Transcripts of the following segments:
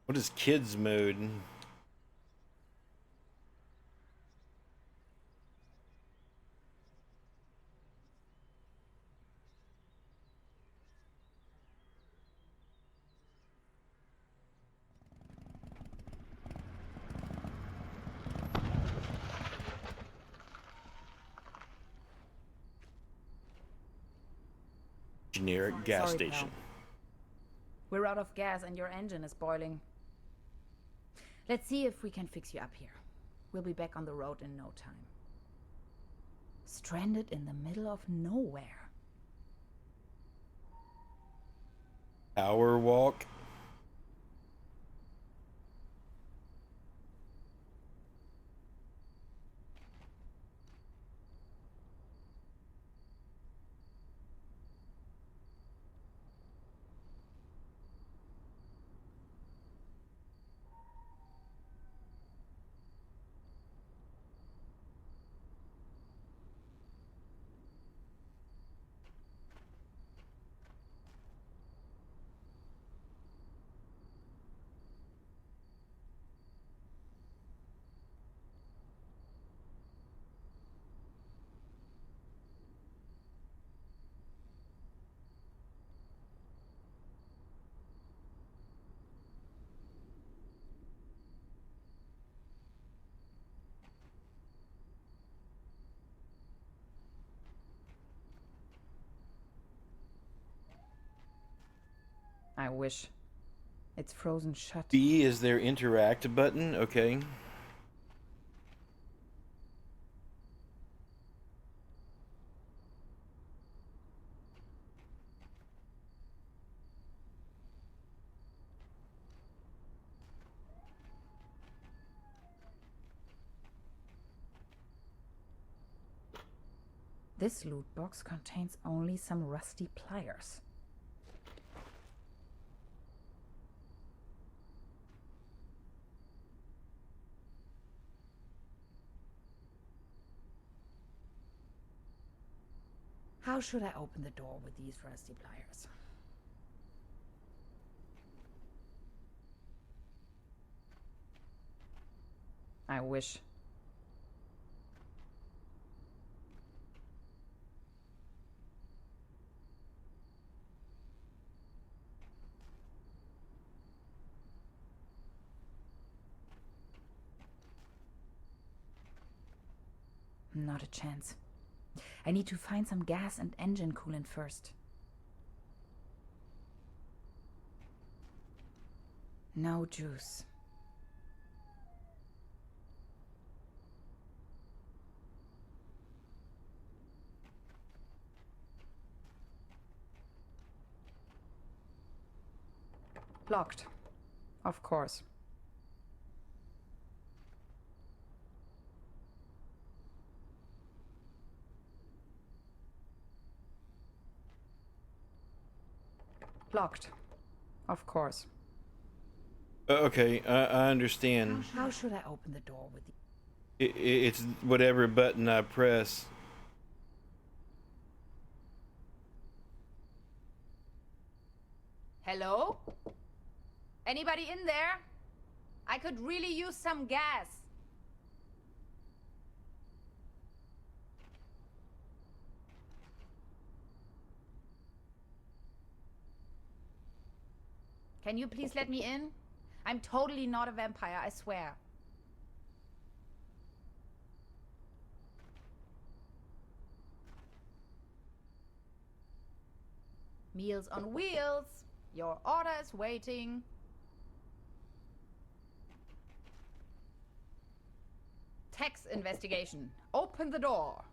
What is kids mode? Generic gas Sorry, station. pal. We're out of gas and your engine is boiling. Let's see if we can fix you up here. We'll be back on the road in no time. Stranded in the middle of nowhere. Power walk. I wish. It's frozen shut. B is their interact button. Okay. This loot box contains only some rusty pliers. How should I open the door with these rusty pliers? I wish. Not a chance. I need to find some gas and engine coolant first. No juice. Locked. Of course. Locked. Of course. Okay, I understand. How should I open the door with the... It's whatever button I press. Hello? Anybody in there? I could really use some gas. Can you please let me in? I'm totally not a vampire, I swear. Meals on wheels. Your order is waiting. Tax investigation. Open the door.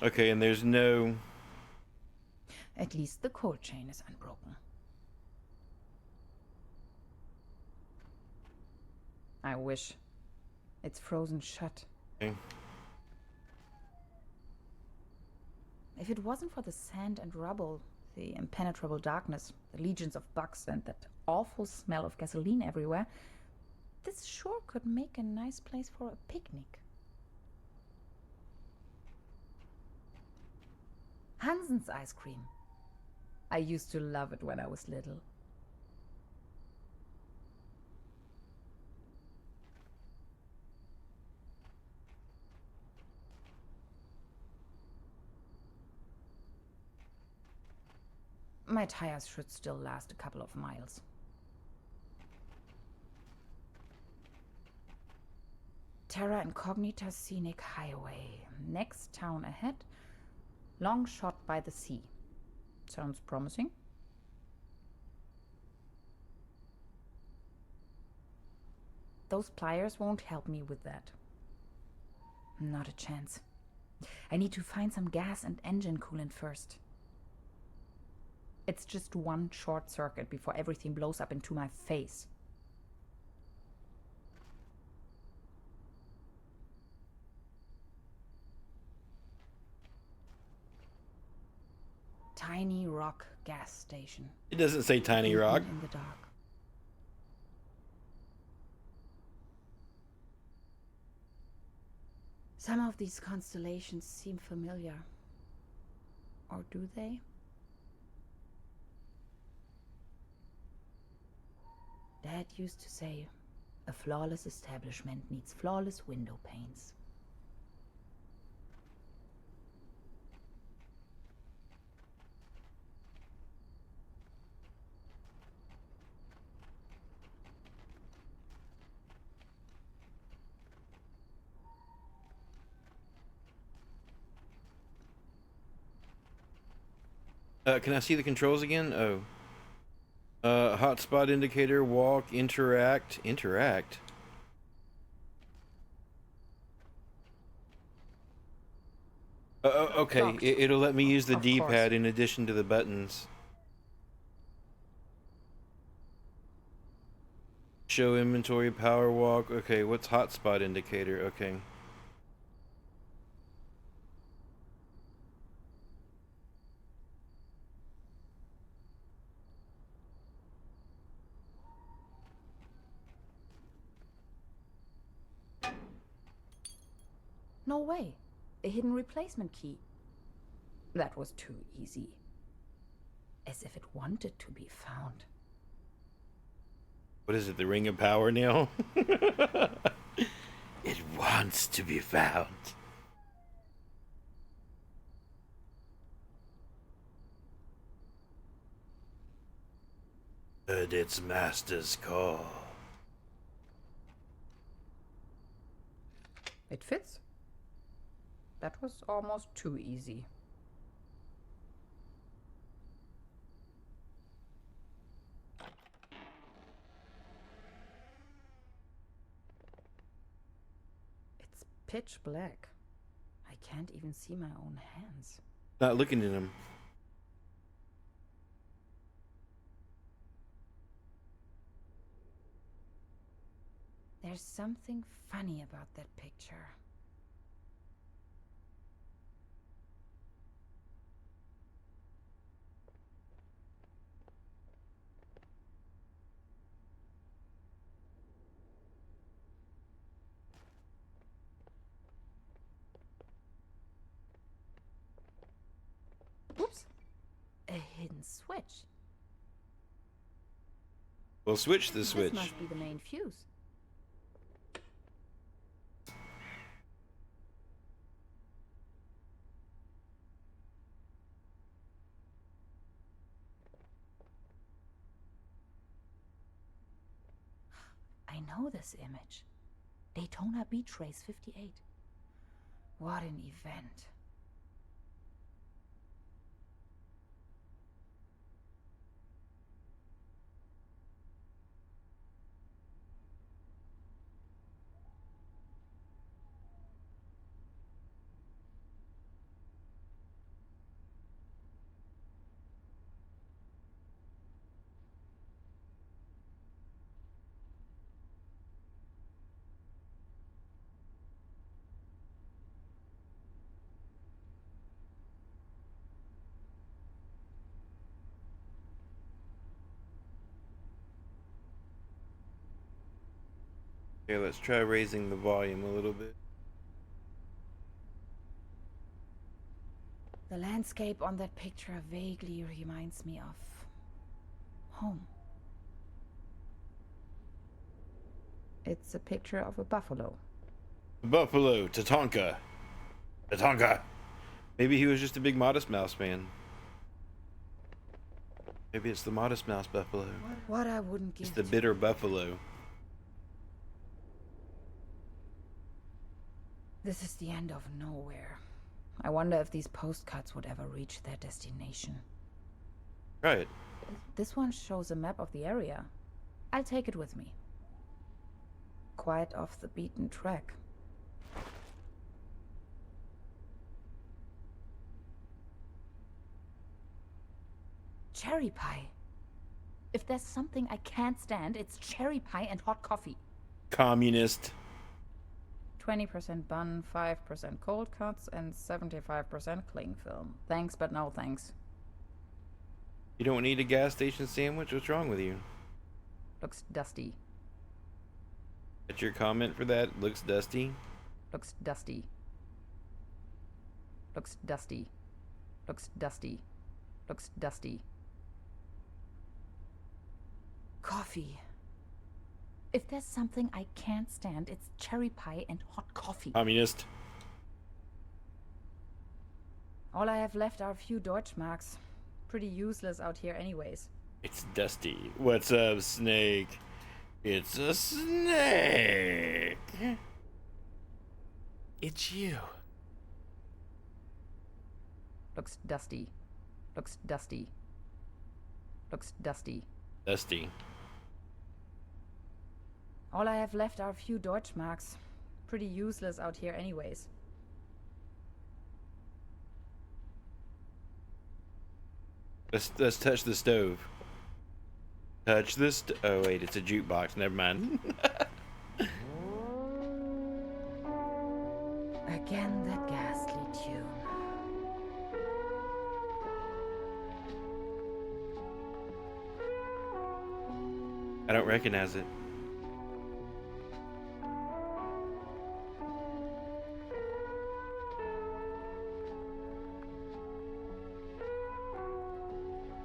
Okay, and there's no... At least the cold chain is unbroken. I wish. It's frozen shut. Okay. If it wasn't for the sand and rubble, the impenetrable darkness, the legions of bugs, and that awful smell of gasoline everywhere, this sure could make a nice place for a picnic. Hansen's ice cream. I used to love it when I was little. My tires should still last a couple of miles. Terra Incognita Scenic Highway. Next town ahead. Long shot by the sea. Sounds promising. Those pliers won't help me with that. Not a chance. I need to find some gas and engine coolant first. It's just one short circuit before everything blows up into my face. Tiny Rock gas station. It doesn't say Tiny Hidden Rock. in the dark. Some of these constellations seem familiar. Or do they? Dad used to say, a flawless establishment needs flawless window panes. Can I see the controls again? Oh. Hotspot indicator, walk, interact. Interact? Okay. Locked. It'll let me use the Of course. D-pad in addition to the buttons. Show inventory, power walk. Okay, what's hotspot indicator? Okay. No way. A hidden replacement key. That was too easy. As if it wanted to be found. What is it, the Ring of Power now? It wants to be found. Heard its master's call. It fits. That was almost too easy. It's pitch black. I can't even see my own hands. Not looking at him. There's something funny about that picture. Oops. A hidden switch. Well, switch the switch. This must be the main fuse. I know this image. Daytona Beach Race 58. What an event. Okay, let's try raising the volume a little bit. The landscape on that picture vaguely reminds me of home. It's a picture of a buffalo. Buffalo, Tatanka. Tatanka. Maybe he was just a big Modest Mouse man. Maybe it's the Modest Mouse buffalo. What I wouldn't give. It's the bitter buffalo. This is the end of nowhere. I wonder if these postcards would ever reach their destination. Right. This one shows a map of the area. I'll take it with me. Quite off the beaten track. Cherry pie. If there's something I can't stand, it's cherry pie and hot coffee. Communist. 20% bun, 5% cold cuts, and 75% cling film. Thanks, but no thanks. You don't need a gas station sandwich? What's wrong with you? Looks dusty. That's your comment for that? Looks dusty? Looks dusty. Looks dusty. Looks dusty. Looks dusty. Coffee. If there's something I can't stand, it's cherry pie and hot coffee. Communist. All I have left are a few Deutschmarks. Pretty useless out here anyways. It's Dusty. What's up, Snake? It's a snake. It's you. Looks dusty. Looks dusty. Looks dusty. Dusty. All I have left are a few Deutschmarks. Pretty useless out here anyways. Let's touch the stove. Touch this. Oh wait, it's a jukebox. Never mind. Again that ghastly tune. I don't recognize it.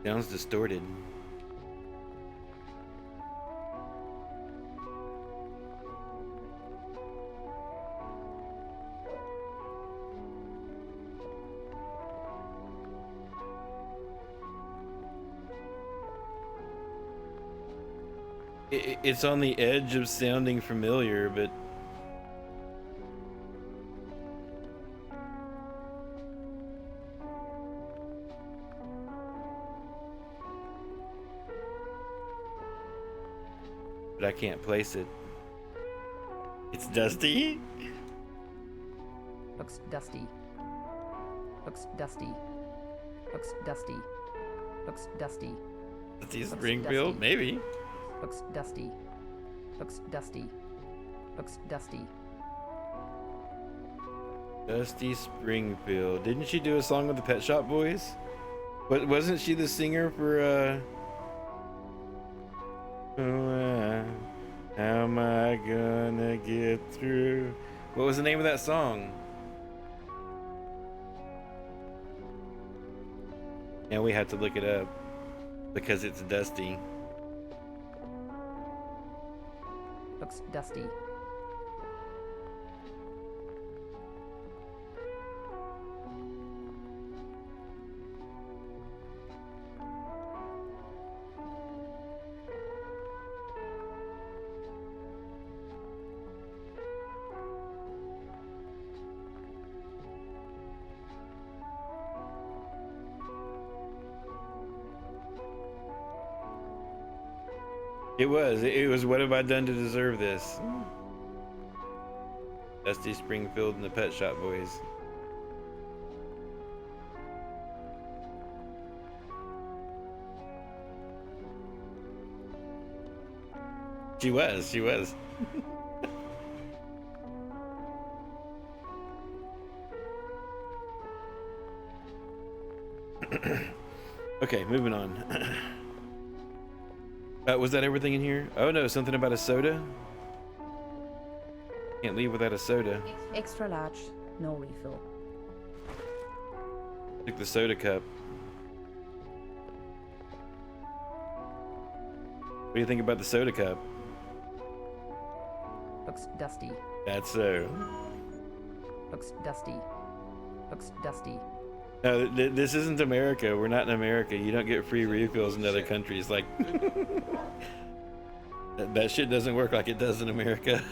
Sounds distorted. It's on the edge of sounding familiar, but I can't place it. It's Dusty? Looks dusty. Looks dusty. Looks dusty. Looks dusty. Dusty Springfield? Dusty. Maybe. Looks dusty. Looks dusty. Looks dusty. Dusty Springfield. Didn't she do a song with the Pet Shop Boys? Wasn't she the singer for, how am I gonna get through? What was the name of that song? Now we have to look it up because it's Dusty. Looks dusty. It was What Have I Done to Deserve This? Dusty Springfield and the Pet Shop Boys. She was. Okay, moving on. Was that everything in here? Oh no, something about a soda? Can't leave without a soda. Extra large, no refill. Took the soda cup. What do you think about the soda cup? Looks dusty. That's so. Looks dusty. Looks dusty. No, this isn't America. We're not in America. You don't get free refills in other countries. Like that shit doesn't work like it does in America.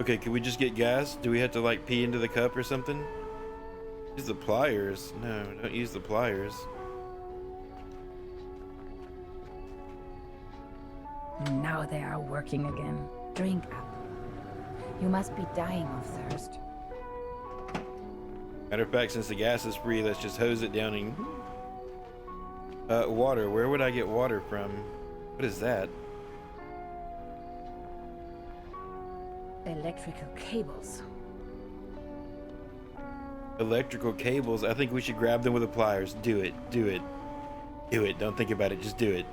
Okay, can we just get gas? Do we have to like pee into the cup or something? Use the pliers. No, don't use the pliers. Now they are working again. Drink up. You must be dying of thirst. Matter of fact, since the gas is free, let's just hose it down and... water. Where would I get water from? What is that? Electrical cables. Electrical cables. I think we should grab them with the pliers. Do it. Do it. Do it. Don't think about it. Just do it.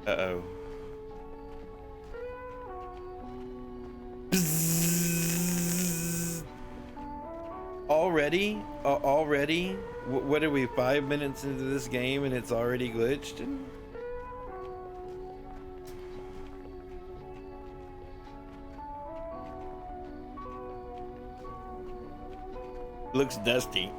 Uh-oh. Already? Already? What are we, 5 minutes into this game and it's already glitched? Looks dusty.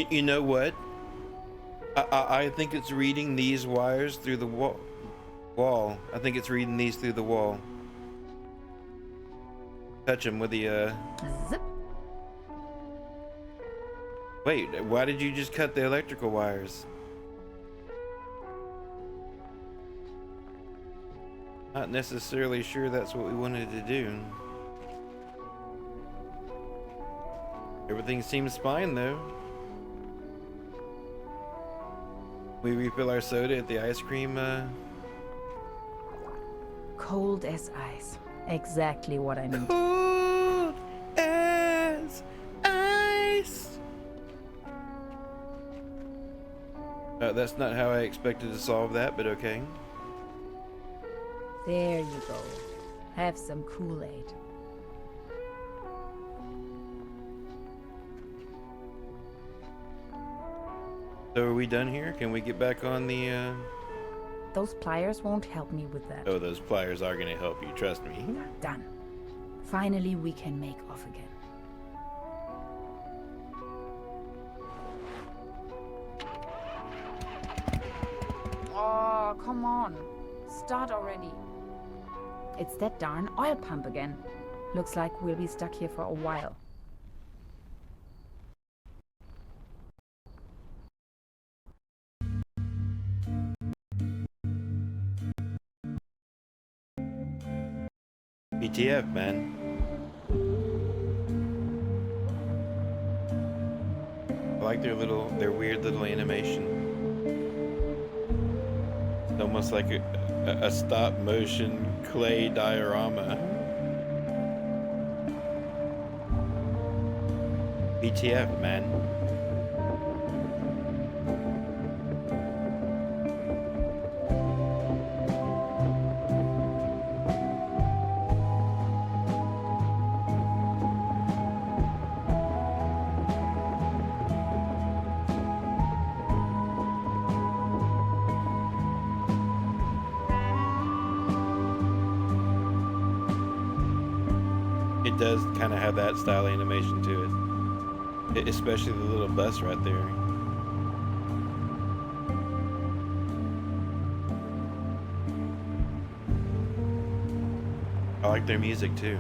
You know what? I think it's reading these wires through the wall. I think it's reading these through the wall. Touch them with the Zip. Wait, why did you just cut the electrical wires? Not necessarily sure that's what we wanted to do. Everything seems fine though. We refill our soda at the ice cream Cold as ice. Exactly what I need. Cold as ice. That's not how I expected to solve that, but okay. There you go. Have some Kool-Aid. So are we done here? Can we get back on the Those pliers won't help me with that. Oh, those pliers are gonna help you, trust me. Done. Finally, we can make off again. Oh, come on. Start already. It's that darn oil pump again. Looks like we'll be stuck here for a while. ETF, man. I like their weird little animation. It's almost like a stop motion clay diorama. ETF, man. It does kind of have that style animation to it, especially the little bus right there. I like their music too.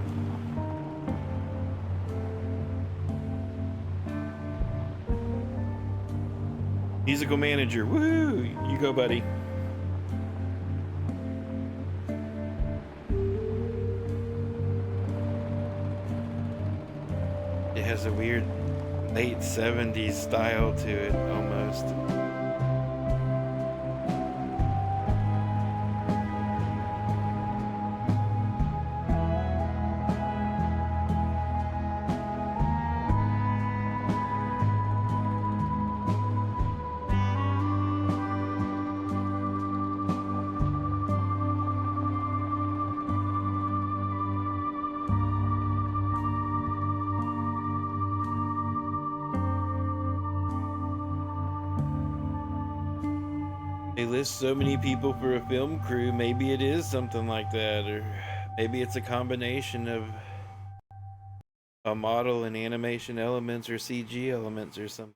Musical manager, woohoo! You go, buddy. has a weird late 70s style to it almost. They list so many people for a film crew, maybe it is something like that, or maybe it's a combination of a model and animation elements or CG elements or something.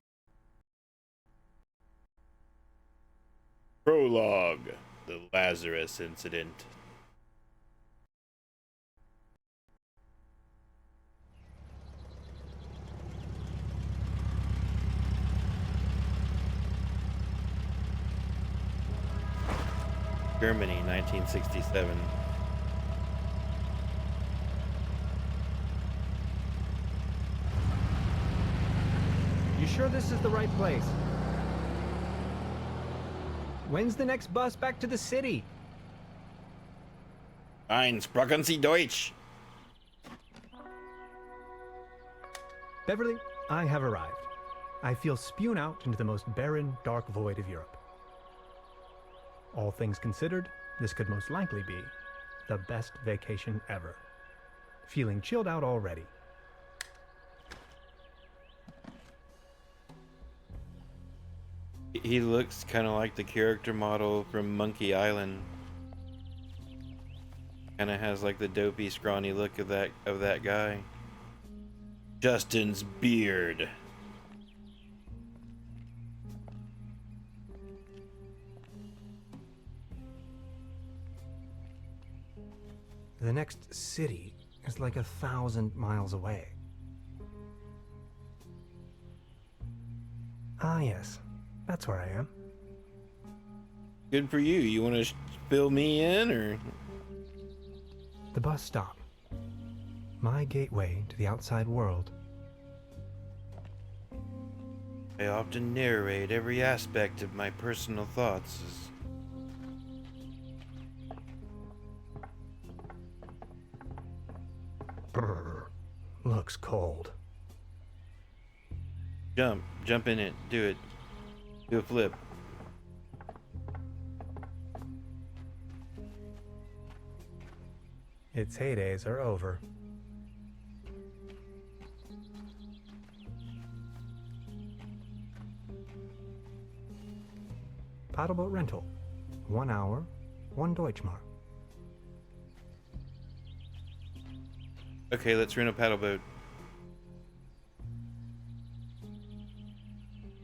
Prologue: The Lazarus Incident. Germany, 1967. You sure this is the right place? When's the next bus back to the city? Ein, sprechen Sie Deutsch? Beverly, I have arrived. I feel spewed out into the most barren, dark void of Europe. All things considered, this could most likely be the best vacation ever. Feeling chilled out already. He looks kind of like the character model from Monkey Island. Kind of has like the dopey, scrawny look of that guy. Justin's beard. The next city is like 1,000 miles away. Ah, yes. That's where I am. Good for you. You want to fill me in, or? The bus stop. My gateway to the outside world. I often narrate every aspect of my personal thoughts as Brr, looks cold. jump in it. Do it. Do a flip. Its heydays are over. Paddleboat rental. 1 hour, 1 Deutschmark. Okay, let's rent a paddle boat.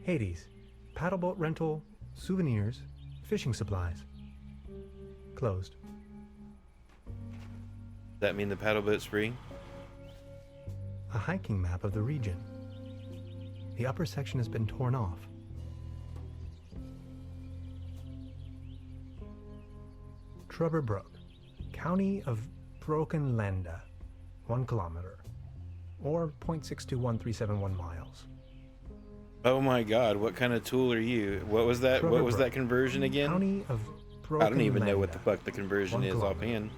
Hades. Paddleboat rental, souvenirs, fishing supplies. Closed. Does that mean the paddle boat's free? A hiking map of the region. The upper section has been torn off. Trüberbrook, county of Brokenlande, 1 kilometer, or 0.621371 miles. Oh my god, what kind of tool are you? What was that? What was that conversion again? County of I don't even know what the Brokenlande, fuck the conversion 1 is kilometer, offhand.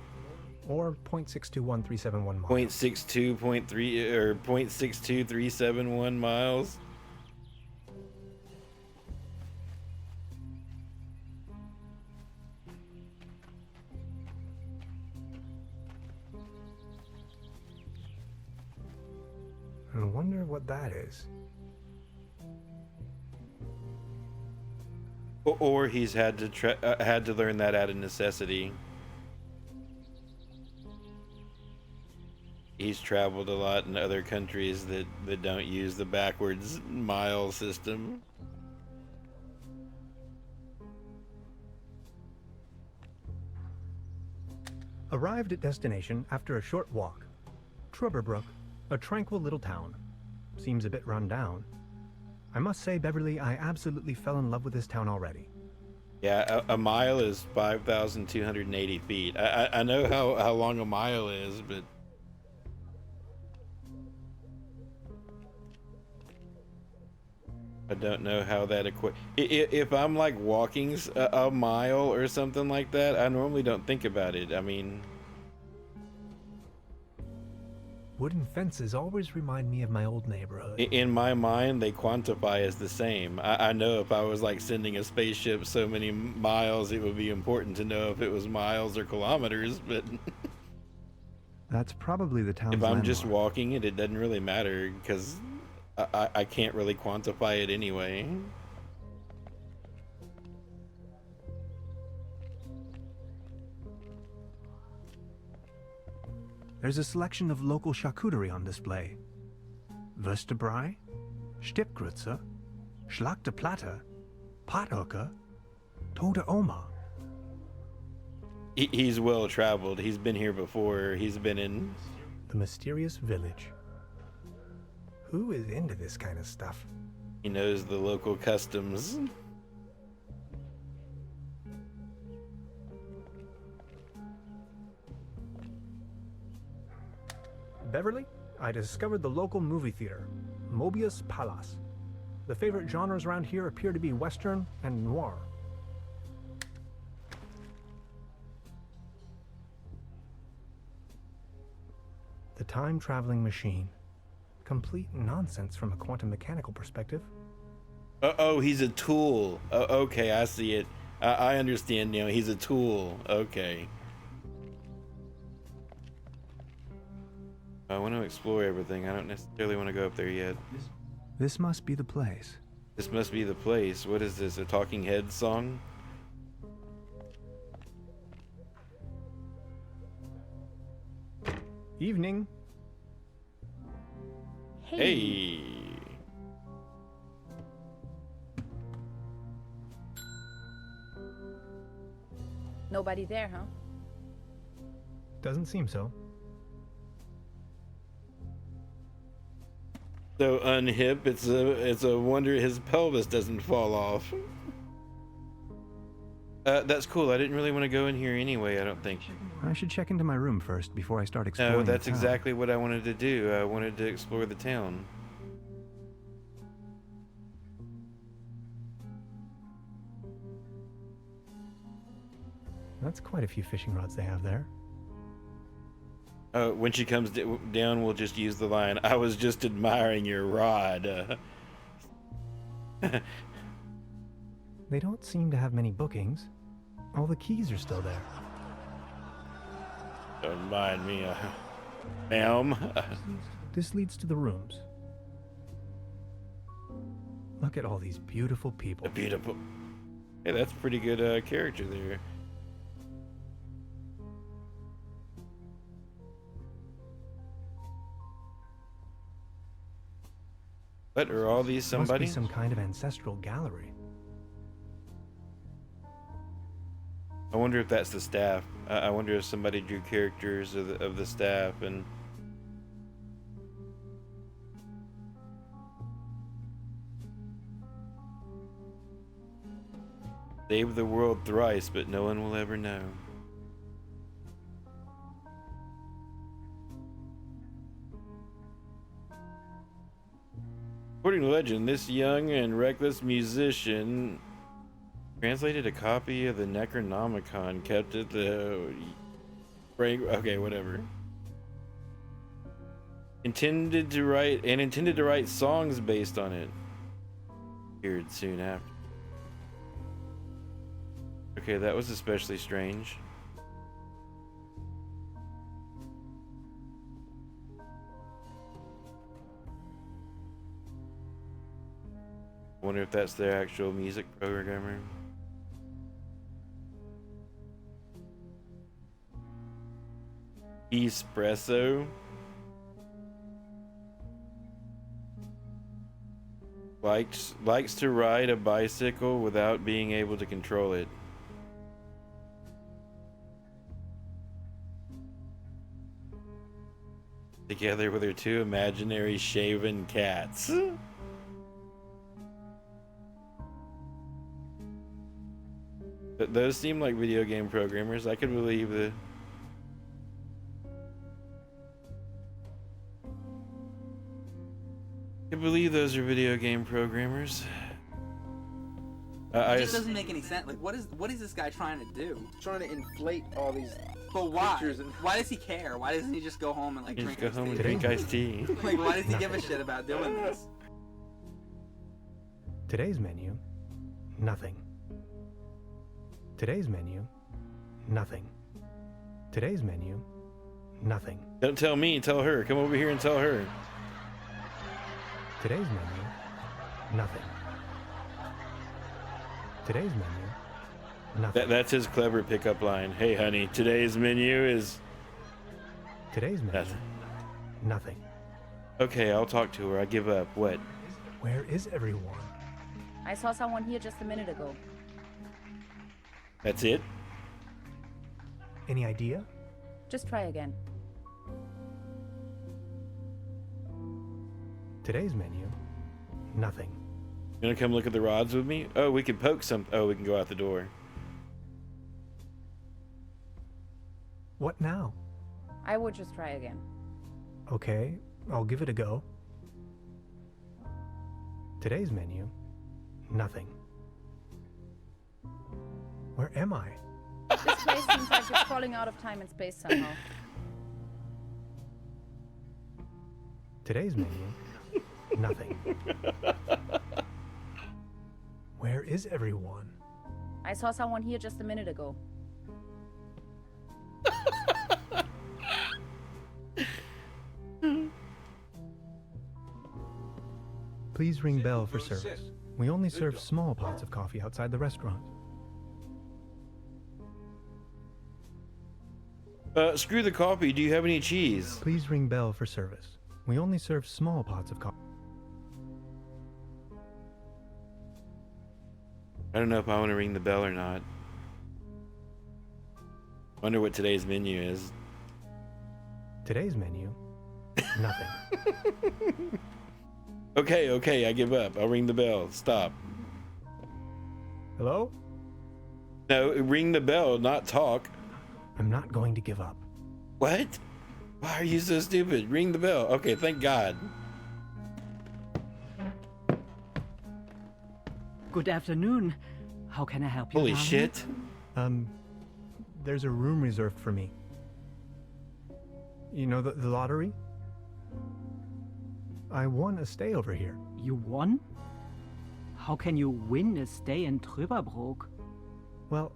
or 0.621371 miles. 0.62.3 or 0.62371 miles. I wonder what that is. Or he's had to learn that out of necessity. He's traveled a lot in other countries that don't use the backwards mile system. Arrived at destination after a short walk. Trüberbrook, a tranquil little town. Seems a bit run down. I must say, Beverly, I absolutely fell in love with this town already. Yeah, a mile is 5,280 feet. I know how long a mile is, but I don't know how that if I'm like walking a mile or something like that, I normally don't think about it. I mean, Wooden fences always remind me of my old neighborhood. in my mind, they quantify as the same. I know if I was like sending a spaceship so many miles, it would be important to know if it was miles or kilometers, but That's probably the town's if I'm just landmark. walking it, it doesn't really matter because I can't really quantify it anyway. There's a selection of local charcuterie on display. Würstebrei, Stippgrütze, Schlachte Platte, Pothoeke, Tote Oma. He's well traveled. He's been here before. He's been in. The mysterious village. Who is into this kind of stuff? He knows the local customs. Beverly, I discovered the local movie theater, Mobius Palace. The favorite genres around here appear to be Western and noir. The time-traveling machine. Complete nonsense from a quantum mechanical perspective. Oh, he's a tool. Okay, I see it. I understand now. He's a tool. Okay. I want to explore everything. I don't necessarily want to go up there yet. This must be the place. This must be the place. What is this? A Talking Heads song? Evening. Hey. Nobody there, huh? Doesn't seem so. So unhip. It's a wonder his pelvis doesn't fall off. That's cool. I didn't really want to go in here anyway, I don't think. I should check into my room first before I start exploring. No, that's the town. exactly what I wanted to do. I wanted to explore the town. That's quite a few fishing rods they have there. When she comes down, we'll just use the line, "I was just admiring your rod." They don't seem to have many bookings. All the keys are still there. Don't mind me, ma'am. This leads to the rooms. Look at all these beautiful people. Beautiful. Hey, that's a pretty good character there. What are all these somebody? Must be some kind of ancestral gallery. I wonder if that's the staff. I wonder if somebody drew characters of the staff and. Save the world thrice, but no one will ever know. According to legend, this young and reckless musician translated a copy of the Necronomicon kept at the okay, whatever. Intended to write songs based on it. Appeared soon after. Okay, that was especially strange. I wonder if that's their actual music programmer. Espresso. Likes to ride a bicycle without being able to control it. Together with her two imaginary shaven cats. Those seem like video game programmers. I could believe the. I believe those are video game programmers. It just doesn't make any sense. Like, what is this guy trying to do? Trying to inflate all these But why? pictures and Why does he care? Why doesn't he just go home and like You drink just go home and iced tea? drink iced tea. Like, why does he give a shit about doing this? Today's menu, nothing. Today's menu, nothing. Today's menu, nothing. Don't tell me, tell her. Come over here and tell her. Today's menu, nothing. Today's menu, nothing. That's his clever pickup line. Hey, honey, today's menu is... Today's menu, Nothing. nothing. Okay, I'll talk to her. I give up. What? Where is everyone? I saw someone here just a minute ago. That's it? Any idea? Just try again. Today's menu, nothing. You gonna come look at the rods with me? Oh, we can poke some. Oh, we can go out the door. What now? I would just try again. Okay, I'll give it a go. Today's menu, nothing. Where am I? This place seems like it's falling out of time and space somehow. Today's menu, nothing. Where is everyone? I saw someone here just a minute ago. Please ring bell for service. We only serve small pots of coffee outside the restaurant. Screw the coffee. Do you have any cheese? Please ring bell for service. We only serve small pots of coffee. I don't know if I want to ring the bell or not. Wonder what today's menu is. Today's menu, nothing. Okay, I give up. I'll ring the bell. Stop. Hello? No, ring the bell, not talk. I'm not going to give up. What? Why are you so stupid? Ring the bell. Okay, thank God. Good afternoon. How can I help you? Holy darling? shit. There's a room reserved for me. You know the lottery? I won a stay over here. You won? How can you win a stay in Trüberbrook? Well,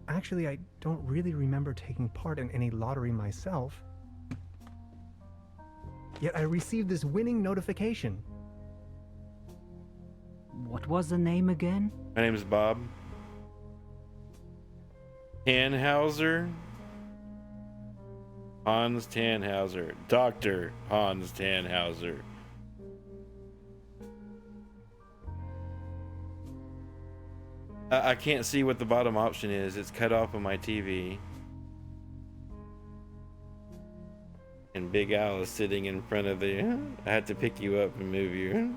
actually, I don't really remember taking part in any lottery myself. Yet I received this winning notification. What was the name again? My name is Bob. Tannhauser? Hans Tannhauser. Dr. Hans Tannhauser. I can't see what the bottom option is. It's cut off on my TV. And Big Al is sitting in front of the... I had to pick you up and move you.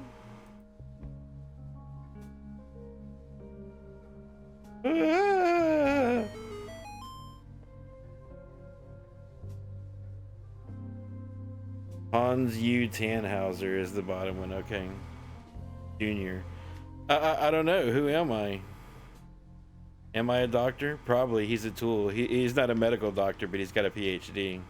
Hans U. Tannhauser is the bottom one. Okay. Junior. I don't know. Who am I? Am I a doctor? Probably. He's a tool. He's not a medical doctor, but he's got a PhD.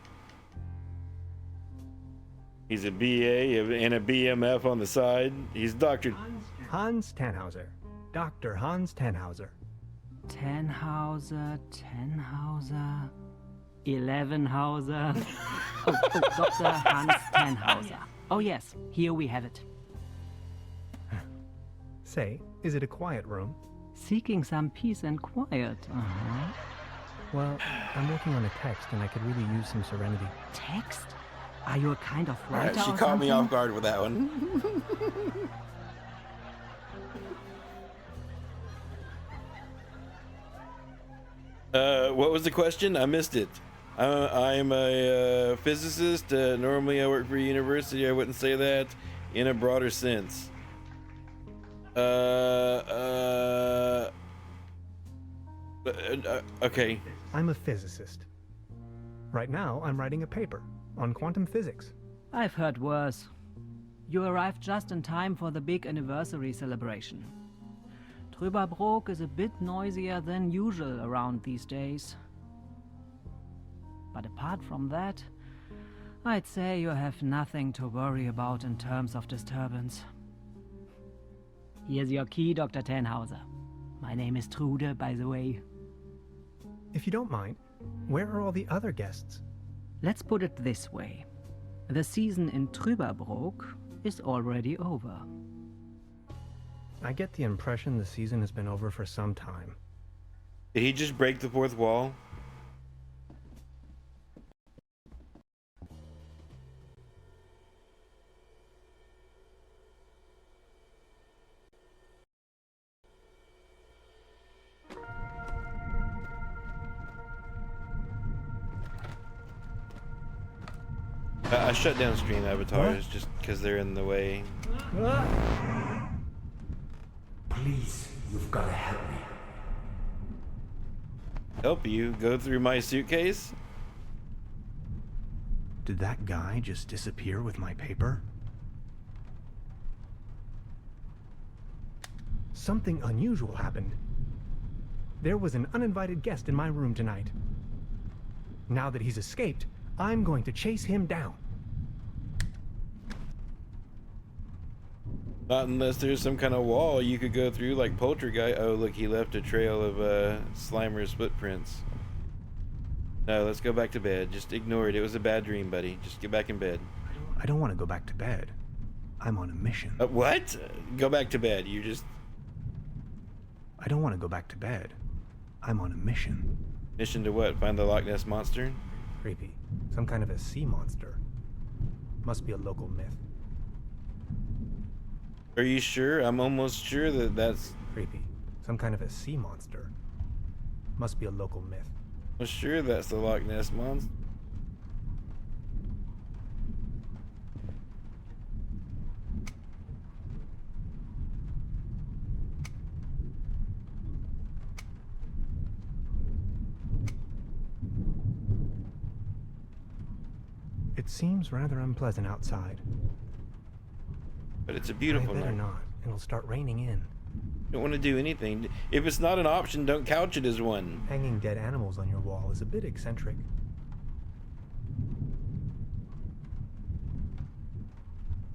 He's a BA and a BMF on the side. He's Dr. Hans Tannhauser. Dr. Hans Tannhauser. Tannhauser, 11hauser. Oh, Dr. Hans Tannhauser. Oh yes, here we have it. Say, is it a quiet room? Seeking some peace and quiet. Well, I'm working on a text and I could really use some serenity. Text? Are you a kind of writer She or caught me something? off guard with that one. What was the question? I missed it. I'm a physicist. Normally I work for a university. I wouldn't say that in a broader sense. Okay. I'm a physicist. Right now, I'm writing a paper on quantum physics. I've heard worse. You arrived just in time for the big anniversary celebration. Trüberbrook is a bit noisier than usual around these days. But apart from that, I'd say you have nothing to worry about in terms of disturbance. Here's your key, Dr. Tannhauser. My name is Trude, by the way. If you don't mind, where are all the other guests? Let's put it this way. The season in Trüberbrook is already over. I get the impression the season has been over for some time. Did he just break the fourth wall? I shut down stream avatars just because they're in the way. Please, you've got to help me. Help you go through my suitcase? Did that guy just disappear with my paper? Something unusual happened. There was an uninvited guest in my room tonight. Now that he's escaped, I'm going to chase him down. Not unless there's some kind of wall you could go through like Poltergeist. Oh, look, he left a trail of Slimer's footprints. No, let's go back to bed. Just ignore it. It was a bad dream, buddy. Just get back in bed. I don't want to go back to bed. I'm on a mission. What? Go back to bed. You just... I don't want to go back to bed. I'm on a mission. Mission to what? Find the Loch Ness Monster? Creepy. Some kind of a sea monster. Must be a local myth. Are you sure? I'm almost sure that that's... Creepy. Some kind of a sea monster. Must be a local myth. I'm sure that's the Loch Ness Monster. It seems rather unpleasant outside. But it's a beautiful I better night. not. It'll start raining in. Don't want to do anything. If it's not an option, don't couch it as one. Hanging dead animals on your wall is a bit eccentric.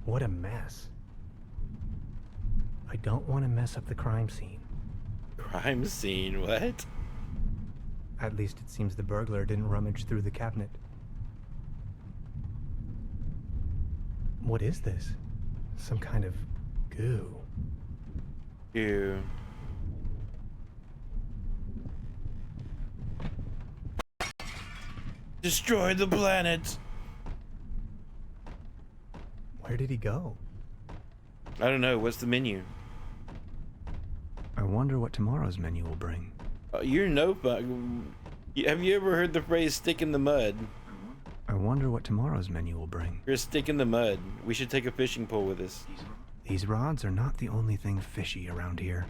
What a mess. I don't want to mess up the crime scene. Crime scene? What? At least it seems the burglar didn't rummage through the cabinet. What is this? Some kind of goo. Ew. Destroy the planet. Where did he go? I don't know. What's the menu? I wonder what tomorrow's menu will bring. You're no fun. Have you ever heard the phrase stick in the mud? I wonder what tomorrow's menu will bring. You're a stick in the mud. We should take a fishing pole with us. These rods are not the only thing fishy around here.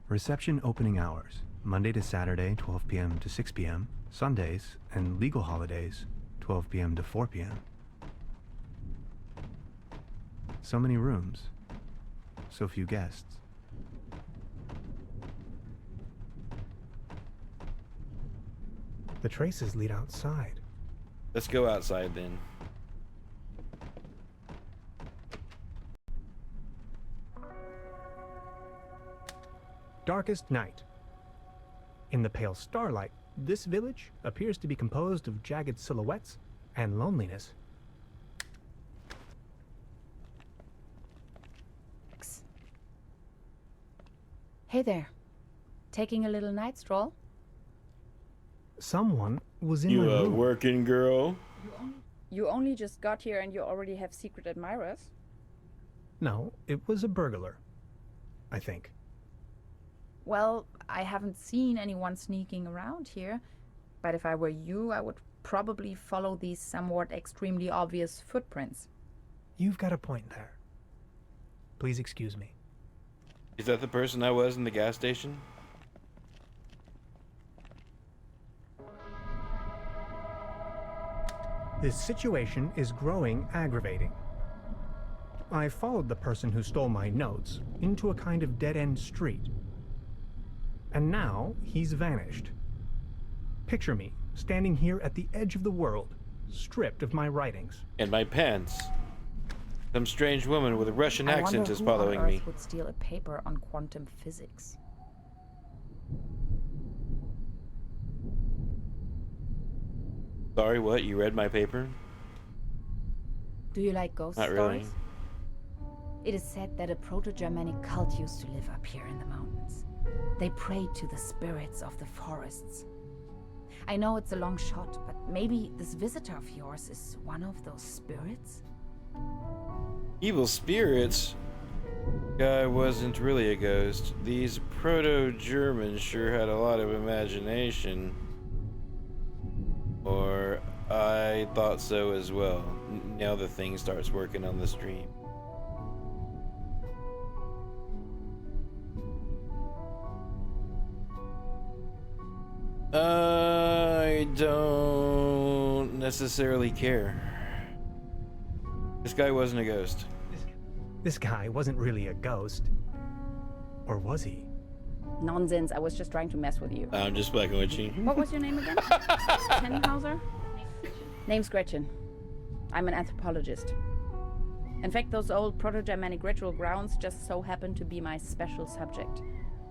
Reception opening hours. Monday to Saturday, 12 p.m. to 6 p.m. Sundays and legal holidays, 12 p.m. to 4 p.m. So many rooms. So few guests. The traces lead outside. Let's go outside then. Darkest night. In the pale starlight, this village appears to be composed of jagged silhouettes and loneliness. Hey there. Taking a little night stroll? Someone was in You my a room. working girl? You only just got here and you already have secret admirers? No, it was a burglar. I think. Well, I haven't seen anyone sneaking around here, but if I were you, I would probably follow these somewhat extremely obvious footprints. You've got a point there. Please excuse me. Is that the person I was in the gas station? This situation is growing aggravating. I followed the person who stole my notes into a kind of dead-end street. And now he's vanished. Picture me standing here at the edge of the world, stripped of my writings. And my pants. Some strange woman with a Russian accent is following who on me. Earth would steal a paper on quantum physics? Sorry, what? You read my paper? Do you like ghost Not really. stories? It is said that a proto-Germanic cult used to live up here in the mountains. They prayed to the spirits of the forests. I know it's a long shot, but maybe this visitor of yours is one of those spirits? Evil spirits? Guy wasn't really a ghost. These proto-Germans sure had a lot of imagination. Or I thought so as well. Now the thing starts working on the stream. I don't necessarily care. This guy wasn't a ghost. This guy wasn't really a ghost. Or was he? Nonsense, I was just trying to mess with you. I'm just fucking with you. What was your name again? Tenhauser? Name's Gretchen. I'm an anthropologist. In fact, those old Proto-Germanic ritual grounds just so happen to be my special subject.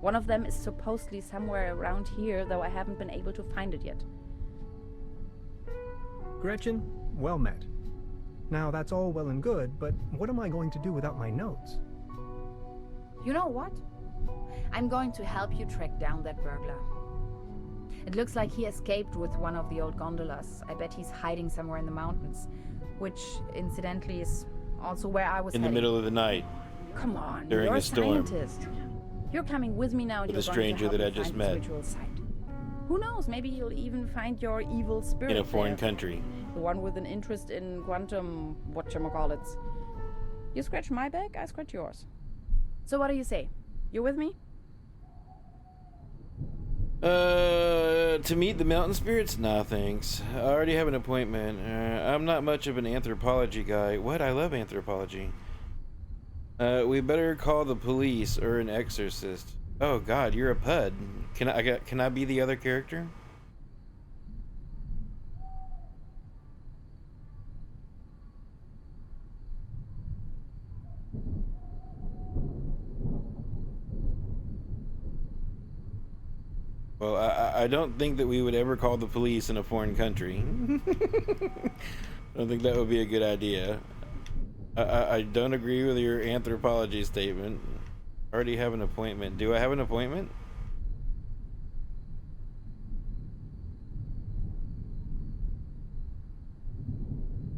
One of them is supposedly somewhere around here, though I haven't been able to find it yet. Gretchen, well met. Now that's all well and good, but what am I going to do without my notes? You know what? I'm going to help you track down that burglar. It looks like he escaped with one of the old gondolas. I bet he's hiding somewhere in the mountains, which, incidentally, is also where I was In the heading. middle of the night. Come on, during you're a storm. Scientist. You're coming with me now, and With you're a going stranger to help that I me just find this met. ritual site. Who knows? Maybe you'll even find your evil spirit In a foreign there. country. The one with an interest in quantum whatchamacallits. You scratch my back, I scratch yours. So what do you say? You with me? To meet the mountain spirits? Nah, thanks. I already have an appointment. I'm not much of an anthropology guy. What? I love anthropology. We better call the police or an exorcist. Oh God, you're a pud. Can I be the other character? Well, I don't think that we would ever call the police in a foreign country. I don't think that would be a good idea. I don't agree with your anthropology statement. I already have an appointment. Do I have an appointment?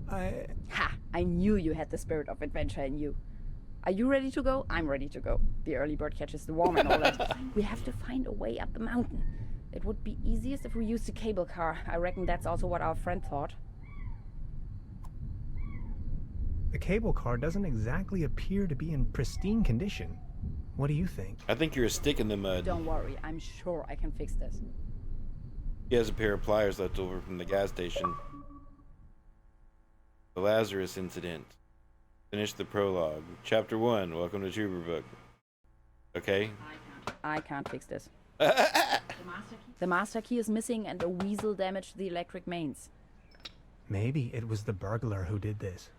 Ha! I knew you had the spirit of adventure in you. Are you ready to go? I'm ready to go. The early bird catches the worm and all that. We have to find a way up the mountain. It would be easiest if we used a cable car. I reckon that's also what our friend thought. The cable car doesn't exactly appear to be in pristine condition. What do you think? I think you're a stick in the mud. Don't worry, I'm sure I can fix this. He has a pair of pliers left over from the gas station. The Lazarus incident. Finish the prologue. Chapter 1. Welcome to Trüberbrook. Okay. I can't fix this. The master key is missing and a weasel damaged the electric mains. Maybe it was the burglar who did this.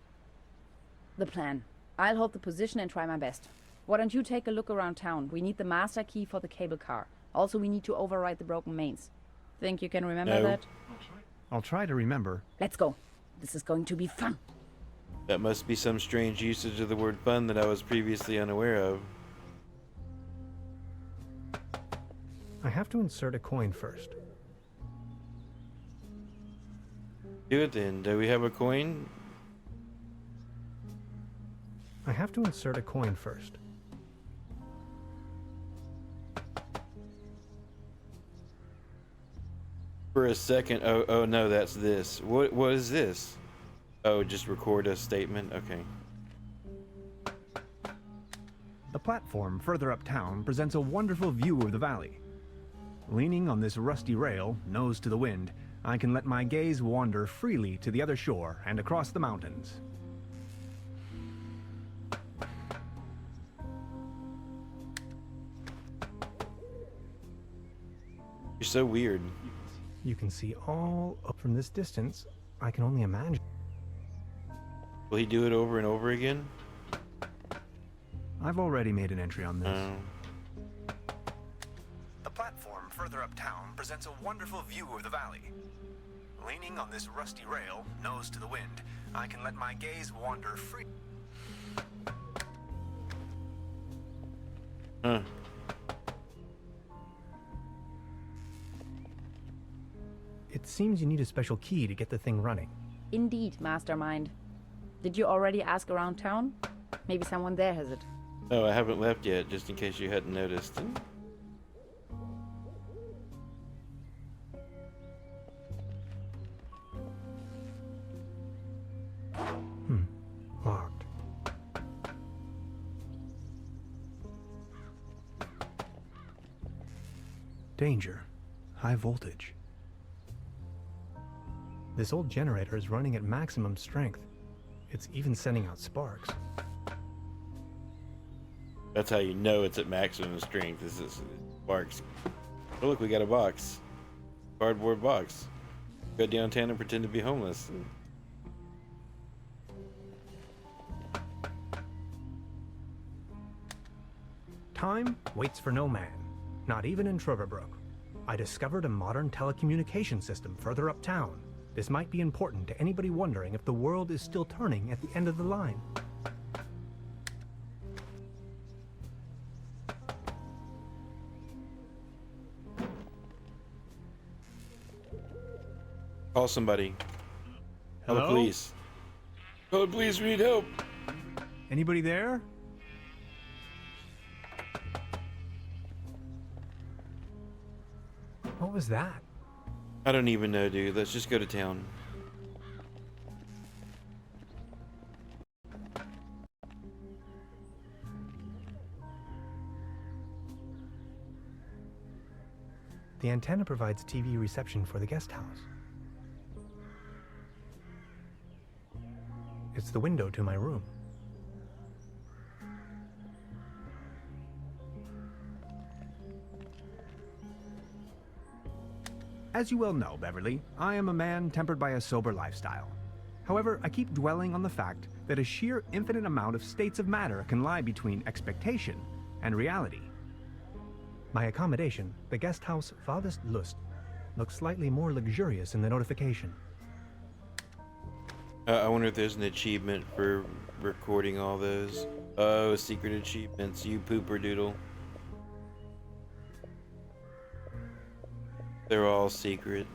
The plan. I'll hold the position and try my best. Why don't you take a look around town? We need the master key for the cable car. Also, we need to override the broken mains. Think you can remember No. that? I'll try to remember. Let's go. This is going to be fun. That must be some strange usage of the word fun that I was previously unaware of. I have to insert a coin first. Do it then. Do we have a coin? I have to insert a coin first. For a second. Oh no, that's this. What is this? Oh, just record a statement. Okay. The platform further uptown presents a wonderful view of the valley. Leaning on this rusty rail, nose to the wind, I can let my gaze wander freely to the other shore and across the mountains. You're so weird. You can see all up from this distance. I can only imagine. Will he do it over and over again? I've already made an entry on this. Oh. The platform further uptown presents a wonderful view of the valley. Leaning on this rusty rail, nose to the wind, I can let my gaze wander free. Huh. It seems you need a special key to get the thing running. Indeed, Mastermind. Did you already ask around town? Maybe someone there has it. Oh, I haven't left yet, just in case you hadn't noticed. Locked. Danger. High voltage. This old generator is running at maximum strength. It's even sending out sparks. That's how you know it's at maximum strength. This is sparks. Oh look, we got a box. Cardboard box. Go downtown and pretend to be homeless. Time waits for no man, not even in Trüberbrook. I discovered a modern telecommunication system further uptown. This might be important to anybody wondering if the world is still turning at the end of the line. Call somebody. Call the Hello? police. Call the police, we need help. Anybody there? What was that? I don't even know, dude. Let's just go to town. The antenna provides TV reception for the guest house. It's the window to my room. As you well know, Beverly, I am a man tempered by a sober lifestyle. However, I keep dwelling on the fact that a sheer infinite amount of states of matter can lie between expectation and reality. My accommodation, the guest house Vadest Lust, looks slightly more luxurious in the notification. I wonder if there's an achievement for recording all those. Oh, secret achievements, you pooper doodle. They're all secret.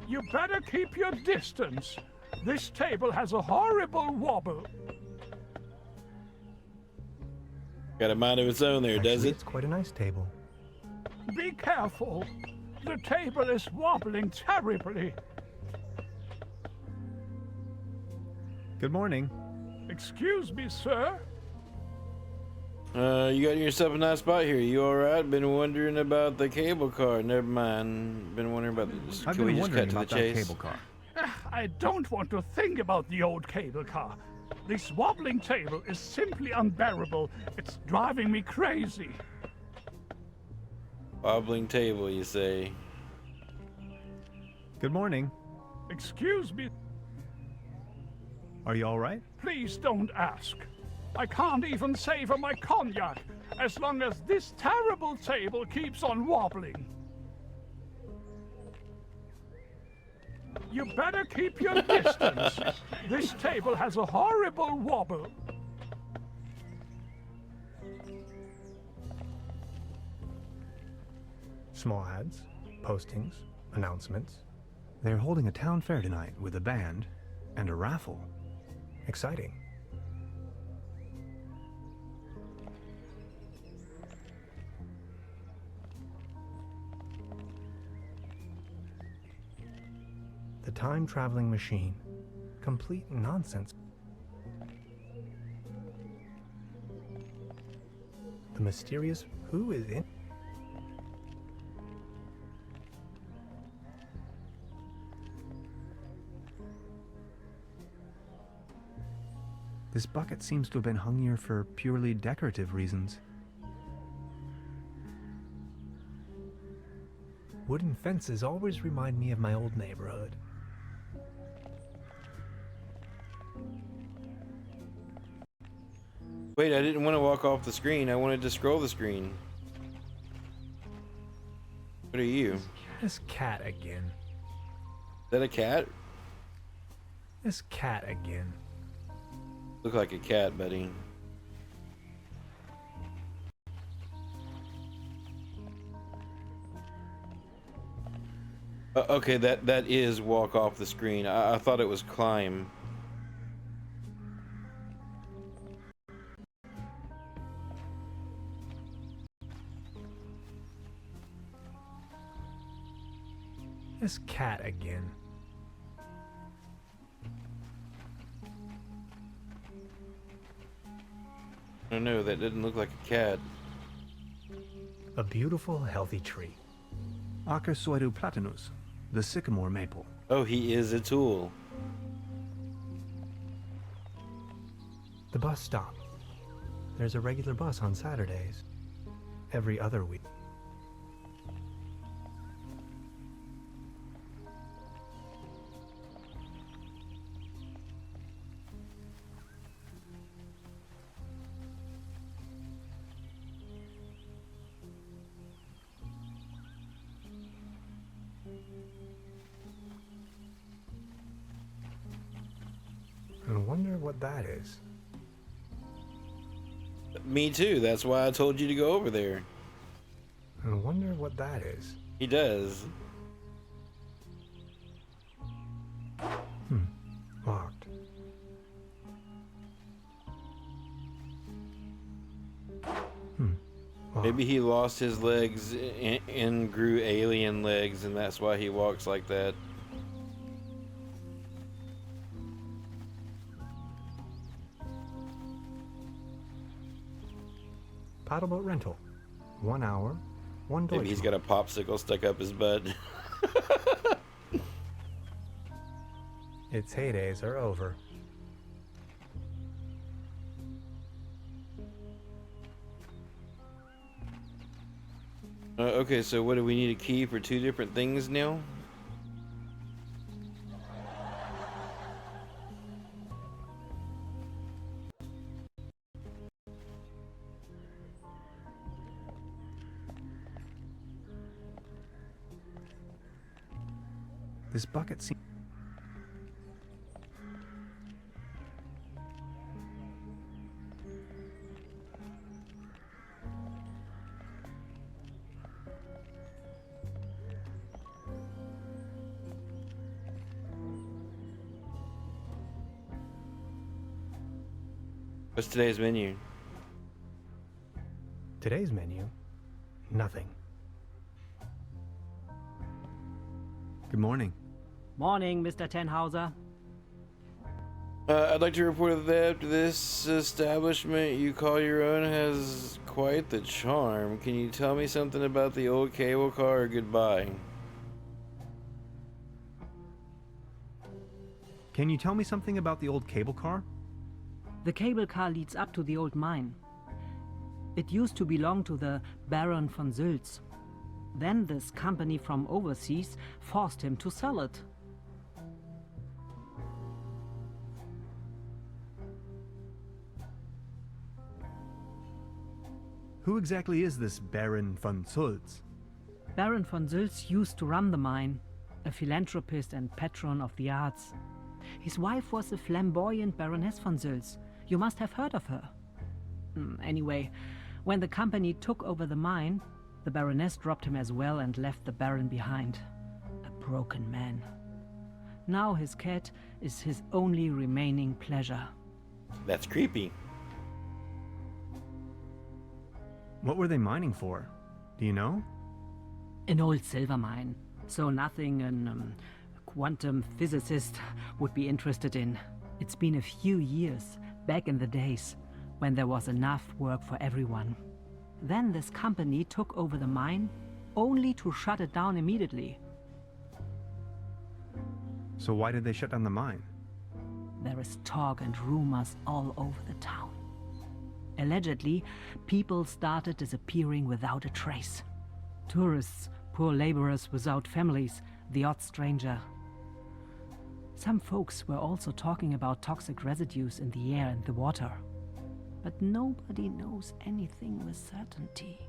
You better keep your distance. This table has a horrible wobble. Got a mind of its own there, does Actually, it? it's quite a nice table. Be careful. The table is wobbling terribly. Good morning. Excuse me, sir. You got yourself a nice spot here. You alright? Been wondering about the cable car. Never mind. Been wondering about the... I've Can we been just wondering cut to about the that chase? cable car. I don't want to think about the old cable car. This wobbling table is simply unbearable. It's driving me crazy. Wobbling table, you say? Good morning. Excuse me. Are you all right? Please don't ask. I can't even savor my cognac as long as this terrible table keeps on wobbling. You better keep your distance. This table has a horrible wobble. Small ads, postings, announcements. They're holding a town fair tonight with a band and a raffle. Exciting. The time-traveling machine. Complete nonsense. The mysterious who is in... This bucket seems to have been hung here for purely decorative reasons. Wooden fences always remind me of my old neighborhood. Wait, I didn't want to walk off the screen. I wanted to scroll the screen. What are you? This cat again. Is that a cat? This cat again. Look like a cat, buddy. Okay, that is walk off the screen. I thought it was climb. This cat again. I don't know, that didn't look like a cat. A beautiful, healthy tree. Acersoidu platanus, the sycamore maple. Oh, he is a tool. The bus stop. There's a regular bus on Saturdays. Every other week. I wonder what that is. Me too, that's why I told you to go over there. I wonder what that is. He does. Locked. Locked. Maybe he lost his legs and grew alien legs, and that's why he walks like that. Paddleboat rental. 1 hour, 1 Maybe he's got a popsicle stuck up his butt. Its heydays are over. Okay, so what do we need a key for 2 different things now? This bucket seems... What's today's menu? Today's menu? Nothing. Good morning. Morning, Mr. Tenhauser. I'd like to report that this establishment you call your own has quite the charm. Can you tell me something about the old cable car or goodbye? Can you tell me something about the old cable car? The cable car leads up to the old mine. It used to belong to the Baron von Sülz. Then this company from overseas forced him to sell it. Who exactly is this Baron von Sülz? Baron von Sülz used to run the mine, a philanthropist and patron of the arts. His wife was the flamboyant Baroness von Sülz. You must have heard of her. Anyway, when the company took over the mine, the Baroness dropped him as well and left the Baron behind. A broken man. Now his cat is his only remaining pleasure. That's creepy. What were they mining for? Do you know? An old silver mine, so nothing a quantum physicist would be interested in. It's been a few years, back in the days, when there was enough work for everyone. Then this company took over the mine, only to shut it down immediately. So why did they shut down the mine? there is talk and rumors all over the town. Allegedly, people started disappearing without a trace. Tourists, poor laborers without families, the odd stranger. Some folks were also talking about toxic residues in the air and the water. But nobody knows anything with certainty.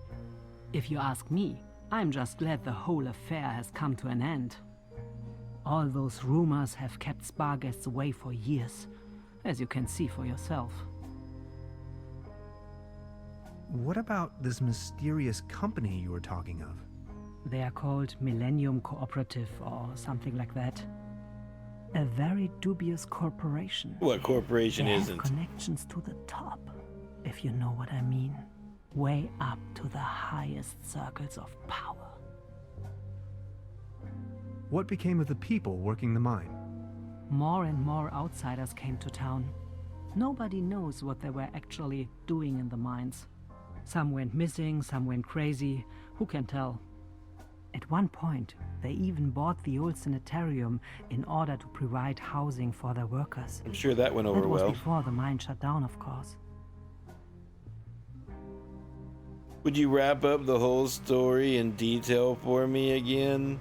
If you ask me, I'm just glad the whole affair has come to an end. All those rumors have kept spa guests away for years, as you can see for yourself. What about this mysterious company you were talking of? They are called Millennium Cooperative or something like that. A very dubious corporation. What corporation They have isn't? connections to the top, if you know what I mean. Way up to the highest circles of power. What became of the people working the mine? More and more outsiders came to town. Nobody knows what they were actually doing in the mines. Some went missing, some went crazy. Who can tell? At one point, they even bought the old sanitarium in order to provide housing for their workers. I'm sure that went over That was well. before the mine shut down, of course. Would you wrap up the whole story in detail for me again?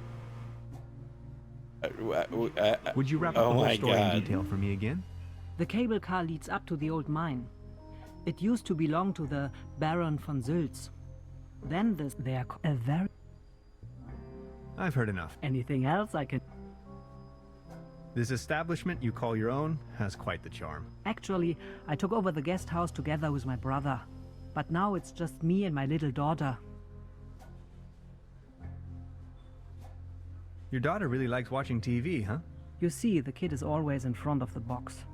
Would you wrap up Oh the whole my story God. in detail for me again? The cable car leads up to the old mine. It used to belong to the Baron von Sülz. Then they are a very... I've heard enough. Anything else I can... This establishment you call your own has quite the charm. Actually, I took over the guest house together with my brother. But now it's just me and my little daughter. Your daughter really likes watching TV, huh? You see, the kid is always in front of the box.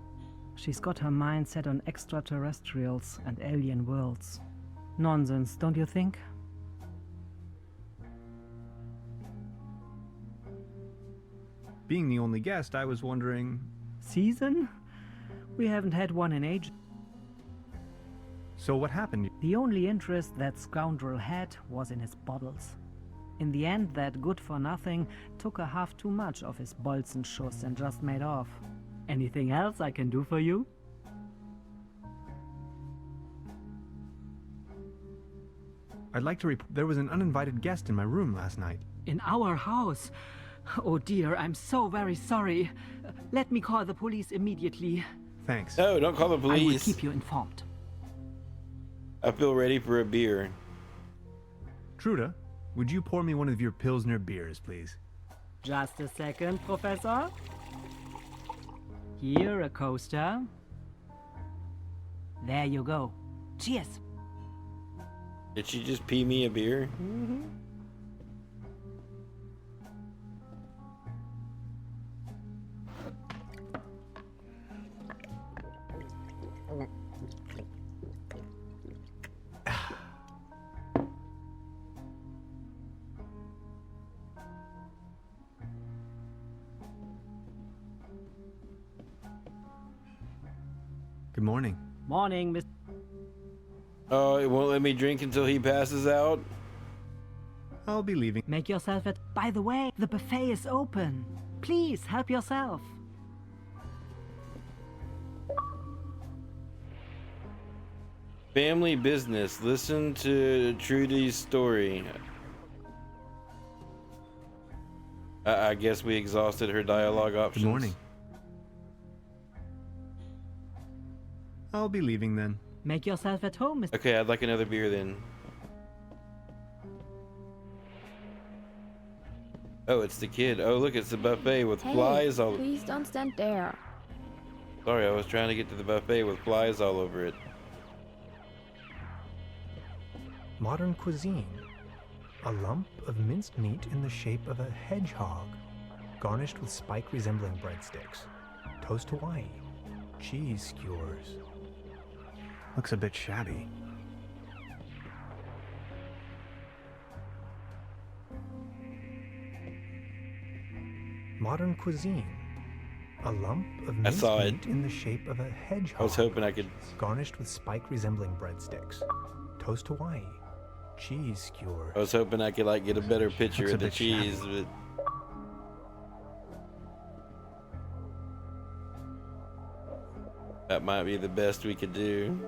She's got her mind set on extraterrestrials and alien worlds. Nonsense, don't you think? Being the only guest, I was wondering... Season? We haven't had one in ages. So what happened? The only interest that scoundrel had was in his bottles. In the end, that good-for-nothing took a half too much of his Bolzenschuss and just made off. Anything else I can do for you? I'd like to report there was an uninvited guest in my room last night. In our house? Oh dear, I'm so very sorry. Let me call the police immediately. Thanks. No, don't call the I will police. keep you informed. I feel ready for a beer. Truda, would you pour me one of your Pilsner beers, please? Just a second, Professor. Here, a coaster. There you go. Cheers. Did she just pee me a beer? Good morning. Morning, Miss. Oh, it won't let me drink until he passes out? I'll be leaving. Make yourself at... By the way, the buffet is open. Please, help yourself. Family business. Listen to Trudy's story. I guess we exhausted her dialogue options. Good morning. I'll be leaving then. Make yourself at home, Miss. Okay, I'd like another beer then. Oh, it's the kid. Oh, look, it's the buffet with flies all... Please don't stand there. Sorry, I was trying to get to the buffet with flies all over it. Modern cuisine. A lump of minced meat in the shape of a hedgehog, garnished with spike resembling breadsticks. Toast Hawaii. Cheese skewers. Looks a bit shabby. Modern cuisine. A lump of minced saw it. meat in the shape of a hedgehog. I was hoping I could... Garnished with spike resembling breadsticks. Toast Hawaii. Cheese skewer. I was hoping I could, like, get a better picture Looks a of the bit shabby. cheese, but... That might be the best we could do.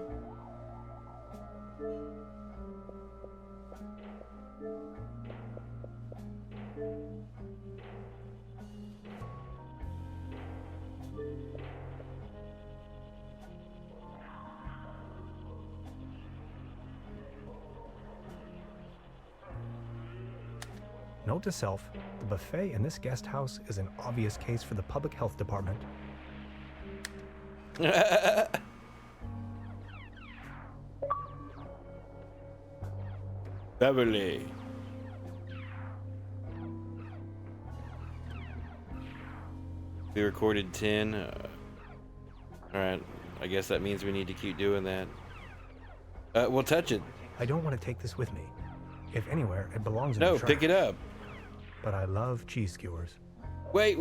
Note to self, the buffet in this guest house is an obvious case for the public health department. Beverly. We recorded 10. Alright, I guess that means we need to keep doing that. We'll touch it. I don't want to take this with me. If anywhere, it belongs in No, the trash. pick it up. But I love cheese skewers. Wait.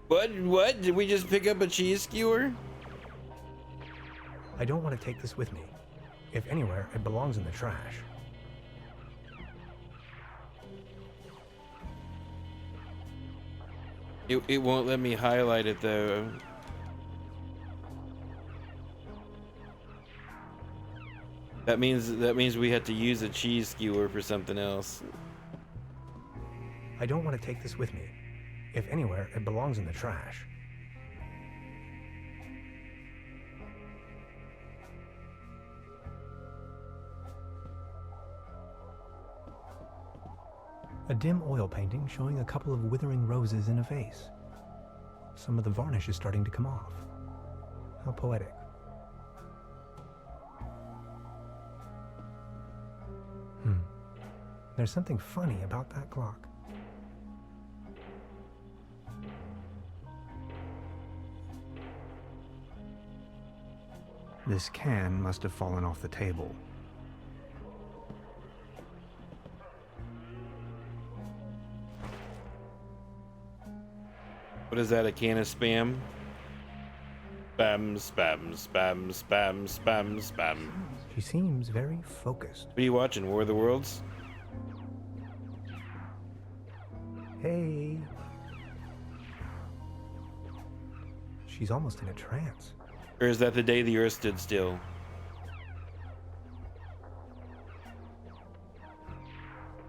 What? Did we just pick up a cheese skewer? I don't want to take this with me. If anywhere, it belongs in the trash. It won't let me highlight it though. That means we have to use a cheese skewer for something else. I don't want to take this with me. If anywhere, it belongs in the trash. A dim oil painting showing a couple of withering roses in a vase. Some of the varnish is starting to come off. How poetic. There's something funny about that clock. This can must have fallen off the table. What is that, a can of spam? Spam. She seems very focused. What are you watching, War of the Worlds? Hey. She's almost in a trance. Or is that the day the Earth stood still?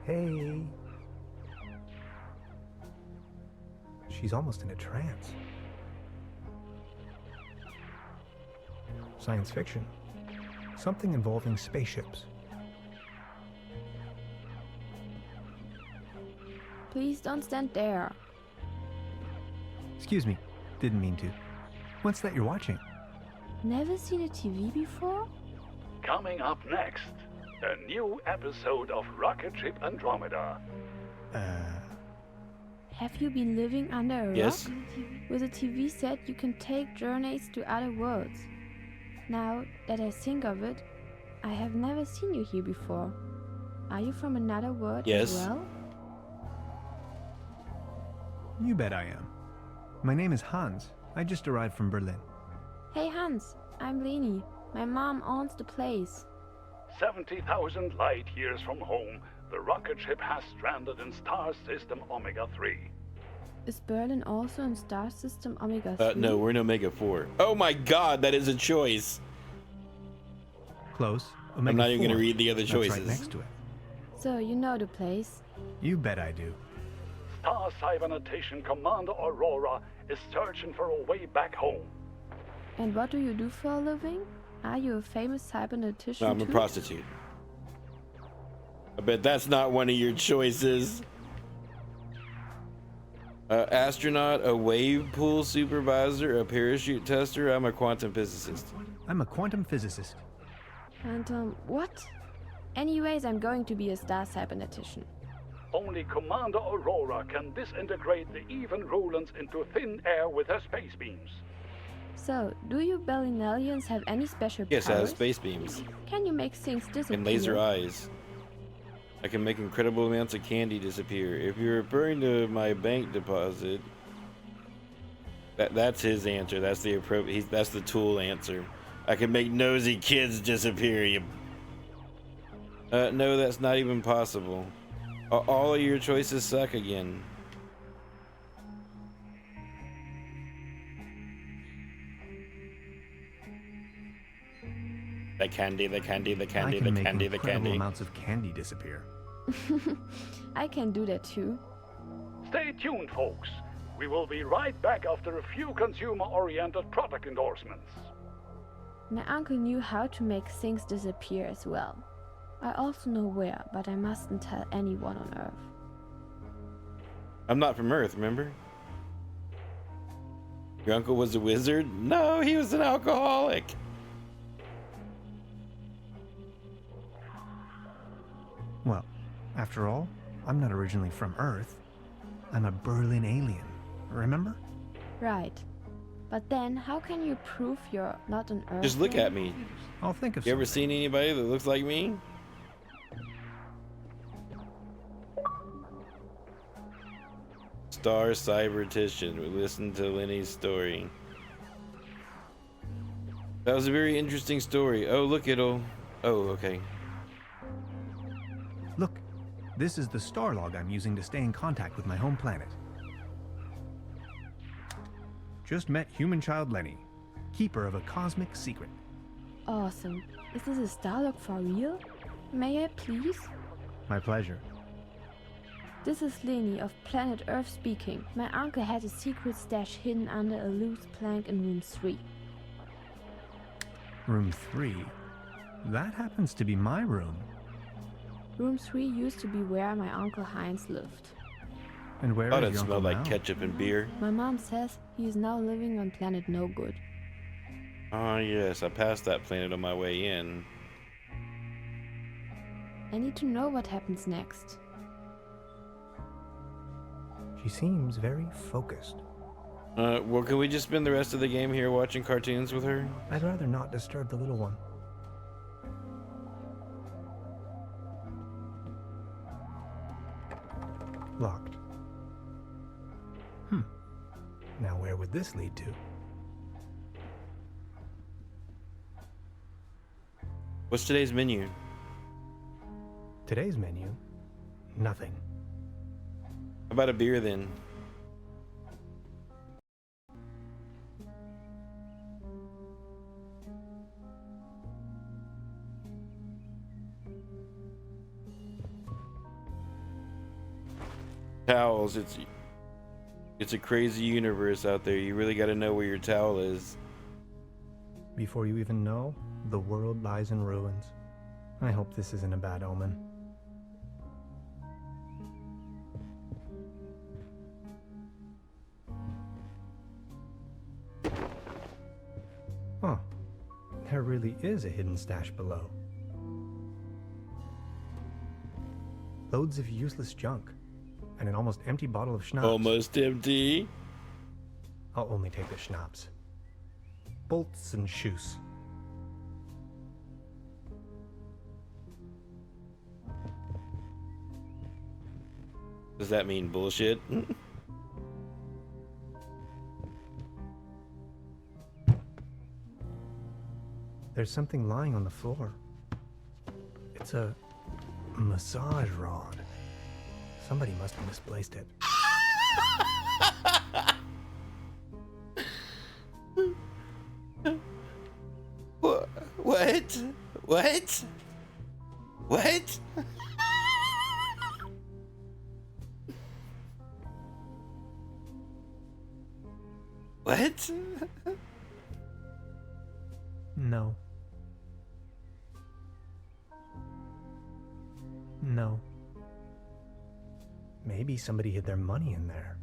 Hey. She's almost in a trance. Science fiction. Something involving spaceships. Please don't stand there. Excuse me. Didn't mean to. What's that you're watching? Never seen a TV before? Coming up next, a new episode of Rocket Ship Andromeda. Have you been living under a Yes. rock? With a TV set, you can take journeys to other worlds. Now that I think of it, I have never seen you here before. Are you from another world Yes. as well? You bet I am. My name is Hans. I just arrived from Berlin. Hey Hans, I'm Leni. My mom owns the place. 70,000 light years from home, the rocket ship has stranded in star system Omega 3. Is Berlin also in star system Omega 3? No, we're in Omega 4. Oh my god, that is a choice. Close. I'm not even going to 4. read the other That's choices. right next to it. So you know the place. You bet I do. Star Cybernetation Commander Aurora is searching for a way back home. And what do you do for a living? Are you a famous cybernetician No, I'm a too? prostitute. I bet that's not one of your choices. Astronaut, a wave pool supervisor, a parachute tester. I'm a quantum physicist. I'm a quantum physicist. And what? Anyways, I'm going to be a star cybernetician. Only Commander Aurora can disintegrate the even Rulans into thin air with her space beams. So, do you Berlinalians have any special Yes, I have powers? space beams Can you make things disappear? and laser eyes. I can make incredible amounts of candy disappear. If you're referring to my bank deposit, that's his answer. That's the that's the tool answer. I can make nosy kids disappear. No, that's not even possible. All of your choices suck again. The candy, the candy, the I candy, can the make candy, the incredible candy. amounts of candy disappear. I can do that too. Stay tuned, folks. We will be right back after a few consumer-oriented product endorsements. My uncle knew how to make things disappear as well. I also know where, but I mustn't tell anyone on Earth. I'm not from Earth, remember? Your uncle was a wizard? No, he was an alcoholic. Well, after all, I'm not originally from Earth. I'm a Berlin alien, remember? Right. But then, how can you prove you're not an Earth? Just look at me. I'll think of You ever something. seen anybody that looks like me? Star Cybertician. We listened to Lenny's story. That was a very interesting story. Oh, look, it'll... Oh, okay. Look, this is the star log I'm using to stay in contact with my home planet. Just met human child Lenny, keeper of a cosmic secret. Awesome. Is this a Starlock for real? May I please? My pleasure. This is Lenny of planet Earth speaking. My uncle had a secret stash hidden under a loose plank in room 3. Room 3? That happens to be my room. Room 3 used to be where my uncle Heinz lived. And where Thought is it your smelled uncle like now? ketchup and beer. My mom says he is now living on planet No Good. Oh, yes, I passed that planet on my way in. I need to know what happens next. She seems very focused. Well, can we just spend the rest of the game here watching cartoons with her? I'd rather not disturb the little one. Locked. Now where would this lead to? What's today's menu? Today's menu? Nothing. How about a beer then? Towels. It's a crazy universe out there. You really got to know where your towel is. Before you even know, the world lies in ruins. I hope this isn't a bad omen. Oh, there really is a hidden stash below. Loads of useless junk, and an almost empty bottle of schnapps. Almost empty. I'll only take the schnapps. Bolts and shoes. Does that mean bullshit? There's something lying on the floor. It's a massage rod. Somebody must have misplaced it. What? What? What? What? What? No. No. Maybe somebody hid their money in there.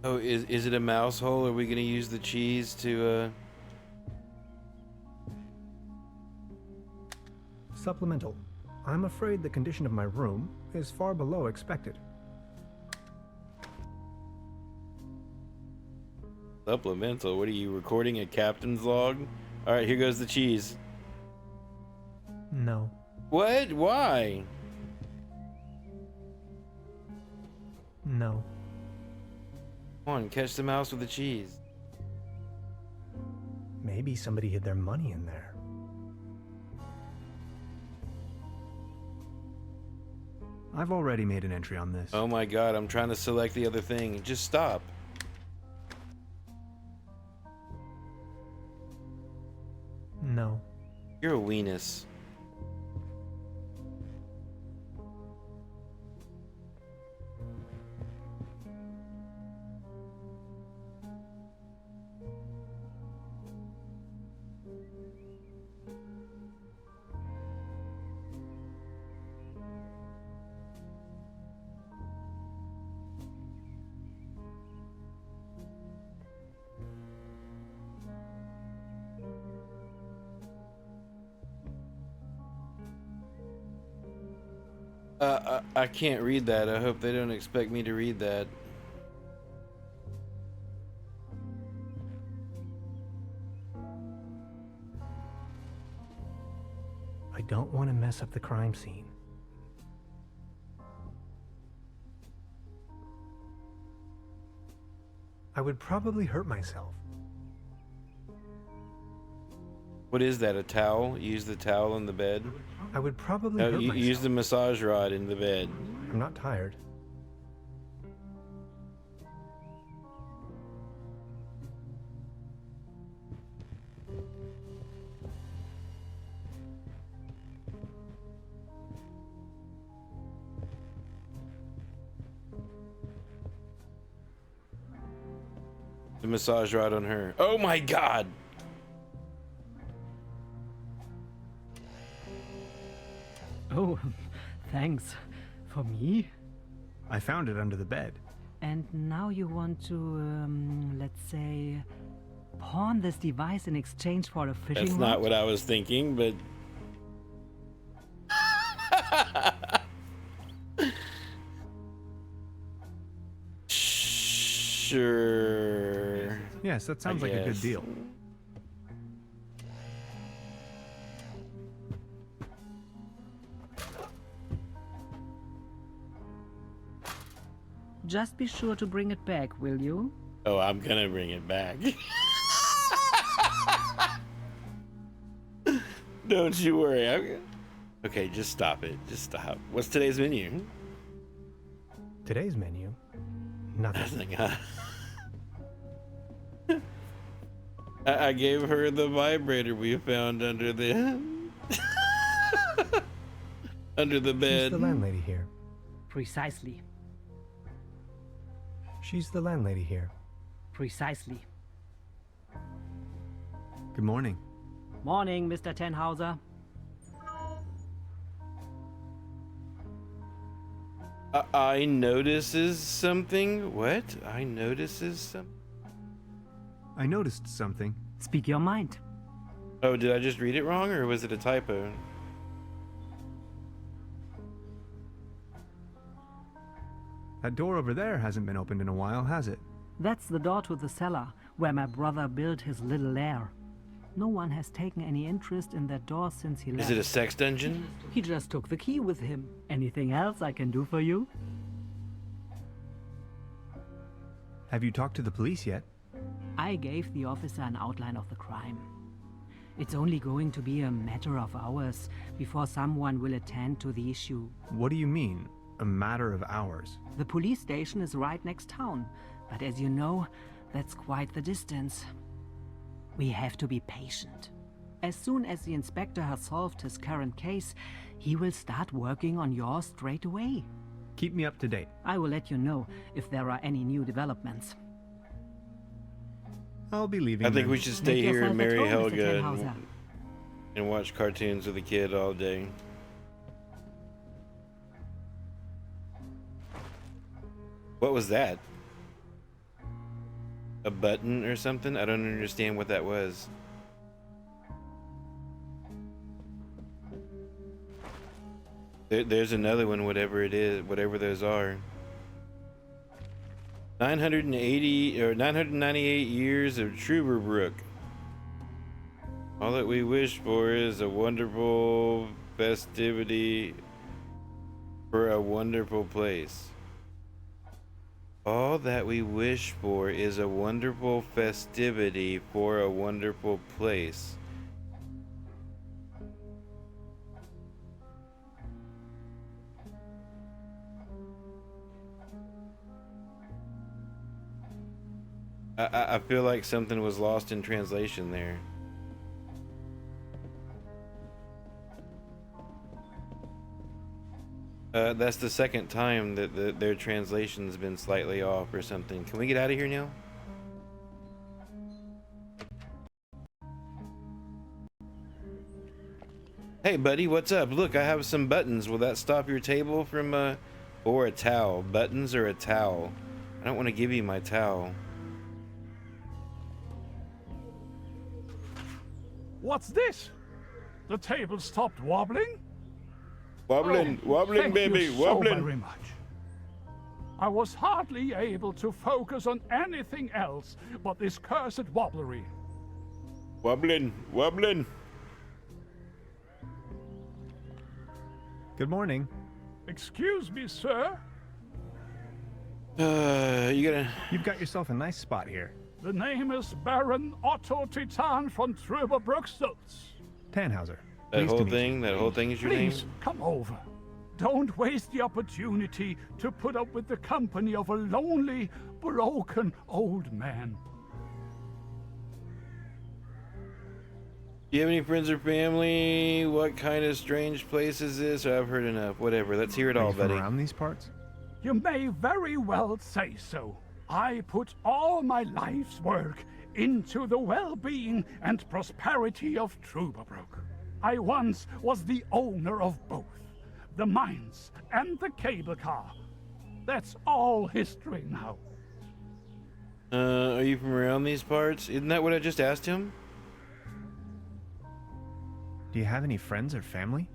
Oh, is it a mouse hole? Are we gonna use the cheese to Supplemental. I'm afraid the condition of my room is far below expected. Supplemental? What are you recording, a captain's log? Alright, here goes the cheese. No. What? Why? No. Come on, catch the mouse with the cheese. Maybe somebody hid their money in there. I've already made an entry on this. Oh my god, I'm trying to select the other thing. Just stop. know. You're a weenus. I can't read that. I hope they don't expect me to read that. I don't want to mess up the crime scene. I would probably hurt myself. What is that, a towel? Use the towel in the bed? I would probably No, hurt myself. use the massage rod in the bed. I'm not tired. The massage rod on her. Oh my god! Oh, thanks. For me? I found it under the bed. And now you want to, let's say, pawn this device in exchange for a fishing That's rod? not what I was thinking, but... Sure. Yes, that sounds like a good guess. deal. Just be sure to bring it back, will you? Oh, I'm gonna bring it back. Don't you worry. Okay, just stop it. Just stop. What's today's menu? Today's menu? Nothing. Nothing, huh? I gave her the vibrator we found under the under the She's bed. the landlady here. Precisely. She's the landlady here. Precisely. Good morning. Morning, Mr. Tenhauser. I notices something. What? I notices something. I noticed something. Speak your mind. Oh, did I just read it wrong, or was it a typo? That door over there hasn't been opened in a while, has it? That's the door to the cellar, where my brother built his little lair. No one has taken any interest in that door since he left. Is it a sex dungeon? He just took the key with him. Anything else I can do for you? Have you talked to the police yet? I gave the officer an outline of the crime. It's only going to be a matter of hours before someone will attend to the issue. What do you mean, a matter of hours? The police station is right next town, but as you know, that's quite the distance. We have to be patient. As soon as the inspector has solved his current case, he will start working on yours straight away. Keep me up to date. I will let you know if there are any new developments. I'll be leaving. I think then. we should stay Make here and yourself at marry home, Mr. Helga Tenhauser. and watch cartoons with the kid all day. What was that? A button or something? I don't understand what that was. There's another one, whatever it is, whatever those are. 980 or 998 years of Trüberbrook. All that we wish for is a wonderful festivity for a wonderful place. All that we wish for is a wonderful festivity for a wonderful place. I feel like something was lost in translation there. That's the second time that their translation's been slightly off or something. Can we get out of here now? Hey buddy, what's up? Look, I have some buttons. Will that stop your table from or a towel? Buttons or a towel? I don't want to give you my towel. What's this? The table stopped wobbling? Wobbling, wobbling, Thank baby, you wobbling. so very much. I was hardly able to focus on anything else but this cursed wobblery. Wobbling, wobbling. Good morning. Excuse me, sir. You've got yourself a nice spot here. The name is Baron Otto Titan von Trüberbrook. Tannhauser. That Pleased to whole meet thing, that whole thing is your name? Please, come over. Don't waste the opportunity to put up with the company of a lonely, broken old man. Do you have any friends or family? What kind of strange place is this? I've heard enough. Whatever. Let's hear it Are all, you from buddy. around these parts? You may very well say so. I put all my life's work into the well-being and prosperity of Trüberbrook. I once was the owner of both, the mines and the cable car. That's all history now. Are you from around these parts? Isn't that what I just asked him? Do you have any friends or family?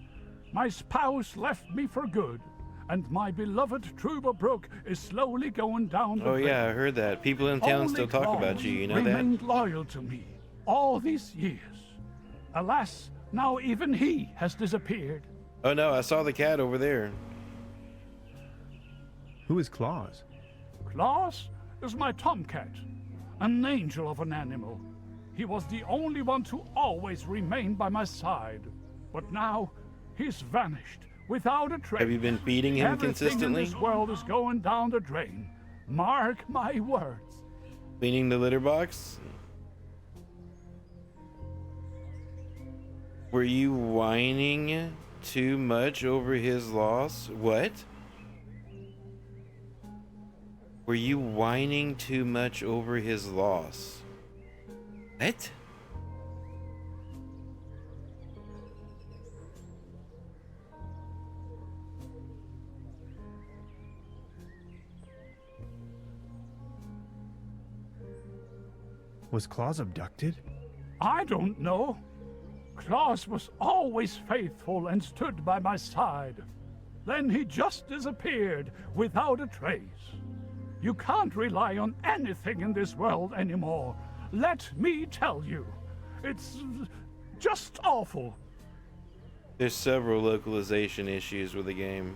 My spouse left me for good, and my beloved Trüberbrook is slowly going down the Oh drain. yeah, I heard that. People in town Only still talk about Claus you, you know that? remained loyal to me all these years. Alas, now even he has disappeared. Oh no, I saw the cat over there. Who is Claus? Claus is my tomcat, an angel of an animal. He was the only one to always remain by my side. But now, he's vanished, without a trace. Have you been feeding him Everything consistently? in this world is going down the drain. Mark my words. Cleaning the litter box? Were you whining too much over his loss? What? Were you whining too much over his loss? What? Was Claus abducted? I don't know. Claus was always faithful and stood by my side. Then he just disappeared without a trace. You can't rely on anything in this world anymore. Let me tell you. It's just awful. There's several localization issues with the game.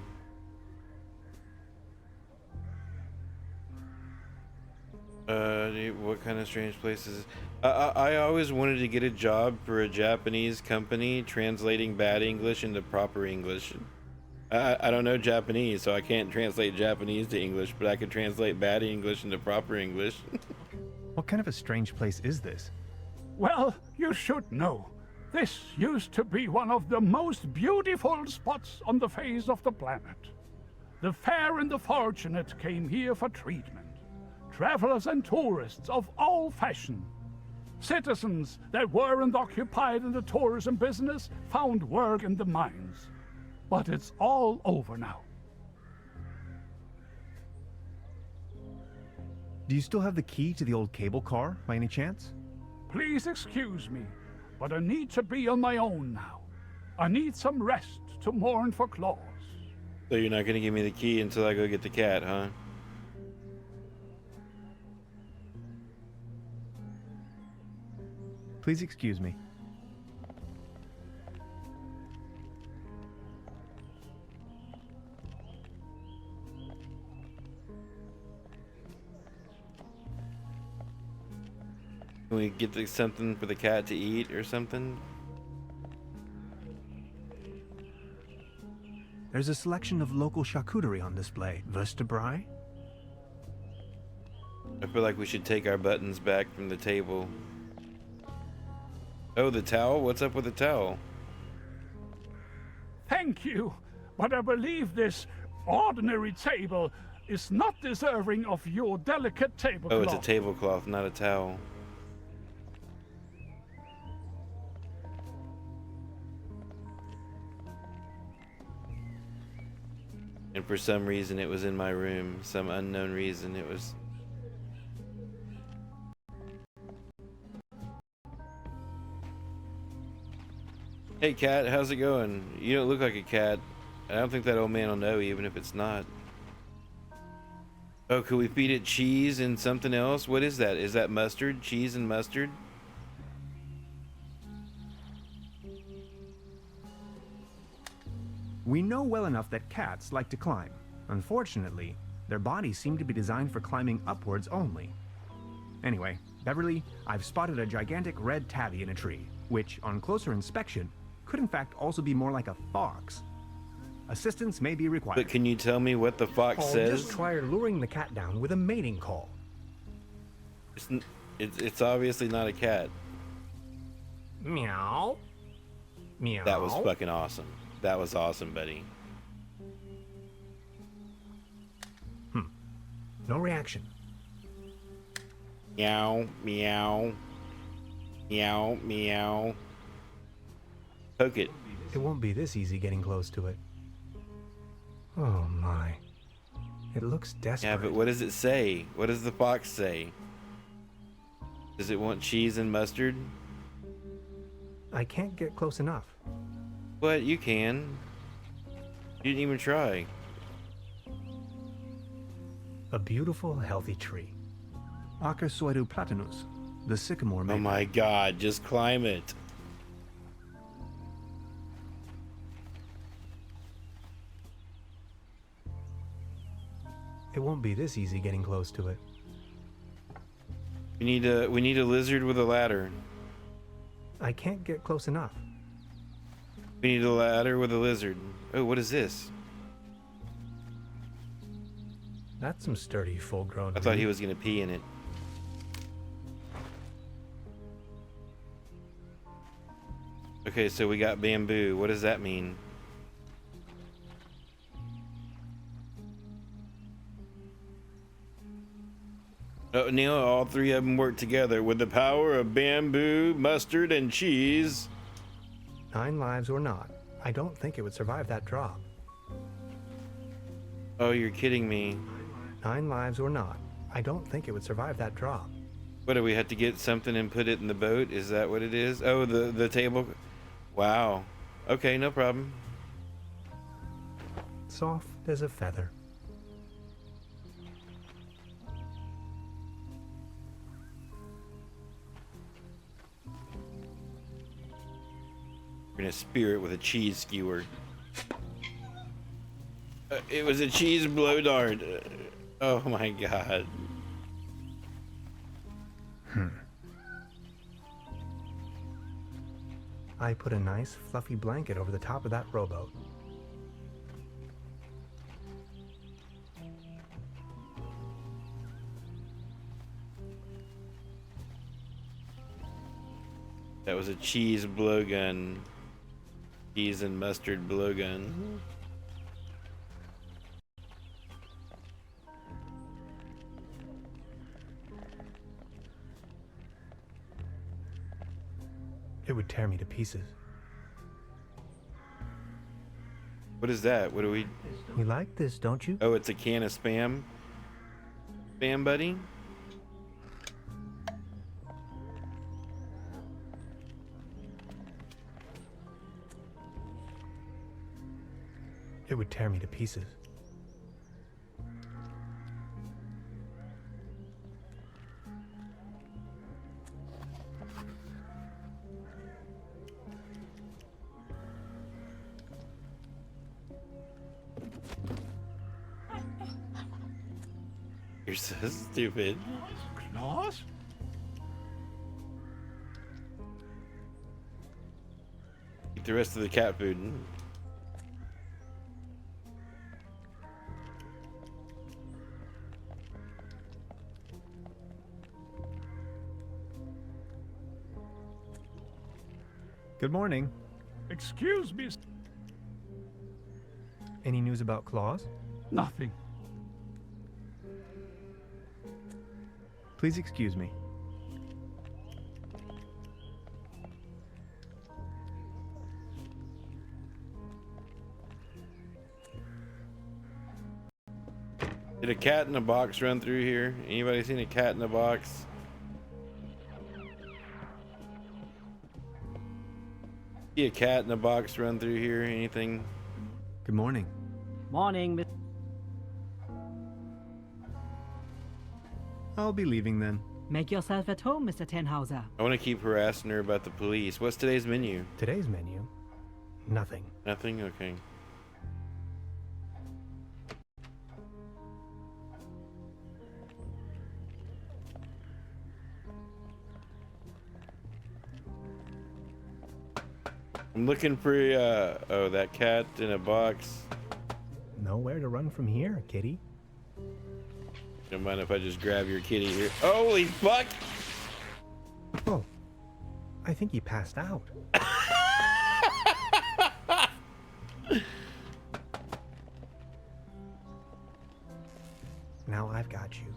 What kind of strange places? I always wanted to get a job for a Japanese company translating bad English into proper English. I don't know Japanese, so I can't translate Japanese to English, but I could translate bad English into proper English. What kind of a strange place is this? Well, you should know. This used to be one of the most beautiful spots on the face of the planet. The fair and the fortunate came here for treatment. Travelers and tourists of all fashion. Citizens that weren't occupied in the tourism business found work in the mines. But it's all over now. Do you still have the key to the old cable car, by any chance? Please excuse me, but I need to be on my own now. I need some rest to mourn for Claus. So you're not gonna give me the key until I go get the cat, huh? Please excuse me. Can we get something for the cat to eat or something? There's a selection of local charcuterie on display. Vertebrae? I feel like we should take our buttons back from the table. Oh, the towel? What's up with the towel? Thank you. but I believe this ordinary table is not deserving of your delicate tablecloth. Oh, it's a tablecloth, not a towel. And for some reason it was in my room. Some unknown reason it was. Hey cat, how's it going? You don't look like a cat. I don't think that old man will know, even if it's not. Oh, could we feed it cheese and something else? What is that? Is that mustard? Cheese and mustard? We know well enough that cats like to climb. Unfortunately, their bodies seem to be designed for climbing upwards only. Anyway, Beverly, I've spotted a gigantic red tabby in a tree, which, on closer inspection, could in fact also be more like a fox. Assistance may be required. But can you tell me what the fox says? Just try luring the cat down with a mating call. It's obviously not a cat. Meow. Meow. That was fucking awesome. That was awesome, buddy. No reaction. Meow, meow. Meow, meow. Poke it. It won't be this easy getting close to it. Oh my. It looks desperate. Yeah, but what does it say? What does the fox say? Does it want cheese and mustard? I can't get close enough. What? You can. You didn't even try. A beautiful, healthy tree. Acersoidu platanus, the sycamore maple. Oh my god, just climb it. It won't be this easy getting close to it. We need a lizard with a ladder. I can't get close enough. We need a ladder with a lizard. Oh, what is this? That's some sturdy, full-grown. I thought he was gonna pee in it. Okay, so we got bamboo. What does that mean? Oh, Neil, all three of them work together with the power of bamboo, mustard, and cheese. 9 lives or not, I don't think it would survive that drop. Oh, you're kidding me. 9 lives or not, I don't think it would survive that drop. What, do we have to get something and put it in the boat? Is that what it is? Oh, the table. Wow. Okay, no problem. Soft as a feather. We're gonna spear it with a cheese skewer. It was a cheese blow dart. Oh my god. I put a nice fluffy blanket over the top of that rowboat. That was a cheese blowgun. Cheese and mustard blowgun. It would tear me to pieces. What is that? What do we... You like this, don't you? Oh, it's a can of Spam. Spam buddy? It would tear me to pieces. You're so stupid. Claws? Eat the rest of the cat food. Good morning. Excuse me. Any news about Claus? Nothing. Please excuse me. Did a cat in a box run through here? Anybody seen a cat in a box? See a cat in a box run through here? Anything? Good morning. Morning, Miss. I'll be leaving then. Make yourself at home, Mr. Tenhauser. I want to keep harassing her about the police. What's today's menu? Today's menu? Nothing. Nothing? Okay. I'm looking for oh, that cat in a box. Nowhere to run from here, kitty. Don't mind if I just grab your kitty here. Holy fuck! Oh, I think he passed out. Now I've got you.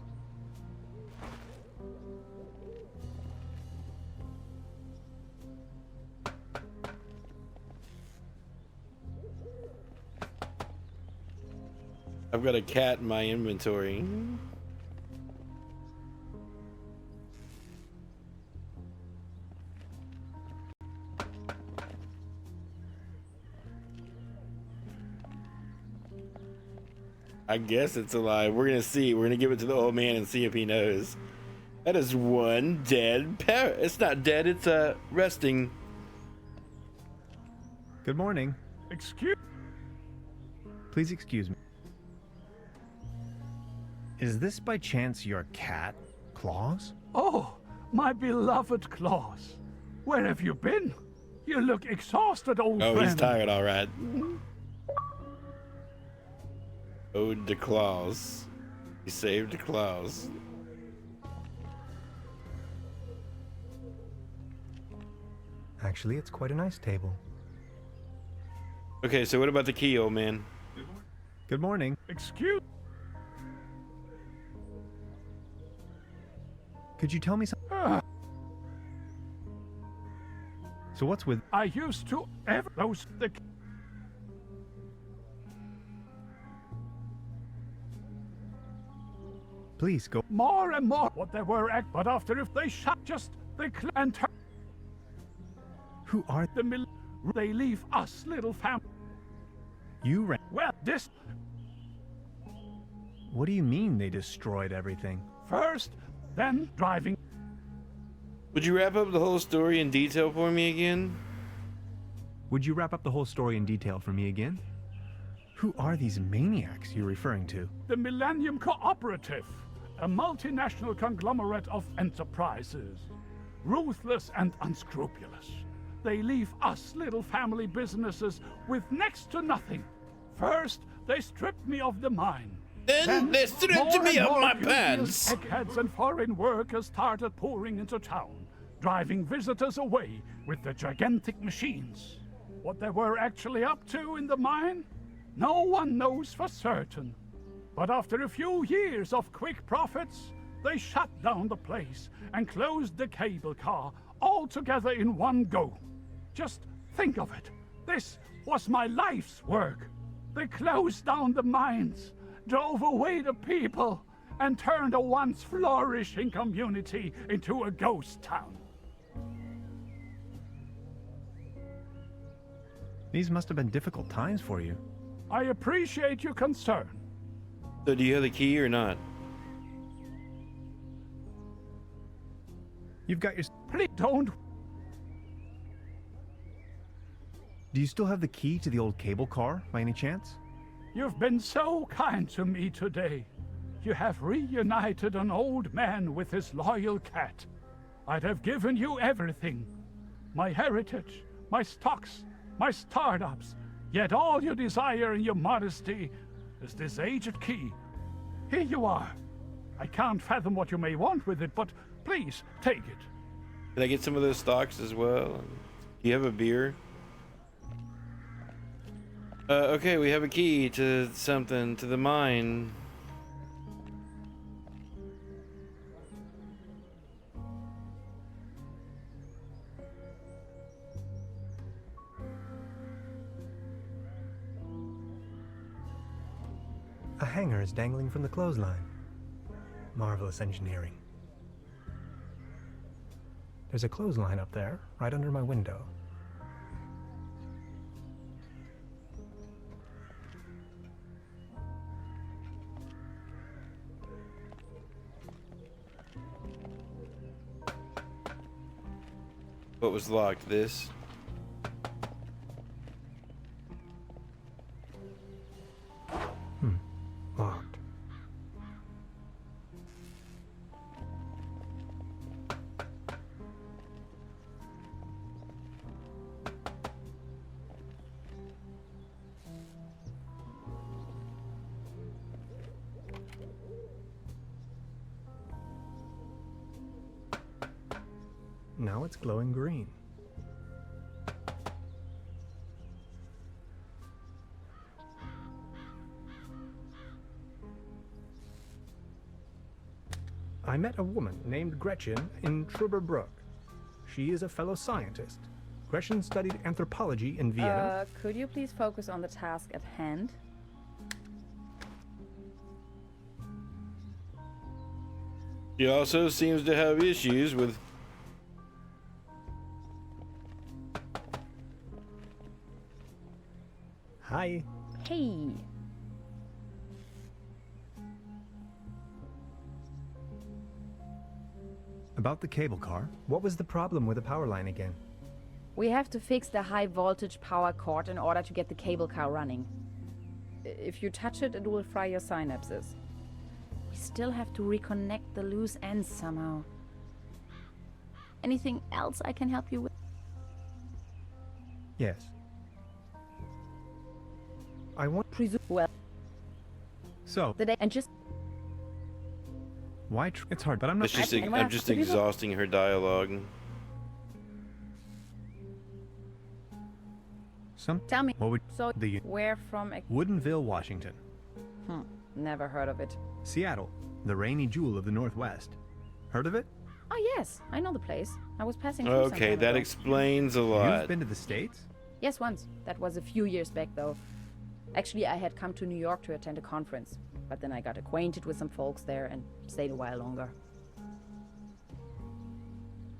I've got a cat in my inventory. I guess it's alive. We're gonna see. We're gonna give it to the old man and see if he knows. That is one dead parrot. It's not dead. It's resting. Good morning. Excuse. Please excuse me. Is this by chance your cat, Claus? Oh, my beloved Claus. Where have you been? You look exhausted, old friend. Oh, he's tired, all right. Ode to Claus. He saved Claus. Actually, it's quite a nice table. Okay, so what about the key, old man? Good morning. Excuse. Could you tell me something? So what's with... I used to ever those the Please go... more and more what they were at, but after if they shut just they and turn Who are... the mill, they leave us little fam. You ran... Well, this What do you mean they destroyed everything? first, then driving. Would you wrap up the whole story in detail for me again? Would you wrap up the whole story in detail for me again? Who are these maniacs you're referring to? The Millennium Cooperative, a multinational conglomerate of enterprises. Ruthless and unscrupulous. They leave us little family businesses with next to nothing. First, they stripped me of the mine. Then they stripped me of my pants. pants. Eggheads and foreign workers started pouring into town, driving visitors away with the gigantic machines. What they were actually up to in the mine? No one knows for certain. But after a few years of quick profits, they shut down the place and closed the cable car all together in one go. Just think of it. This was my life's work. They closed down the mines, drove away the people, and turned a once flourishing community into a ghost town. These must have been difficult times for you. I appreciate your concern. So do you have the key or not? You've got your... Please don't. Do you still have the key to the old cable car, by any chance? You've been so kind to me today. You have reunited an old man with his loyal cat. I'd have given you everything. My heritage, my stocks, my startups. Yet all you desire in your modesty is this aged key. Here you are. I can't fathom what you may want with it, but please take it. Can I get some of those stocks as well? Do you have a beer? Okay, we have a key to something, to the mine. A hanger is dangling from the clothesline. Marvelous engineering. There's a clothesline up there, right under my window. What was locked? This? Locked. Now it's glowing green. I met a woman named Gretchen in Trüberbrook. She is a fellow scientist. Gretchen studied anthropology in Vienna. Could you please focus on the task at hand? He also seems to have issues with... Hi. Hey. About the cable car, what was the problem with the power line again? We have to fix the high voltage power cord in order to get the cable car running. If you touch it, it will fry your synapses. We still have to reconnect the loose ends somehow. Anything else I can help you with? Yes. I want... Well, So, the day and just why... It's hard, but I'm not... It's just, And what I'm just else do people- exhausting her dialogue. tell me. What would... So, The... where from? Woodinville, Washington. Never heard of it. Seattle, the rainy jewel of the Northwest. Heard of it? Oh yes, I know the place. I was passing through some Okay, time that ago. explains a You've lot. been to the States? Yes, once. That was a few years back, though. Actually, I had come to New York to attend a conference, but then I got acquainted with some folks there and stayed a while longer.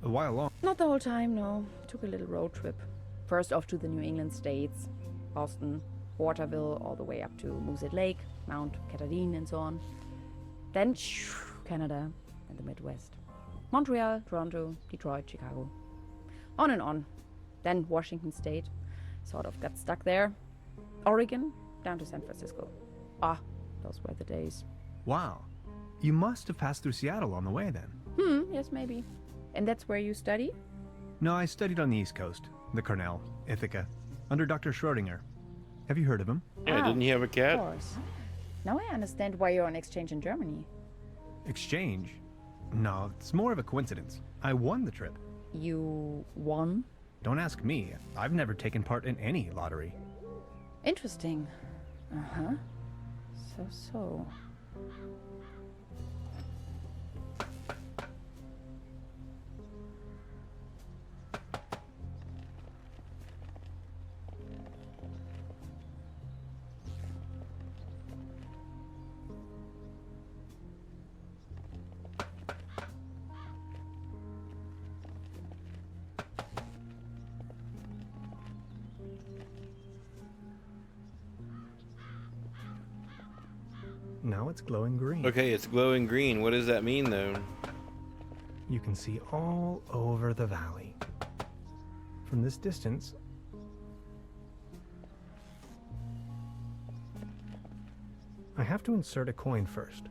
A while long. Not the whole time, no. Took a little road trip. First off to the New England states, Boston, Waterville, all the way up to Moosehead Lake, Mount Catharine, and so on. Then Canada and the Midwest. Montreal, Toronto, Detroit, Chicago. On and on. Then Washington State. Sort of got stuck there. Oregon, down to San Francisco. Ah, those were the days. Wow. You must have passed through Seattle on the way then. Yes, maybe. And that's where you study? No, I studied on the East Coast. The Cornell, Ithaca, under Dr. Schrodinger. Have you heard of him? Yeah, didn't he have a Of cat? course. Now I understand why you're on exchange in Germany. Exchange? No, it's more of a coincidence. I won the trip. You won? Don't ask me. I've never taken part in any lottery. Interesting. Uh-huh. So. Now it's glowing green. Okay, it's glowing green. What does that mean, though? You can see all over the valley. From this distance, I have to insert a coin first.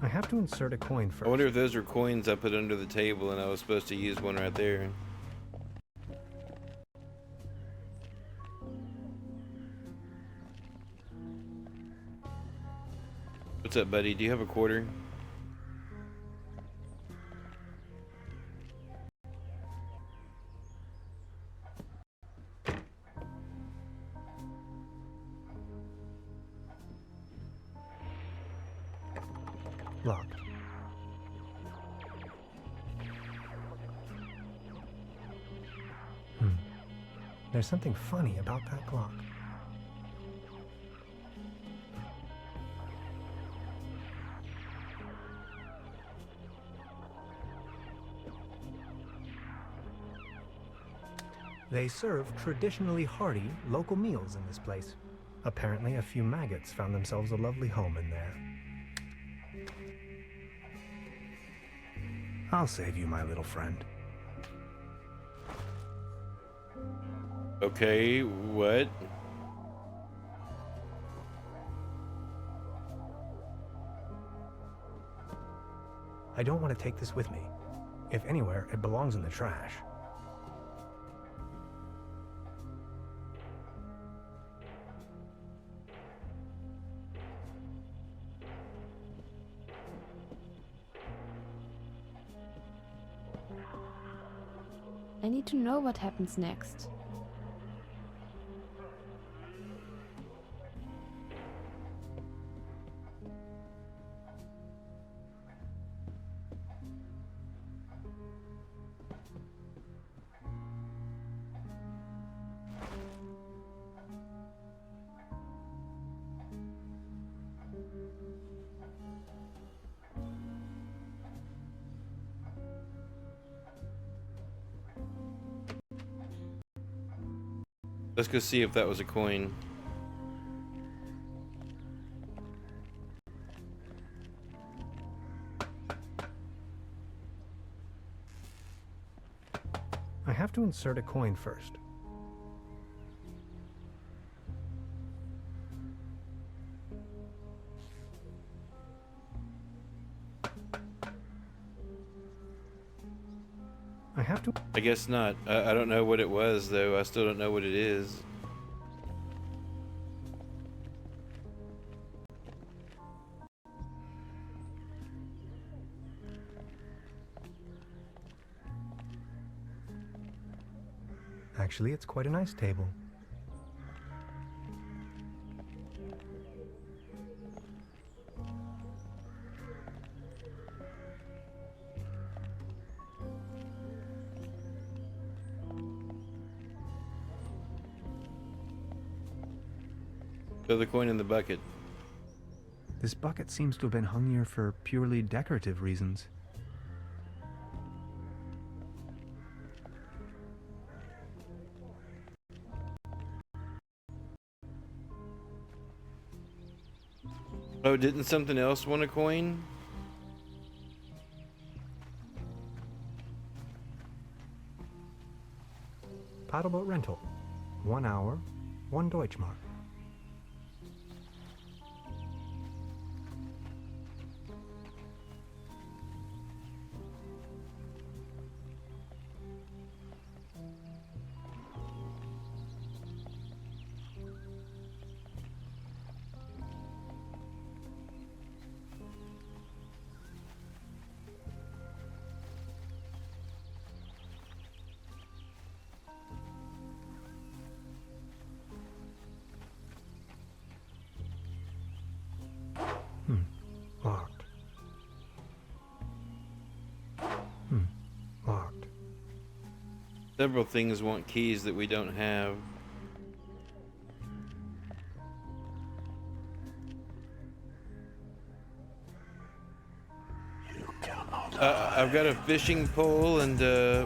I wonder if those are coins I put under the table and I was supposed to use one right there. What's up, buddy? Do you have a quarter? Locked. There's something funny about that clock. They serve traditionally hearty local meals in this place. Apparently, a few maggots found themselves a lovely home in there. I'll save you, my little friend. Okay, what? I don't want to take this with me. If anywhere, it belongs in the trash. I need to know what happens next. Let's go see if that was a coin. I have to insert a coin first. I have to... I guess not. I don't know what it was, though. I still don't know what it is. Actually, it's quite a nice table. Throw the coin in the bucket. This bucket seems to have been hung here for purely decorative reasons. Oh, didn't something else want a coin? Paddleboat rental. 1 hour, 1 Deutschmark. Locked. Locked. Several things want keys that we don't have. I've got a fishing pole and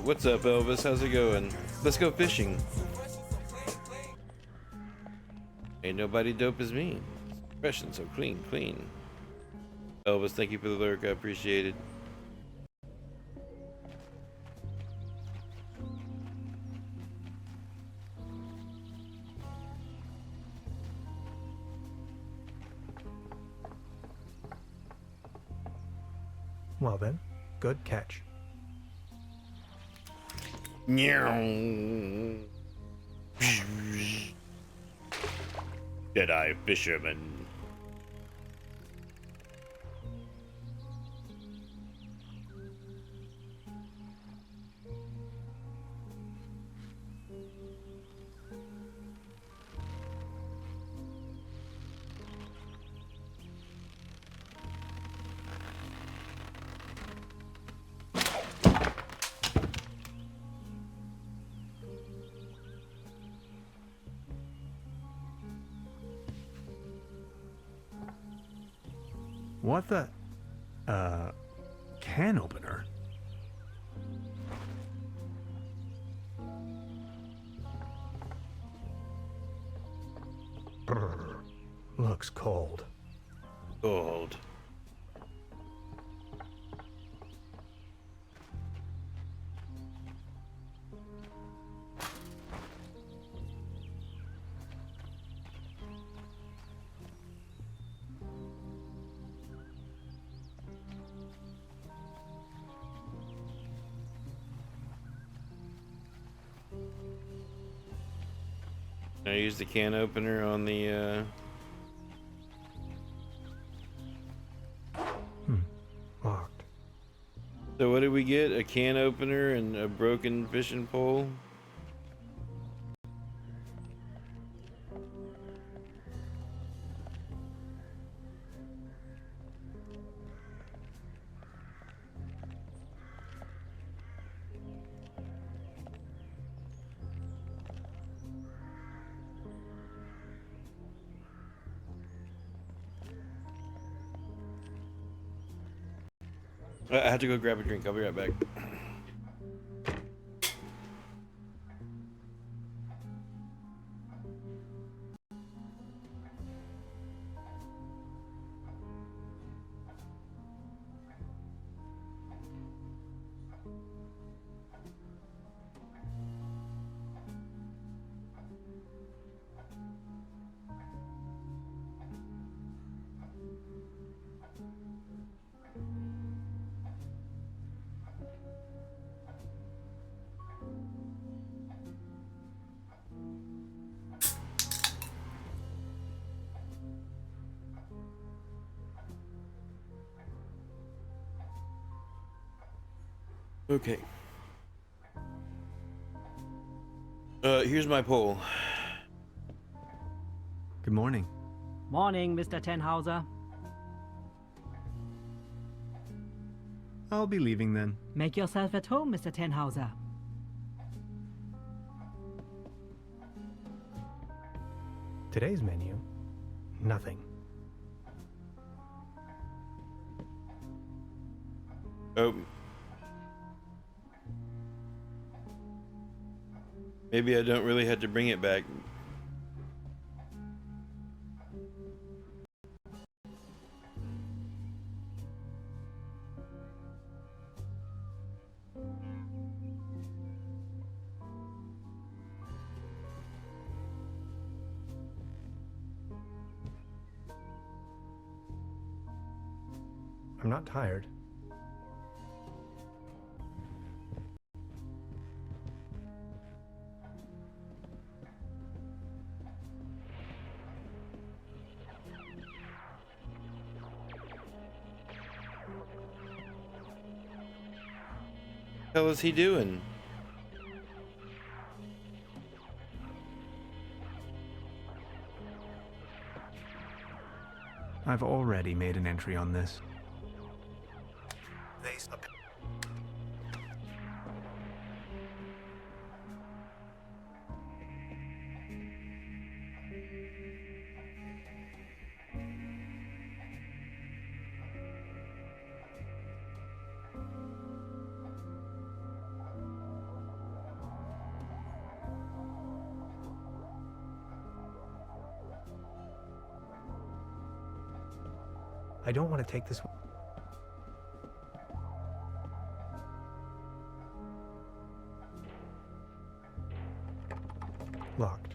what's up, Elvis? How's it going? Let's go fishing. Ain't nobody dope as me. Fresh and so clean. Elvis, thank you for the lurk. I appreciate it. Well then, good catch. Dead-eye fisherman. What the? Can opener? Brr, looks cold. Cold. I use the can opener on the Locked. So what did we get? A can opener and a broken fishing pole? I have to go grab a drink. I'll be right back. Okay. Here's my pole. Good morning. Morning, Mr. Tenhauser. I'll be leaving then. Make yourself at home, Mr. Tenhauser. Today's menu, nothing. Oh. Maybe I don't really have to bring it back. I'm not tired. What the hell is he doing? I've already made an entry on this. I don't want to take this one. Locked.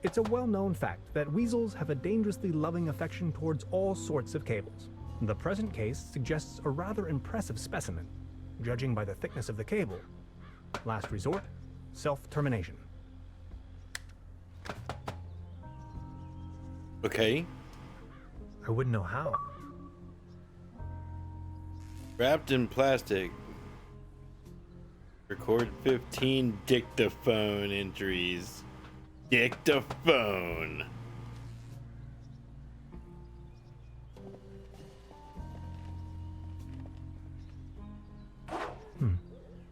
It's a well-known fact that weasels have a dangerously loving affection towards all sorts of cables. The present case suggests a rather impressive specimen, judging by the thickness of the cable. Last resort, self-termination. Okay. I wouldn't know how. Wrapped in plastic. Record 15 dictaphone entries. Dictaphone.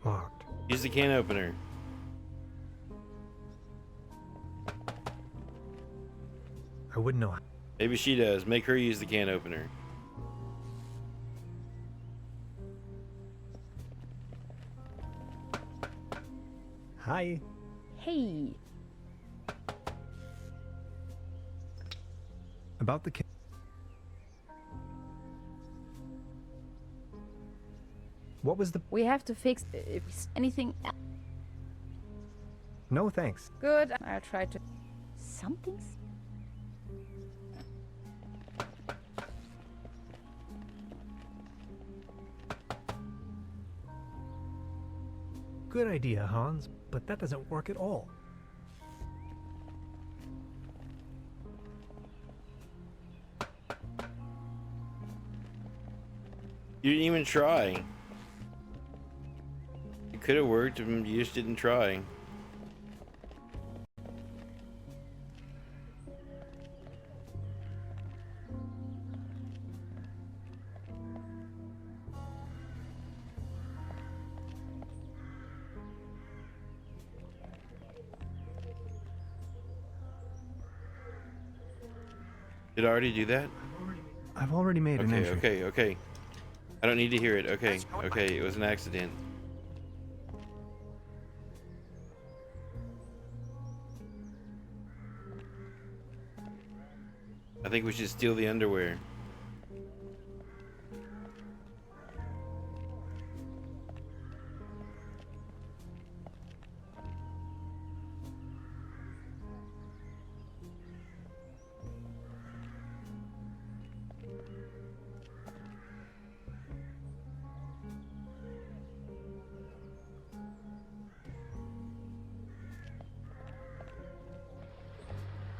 Locked. Use the can opener. I wouldn't know. Maybe she does. Make her use the can opener. Hi. Hey. About the What was the... We have to fix anything. No, thanks. Good. I'll try to. Something's. Good idea, Hans, but that doesn't work at all. You didn't even try. It could have worked, and you just didn't try. Did I already do that? I've already made an entry. Okay. I don't need to hear it. Okay, it was an accident. I think we should steal the underwear.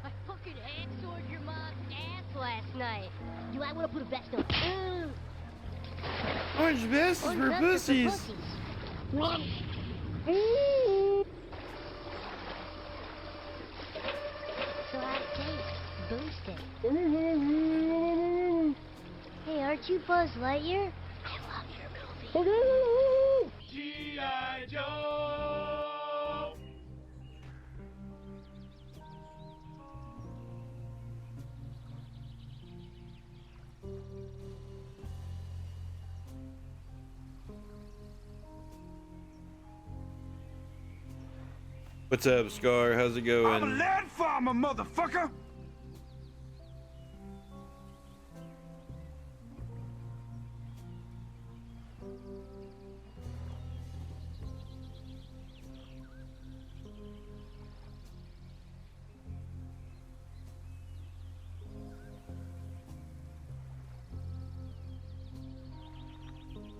I fucking hand-sword your mom's ass last night. You might want to put a vest on. Orange vests Orange for vests are pussies. So out of taste. Boosted. Hey, aren't you Buzz Lightyear? I love your movie. G.I. Joe! What's up, Scar? How's it going? I'm a land farmer, motherfucker!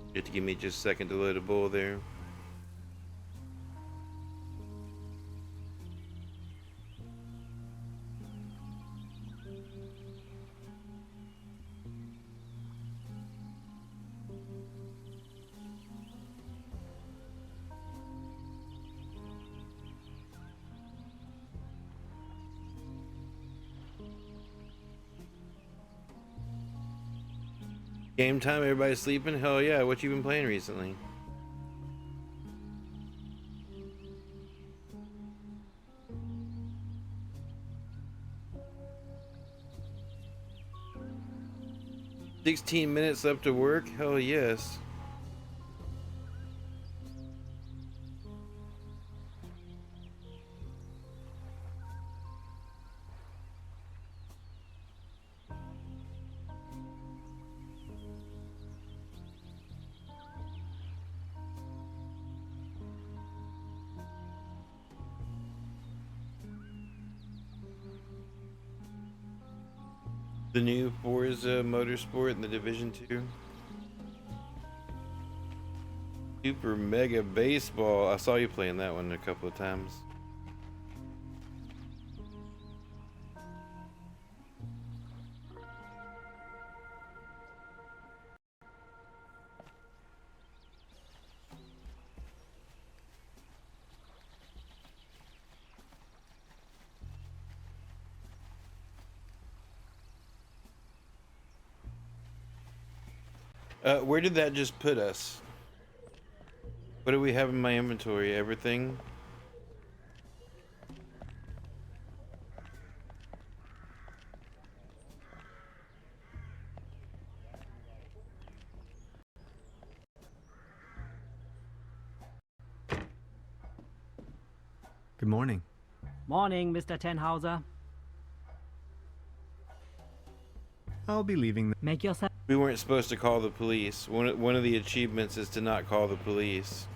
You have to give me just a second to load a bowl there. Game time, everybody sleeping? Hell yeah, what you been playing recently? $16 left to work? Hell yes. The new Forza Motorsport in the Division 2. Super Mega Baseball. I saw you playing that one a couple of times. Where did that just put us? What do we have in my inventory? Everything? Good morning. Morning, Mr. Tenhauser. I'll be leaving. Make yourself. We weren't supposed to call the police. One of the achievements is to not call the police.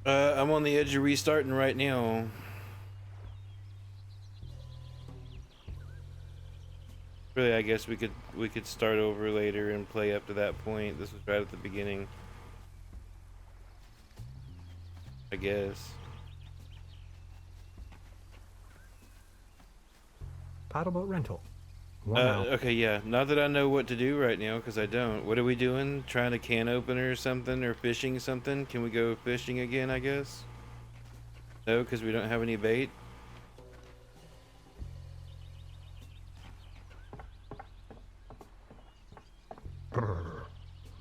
I'm on the edge of restarting right now. Really, I guess we could start over later and play up to that point. This was right at the beginning, I guess. Paddle boat rental. 1 hour. Okay, yeah. Not that I know what to do right now, because I don't. What are we doing? Trying a can opener or something, or fishing something? Can we go fishing again, I guess? No, because we don't have any bait. Brr.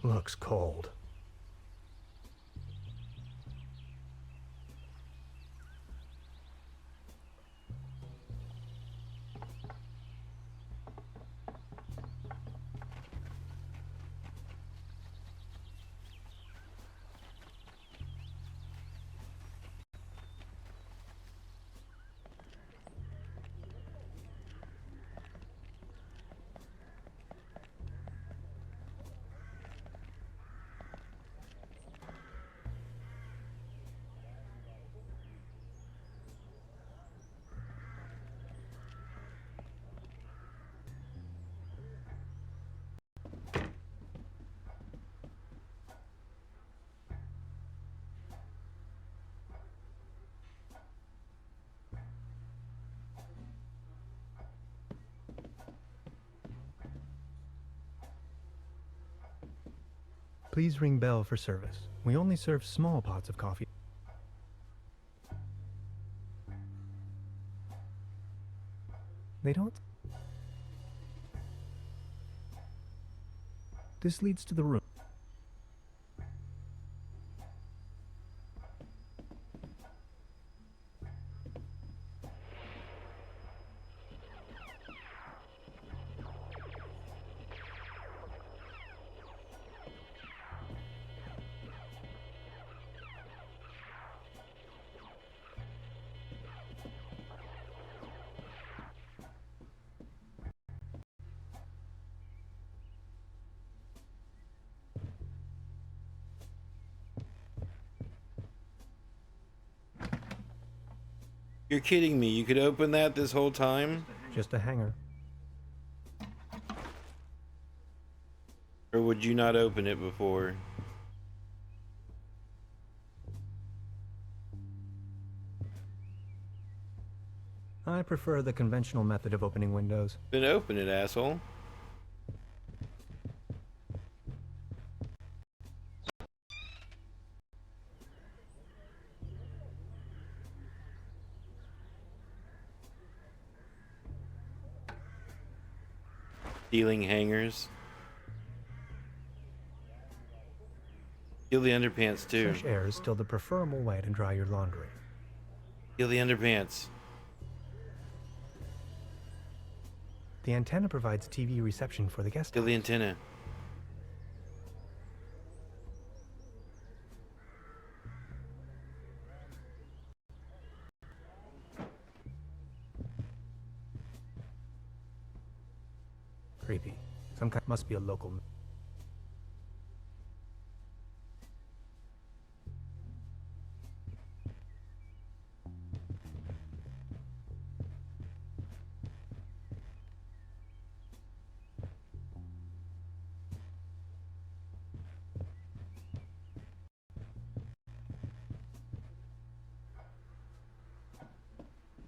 Looks cold. Please ring bell for service. We only serve small pots of coffee. They don't. This leads to the room. You're kidding me. You could open that this whole time? Just a hanger. Or would you not open it before? I prefer the conventional method of opening windows. Then open it, asshole. Stealing hangers. Steal the underpants too. Fresh air is still the preferable way to dry your laundry. Steal the underpants. The antenna provides TV reception for the guest Steal the house. antenna. Creepy. Some kind must be a local.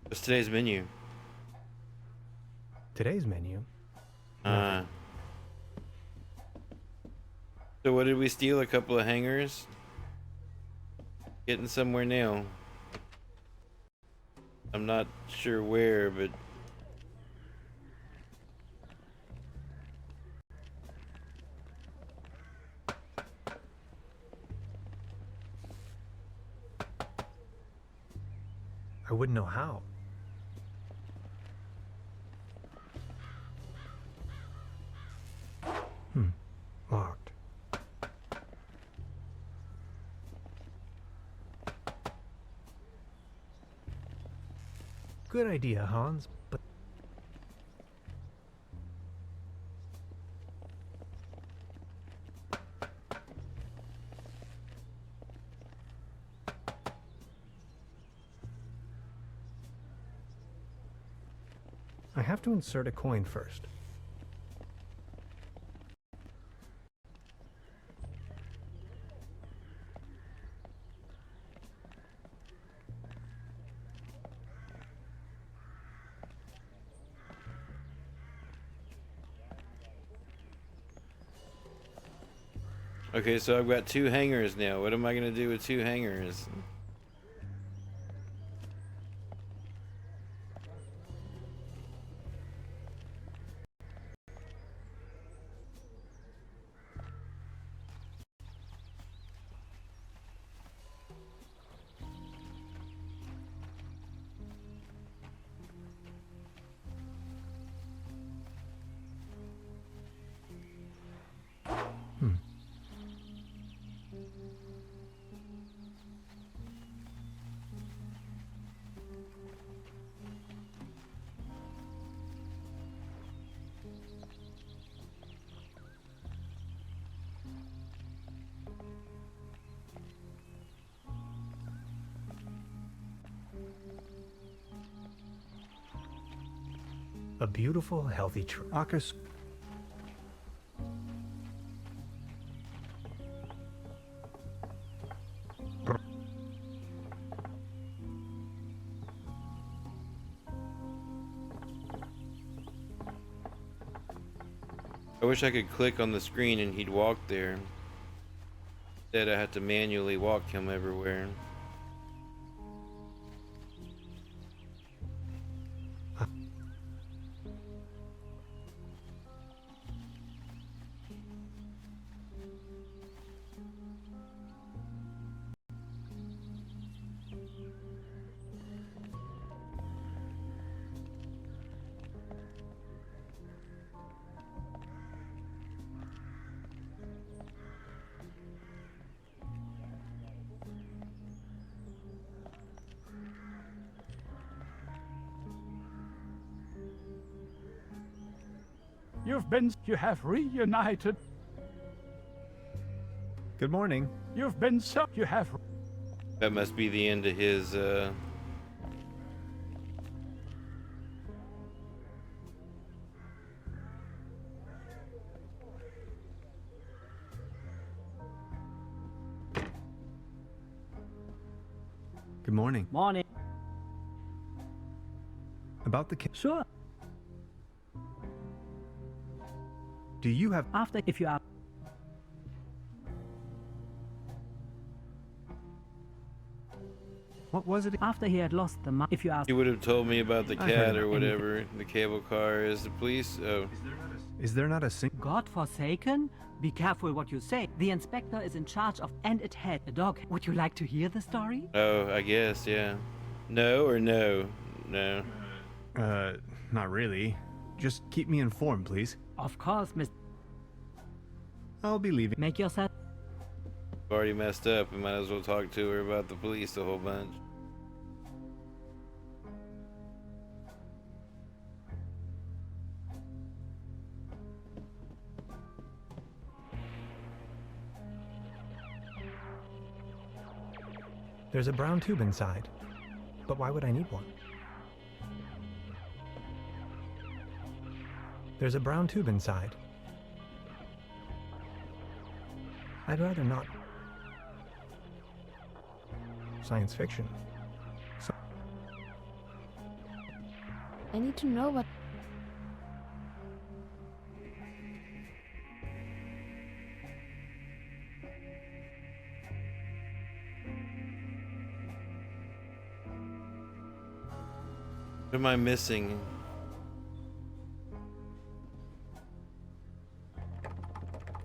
What's today's menu? Today's menu. So what did we steal? A couple of hangers? Getting somewhere now. I'm not sure where, but I wouldn't know how. Locked. Good idea, Hans, but I have to insert a coin first. okay, so I've got 2 hangers now. What am I gonna do with 2 hangers? A beautiful, healthy tree. Akers. I wish I could click on the screen and he'd walk there. Instead, I had to manually walk him everywhere. You have reunited. Good morning. You have. That must be the end of his, Good morning. Morning. About the Sure. Do you have After, if you are. what was it? After he had lost the if you ask. he would have told me about the I heard cat about or whatever. The cable car is the police. Oh, Is there not a single? God forsaken? Be careful what you say. The inspector is in charge of, and it had a dog. Would you like to hear the story? oh, I guess, yeah. No or no? No. Not really. Just keep me informed, please. Of course, Miss. I'll be leaving. Make yourself. Already messed up. We might as well talk to her about the police a whole bunch. There's a brown tube inside. But why would I need one? There's a brown tube inside. I'd rather not. Science fiction. So I need to know what. What am I missing?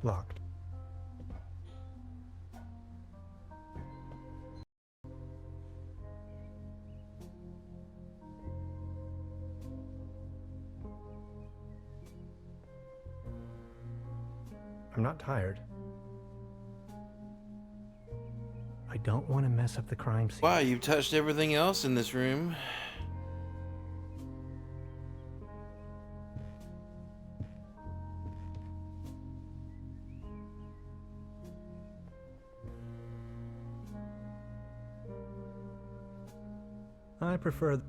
locked. I'm not tired. I don't want to mess up the crime scene. Wow, you've touched everything else in this room. I prefer...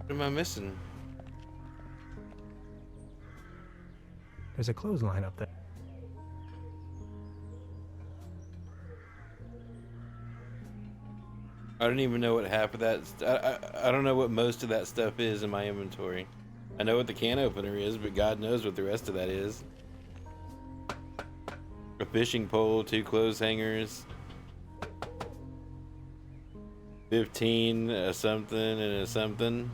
What am I missing? There's a clothesline up there. I don't even know what half of that... I don't know what most of that stuff is in my inventory. I know what the can opener is, but God knows what the rest of that is. A fishing pole, 2 clothes hangers, 15, a something, and a something.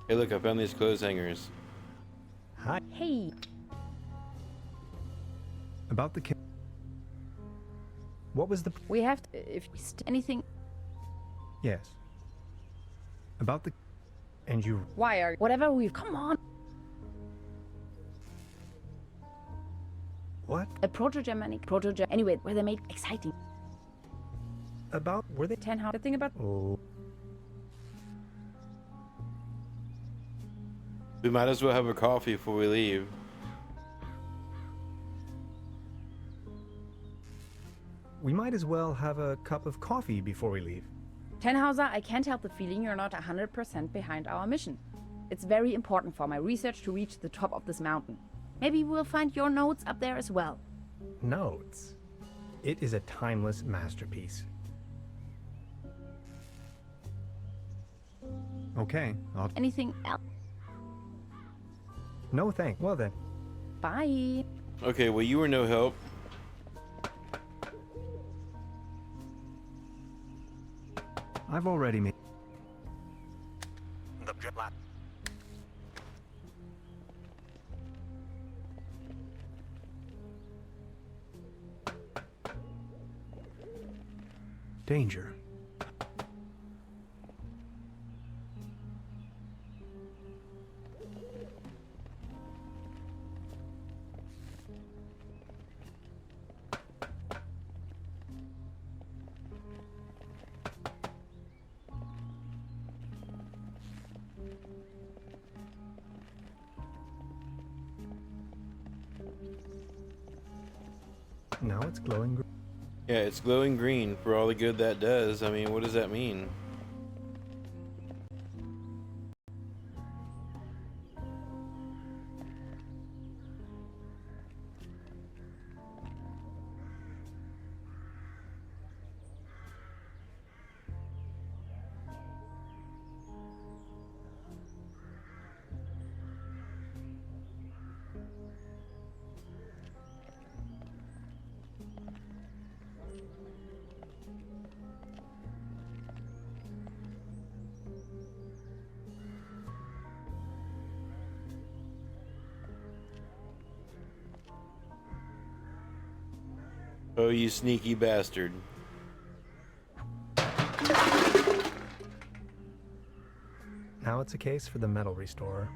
Hey, look, I found these clothes hangers. Hi. Hey, About the... What was the... we have to, if anything. Yes. About the... And you... Why are whatever we've come on? What? A proto-Germanic anyway, where they made exciting About... Were they... 10 how the thing about Oh... We might as well have a coffee before we leave. We might as well have a cup of coffee before we leave. Tenhauser, I can't help the feeling you're not 100% behind our mission. It's very important for my research to reach the top of this mountain. Maybe we'll find your notes up there as well. Notes. It is a timeless masterpiece. Okay, I'll... Anything else? No thank. Well then. Bye. Okay, well, you were no help. I've already made... Danger. Now it's glowing green. Yeah, it's glowing green for all the good that does. I mean, what does that mean? Oh, you sneaky bastard. Now it's a case for the metal restorer.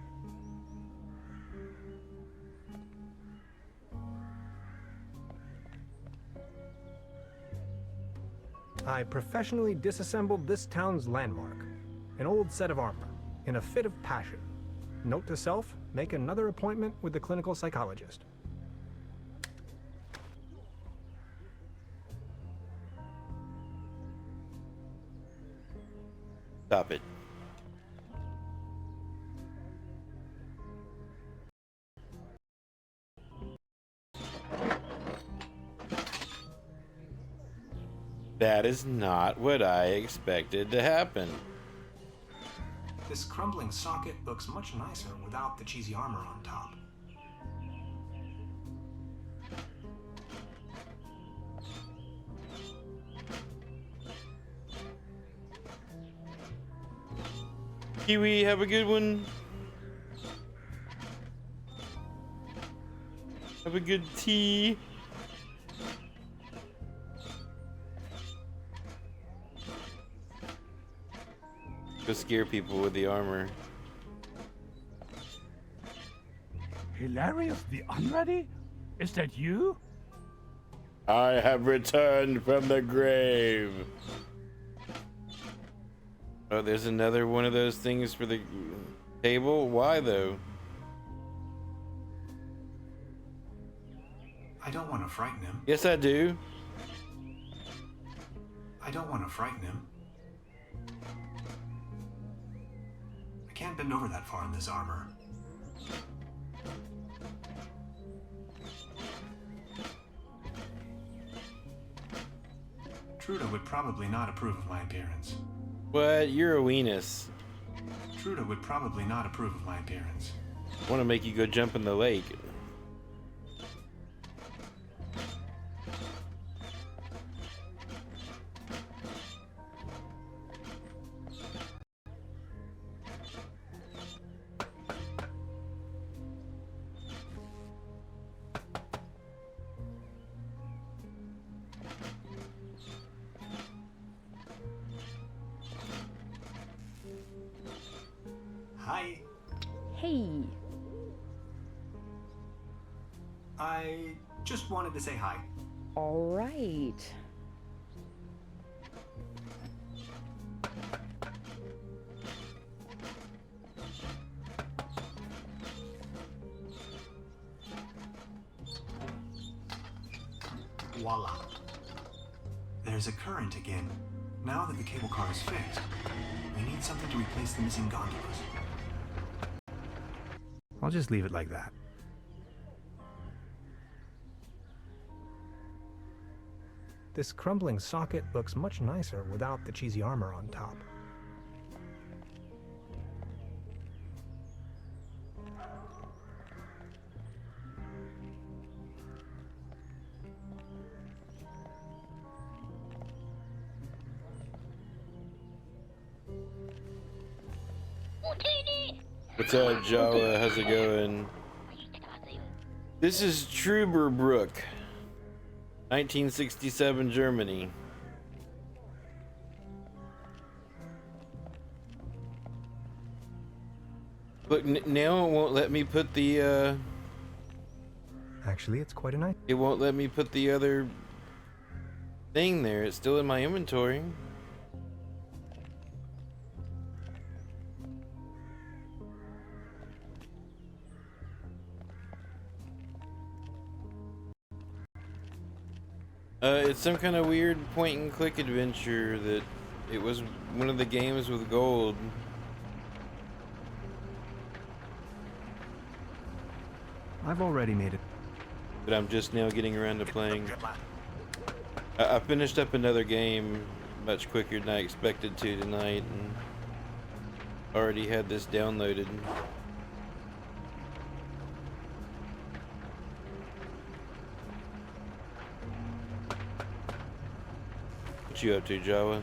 I professionally disassembled this town's landmark, an old set of armor, in a fit of passion. Note to self, make another appointment with the clinical psychologist. Stop it. That is not what I expected to happen. This crumbling socket looks much nicer without the cheesy armor on top. Kiwi, have a good one. Have a good tea. Go scare people with the armor. Hilarious the Unready? Is that you? I have returned from the grave. Oh, there's another one of those things for the table? Why though? I don't want to frighten him. Yes, I do. I don't want to frighten him. I can't bend over that far in this armor. Truda would probably not approve of my appearance. What? You're a weenus. Truda would probably not approve of my appearance. I want to make you go jump in the lake. Hi. Hey. I just wanted to say hi. All right. Voila. There's a current again. Now that the cable car is fixed, we need something to replace the missing gondolas. I'll just leave it like that. This crumbling socket looks much nicer without the cheesy armor on top. What's up, Jawa? How's it going? This is Trüberbrook, 1967 Germany. Look, now it won't let me put the, Actually, it's quite a nice. it won't let me put the other thing there. It's still in my inventory. It's some kind of weird point and click adventure that it was one of the games with gold. I've already made it. But I'm just now getting around to playing. I finished up another game much quicker than I expected to tonight, and already had this downloaded. What you up to, Jawa?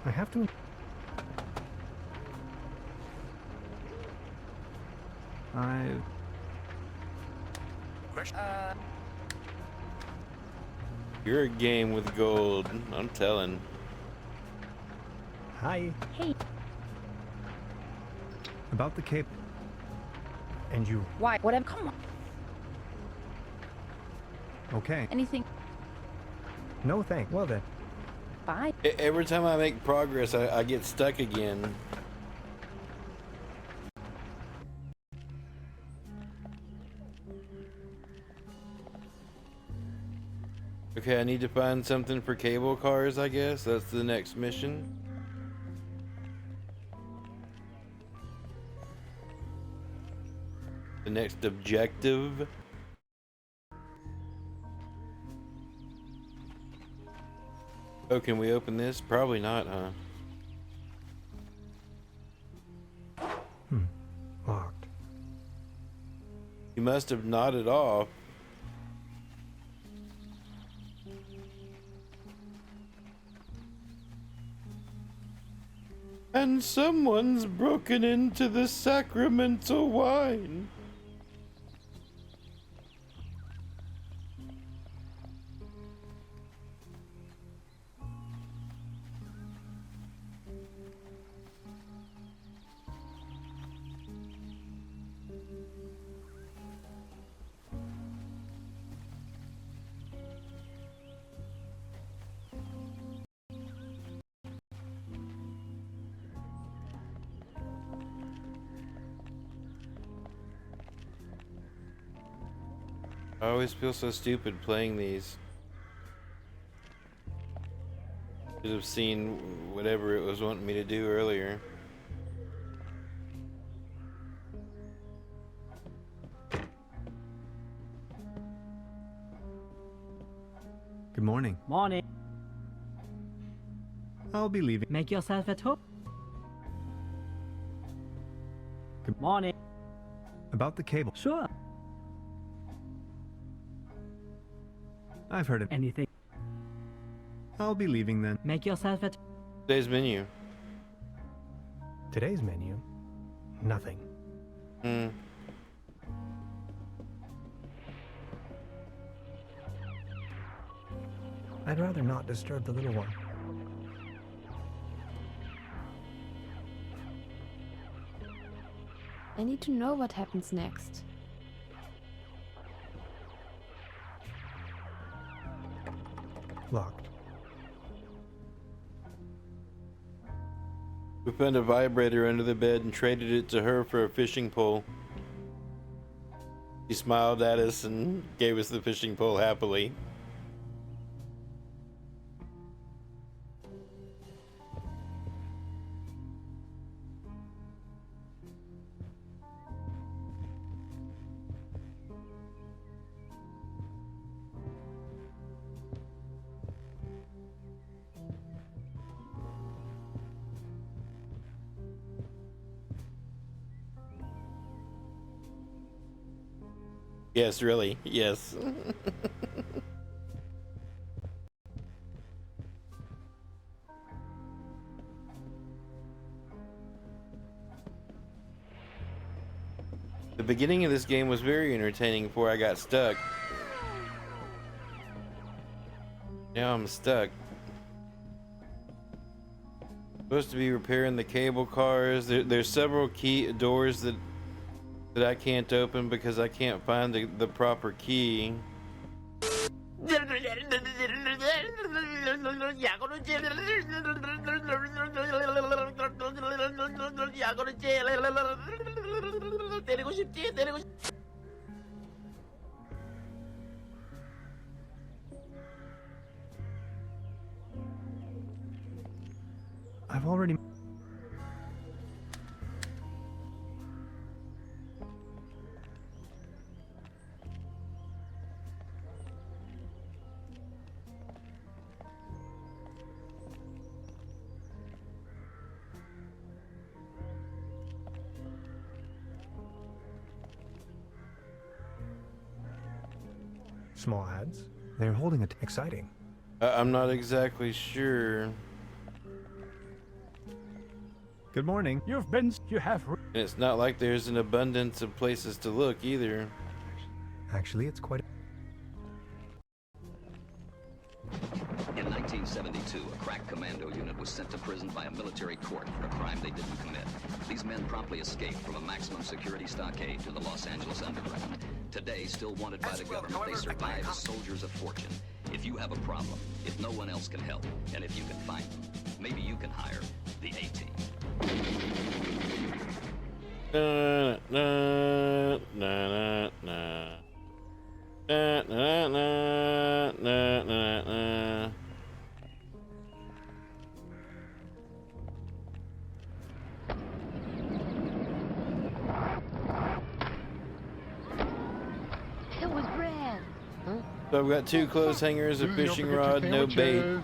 I have to... You're a game with gold, I'm telling. Hi. Hey. About the cape. And you... Why? Whatever. Come on. Okay. Anything. No thanks. Well then. Bye. Every time I make progress, I get stuck again. Okay, I need to find something for cable cars, I guess. That's the next mission. The next objective. Oh, can we open this? Probably not, huh? Locked. You must have nodded off. And someone's broken into the sacramental wine. I always feel so stupid playing these. Should have seen whatever it was wanting me to do earlier. Good morning. Morning. I'll be leaving. Make yourself at home. Good morning. About the cable. Sure. I've heard it. Anything. I'll be leaving then. Make yourself at... Today's menu. Today's menu? Nothing. I'd rather not disturb the little one. I need to know what happens next. Locked. We found a vibrator under the bed and traded it to her for a fishing pole. She smiled at us and gave us the fishing pole happily. Yes, really. Yes. The beginning of this game was very entertaining before I got stuck. Now I'm stuck. Supposed to be repairing the cable cars. There's several key doors that I can't open because I can't find the proper key. I've already... Small ads. They're holding it exciting. I'm not exactly sure. Good morning. You have And it's not like there's an abundance of places to look either. Actually, it's quite... In 1972, a crack commando unit was sent to prison by a military court for a crime they didn't commit. These men promptly escaped from a maximum security stockade to the Los Angeles underground. Today, still wanted by the government, they survive as soldiers of fortune. If you have a problem, if no one else can help, and if you can find them, maybe you can hire the A-Team. Na na na na na na na na na na. That was rad. So I've got 2 clothes hangers, a fishing rod, no bait.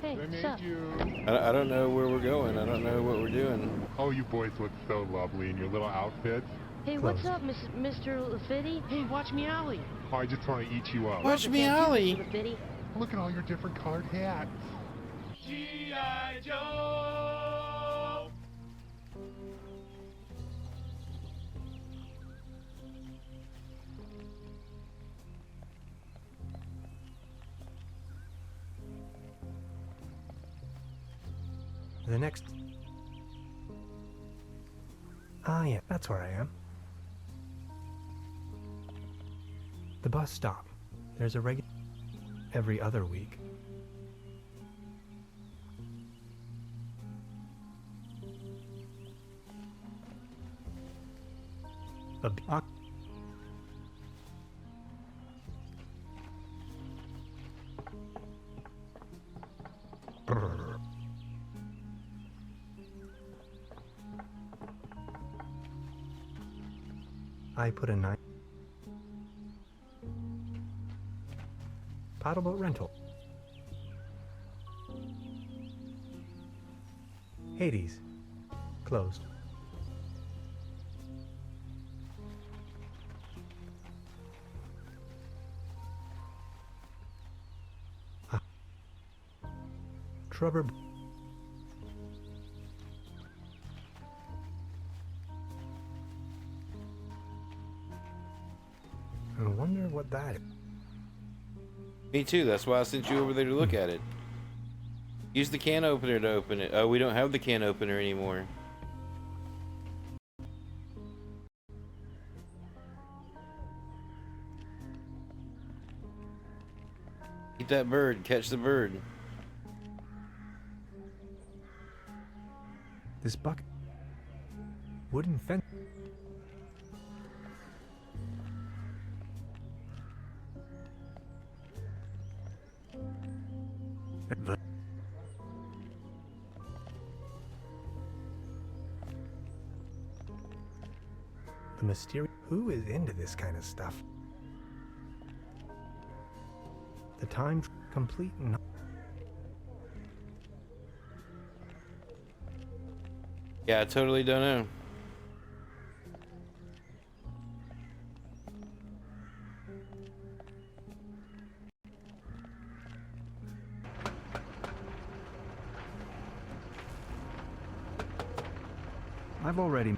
Hey, what's up? I don't know where we're going. I don't know what we're doing. Oh, you boys look so lovely in your little outfits. Hey, what's up, Mr. Lafitte? Hey, watch me, Ollie. Oh, I just want to eat you up. Watch me, Ollie. Look at all your different colored hats. G.I. Joe! The next... Ah, yeah, that's where I am. The bus stop. There's a regular... every other week. A block. I put a night paddle boat rental. Hades closed. Trüberbrook. I wonder what that is. Me too. That's why I sent you over there to look at it. Use the can opener to open it. Oh, we don't have the can opener anymore. Eat that bird. Catch the bird. This bucket. Wooden fence. The mysterious... Who is into this kind of stuff? The time complete... No. Yeah, I totally don't know. I've already...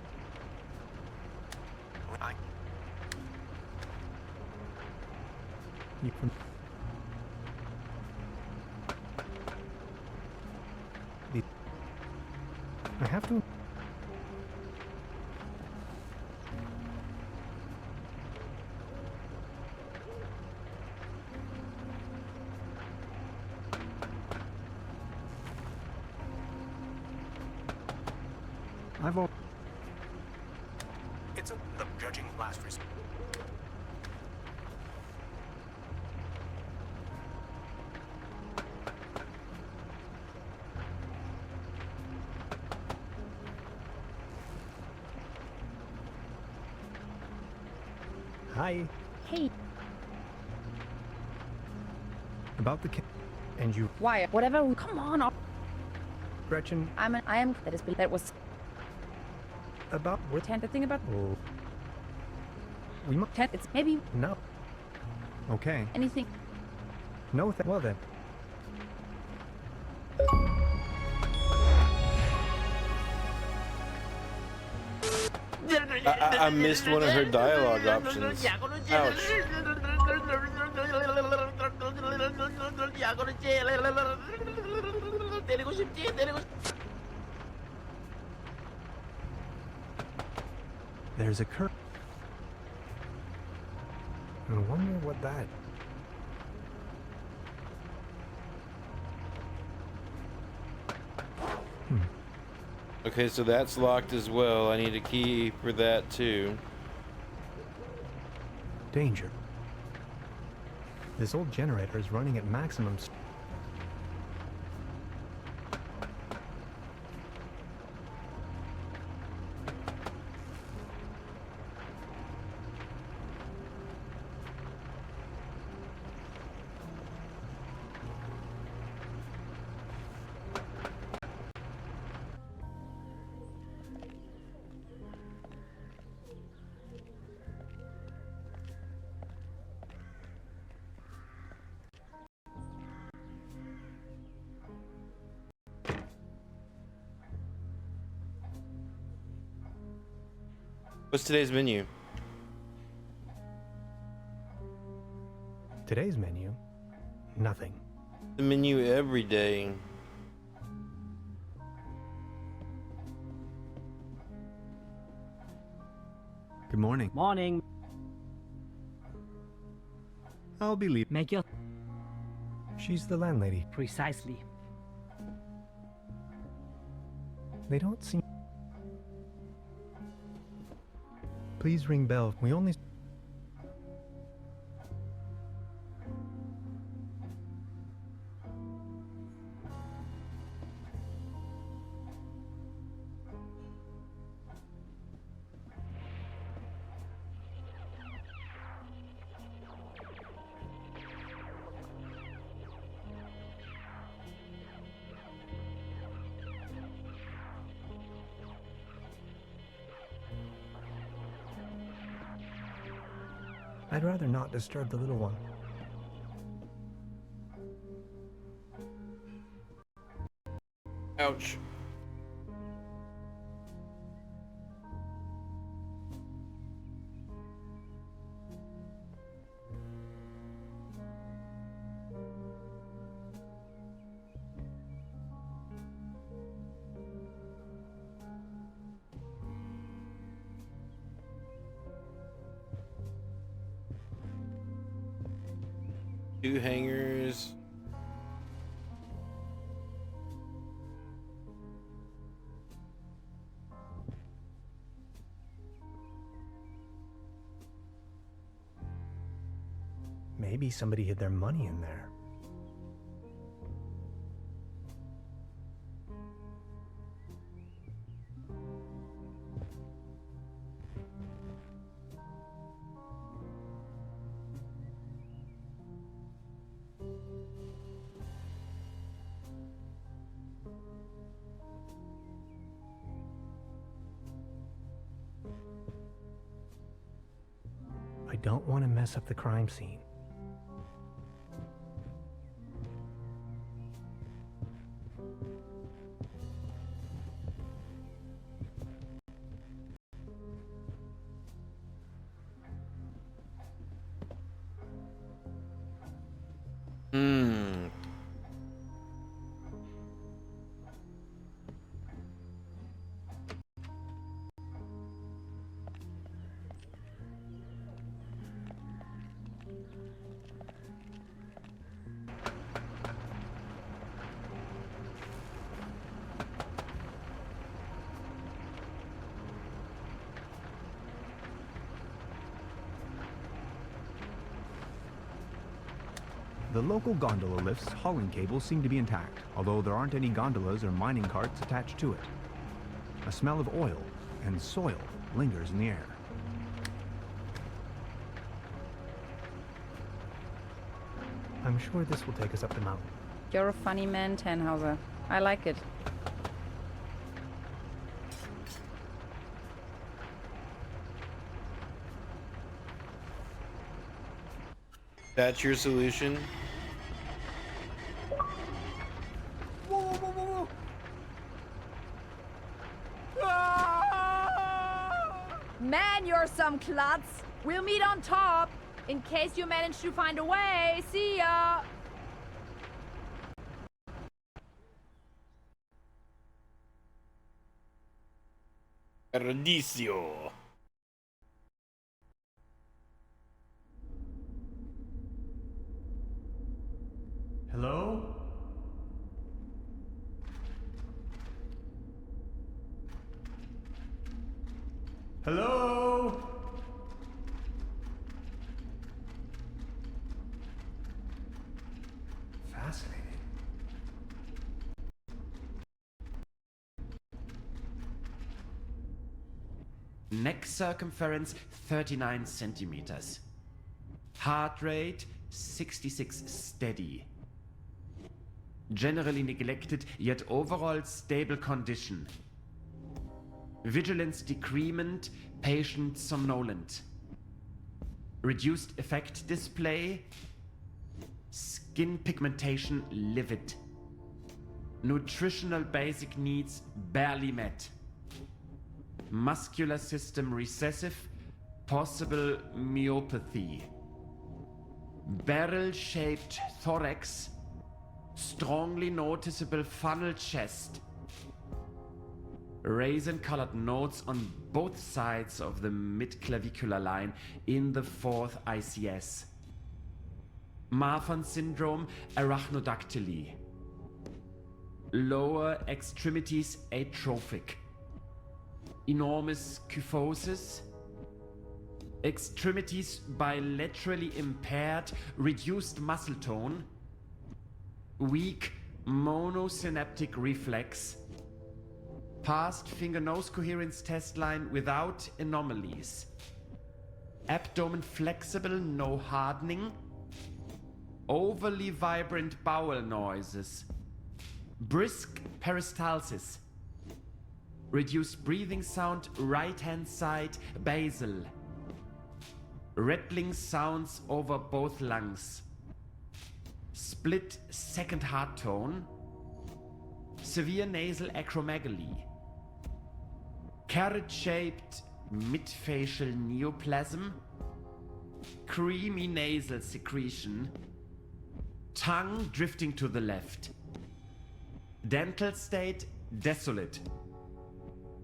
You can... I have to... I've all. It's the judging last resort. Hi. Hey, About the and you, why? Whatever. Come on. Gretchen. I am. That was. About what? The thing about. Oh. We must. It's maybe No. Okay. anything. No. Well then. I missed one of her dialogue options. Ouch. There's a curve. I wonder what that. Okay, so that's locked as well. I need a key for that too. Danger. This old generator is running at maximum. What's today's menu? Today's menu? Nothing. The menu every day. Good morning. Morning. I'll be leaving. Make your... She's the landlady. Precisely. They don't seem. Please ring bell. We only. I'd rather not disturb the little one. Ouch. Two hangers. Maybe somebody hid their money in there. I don't want to mess up the crime scene. The local gondola lift's hauling cables seem to be intact, although there aren't any gondolas or mining carts attached to it. A smell of oil and soil lingers in the air. I'm sure this will take us up the mountain. You're a funny man, Tannhauser. I like it. That's your solution? Whoa, whoa, whoa, whoa, whoa. Ah! Man, you're some klutz. We'll meet on top. In case you manage to find a way. See ya! Paradiso. Hello? Hello? Fascinating. Neck circumference 39 centimeters. Heart rate 66 steady. Generally neglected, yet overall stable condition. Vigilance decrement, patient somnolent. Reduced effect display. Skin pigmentation livid. Nutritional basic needs barely met. Muscular system recessive, possible myopathy. Barrel-shaped thorax, strongly noticeable funnel chest. Raisin-colored nodes on both sides of the mid-clavicular line in the fourth ICS. Marfan syndrome, arachnodactyly. Lower extremities atrophic. Enormous kyphosis. Extremities bilaterally impaired, reduced muscle tone. Weak monosynaptic reflex. Past finger-nose coherence test line without anomalies. Abdomen flexible, no hardening. Overly vibrant bowel noises. Brisk peristalsis. Reduced breathing sound, right-hand side, basal. Rattling sounds over both lungs. Split second heart tone. Severe nasal acromegaly. Carrot-shaped midfacial neoplasm. Creamy nasal secretion. Tongue drifting to the left. Dental state desolate.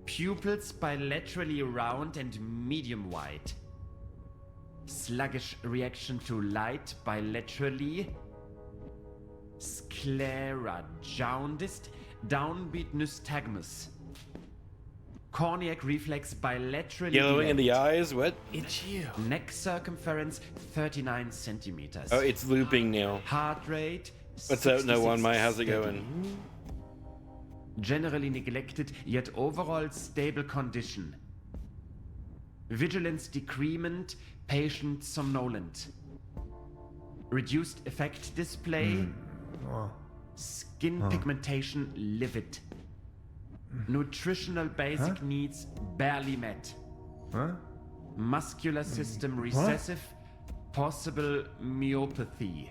Pupils bilaterally round and medium wide. Sluggish reaction to light bilaterally. Sclera jaundiced, downbeat nystagmus. Corneac reflex bilaterally. Yellowing in the delayed. eyes? What? It's you. Neck circumference 39 centimeters. Oh, it's looping now. Heart rate. What's up, no one? My, how's it steady. going? Generally neglected, yet overall stable condition. Vigilance decrement, patient somnolent. Reduced effect display. Skin pigmentation livid. Nutritional basic needs barely met. Muscular system recessive, possible myopathy.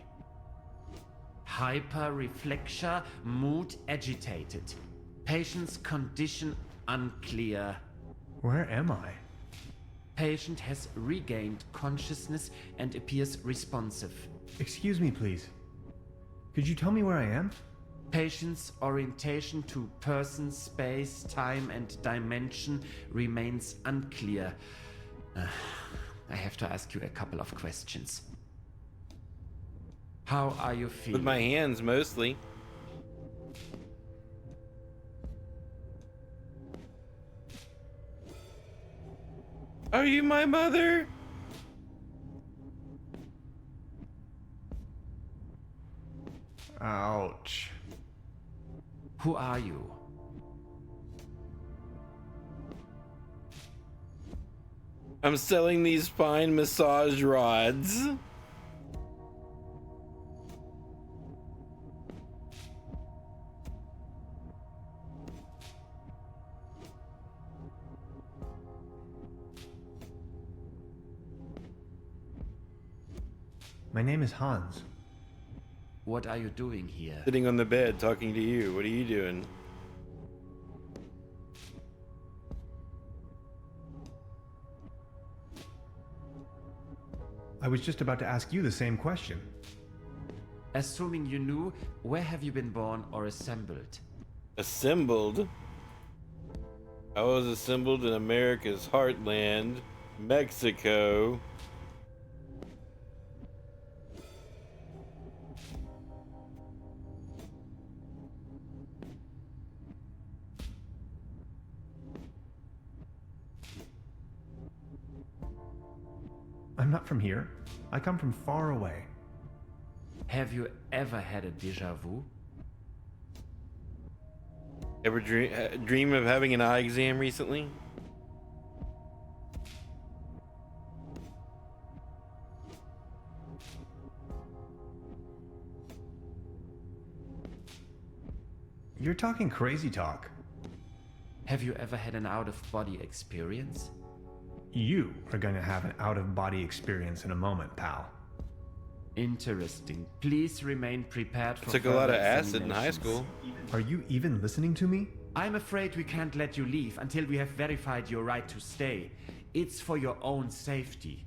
Hyperreflexia, mood agitated. Patient's condition unclear. Where am I? Patient has regained consciousness and appears responsive. Excuse me, please. Could you tell me where I am? Patient's orientation to person, space, time, and dimension remains unclear. I have to ask you a couple of questions. How are you feeling? With my hands, mostly. Are you my mother? Ouch. Who are you? I'm selling these fine massage rods. My name is Hans. What are you doing here? Sitting on the bed talking to you. What are you doing? I was just about to ask you the same question. Assuming you knew, where have you been born or assembled? Assembled? I was assembled in America's heartland, Mexico. I'm not from here. I come from far away. Have you ever had a déjà vu? Ever dream of having an eye exam recently? You're talking crazy talk. Have you ever had an out-of-body experience? You are going to have an out-of-body experience in a moment, pal. Interesting. Please remain prepared for Took a lot of further acid in high examinations. school. Are you even listening to me? I'm afraid we can't let you leave until we have verified your right to stay. It's for your own safety.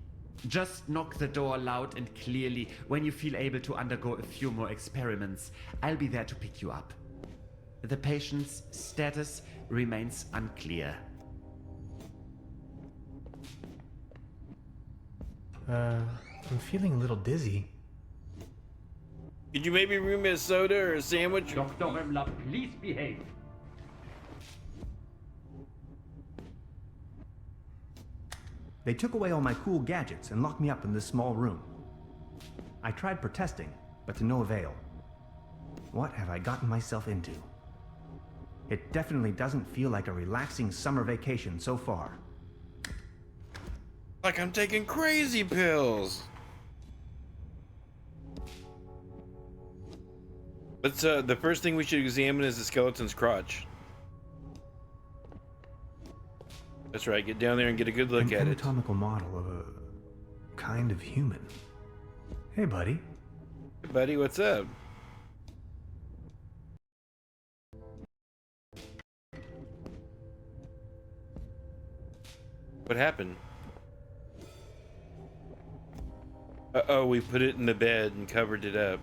Just knock the door loud and clearly when you feel able to undergo a few more experiments. I'll be there to pick you up. The patient's status remains unclear. I'm feeling a little dizzy. Could you maybe bring me a soda or a sandwich? Dr. Remler, please behave. They took away all my cool gadgets and locked me up in this small room. I tried protesting, but to no avail. What have I gotten myself into? It definitely doesn't feel like a relaxing summer vacation so far. Like I'm taking crazy pills. But the first thing we should examine is the skeleton's crotch. That's right, get down there and get a good look An at it. anatomical model of a kind of human. Hey, buddy. Hey, buddy, what's up? What happened? Uh-oh, we put it in the bed and covered it up.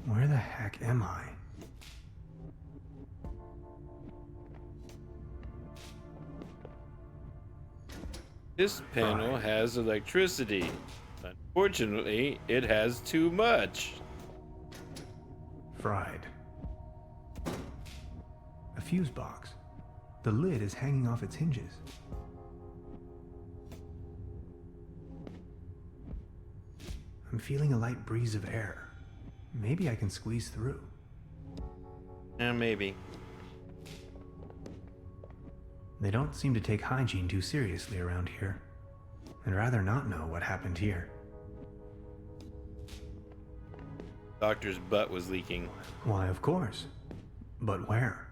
Where the heck am I? This panel has electricity. Unfortunately, it has too much. Fried. A fuse box. The lid is hanging off its hinges. I'm feeling a light breeze of air. Maybe I can squeeze through. Maybe. They don't seem to take hygiene too seriously around here. I'd rather not know what happened here. Doctor's butt was leaking. Why, of course. But where?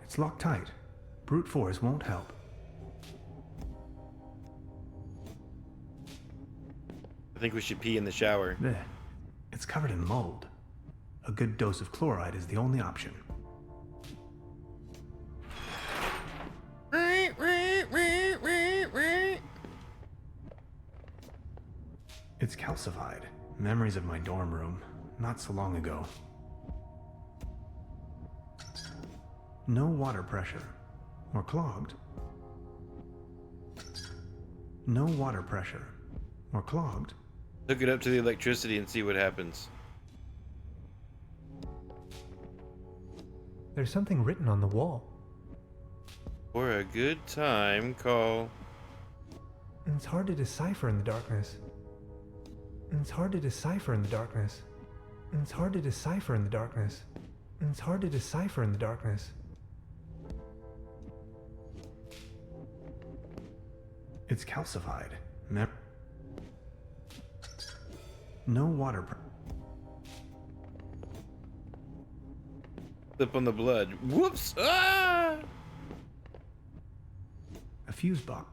It's locked tight. Brute force won't help. I think we should pee in the shower. Blech. It's covered in mold. A good dose of chloride is the only option. It's calcified. Memories of my dorm room, not so long ago. No water pressure. Or clogged. No water pressure. Or clogged. Hook it up to the electricity and see what happens. There's something written on the wall. For a good time, call. It's hard to decipher in the darkness. It's hard to decipher in the darkness. It's hard to decipher in the darkness. It's hard to decipher in the darkness. It's calcified. No water. Slip on the blood. Whoops! Ah! A fuse box.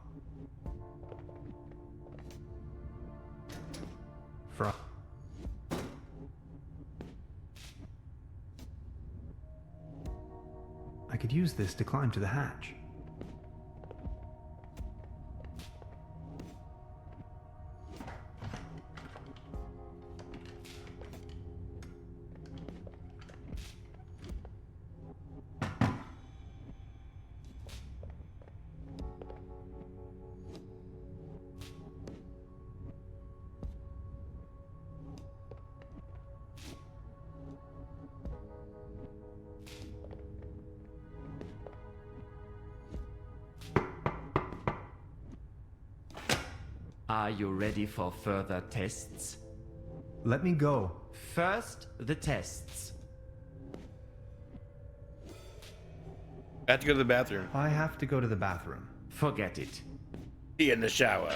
I could use this to climb to the hatch. Are you ready for further tests? Let me go. First, the tests. I have to go to the bathroom. I have to go to the bathroom. Forget it. Be in the shower.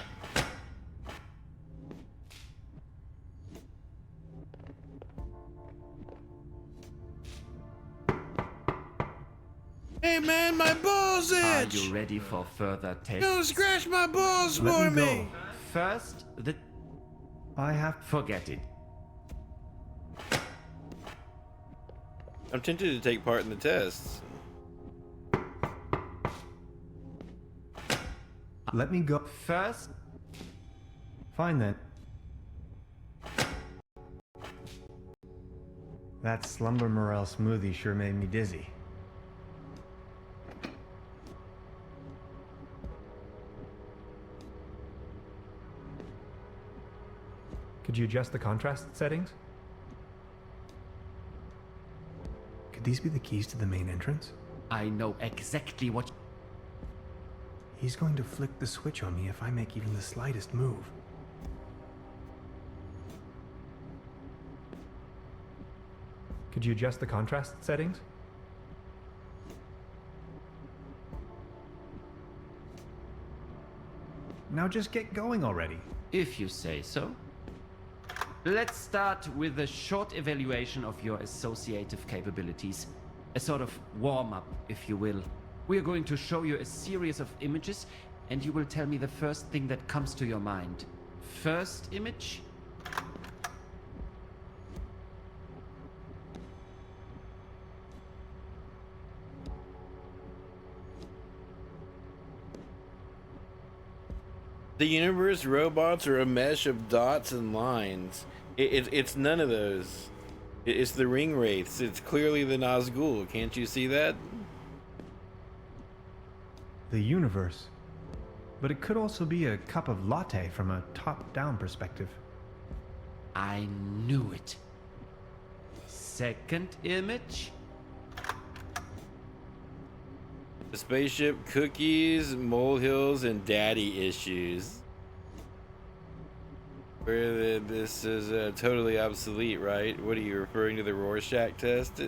Hey man, my balls itch! Are you ready for further tests? Don't scratch my balls Let for me me! go. First, the... I have... Forget it. I'm tempted to take part in the tests. Let me go. First... Fine then. That slumber morel smoothie sure made me dizzy. Could you adjust the contrast settings? Could these be the keys to the main entrance? I know exactly what... He's going to flick the switch on me if I make even the slightest move. Could you adjust the contrast settings? Now just get going already. If you say so. Let's start with a short evaluation of your associative capabilities. A sort of warm-up, if you will. We are going to show you a series of images, and you will tell me the first thing that comes to your mind. First image? The universe robots are a mesh of dots and lines. It's none of those. It's the ring wraiths. It's clearly the Nazgul. Can't you see that? The universe. But it could also be a cup of latte from a top-down perspective. I knew it. Second image? The spaceship, cookies, molehills, and daddy issues. Where this is totally obsolete, right? What are you referring to, the Rorschach test?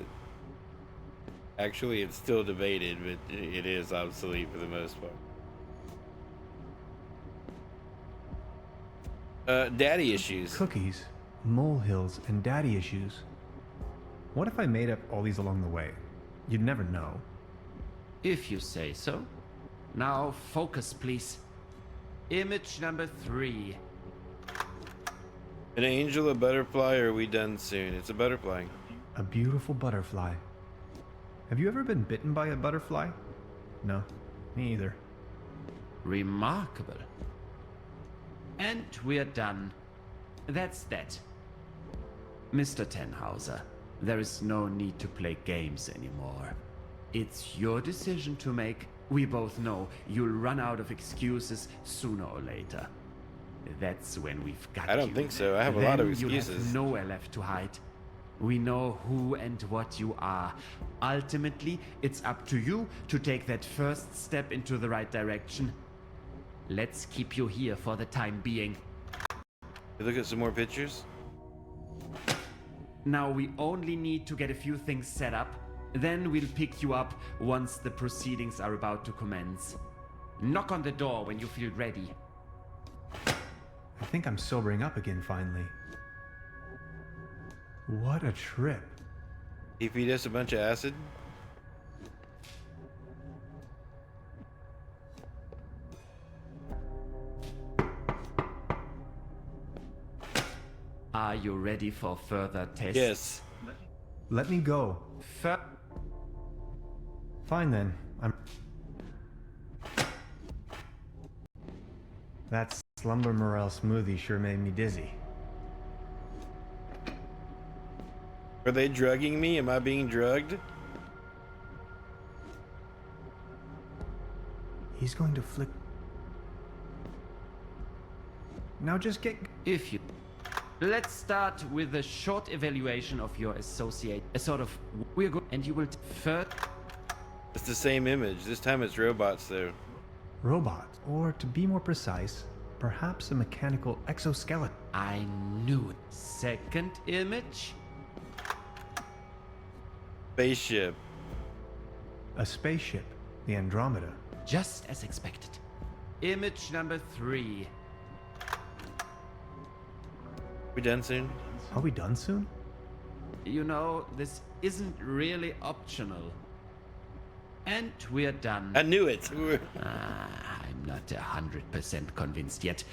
Actually, it's still debated, but it is obsolete for the most part. Daddy issues. Cookies, molehills, and daddy issues. What if I made up all these along the way? You'd never know. If you say so. Now focus, please. Image number 3. An angel, a butterfly, or are we done soon? It's a butterfly. A beautiful butterfly. Have you ever been bitten by a butterfly? No, me either. Remarkable. And we're done. That's that. Mr. Tenhauser, there is no need to play games anymore. It's your decision to make. We both know you'll run out of excuses sooner or later. That's when we've got you. I don't think so. I have a lot of excuses. You'll have nowhere left to hide. We know who and what you are. Ultimately, it's up to you to take that first step into the right direction. Let's keep you here for the time being. Look at some more pictures. Now we only need to get a few things set up. Then we'll pick you up once the proceedings are about to commence. Knock on the door when you feel ready. I think I'm sobering up again finally. What a trip. He feed us a bunch of acid. Are you ready for further tests? Yes. Let me go. Fine then. That slumber morel smoothie sure made me dizzy. Are they drugging me? Am I being drugged? He's going to flick. Now just get. If you. Let's start with a short evaluation of your associate. A sort of. We're good. And you will. First. It's the same image. This time it's robots, though. Robots, or to be more precise, perhaps a mechanical exoskeleton. I knew it. Second image. Spaceship. A spaceship, the Andromeda. Just as expected. Image number 3. We done soon? Are we done soon? You know, this isn't really optional. And we're done. I knew it. I'm not 100% convinced yet.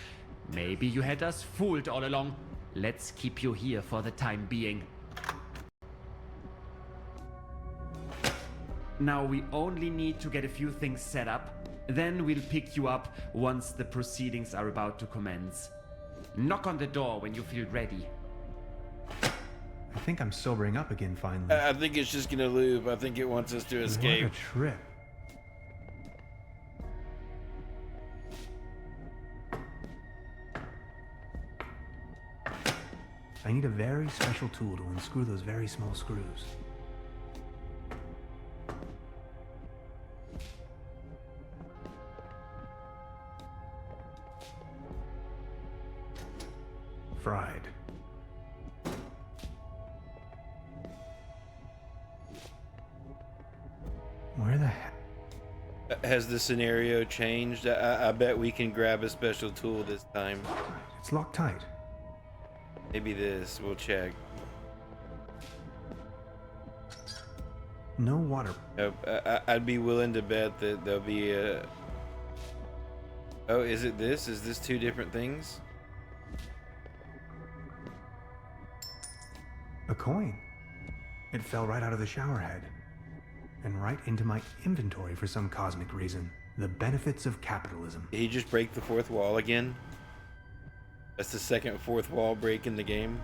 Maybe you had us fooled all along. Let's keep you here for the time being. Now we only need to get a few things set up. Then we'll pick you up once the proceedings are about to commence. Knock on the door when you feel ready. I think I'm sobering up again finally. I think it's just gonna loop. I think it wants us to escape. What a trip. I need a very special tool to unscrew those very small screws. Fried. Where the heck? Has the scenario changed? I bet we can grab a special tool this time. It's locked tight. Maybe this. We'll check. No water. I'd be willing to bet that there'll be a... Oh, is it this? Is this two different things? A coin. It fell right out of the shower head. And right into my inventory for some cosmic reason. The benefits of capitalism. Did he just break the fourth wall again? That's the second fourth wall break in the game.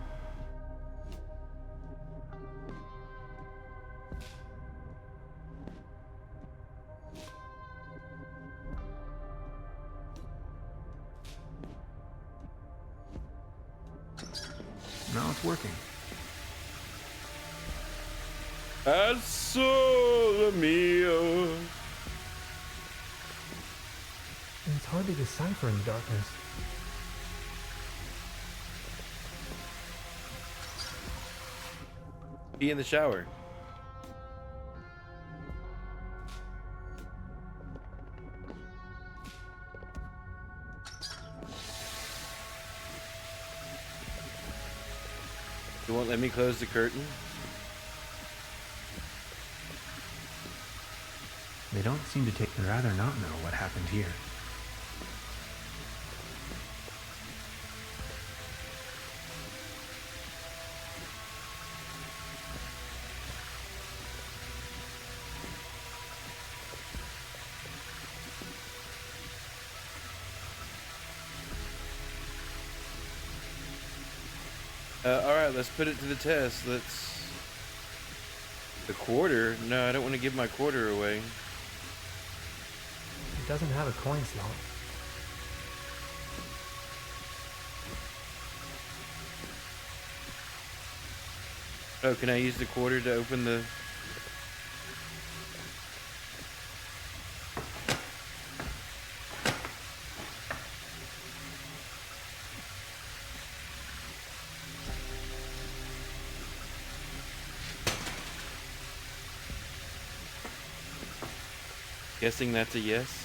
Now it's working. Al sole mio. It's hard to decipher in the darkness. Be in the shower. You won't let me close the curtain? They don't seem to take. I'd rather not know what happened here. Alright, let's put it to the test. Let's... The quarter? No, I don't want to give my quarter away. It doesn't have a coin slot. Oh, can I use the quarter to open the... Guessing that's a yes.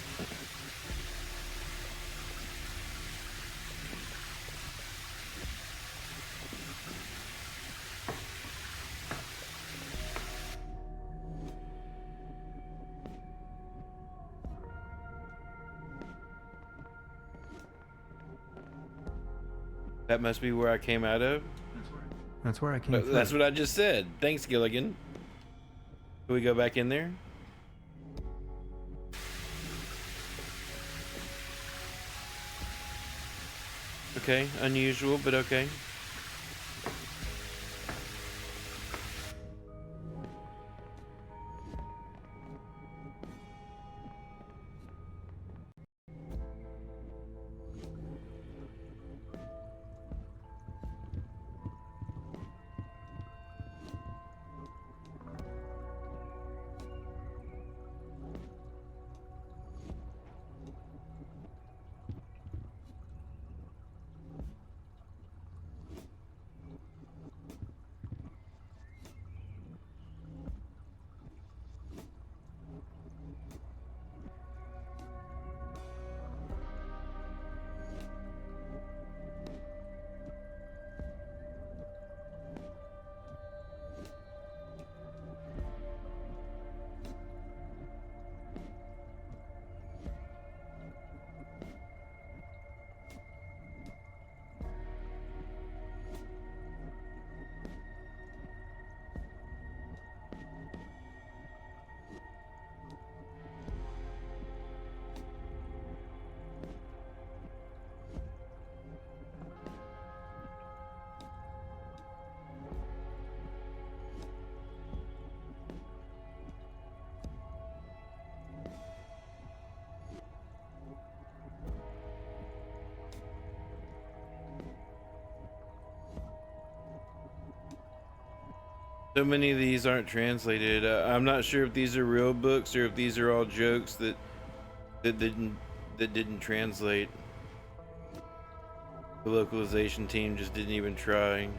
That must be where I came out of. That's where I came from. That's what I just said. Thanks, Gilligan. Can we go back in there? Okay, unusual, but okay. So many of these aren't translated. I'm not sure if these are real books or if these are all jokes that didn't translate. The localization team just didn't even try.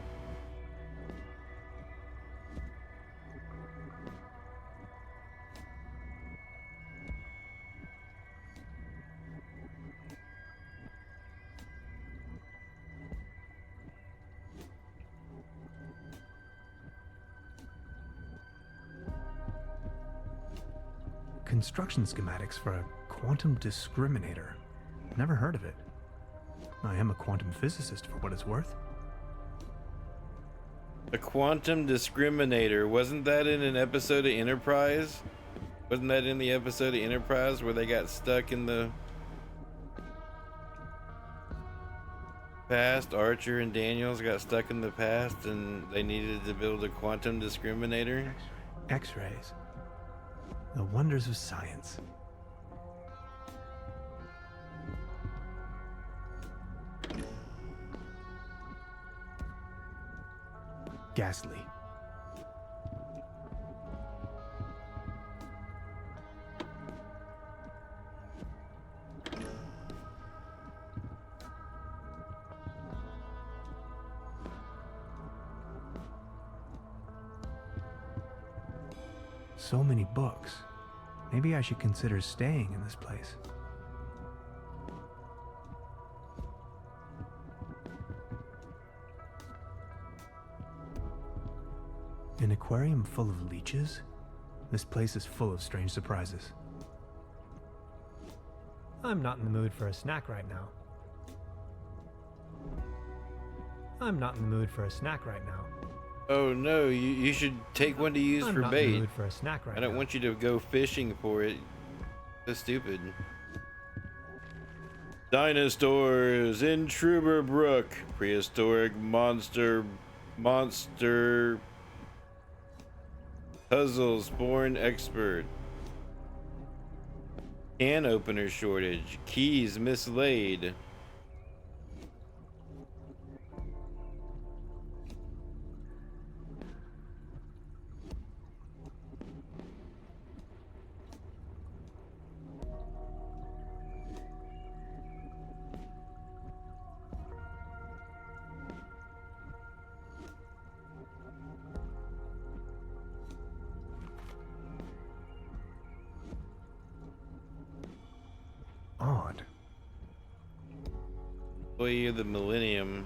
Construction schematics for a quantum discriminator. Never heard of it. I am a quantum physicist for what it's worth. A quantum discriminator. Wasn't that in an episode of Enterprise? Wasn't that in the episode of Enterprise where they got stuck in the past? Archer and Daniels got stuck in the past and they needed to build a quantum discriminator? X-rays. The wonders of science. Ghastly. So many books. Maybe I should consider staying in this place. An aquarium full of leeches? This place is full of strange surprises. I'm not in the mood for a snack right now. I'm not in the mood for a snack right now. Oh no, you should take one to use I'm for not bait. in the mood for a snack right I don't now. want you to go fishing for it. So stupid. Dinosaurs in Trüberbrook. Prehistoric monster puzzles born expert. Can opener shortage. Keys mislaid. Employee of the Millennium.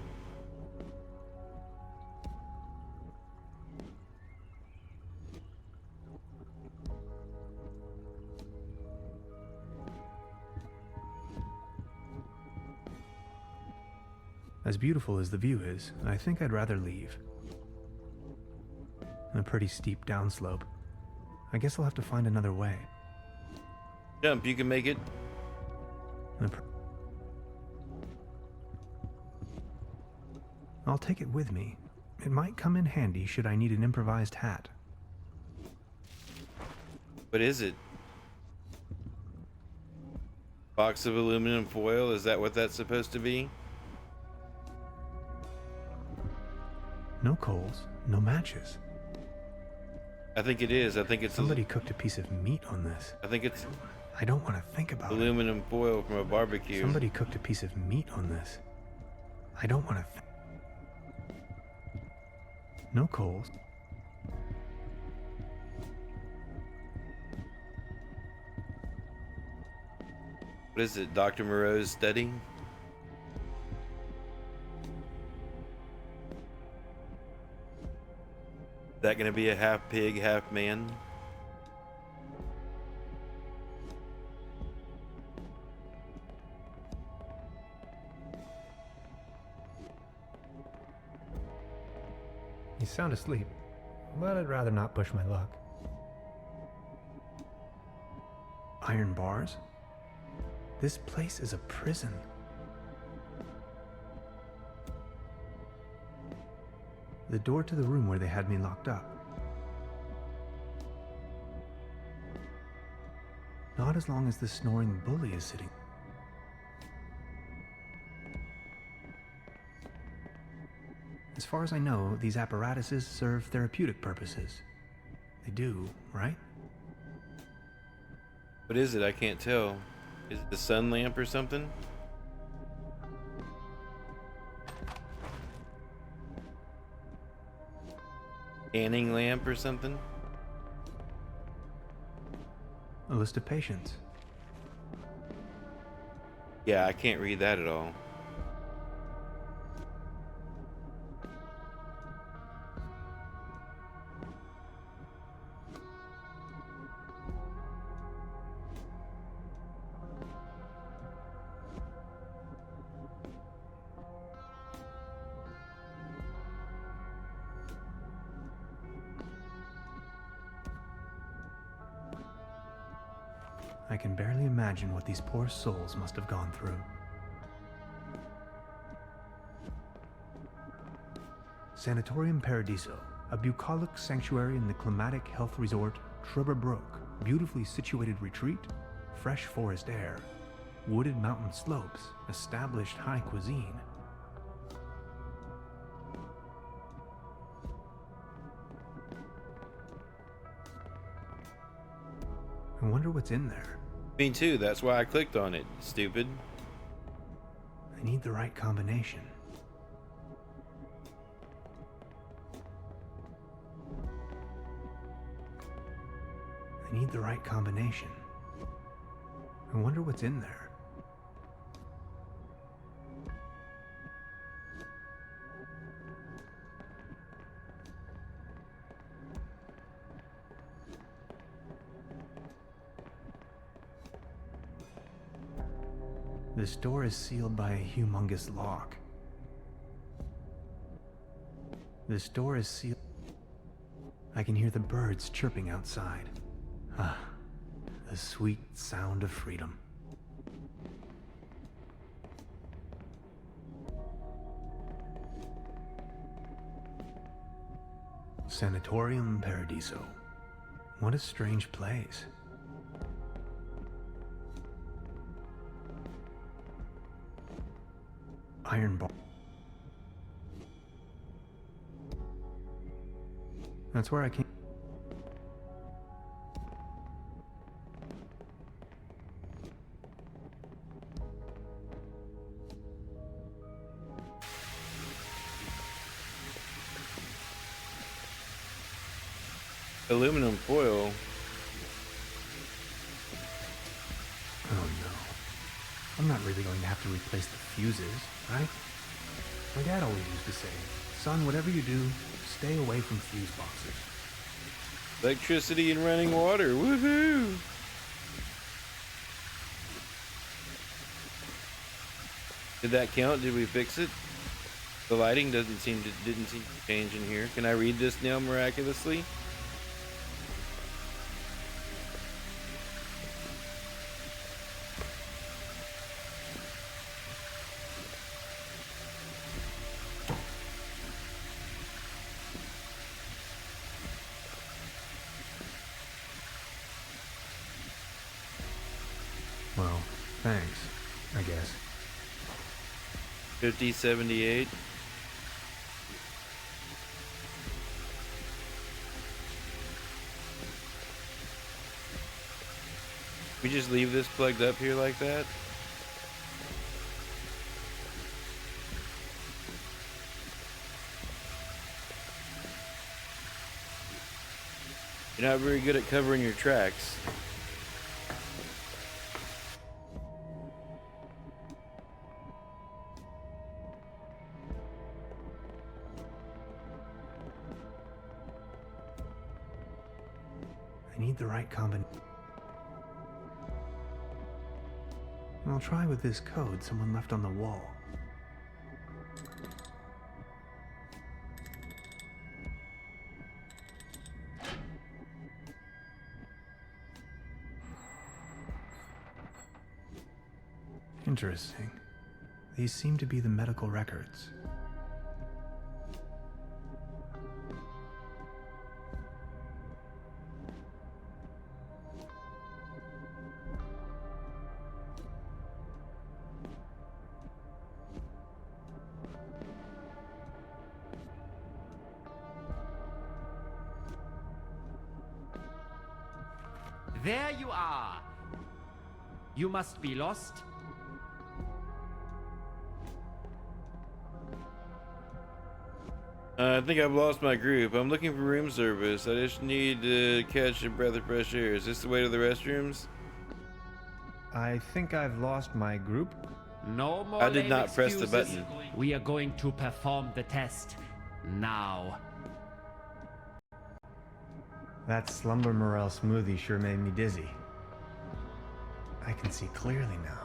As beautiful as the view is, I think I'd rather leave. A pretty steep downslope. I guess I'll have to find another way. Jump, you can make it. I'll take it with me. It might come in handy should I need an improvised hat. What is it? Box of aluminum foil? Is that what that's supposed to be? No coals, no matches. I think it is. I think it's Somebody cooked a piece of meat on this. I think it's I don't want to think about aluminum foil from a barbecue. Somebody cooked a piece of meat on this. I don't want to No coals. What is it? Dr. Moreau's study? Is that gonna be a half pig, half man? He's sound asleep, but I'd rather not push my luck. Iron bars? This place is a prison. The door to the room where they had me locked up. Not as long as the snoring bully is sitting. As far as I know, these apparatuses serve therapeutic purposes. They do, right? What is it? I can't tell. Is it the sun lamp or something? Canning lamp or something? A list of patients. Yeah, I can't read that at all. I can barely imagine what these poor souls must have gone through. Sanatorium Paradiso, a bucolic sanctuary in the climatic health resort Trüberbrook. Beautifully situated retreat, fresh forest air, wooded mountain slopes, established high cuisine. I wonder what's in there. Me too, that's why I clicked on it, stupid. I need the right combination. I need the right combination. I wonder what's in there. This door is sealed by a humongous lock. This door is sealed. I can hear the birds chirping outside. Ah, the sweet sound of freedom. Sanatorium Paradiso. What a strange place. Iron bar. That's where I came. Aluminum foil. Oh no. I'm not really going to have to replace the fuses, right? My dad always used to say, son, whatever you do, stay away from fuse boxes. Electricity and running water, woohoo! Did that count? Did we fix it? The lighting didn't seem to change in here. Can I read this now miraculously? Well, thanks, I guess. 5078. We just leave this plugged up here like that? You're not very good at covering your tracks. I need the right combination. I'll try with this code someone left on the wall. Interesting. These seem to be the medical records. There you are! You must be lost. I think I've lost my group. I'm looking for room service. I just need to catch a breath of fresh air. Is this the way to the restrooms? I think I've lost my group. No more. I did lame not press the excuses. button. We are going to perform the test now. That slumber morel smoothie sure made me dizzy. I can see clearly now.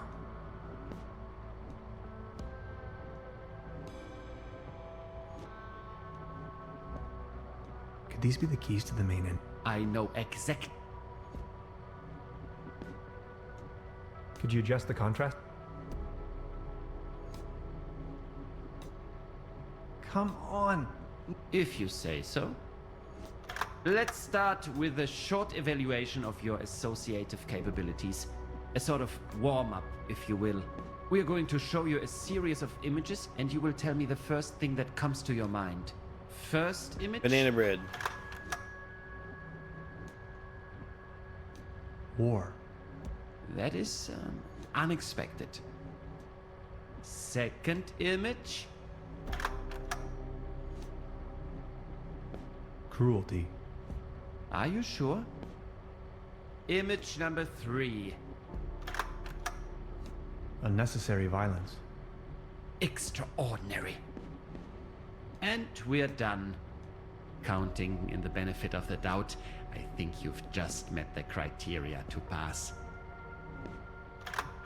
Could these be the keys to the main end? I know exact. Could you adjust the contrast? Come on! If you say so. Let's start with a short evaluation of your associative capabilities. A sort of warm-up, if you will. We are going to show you a series of images, and you will tell me the first thing that comes to your mind. First image? Banana bread. War. That is unexpected. Second image? Cruelty. Are you sure? Image number 3. Unnecessary violence. Extraordinary. And we're done. Counting in the benefit of the doubt, I think you've just met the criteria to pass.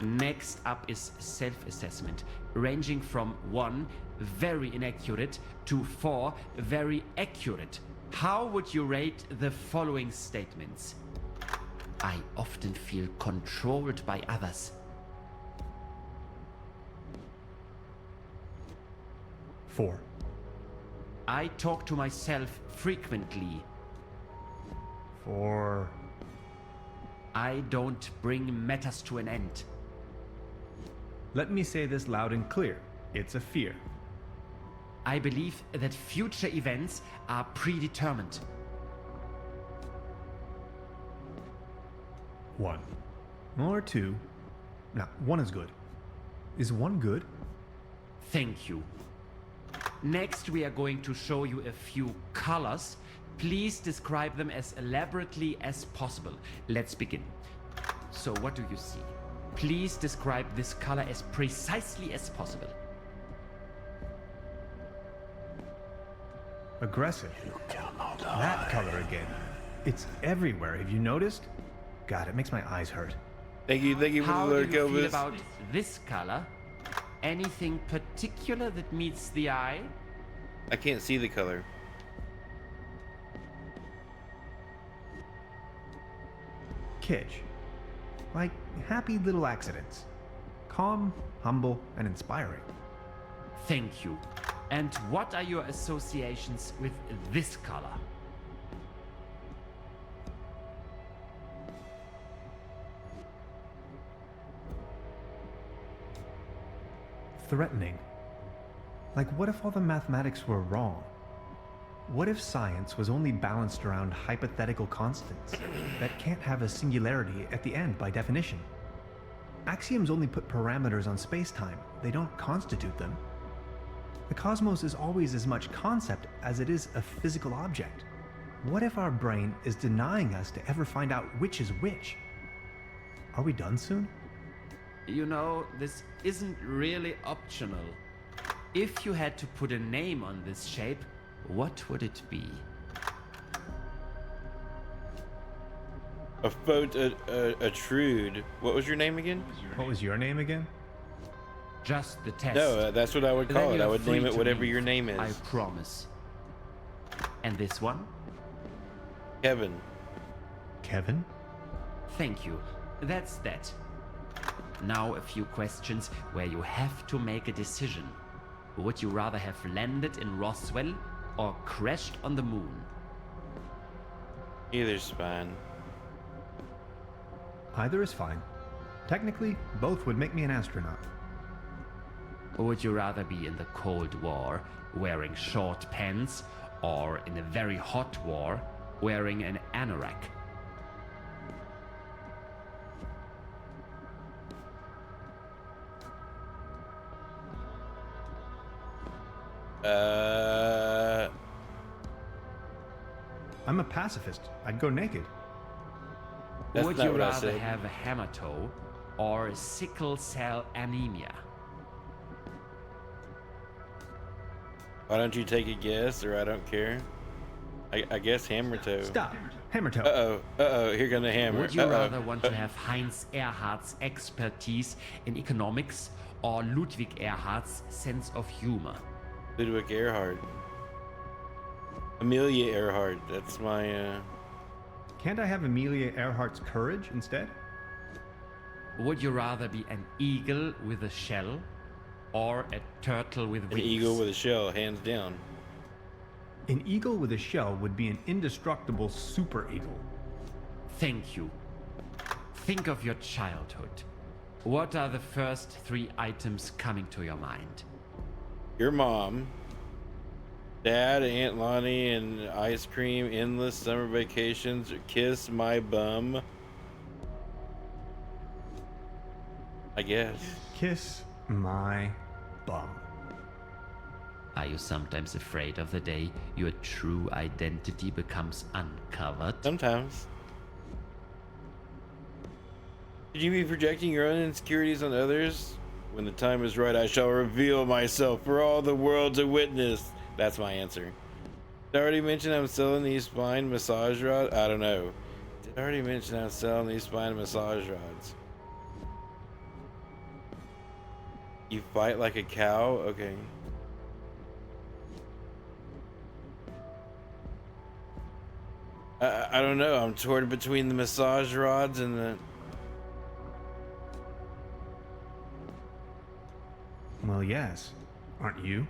Next up is self-assessment, ranging from 1, very inaccurate, to 4, very accurate. How would you rate the following statements? I often feel controlled by others. 4. I talk to myself frequently. 4. I don't bring matters to an end. Let me say this loud and clear. It's a fear. I believe that future events are predetermined. 1. Or 2. Now, 1 is good. Is 1 good? Thank you. Next, we are going to show you a few colors. Please describe them as elaborately as possible. Let's begin. So, what do you see? Please describe this color as precisely as possible. Aggressive. That color again. It's everywhere. Have you noticed? God, it makes my eyes hurt. Thank you for How the do you feel Elvis. about this color? Anything particular that meets the eye? I can't see the color. Kitsch. Like happy little accidents. Calm, humble, and inspiring. Thank you. And what are your associations with this color? Threatening. Like, what if all the mathematics were wrong? What if science was only balanced around hypothetical constants that can't have a singularity at the end by definition? Axioms only put parameters on space-time. They don't constitute them. The cosmos is always as much concept as it is a physical object. What if our brain is denying us to ever find out which is which? Are we done soon? You know, this isn't really optional. If you had to put a name on this shape, what would it be? A Trude. What was your name again? What was your name again? Just the test. No, that's what I would call Then it. I you're would free name it to whatever leave. your name is. I promise. And this one? Kevin. Kevin? Thank you. That's that. Now a few questions where you have to make a decision. Would you rather have landed in Roswell or crashed on the moon? Either's fine. Either is fine. Technically, both would make me an astronaut. Or would you rather be in the Cold War wearing short pants or in a very hot war wearing an anorak? I'm a pacifist. I'd go naked. That's Would not you what I rather said. have a hemato or sickle cell anemia? Why don't you take a guess, or I don't care? I guess hammer toe. Stop. Hammer toe. Uh-oh, here comes the hammer. Would you rather want to have Heinz Erhardt's expertise in economics or Ludwig Erhardt's sense of humor? Ludwig Erhard. Amelia Earhart. That's my, Can't I have Amelia Earhart's courage instead? Would you rather be an eagle with a shell or a turtle with an wings? eagle with a shell, hands down. An eagle with a shell would be an indestructible super eagle. Thank you. Think of your childhood. What are the first 3 items coming to your mind? Your mom, Dad, Aunt Lonnie, and ice cream, endless summer vacations, kiss my bum. I guess. Kiss my bum. Are you sometimes afraid of the day your true identity becomes uncovered? Sometimes. Could you be projecting your own insecurities on others? When the time is right, I shall reveal myself for all the world to witness. That's my answer. Did I already mention I'm selling these spine massage rods? I don't know. Did I already mention I'm selling these spine massage rods? You fight like a cow? Okay. I don't know. I'm torn between the massage rods and the... Well, yes. Aren't you?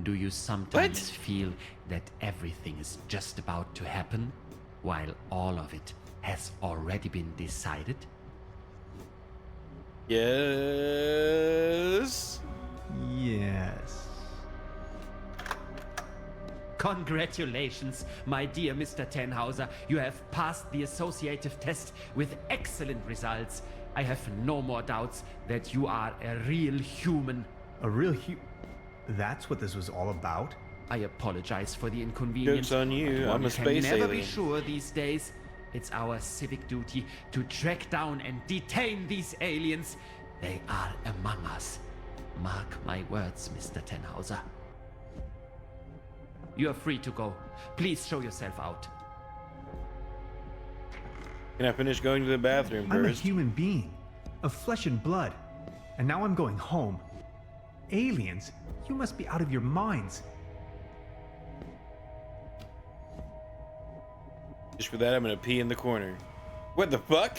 Do you sometimes feel that everything is just about to happen, while all of it has already been decided? Yes. Yes. Congratulations, my dear Mr. Tenhauser. You have passed the associative test with excellent results. I have no more doubts that you are a real human. A real That's what this was all about? I apologize for the inconvenience. Joke's on you. I'm a space alien. Can never be alien. sure these days. It's our civic duty to track down and detain these aliens. They are among us. Mark my words, Mr. Tenhauser. You are free to go. Please show yourself out. Can I finish going to the bathroom I'm a first? human being, of flesh and blood. And now I'm going home. Aliens? You must be out of your minds. Just for that, I'm gonna pee in the corner. What the fuck?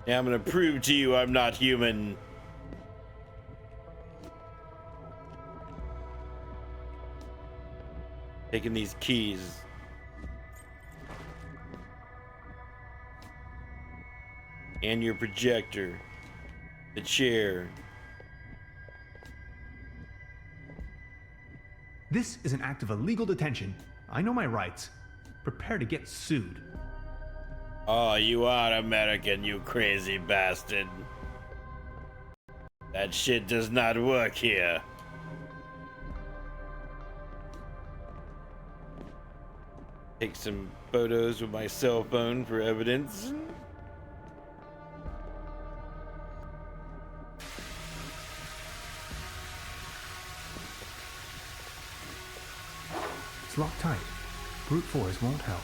Yeah, I'm gonna prove to you I'm not human. Taking these keys. And your projector. The chair. This is an act of illegal detention. I know my rights. Prepare to get sued. Oh, you are American, you crazy bastard. That shit does not work here. Take some photos with my cell phone for evidence. It's locked tight. Brute force won't help.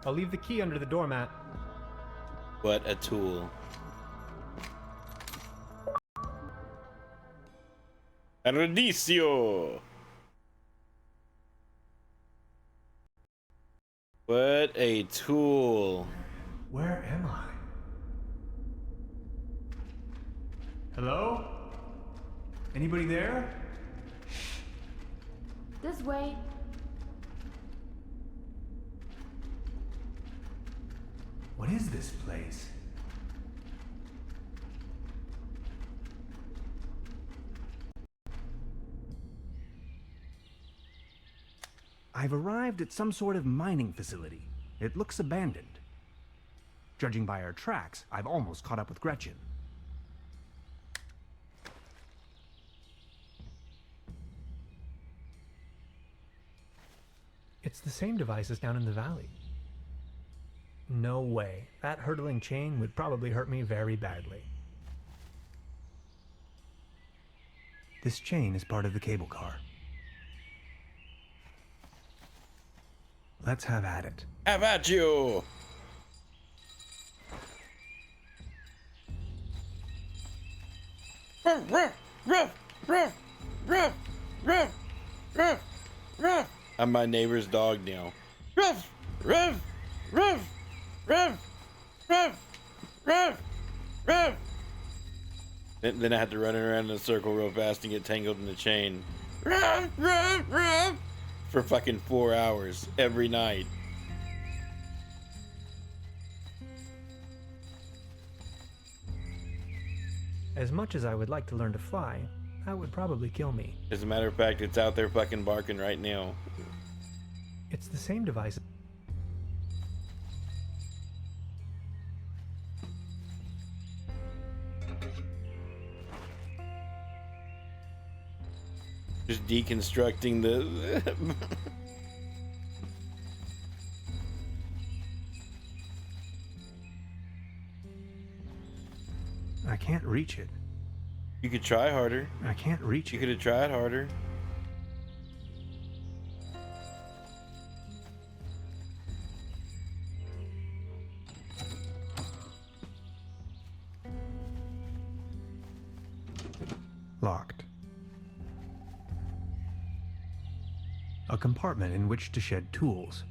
I'll leave the key under the doormat. What a tool. Radicio. What a tool. Where am I? Hello? Anybody there? This way. What is this place? I've arrived at some sort of mining facility. It looks abandoned. Judging by our tracks, I've almost caught up with Gretchen. It's the same device as down in the valley. No way. That hurtling chain would probably hurt me very badly. This chain is part of the cable car. Let's have at it. Have at you! I'm my neighbor's dog now. Then I had to run around in a circle real fast and get tangled in the chain. For fucking 4 hours every night. As much as I would like to learn to fly, that would probably kill me. As a matter of fact, it's out there fucking barking right now. It's the same device. Just deconstructing the... I can't reach it. You could try harder. I can't reach it. You could have tried harder. Locked. A compartment in which to shed tools.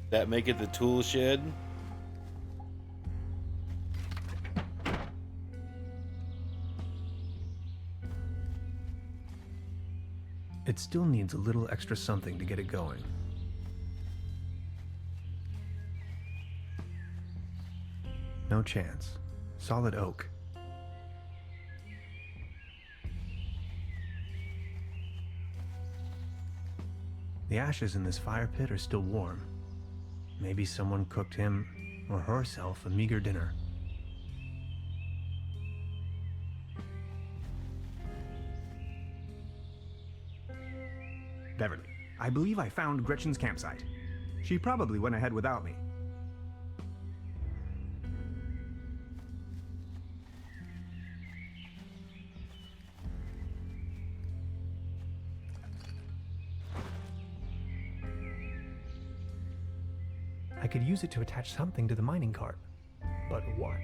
That make it the tool shed? It still needs a little extra something to get it going. No chance. solid oak. The ashes in this fire pit are still warm. Maybe someone cooked him or herself a meager dinner. Beverly, I believe I found Gretchen's campsite. She probably went ahead without me. I could use it to attach something to the mining cart. But what?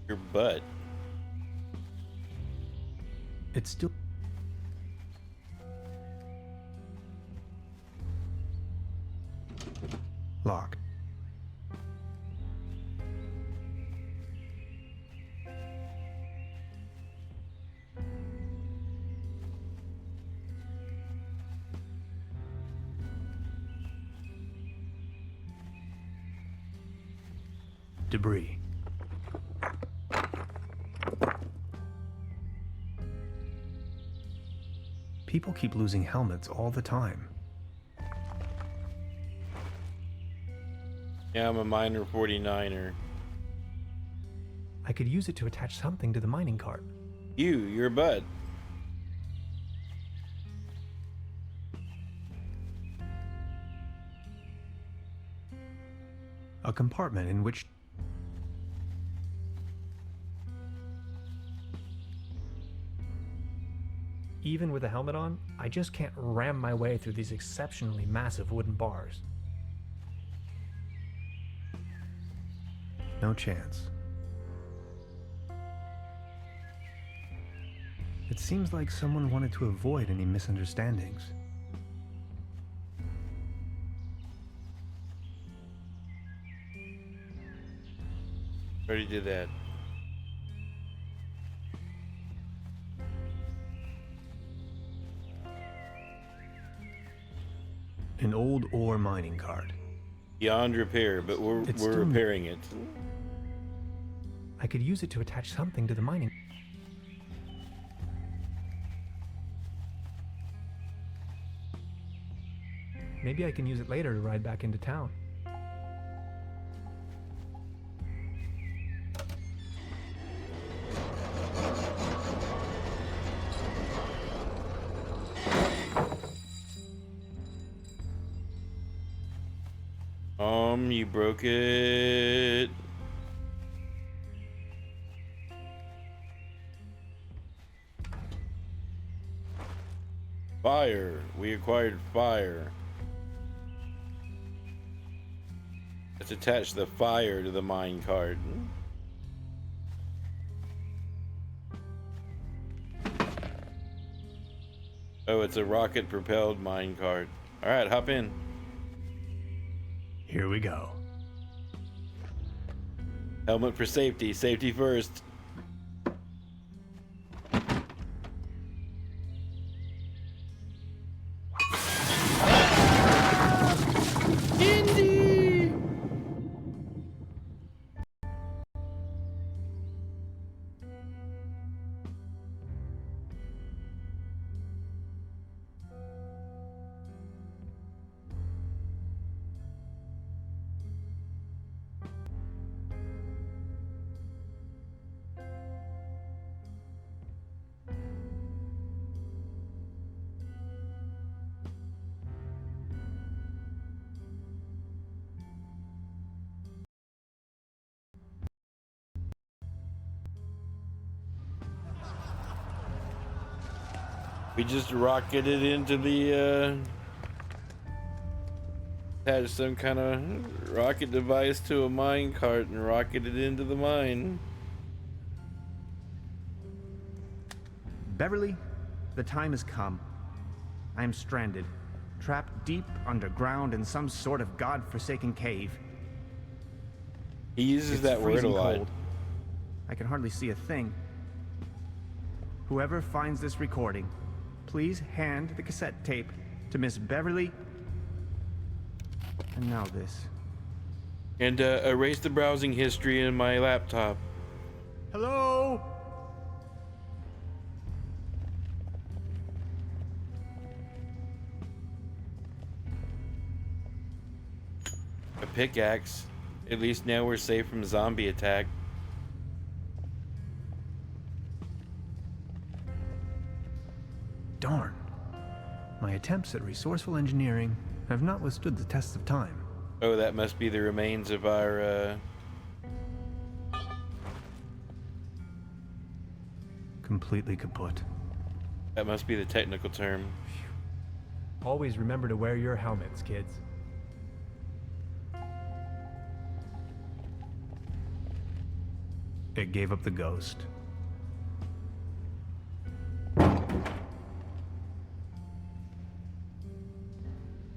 Your butt. It's still... locked. Debris. People keep losing helmets all the time. Yeah, I'm a minor 49er. I could use it to attach something to the mining cart. Your butt. A compartment in which... Even with a helmet on, I just can't ram my way through these exceptionally massive wooden bars. No chance. It seems like someone wanted to avoid any misunderstandings. Already did that. An old ore mining cart. Beyond repair, but we're repairing it. I could use it to attach something to the mining. Maybe I can use it later to ride back into town. You broke it. Fire. We acquired fire. Let's attach the fire to the mine cart. Oh, it's a rocket propelled mine cart. All right, hop in. Here we go. Helmet for safety. Safety first. Indy! We just rocketed into the had some kind of rocket device to a mine cart and rocketed into the mine. Beverly, the time has come. I am stranded, trapped deep underground in some sort of god-forsaken cave. He uses It's that word a freezing lot. cold. I can hardly see a thing. Whoever finds this recording, please hand the cassette tape to Miss Beverly. And now this. And erase the browsing history in my laptop. Hello? A pickaxe. At least now we're safe from zombie attack. Darn. My attempts at resourceful engineering have not withstood the test of time. Oh, that must be the remains of our, Completely kaput. That must be the technical term. Always remember to wear your helmets, kids. It gave up the ghost.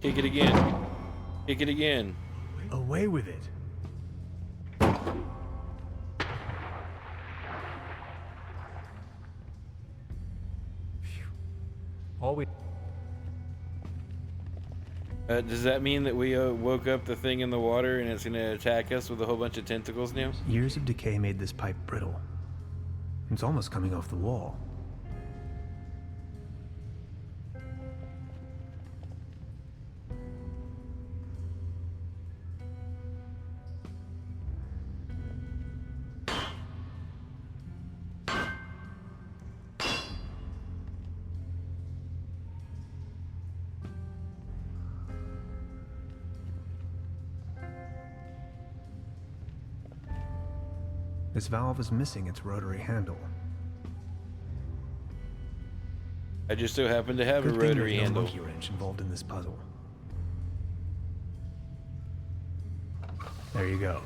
Kick it again. Kick it again. Away with it. Always. Does that mean that we woke up the thing in the water and it's going to attack us with a whole bunch of tentacles now? Years of decay made this pipe brittle. It's almost coming off the wall. This valve is missing its rotary handle. I just so happen to have Good a thing rotary there's no handle. monkey wrench involved in this puzzle. There you go.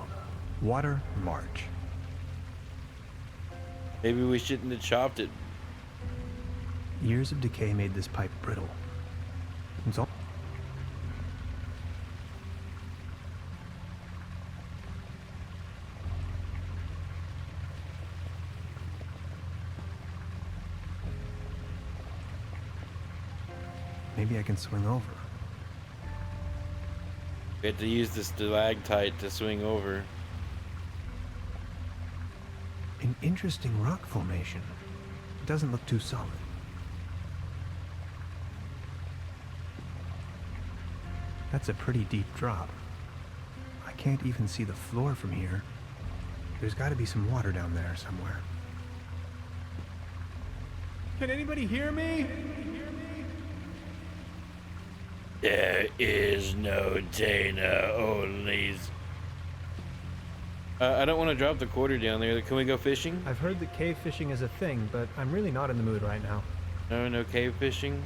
Water march. Maybe we shouldn't have chopped it. Years of decay made this pipe brittle. It's all. Maybe I can swing over. We had to use the stalactite to swing over. An interesting rock formation. It doesn't look too solid. That's a pretty deep drop. I can't even see the floor from here. There's got to be some water down there somewhere. Can anybody hear me? There is no Dana Onlys. I don't want to drop the quarter down there. Can we go fishing? I've heard that cave fishing is a thing, but I'm really not in the mood right now. No cave fishing?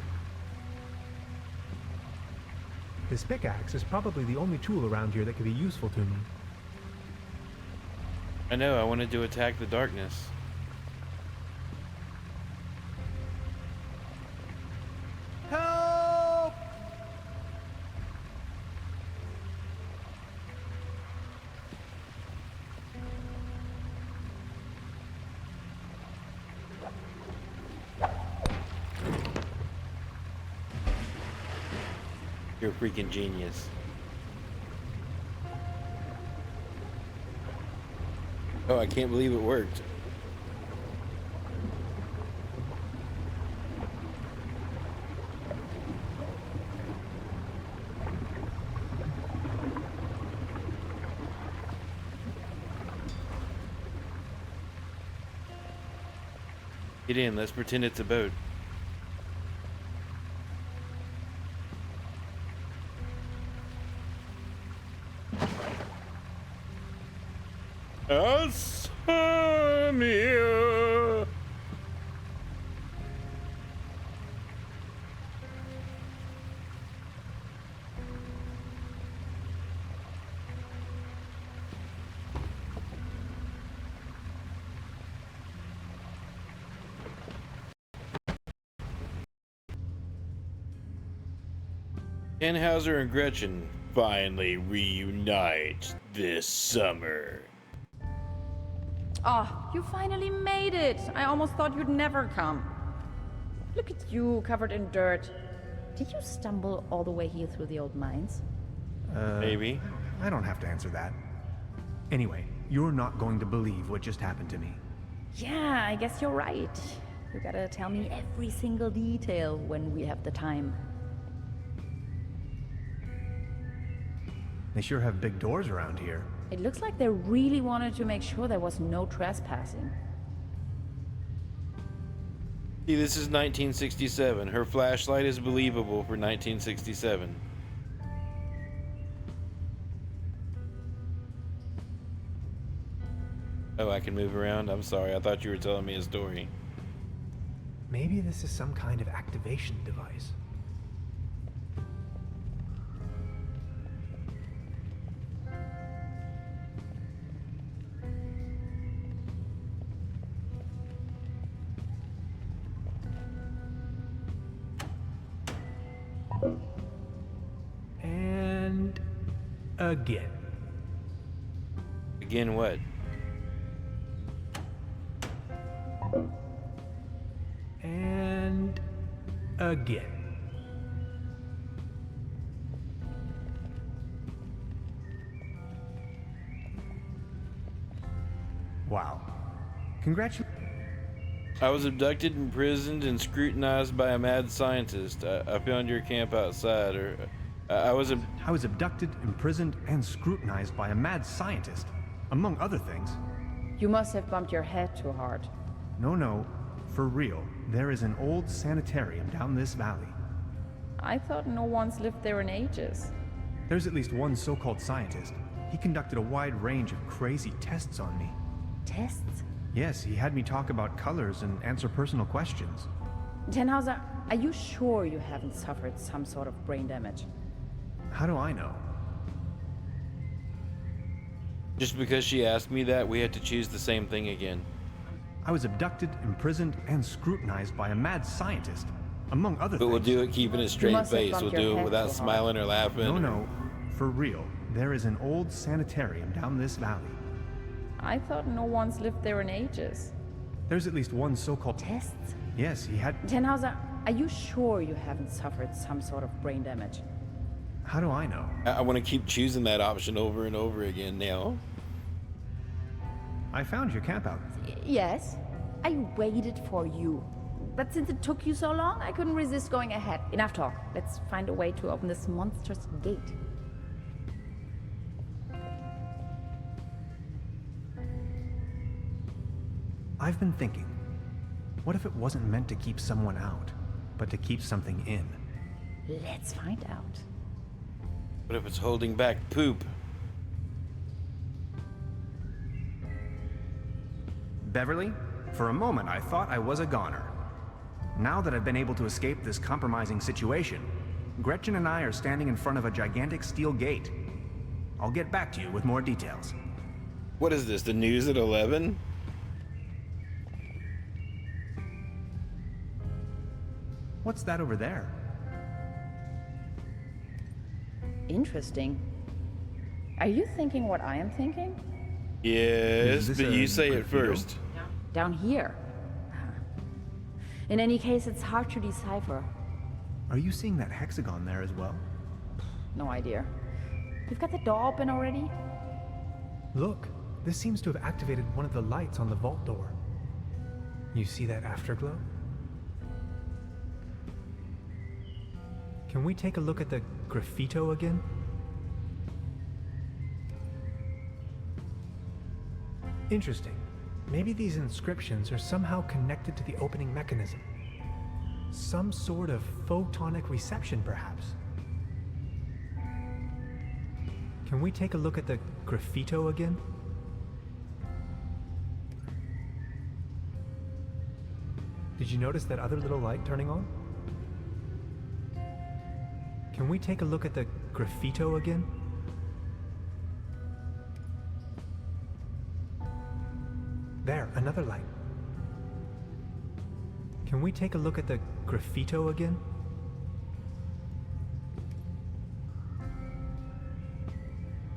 This pickaxe is probably the only tool around here that could be useful to me. I know, I wanted to attack the darkness. Help! You're a freaking genius. Oh, I can't believe it worked. Get in, let's pretend it's a boat. Asamia. Tannhauser and Gretchen finally reunite this summer. Oh, you finally made it. I almost thought you'd never come. Look at you, covered in dirt. Did you stumble all the way here through the old mines? Maybe. I don't have to answer that. Anyway, you're not going to believe what just happened to me. Yeah, I guess you're right. You gotta tell me every single detail when we have the time. They sure have big doors around here. It looks like they really wanted to make sure there was no trespassing. See, this is 1967. Her flashlight is believable for 1967. Oh, I can move around? I'm sorry. I thought you were telling me a story. Maybe this is some kind of activation device. And again. Again what? And again. Wow. Congratulations. I was abducted, imprisoned, and scrutinized by a mad scientist. I found your camp outside, I was abducted, imprisoned, and scrutinized by a mad scientist, among other things. You must have bumped your head too hard. No, for real. There is an old sanitarium down this valley. I thought no one's lived there in ages. There's at least one so-called scientist. He conducted a wide range of crazy tests on me. Tests? Yes, he had me talk about colors and answer personal questions. Tannhauser, are you sure you haven't suffered some sort of brain damage? How do I know? Just because she asked me that, we had to choose the same thing again. I was abducted, imprisoned, and scrutinized by a mad scientist, among other things. But we'll do it keeping a straight face. We'll do it without smiling or laughing. No, for real. There is an old sanitarium down this valley. I thought no one's lived there in ages. There's at least one so-called... Tests? Yes, he had... Tannhauser, are you sure you haven't suffered some sort of brain damage? How do I know? I want to keep choosing that option over and over again now. I found your camp out. Yes, I waited for you. But since it took you so long, I couldn't resist going ahead. Enough talk. Let's find a way to open this monstrous gate. I've been thinking, what if it wasn't meant to keep someone out, but to keep something in? Let's find out. What if it's holding back poop? Beverly, for a moment I thought I was a goner. Now that I've been able to escape this compromising situation, Gretchen and I are standing in front of a gigantic steel gate. I'll get back to you with more details. What is this, the news at 11? What's that over there? Interesting. Are you thinking what I am thinking? Yes, but you say it first. Down here. In any case, it's hard to decipher. Are you seeing that hexagon there as well? No idea. You've got the door open already? Look, this seems to have activated one of the lights on the vault door. You see that afterglow? Can we take a look at the graffito again? Interesting. Maybe these inscriptions are somehow connected to the opening mechanism. Some sort of photonic reception, perhaps. Can we take a look at the graffito again? Did you notice that other little light turning on? Can we take a look at the graffito again? There, another light. Can we take a look at the graffito again?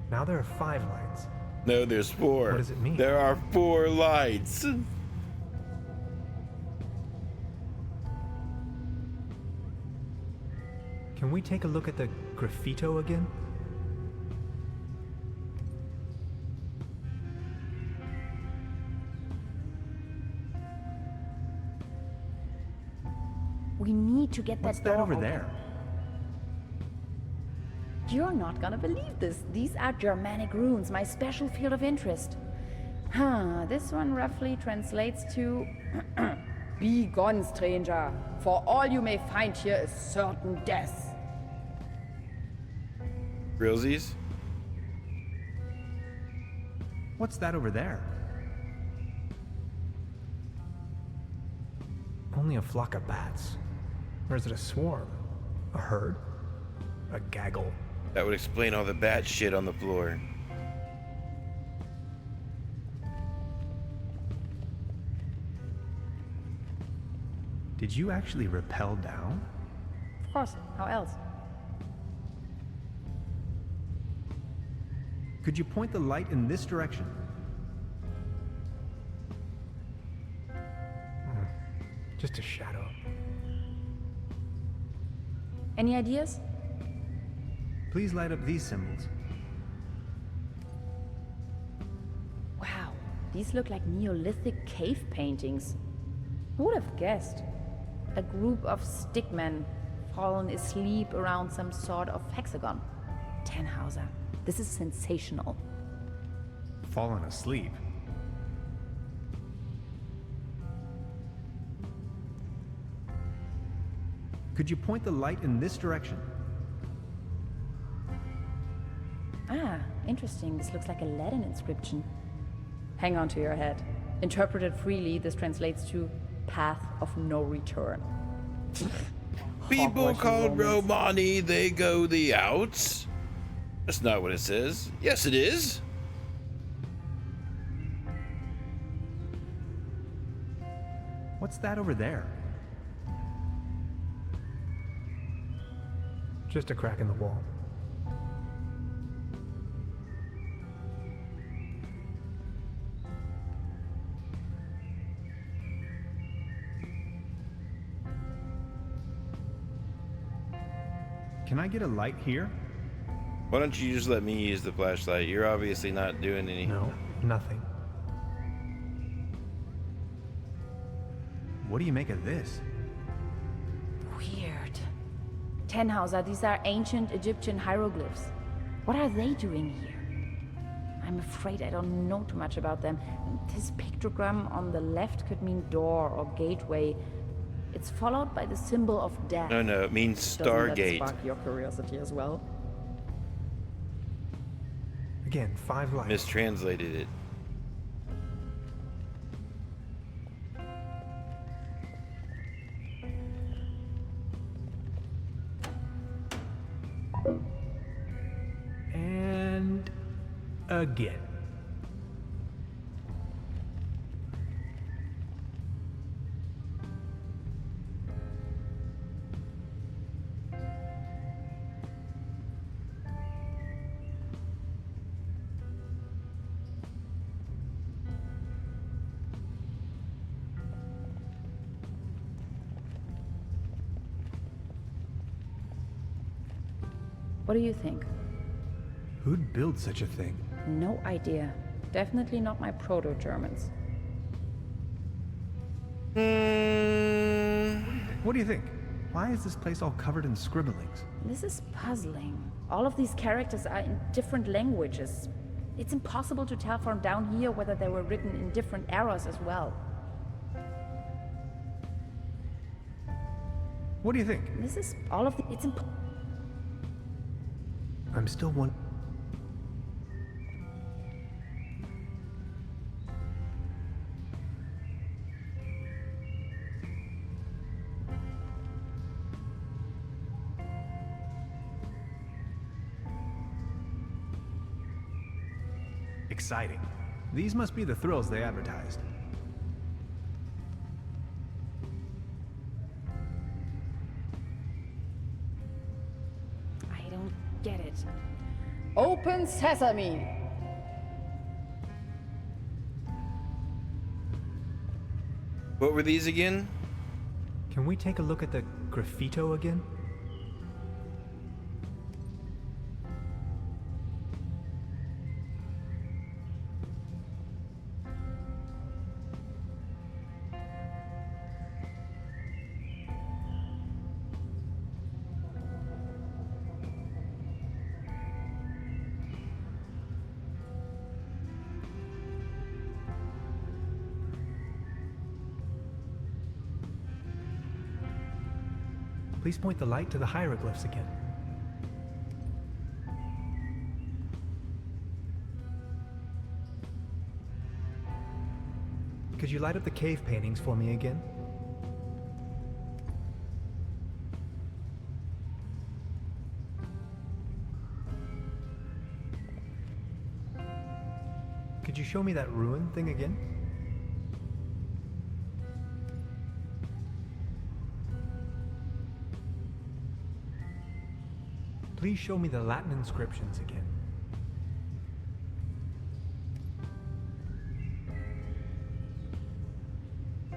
Now there are 5 lights. No, there's 4. What does it mean? There are 4 lights. Can we take a look at the graffito again? need to get What's that that door over open. there? You're not gonna believe this. These are Germanic runes, my special field of interest. This one roughly translates to Be gone, stranger, for all you may find here is certain death. Realsies? What's that over there? Only a flock of bats. Or is it a swarm? A herd? A gaggle? That would explain all the bat shit on the floor. Did you actually rappel down? Of course, how else? Could you point the light in this direction? Just a shadow. Any ideas? Please light up these symbols. Wow, these look like Neolithic cave paintings. Who would have guessed? A group of stickmen fallen asleep around some sort of hexagon. Tannhauser, this is sensational. Fallen asleep. Could you point the light in this direction? Ah, interesting. This looks like a Latin inscription. Hang on to your head. Interpreted freely, this translates to path of no return. People Hogwarts called Romans. Romani, they go the outs. That's not what it says. Yes, it is. What's that over there? Just a crack in the wall. Can I get a light here? Why don't you just let me use the flashlight? You're obviously not doing any. No, nothing. What do you make of this? Weird. Tannhauser, these are ancient Egyptian hieroglyphs. What are they doing here? I'm afraid I don't know too much about them. This pictogram on the left could mean door or gateway. It's followed by the symbol of death. No, it means Doesn't that Stargate. spark your curiosity as well? Again, 5 lights. Mistranslated it. And again. What do you think? Who'd build such a thing? No idea. Definitely not my proto-Germans. What do you think? Why is this place all covered in scribblings? This is puzzling. All of these characters are in different languages. It's impossible to tell from down here whether they were written in different eras as well. What do you think? This is all of the... I'm still one. Exciting. These must be the thrills they advertised. I don't get it. Open sesame! What were these again? Can we take a look at the graffito again? Please point the light to the hieroglyphs again. Could you light up the cave paintings for me again? Could you show me that ruin thing again? Please show me the Latin inscriptions again.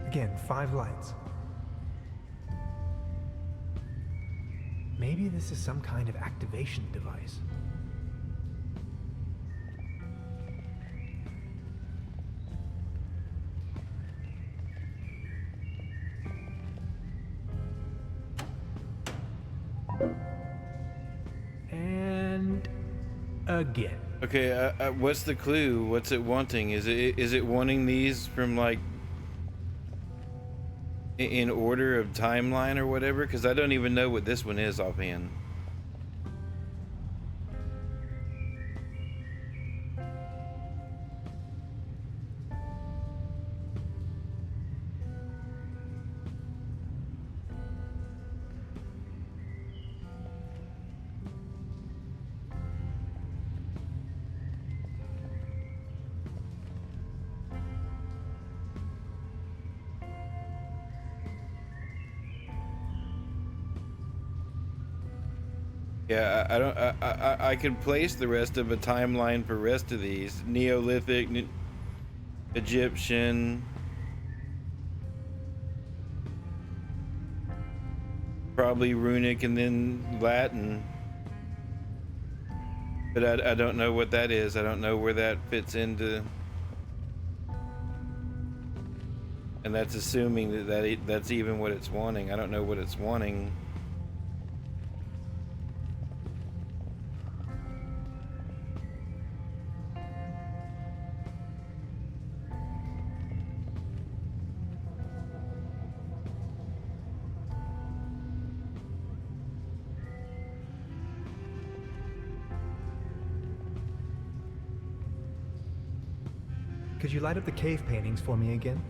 Again, 5 lights. Maybe this is some kind of activation device. And again. Okay, what's the clue? What's it wanting? Is it wanting these from like in order of timeline or whatever? Because I don't even know what this one is offhand. Yeah, I don't. I can place the rest of a timeline for rest of these: Neolithic, Egyptian, probably runic, and then Latin. But I don't know what that is. I don't know where that fits into. And that's assuming that's even what it's wanting. I don't know what it's wanting. Could you light up the cave paintings for me again?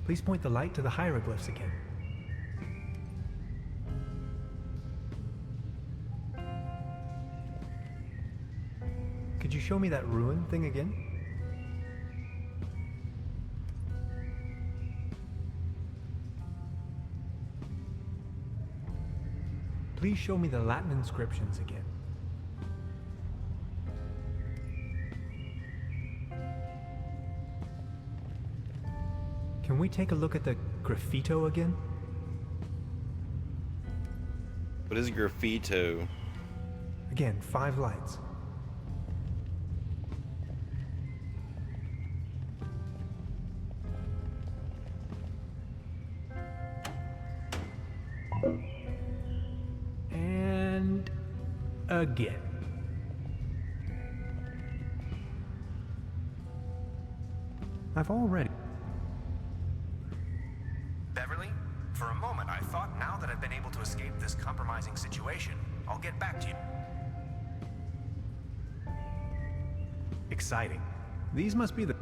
Please point the light to the hieroglyphs again. Could you show me that ruin thing again? Please show me the Latin inscriptions again. Can we take a look at the graffito again? What is graffito? Again, 5 lights. And again. I've already... Beverly, for a moment I thought now that I've been able to escape this compromising situation, I'll get back to you. Exciting. These must be the...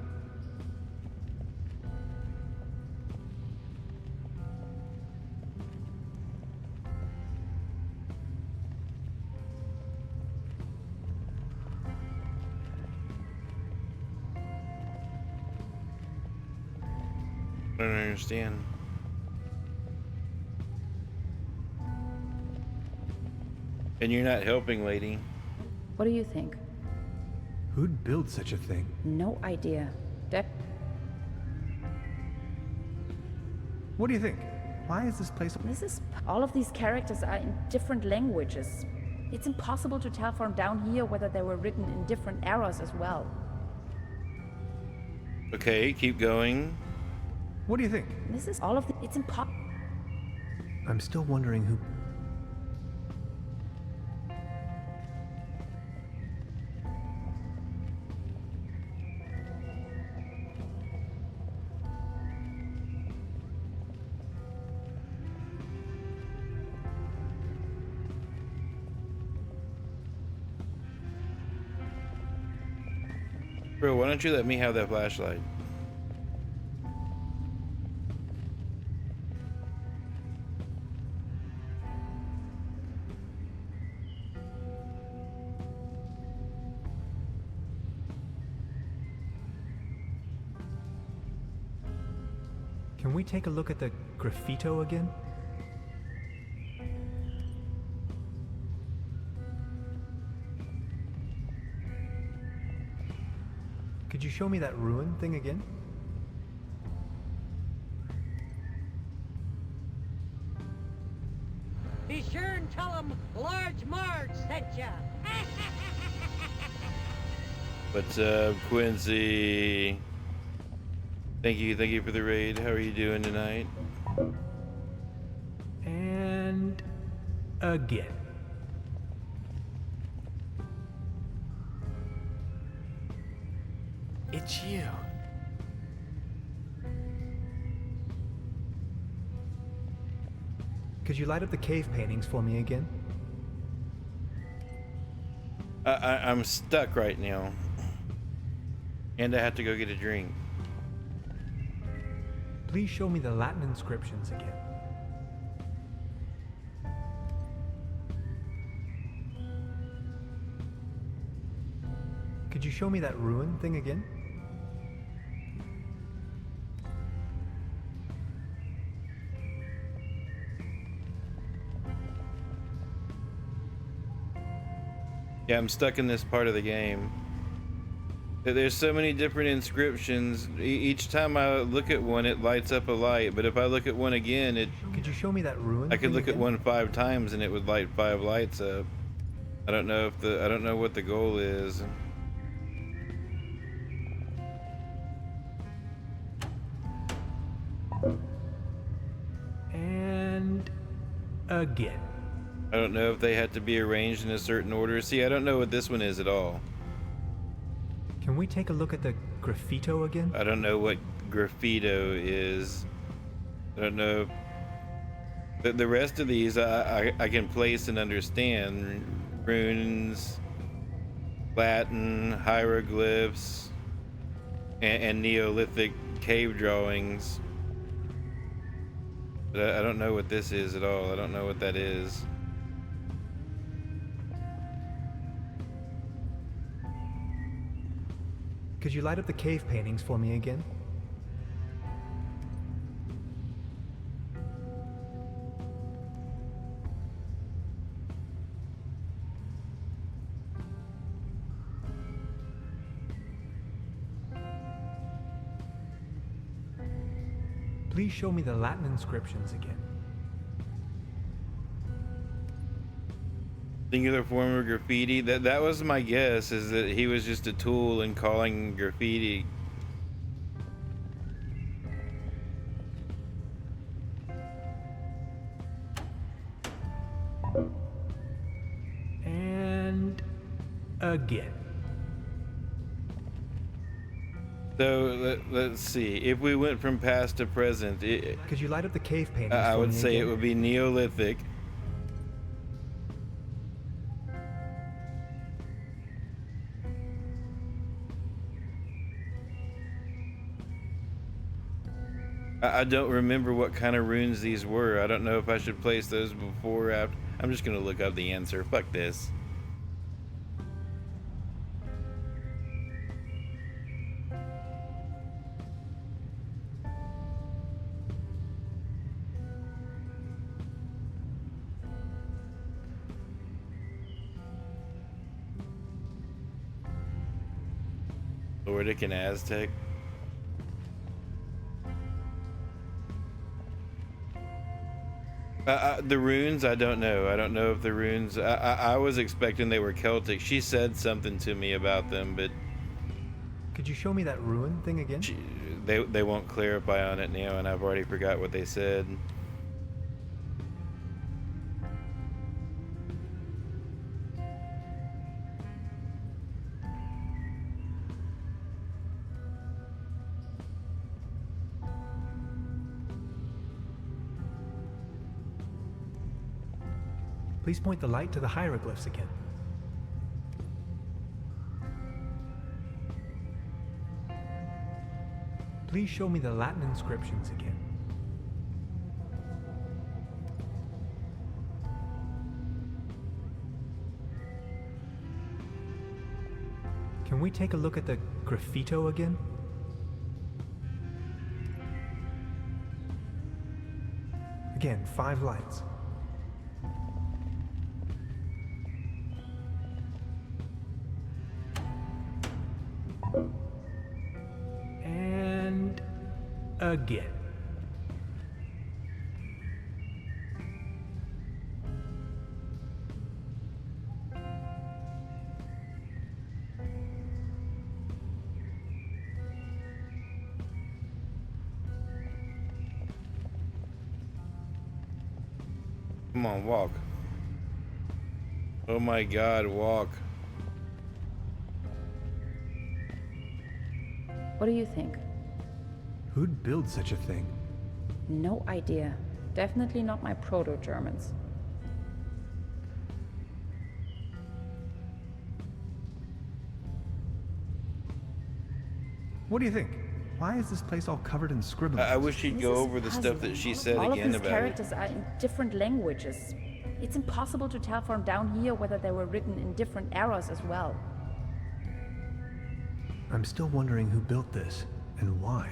I don't understand. And you're not helping, lady. What do you think? Who'd build such a thing? No idea. What do you think? Why is this place... All of these characters are in different languages. It's impossible to tell from down here whether they were written in different eras as well. Okay, keep going. What do you think? It's impossible. I'm still wondering who... Bro, why don't you let me have that flashlight? Can we take a look at the graffito again? Could you show me that ruin thing again? Be sure and tell them Large Marge sent ya. What's up, Quincy? Thank you for the raid. How are you doing tonight? And again. It's you. Could you light up the cave paintings for me again? I'm stuck right now. And I have to go get a drink. Please show me the Latin inscriptions again. Could you show me that ruin thing again? Yeah, I'm stuck in this part of the game. There's so many different inscriptions. Each time I look at one, it lights up a light. But if I look at one again, it... Could you show me that ruin? I could look at one 5 times and it would light 5 lights up. I don't know if I don't know what the goal is. And again. I don't know if they had to be arranged in a certain order. See, I don't know what this one is at all. Can we take a look at the graffito again? I don't know what graffito is. I don't know. The rest of these I can place and understand. Runes, Latin, hieroglyphs, and Neolithic cave drawings. But I don't know what this is at all. I don't know what that is. Could you light up the cave paintings for me again? Please show me the Latin inscriptions again. Singular form of graffiti. That was my guess, is that he was just a tool in calling graffiti. And again. So let's see. If we went from past to present, could you light up the cave paintings? I would say again? it would be Neolithic. I don't remember what kind of runes these were. I don't know if I should place those before or after. I'm just gonna look up the answer. Fuck this. Nordic and Aztec. The runes, I don't know. I don't know if the runes... I was expecting they were Celtic. She said something to me about them, but... Could you show me that ruin thing again? They won't clarify on it now, and I've already forgot what they said. Please point the light to the hieroglyphs again. Please show me the Latin inscriptions again. Can we take a look at the graffito again? Again, 5 lights. And again. Come on, walk. Oh my God, walk. What do you think? Who'd build such a thing? No idea. Definitely not my proto-Germans. What do you think? Why is this place all covered in scribblings? I wish she'd go over the stuff that she said All again of these about characters are in different languages. It's impossible to tell from down here whether they were written in different eras as well. I'm still wondering who built this and why.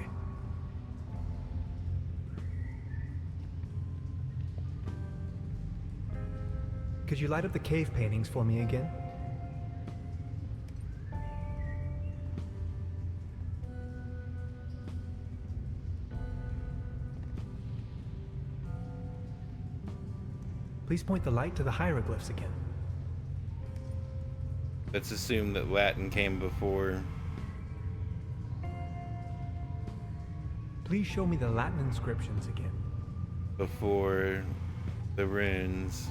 Could you light up the cave paintings for me again? Please point the light to the hieroglyphs again. Let's assume that Latin came before. Please show me the Latin inscriptions again. Before the runes.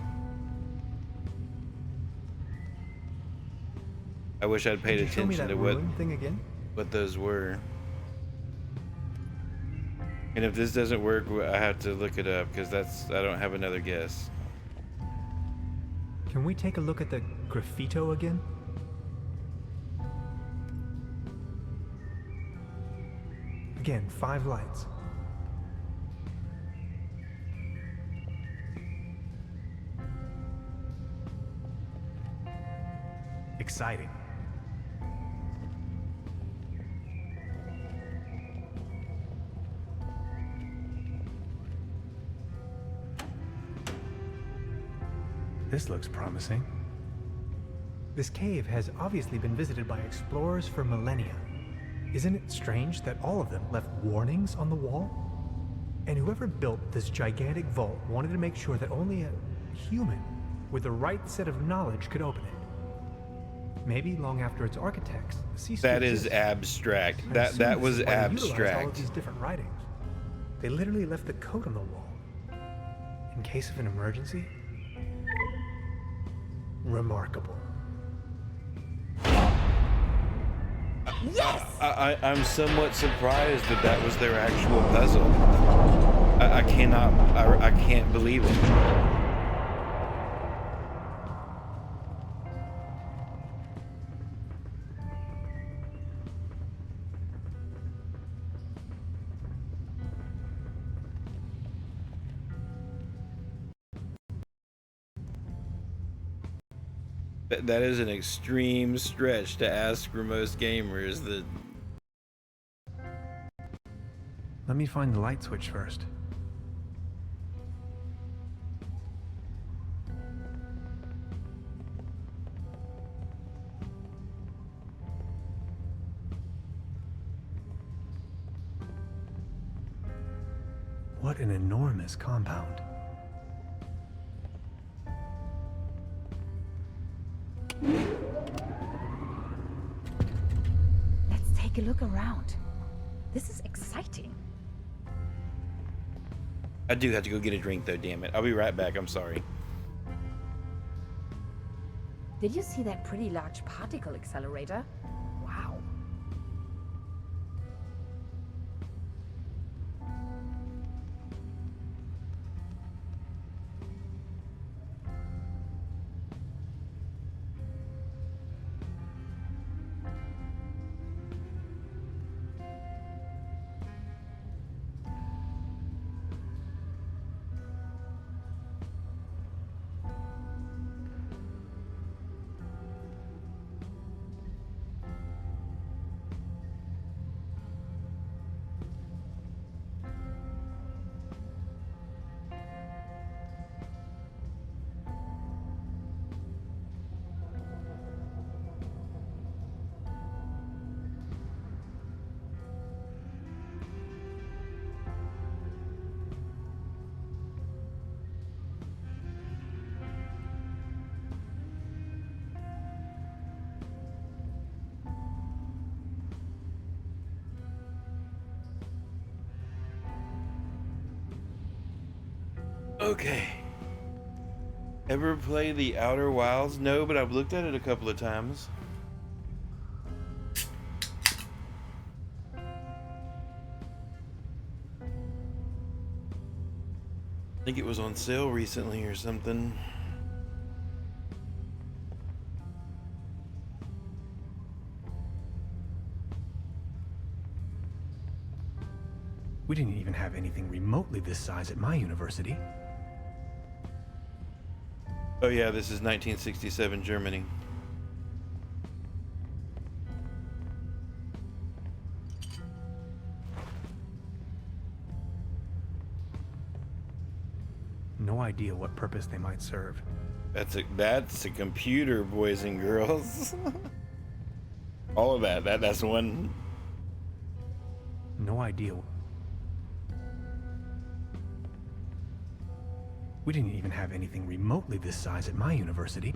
I wish I'd paid attention to what thing again? What those were. And if this doesn't work, I have to look it up because I don't have another guess. Can we take a look at the graffito again? Again, 5 lights. Exciting. This looks promising. This cave has obviously been visited by explorers for millennia. Isn't it strange that all of them left warnings on the wall? And whoever built this gigantic vault wanted to make sure that only a human with the right set of knowledge could open it. Maybe long after its architects ceased That to is exist. abstract. I That assume that this was is why they utilized all abstract. of these different writings. They literally left the code on the wall. In case of an emergency. Remarkable. Yes! I'm somewhat surprised that that was their actual puzzle. I can't believe it. That is an extreme stretch to ask for most gamers that. Let me find the light switch first. What an enormous compound. Let's take a look around. This is exciting. I do have to go get a drink though, damn it. I'll be right back, I'm sorry. Did you see that pretty large particle accelerator? Wow. Okay. Ever play The Outer Wilds? No, but I've looked at it a couple of times. I think it was on sale recently or something. We didn't even have anything remotely this size at my university. Oh yeah, this is 1967 Germany. No idea what purpose they might serve. That's a computer, boys and girls. All of that's one. No idea. We didn't even have anything remotely this size at my university.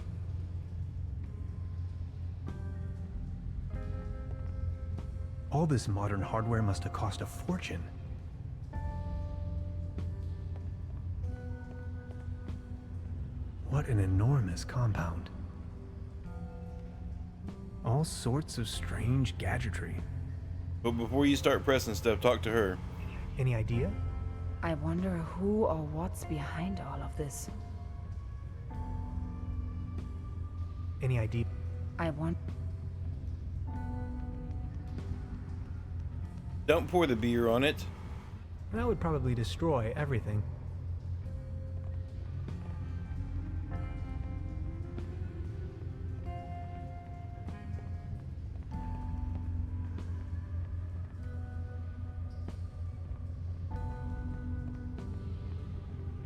All this modern hardware must have cost a fortune. What an enormous compound. All sorts of strange gadgetry. But before you start pressing stuff, talk to her. Any idea? I wonder who or what's behind all of this. Any idea? I want... Don't pour the beer on it. That would probably destroy everything.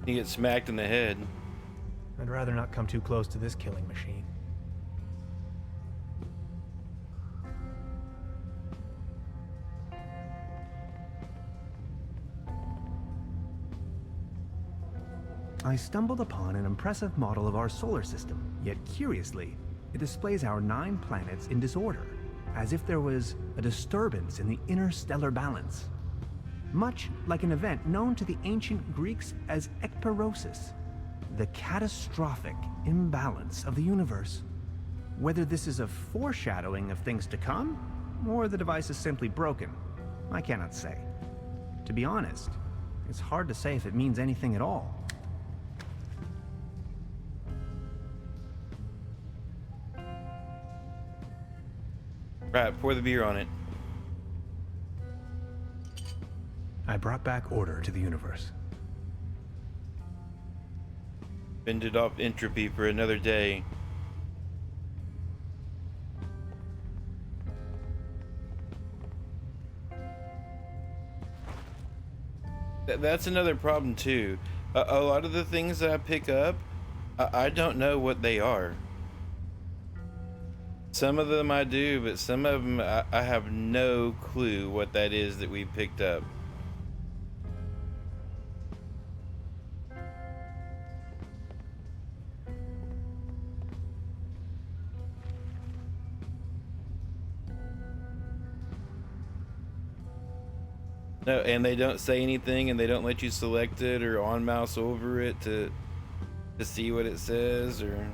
You get smacked in the head. I'd rather not come too close to this killing machine. I stumbled upon an impressive model of our solar system, yet curiously, it displays our 9 planets in disorder, as if there was a disturbance in the interstellar balance. Much like an event known to the ancient Greeks as ekperosis, the catastrophic imbalance of the universe. Whether this is a foreshadowing of things to come, or the device is simply broken, I cannot say. To be honest, it's hard to say if it means anything at all. Right, pour the beer on it. I brought back order to the universe. Fended off entropy for another day. That's another problem too. A lot of the things that I pick up, I don't know what they are. Some of them I do, but some of them I have no clue what that is that we picked up. No, and they don't say anything, and they don't let you select it or on mouse over it to see what it says, or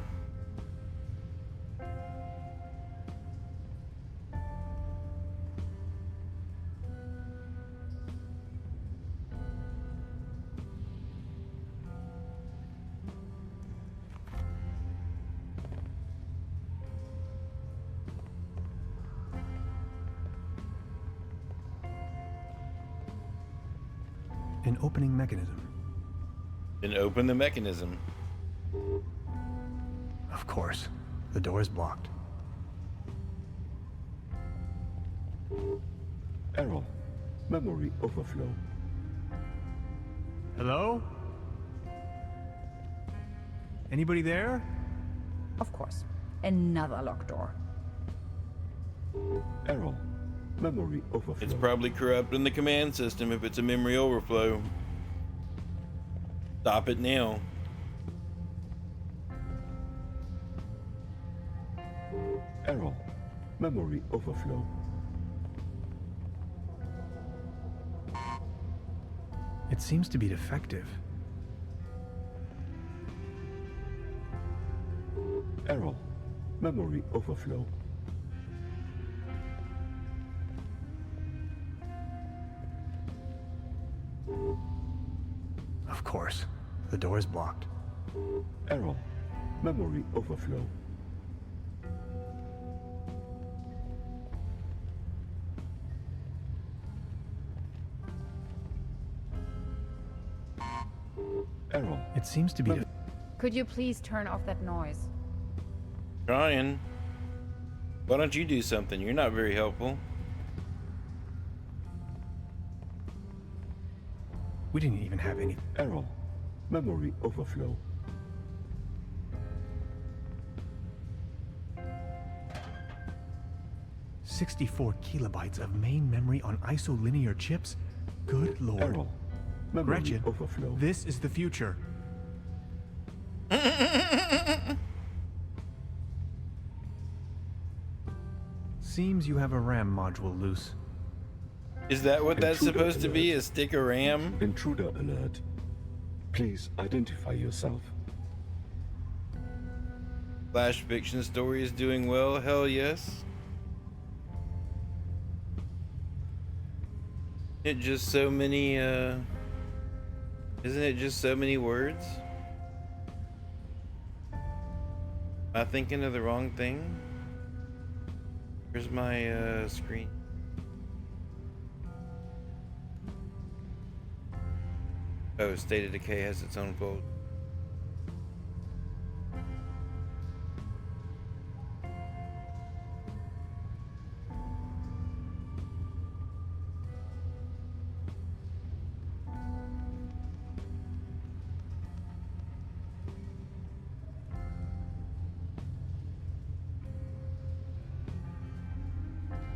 An opening mechanism. then open the mechanism. Of course, the door is blocked. Error. Memory overflow. Hello? Anybody there? Of course. Another locked door. Error. Memory overflow. It's probably corrupting the command system if it's a memory overflow. Stop it now. Error. Memory overflow. It seems to be defective. Error. Memory overflow. Of course. The door is blocked. Error. Memory overflow. Error. It seems to be... Could you please turn off that noise? Trying. Why don't you do something? You're not very helpful. We didn't even have any... Error. Memory overflow. $64 kilobytes of main memory on isolinear chips? Good lord. Error. Memory Gretchen, overflow. this is the future. Seems you have a RAM module loose. Is that what that's Intruder supposed to be? alert. A stick of RAM? Intruder alert. Please identify yourself. Flash fiction story is doing well? Hell yes. It just so many, isn't it just so many words? Am I thinking of the wrong thing? Where's my, screen? Oh, State of Decay has its own fold.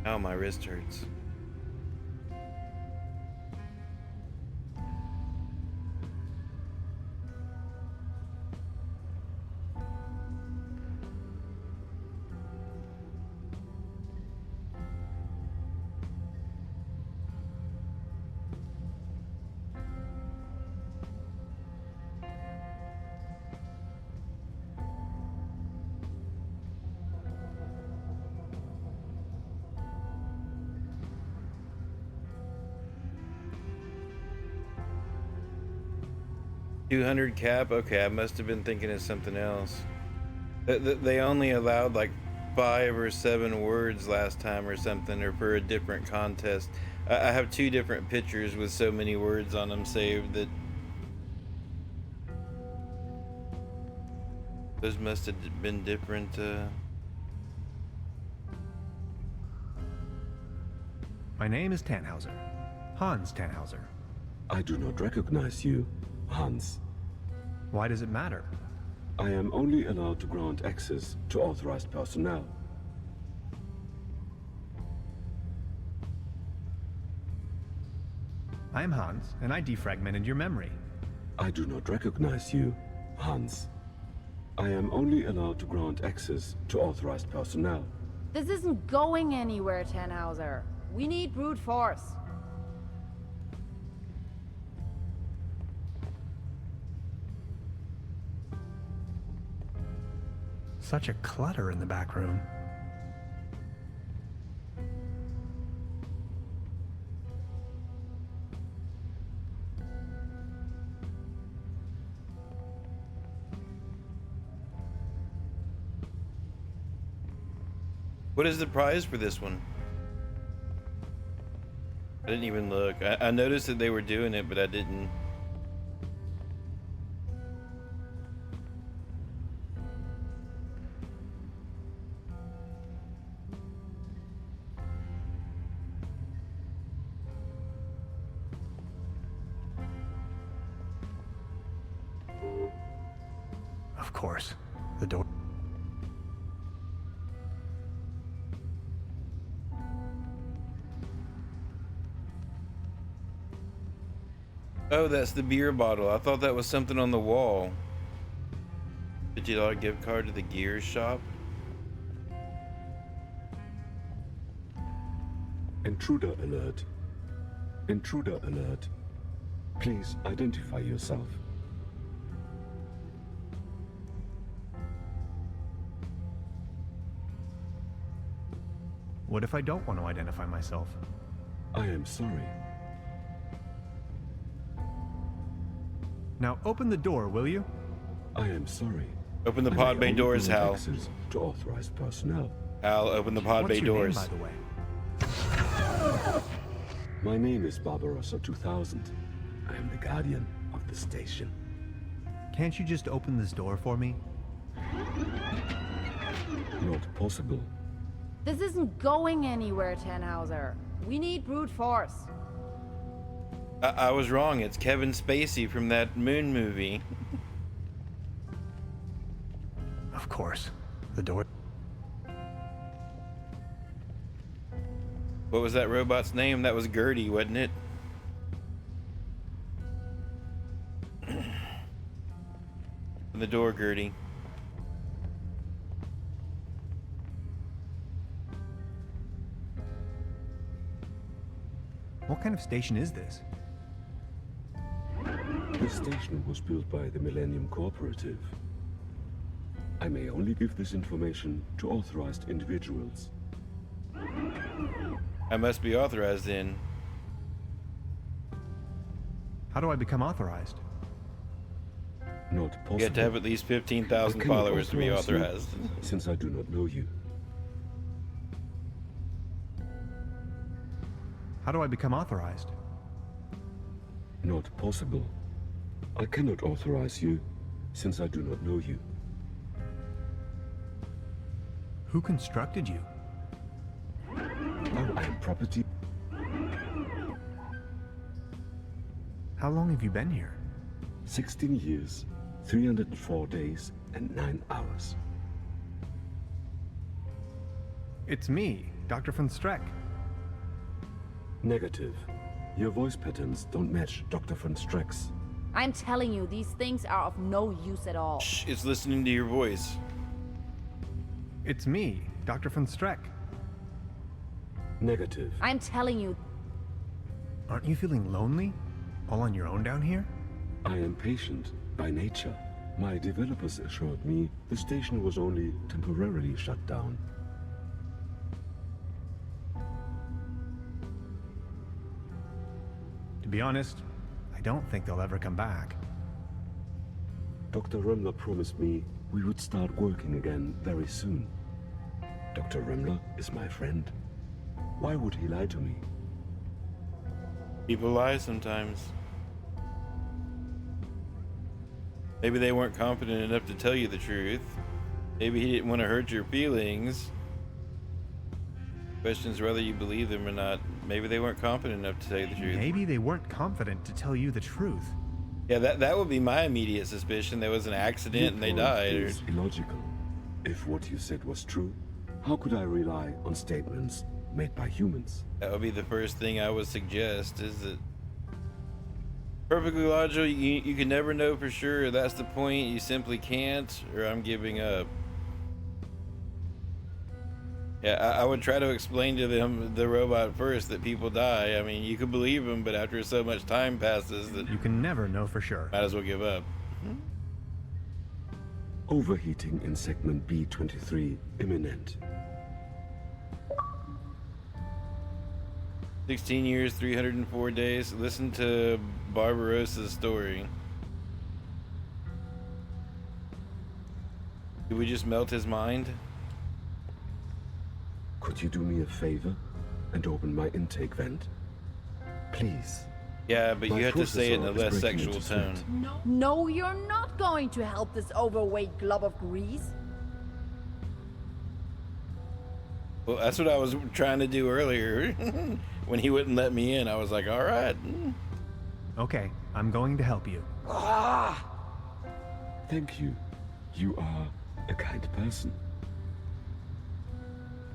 Ow, my wrist hurts. $200 cap? Okay, I must have been thinking of something else. They only allowed like 5 or 7 words last time or something, or for a different contest. I have 2 different pictures with so many words on them saved that those must have been different. My name is Tannhauser. Hans Tannhauser. I do not recognize you, Hans. Why does it matter? I am only allowed to grant access to authorized personnel. I am Hans, and I defragmented your memory. I do not recognize you, Hans. I am only allowed to grant access to authorized personnel. This isn't going anywhere, Tannhauser. We need brute force. Such a clutter in the back room. What is the prize for this one? I didn't even look. I noticed that they were doing it, but I didn't. Of course. The door. Oh, that's the beer bottle. I thought that was something on the wall. $50 gift card to the gear shop. Intruder alert. Intruder alert. Please identify yourself. What if I don't want to identify myself? I am sorry. Now open the door, will you? I am sorry. Open the pod bay doors, Hal. Access to authorized personnel. Hal, open the pod bay doors. What's your name, by the way? My name is Barbarossa 2000. I am the guardian of the station. Can't you just open this door for me? Not possible. This isn't going anywhere, Tannhauser. We need brute force. I was wrong. It's Kevin Spacey from that Moon movie. Of course. The door. What was that robot's name? That was Gertie, wasn't it? Open the door, Gertie. What kind of station is this? This station was built by the Millennium Cooperative. I may only give this information to authorized individuals. I must be authorized in. How do I become authorized? Not possible. You have to have at least 15,000 followers to be authorized. Since I do not know you. How do I become authorized? Not possible. I cannot authorize you, since I do not know you. Who constructed you? Oh, I am property. How long have you been here? 16 years, 304 days, and 9 hours. It's me, Dr. von Streck. Negative. Your voice patterns don't match Dr. von Streck's. I'm telling you, these things are of no use at all. Shh, it's listening to your voice. It's me, Dr. von Streck. Negative. I'm telling you. Aren't you feeling lonely? All on your own down here? I am patient by nature. My developers assured me the station was only temporarily shut down. To be honest, I don't think they'll ever come back. Dr. Remmler promised me we would start working again very soon. Dr. Remmler is my friend. Why would he lie to me? People lie sometimes. Maybe they weren't confident enough to tell you the truth. Maybe he didn't want to hurt your feelings. Question's whether you believe them or not. Maybe they weren't confident enough to tell you the truth. Maybe they weren't confident to tell you the truth. Yeah, that would be my immediate suspicion. There was an accident and they died. It is illogical. If what you said was true, how could I rely on statements made by humans? That would be the first thing I would suggest, is that perfectly logical, you can never know for sure. That's the point. You simply can't, or I'm giving up. Yeah, I would try to explain to them, the robot first, that people die. I mean, you could believe them, but after so much time passes that you can never know for sure. Might as well give up. Overheating in segment B23 imminent. 16 years, 304 days. Listen to Barbarossa's story. Did we just melt his mind? Could you do me a favor and open my intake vent? Please. Yeah, but you have to say it in a less sexual tone. No, you're not going to help this overweight glob of grease. Well, that's what I was trying to do earlier. When he wouldn't let me in, I was like, all right. Okay, I'm going to help you. Thank you. You are a kind person.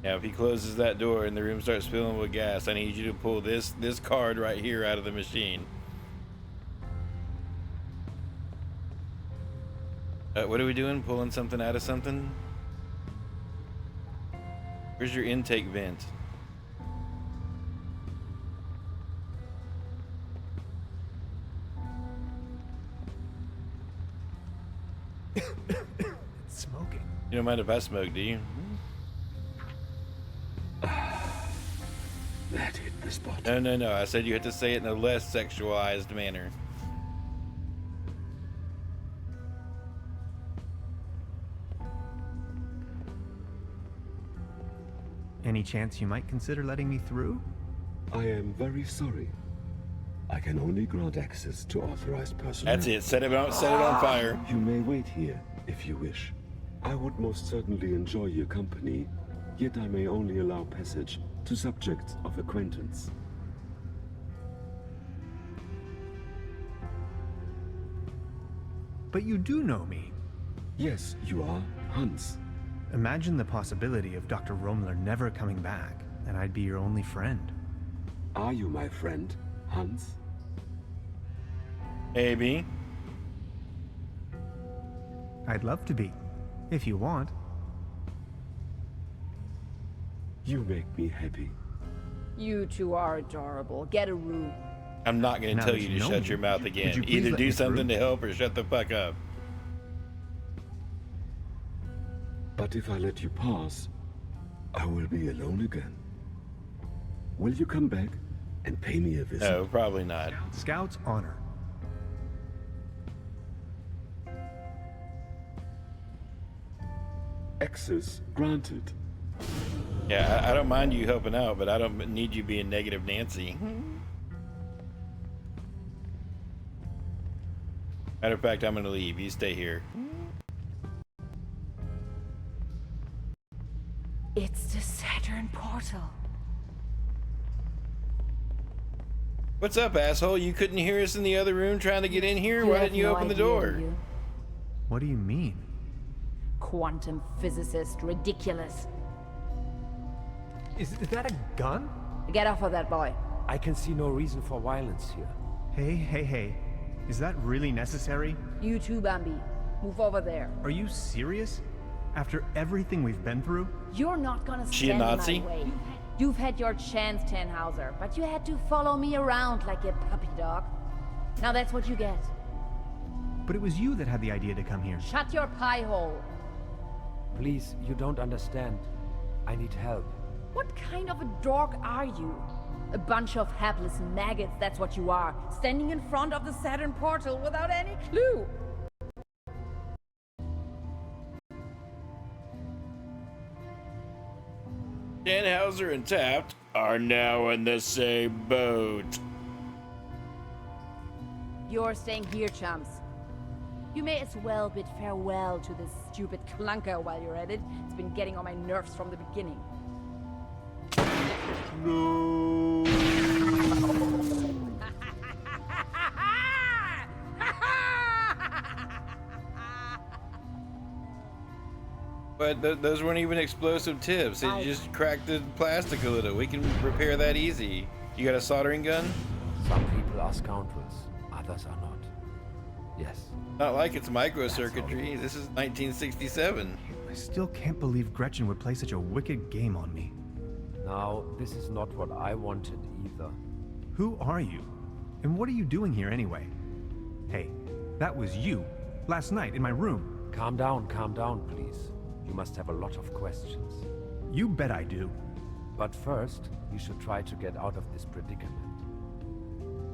Yeah, if he closes that door and the room starts filling with gas, I need you to pull this card right here out of the machine. What are we doing? Pulling something out of something? Where's your intake vent? It's smoking. You don't mind if I smoke, do you? That hit the spot. No. I said you had to say it in a less sexualized manner. Any chance you might consider letting me through? I am very sorry. I can only grant access to authorized personnel. That's it. Set it on fire. You may wait here if you wish. I would most certainly enjoy your company, yet I may only allow passage to subjects of acquaintance. But you do know me. Yes, you are Hans. Imagine the possibility of Dr. Romler never coming back, and I'd be your only friend. Are you my friend, Hans? Maybe. I'd love to be, if you want. You make me happy. You two are adorable. Get a room. I'm not going to Now tell that you you to know shut me, your mouth would again. you please Either let do me something through? to help or shut the fuck up. But if I let you pass, I will be alone again. Will you come back and pay me a visit? No, probably not. Scout's honor. Access granted. Yeah, I don't mind you helping out, but I don't need you being negative Nancy. Matter of fact, I'm gonna leave. You stay here. It's the Saturn portal. What's up, asshole? You couldn't hear us in the other room trying to get in here? Why have didn't you no open the idea, door? do you? What do you mean? Quantum physicist, ridiculous. Is that a gun? Get off of that boy. I can see no reason for violence here. Hey. Is that really necessary? You too, Bambi. Move over there. Are you serious? After everything we've been through? You're not gonna She a stand in Nazi? my way. You've had your chance, Tannhauser, but you had to follow me around like a puppy dog. Now that's what you get. But it was you that had the idea to come here. Shut your pie hole. Please, you don't understand. I need help. What kind of a dork are you? A bunch of hapless maggots, that's what you are. Standing in front of the Saturn portal without any clue. Tannhauser and Taft are now in the same boat. You're staying here, chumps. You may as well bid farewell to this stupid clunker while you're at it. It's been getting on my nerves from the beginning. No. But those weren't even explosive tips. It just cracked the plastic a little. We can repair that easy. You got a soldering gun? Some people are scoundrels, others are not. Yes. Not like it's microcircuitry. This is 1967. I still can't believe Gretchen would play such a wicked game on me. Now, this is not what I wanted either. Who are you? And what are you doing here anyway? Hey, that was you, last night in my room. Calm down, please. You must have a lot of questions. You bet I do. But first, you should try to get out of this predicament.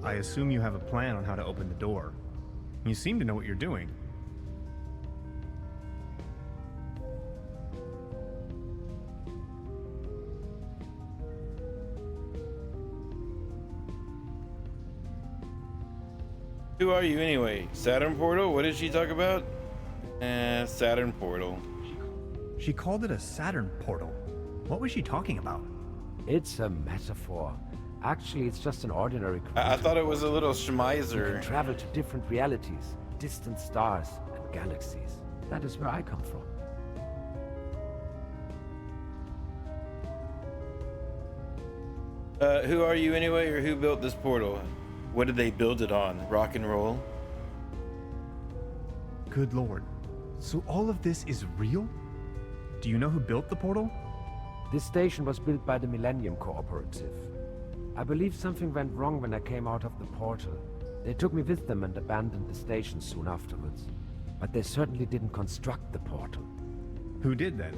I assume you have a plan on how to open the door. You seem to know what you're doing. Who are you anyway? Saturn portal? What did she talk about? Saturn portal. She called it a Saturn portal. What was she talking about? It's a metaphor. Actually, it's just an ordinary I thought it was a little You schmizer. can travel to different realities, distant stars, and galaxies. That is where I come from. Who are you anyway, or who built this portal? What did they build it on? Rock and roll? Good lord. So all of this is real? Do you know who built the portal? This station was built by the Millennium Cooperative. I believe something went wrong when I came out of the portal. They took me with them and abandoned the station soon afterwards. But they certainly didn't construct the portal. Who did then?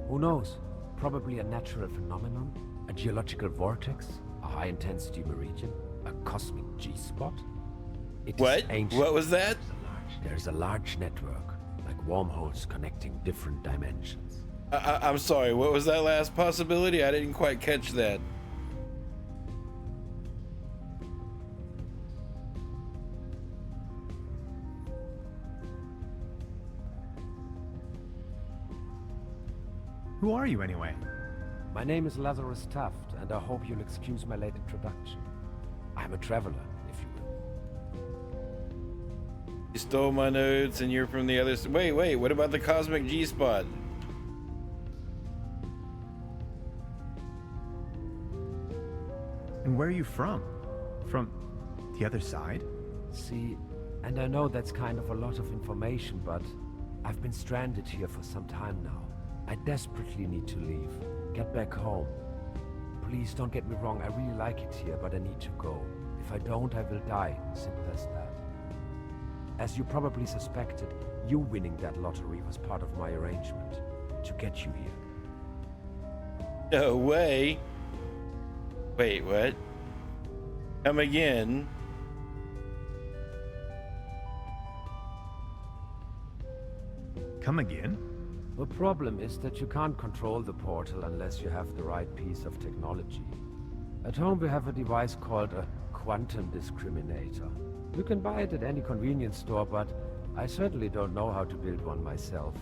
Who knows? Probably a natural phenomenon? A geological vortex? A high-intensity meridian? A cosmic G-spot? It is What? ancient. What was that? There's a large network, like wormholes connecting different dimensions. I'm sorry, what was that last possibility? I didn't quite catch that. Who are you anyway? My name is Lazarus Taft, and I hope you'll excuse my late introduction. I'm a traveler, if you will. You stole my notes and you're from the other side. Wait, what about the cosmic G-spot? And where are you from? From the other side? See, and I know that's kind of a lot of information, but I've been stranded here for some time now. I desperately need to leave, get back home. Please don't get me wrong, I really like it here, but I need to go. If I don't, I will die, simple as that. As you probably suspected, you winning that lottery was part of my arrangement, to get you here. No way. Wait, what? Come again? Come again? The problem is that you can't control the portal unless you have the right piece of technology. At home we have a device called a quantum discriminator. You can buy it at any convenience store, but I certainly don't know how to build one myself.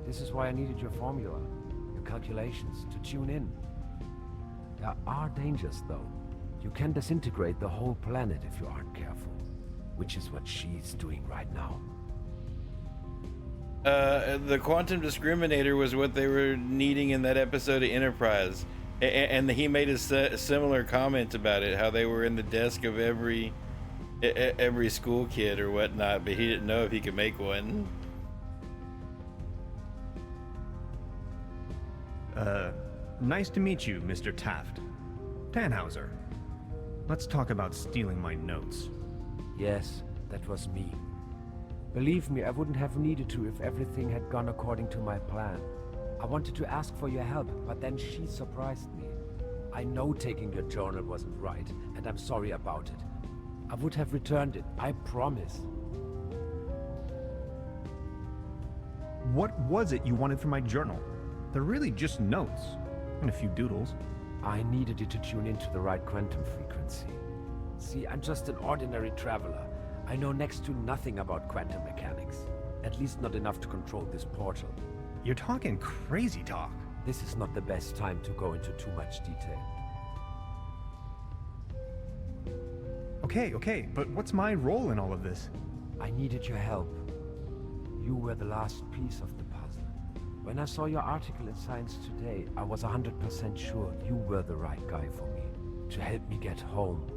This is why I needed your formula, your calculations, to tune in. There are dangers, though. You can disintegrate the whole planet if you aren't careful, which is what she's doing right now. The quantum discriminator was what they were needing in that episode of Enterprise, and he made a similar comment about it, how they were in the desk of every school kid or whatnot, but he didn't know if he could make one. Nice to meet you, Mr. Taft. Tannhauser. Let's talk about stealing my notes. Yes, that was me. Believe me, I wouldn't have needed to if everything had gone according to my plan. I wanted to ask for your help, but then she surprised me. I know taking your journal wasn't right, and I'm sorry about it. I would have returned it, I promise. What was it you wanted from my journal? They're really just notes, and a few doodles. I needed you to tune into the right quantum frequency. See, I'm just an ordinary traveler. I know next to nothing about quantum mechanics. At least not enough to control this portal. You're talking crazy talk. This is not the best time to go into too much detail. Okay, but what's my role in all of this? I needed your help. You were the last piece of the puzzle. When I saw your article in Science Today, I was 100% sure you were the right guy for me. To help me get home.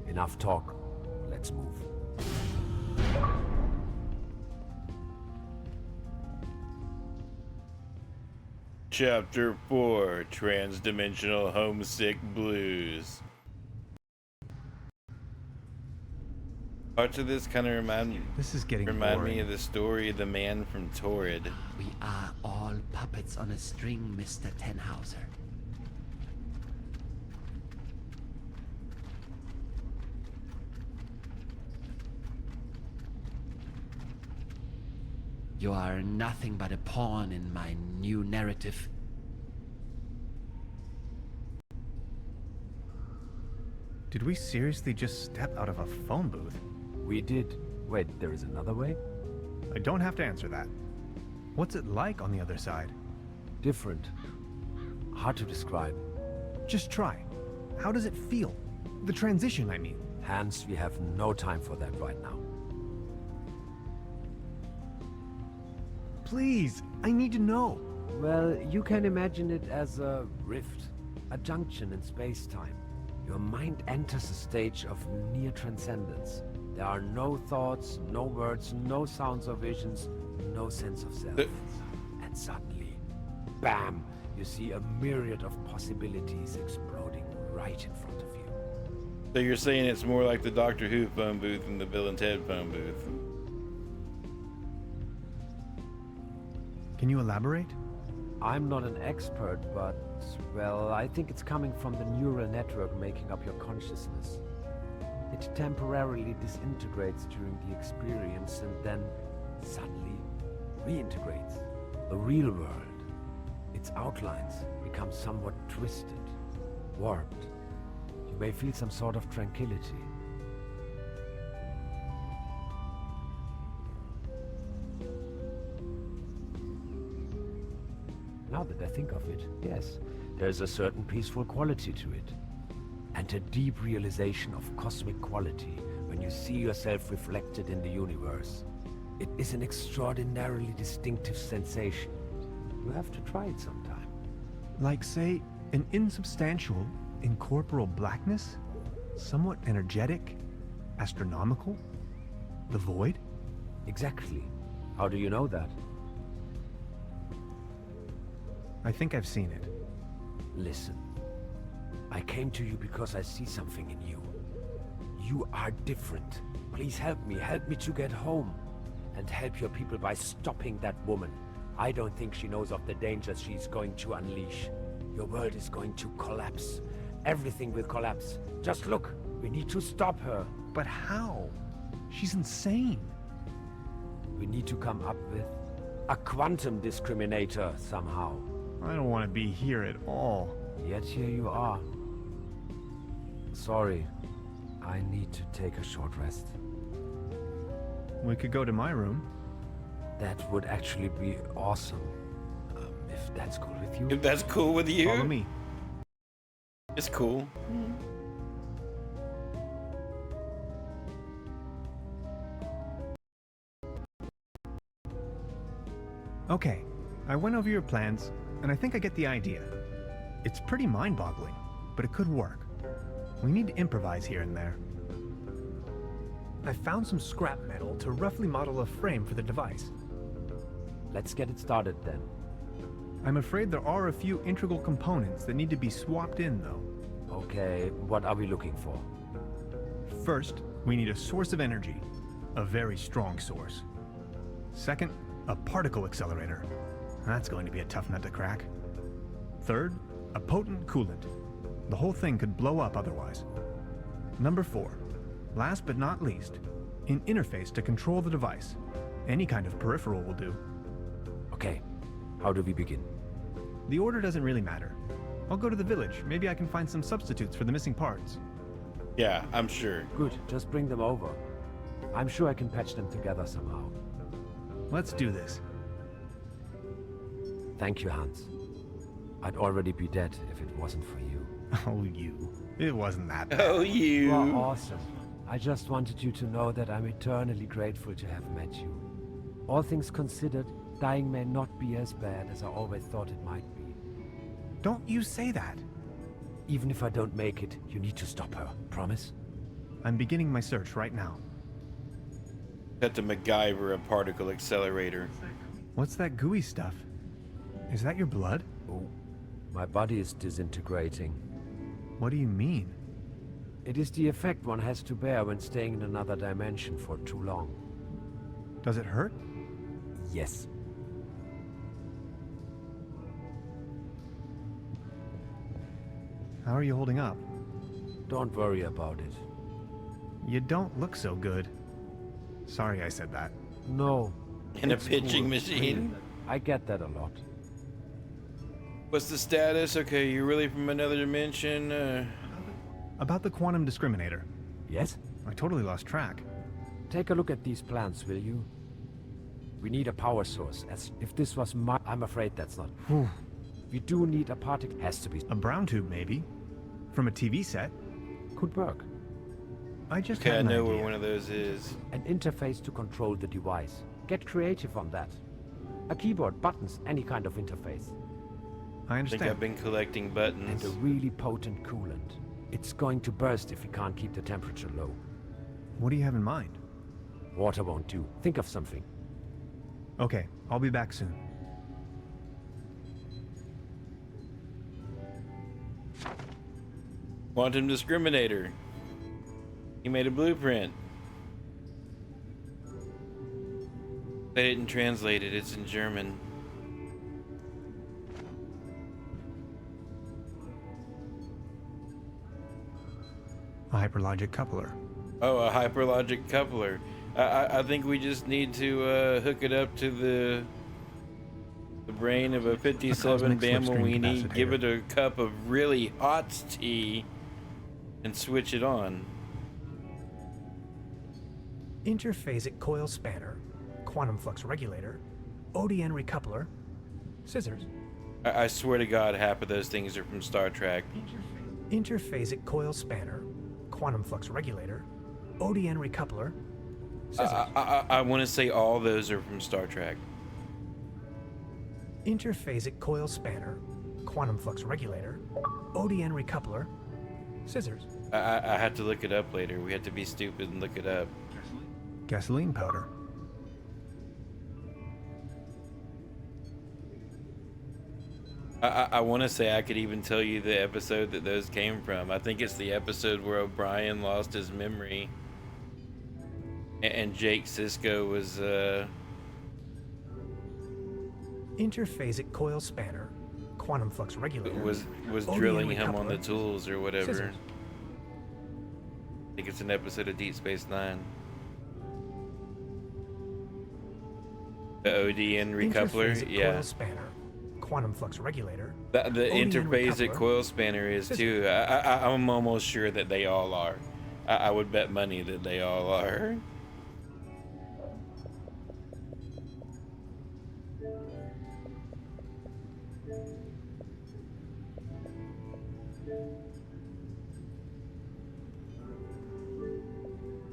Enough talk. Let's move. Chapter 4, Transdimensional Homesick Blues. Parts of this kind of remind me of the story of the man from Torrid. We are all puppets on a string, Mr. Tannhauser. You are nothing but a pawn in my new narrative. Did we seriously just step out of a phone booth? We did. Wait, there is another way? I don't have to answer that. What's it like on the other side? Different. Hard to describe. Just try. How does it feel? The transition, I mean. Hans, we have no time for that right now. Please, I need to know. Well, you can imagine it as a rift, a junction in space-time. Your mind enters a stage of near transcendence. There are no thoughts, no words, no sounds or visions, no sense of self. And suddenly, bam, you see a myriad of possibilities exploding right in front of you. So you're saying it's more like the Doctor Who phone booth and the Bill and Ted phone booth? Can you elaborate? I'm not an expert, but, well, I think it's coming from the neural network making up your consciousness. It temporarily disintegrates during the experience and then suddenly reintegrates. The real world, its outlines become somewhat twisted, warped. You may feel some sort of tranquility. Now that I think of it, yes, there's a certain peaceful quality to it. And a deep realization of cosmic quality when you see yourself reflected in the universe. It is an extraordinarily distinctive sensation. You have to try it sometime. Like, say, an insubstantial, incorporeal blackness? Somewhat energetic? Astronomical? The void? Exactly. How do you know that? I think I've seen it. Listen. I came to you because I see something in you. You are different. Please help me to get home. And help your people by stopping that woman. I don't think she knows of the dangers she's going to unleash. Your world is going to collapse. Everything will collapse. Just look, we need to stop her. But how? She's insane. We need to come up with a quantum discriminator somehow. I don't want to be here at all. Yet here you are. Sorry, I need to take a short rest. We could go to my room. That would actually be awesome. If that's cool with you. If that's cool with you? Follow me. It's cool. Okay, I went over your plans, and I think I get the idea. It's pretty mind-boggling, but it could work. We need to improvise here and there. I found some scrap metal to roughly model a frame for the device. Let's get it started then. I'm afraid there are a few integral components that need to be swapped in, though. Okay, what are we looking for? First, we need a source of energy. A very strong source. Second, a particle accelerator. That's going to be a tough nut to crack. Third, a potent coolant. The whole thing could blow up otherwise. Number 4, last but not least, an interface to control the device. Any kind of peripheral will do. Okay, how do we begin? The order doesn't really matter. I'll go to the village. Maybe I can find some substitutes for the missing parts. Yeah, I'm sure. Good, just bring them over. I'm sure I can patch them together somehow. Let's do this. Thank you, Hans. I'd already be dead if it wasn't for you. Oh, you. It wasn't that bad. Oh, you. You are awesome. I just wanted you to know that I'm eternally grateful to have met you. All things considered, dying may not be as bad as I always thought it might be. Don't you say that. Even if I don't make it, you need to stop her. Promise? I'm beginning my search right now. Got to MacGyver a particle accelerator. What's that gooey stuff? Is that your blood? Oh, my body is disintegrating. What do you mean? It is the effect one has to bear when staying in another dimension for too long. Does it hurt? Yes. How are you holding up? Don't worry about it. You don't look so good. Sorry I said that. No. In a pitching machine. I get that a lot. What's the status? Okay, you really from another dimension? About the quantum discriminator. Yes? I totally lost track. Take a look at these plans, will you? We need a power source, as if this was my... I'm afraid that's not... Whew. We do need a particle... Has to be... A brown tube, maybe? From a TV set? Could work. I just Okay, had I an know idea. where one of those is. An interface to control the device. Get creative on that. A keyboard, buttons, any kind of interface. I I understand. think I've been collecting buttons. And a really potent coolant. It's going to burst if we can't keep the temperature low. What do you have in mind? Water won't do. Think of something. Okay, I'll be back soon. Quantum discriminator. He made a blueprint. They didn't translate it, it's in German. A hyperlogic coupler. Oh, a hyperlogic coupler. I think we just need to hook it up to the brain of a 57 Bamawini, give it a cup of really hot tea, and switch it on. Interphasic coil spanner, quantum flux regulator, ODN recoupler, scissors. I swear to God, half of those things are from Star Trek. Interphasic coil spanner, quantum flux regulator, ODN recoupler, scissors. I want to say all those are from Star Trek. Interphasic coil spanner, quantum flux regulator, ODN recoupler, scissors. I have to look it up later. We have to be stupid and look it up. Gasoline powder. I want to say I could even tell you the episode that those came from. I think it's the episode where O'Brien lost his memory and Jake Sisko was Interphasic coil spanner, quantum flux regulator, was drilling him on the tools or whatever. Scissors. I think it's an episode of Deep Space Nine. The ODN recoupler, Interphasic yeah. coil spanner, quantum flux regulator. The ODN interphasic recoupler. coil spanner is too. I'm almost sure that they all are. I would bet money that they all are.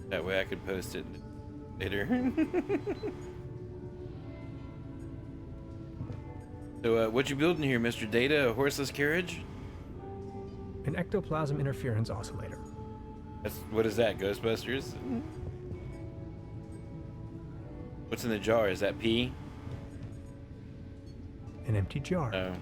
That way I could post it later. So, what you building here, Mr. Data? A horseless carriage? An ectoplasm interference oscillator. What is that, Ghostbusters? What's in the jar? Is that pee? An empty jar. Oh.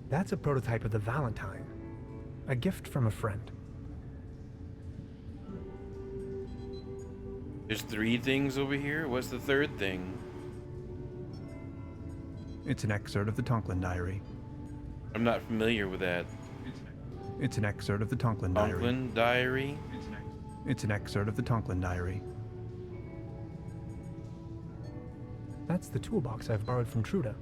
That's a prototype of the Valentine. A gift from a friend. There's 3 things over here? What's the 3rd thing? It's an excerpt of the Tonklin Diary. I'm not familiar with that. It's an excerpt of the Tonklin Diary. Tonklin Diary? It's an excerpt of the Tonklin Diary. That's the toolbox I've borrowed from Truda.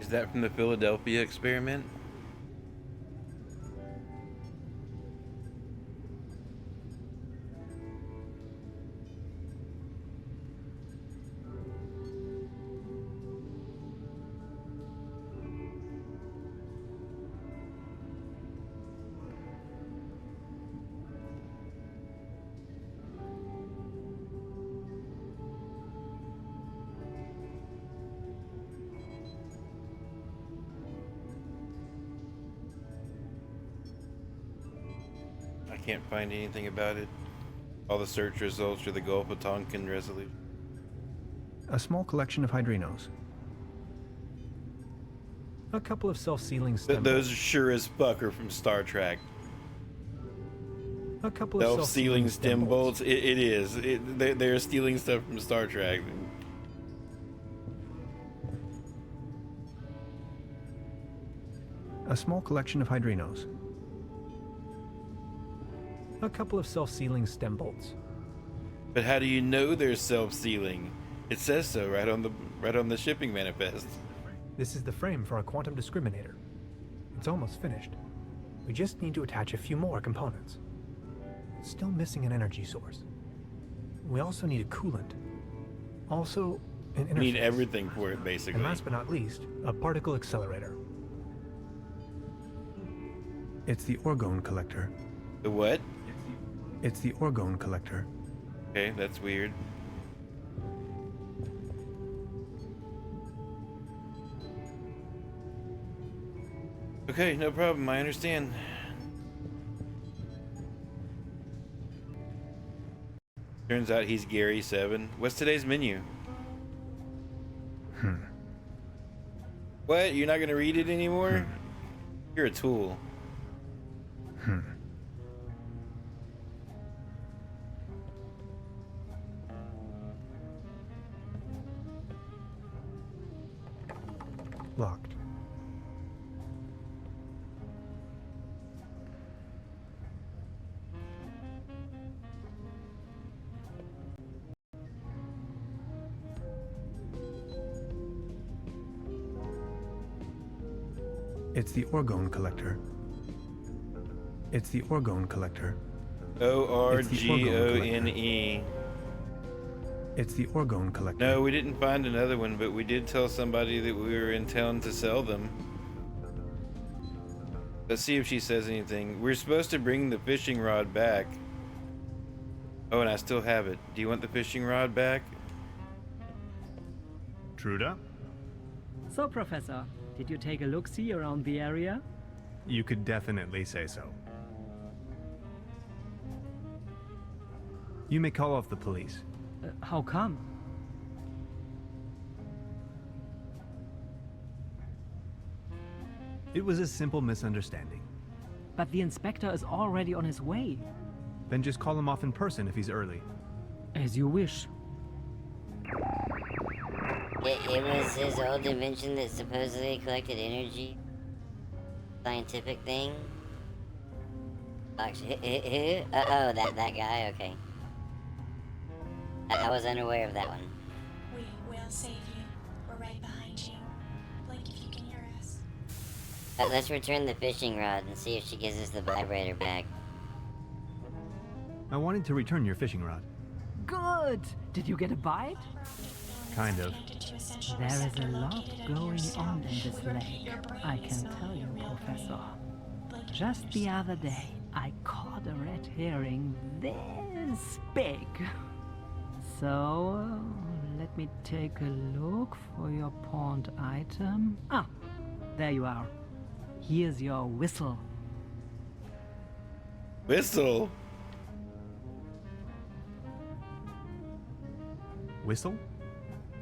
Is that from the Philadelphia experiment? Can't find anything about it. All the search results are the Gulf of Tonkin resolution. A small collection of hydrinos. A couple of self-sealing stem Those sure as fuck are from Star Trek. A couple of self-sealing stem bolts. It is. They're stealing stuff from Star Trek. A small collection of hydrinos. A couple of self-sealing stem bolts. But how do you know they're self-sealing? It says so right on the shipping manifest. This is the frame for our quantum discriminator. It's almost finished. We just need to attach a few more components. Still missing an energy source. We also need a coolant. Also, an interface. We need everything for it, basically. And last but not least, a particle accelerator. It's the orgone collector. The what? It's the orgone collector. Okay, that's weird. Okay, no problem. I understand. Turns out he's Gary 7. What's today's menu? What? You're not gonna read it anymore? You're a tool. Locked. It's the orgone collector. It's the orgone collector. Orgone. It's the orgone collector. No, we didn't find another one, but we did tell somebody that we were in town to sell them. Let's see if she says anything. We're supposed to bring the fishing rod back. Oh, and I still have it. Do you want the fishing rod back? Truda? So, Professor, did you take a look-see around the area? You could definitely say so. You may call off the police. How come? It was a simple misunderstanding. But the inspector is already on his way. Then just call him off in person if he's early. As you wish. It was his old invention that supposedly collected energy. Scientific thing. Actually, who? Oh, that guy. Okay. I was unaware of that one. We will save you. We're right behind you. Blink if you can hear us. Let's return the fishing rod and see if she gives us the vibrator back. I wanted to return your fishing rod. Good! Did you get a bite? Kind of. There is a lot going on in this lake, I can tell you, Professor. Just the other day, I caught a red herring this big. So, let me take a look for your pawned item. Ah, there you are. Here's your whistle. Whistle? Whistle?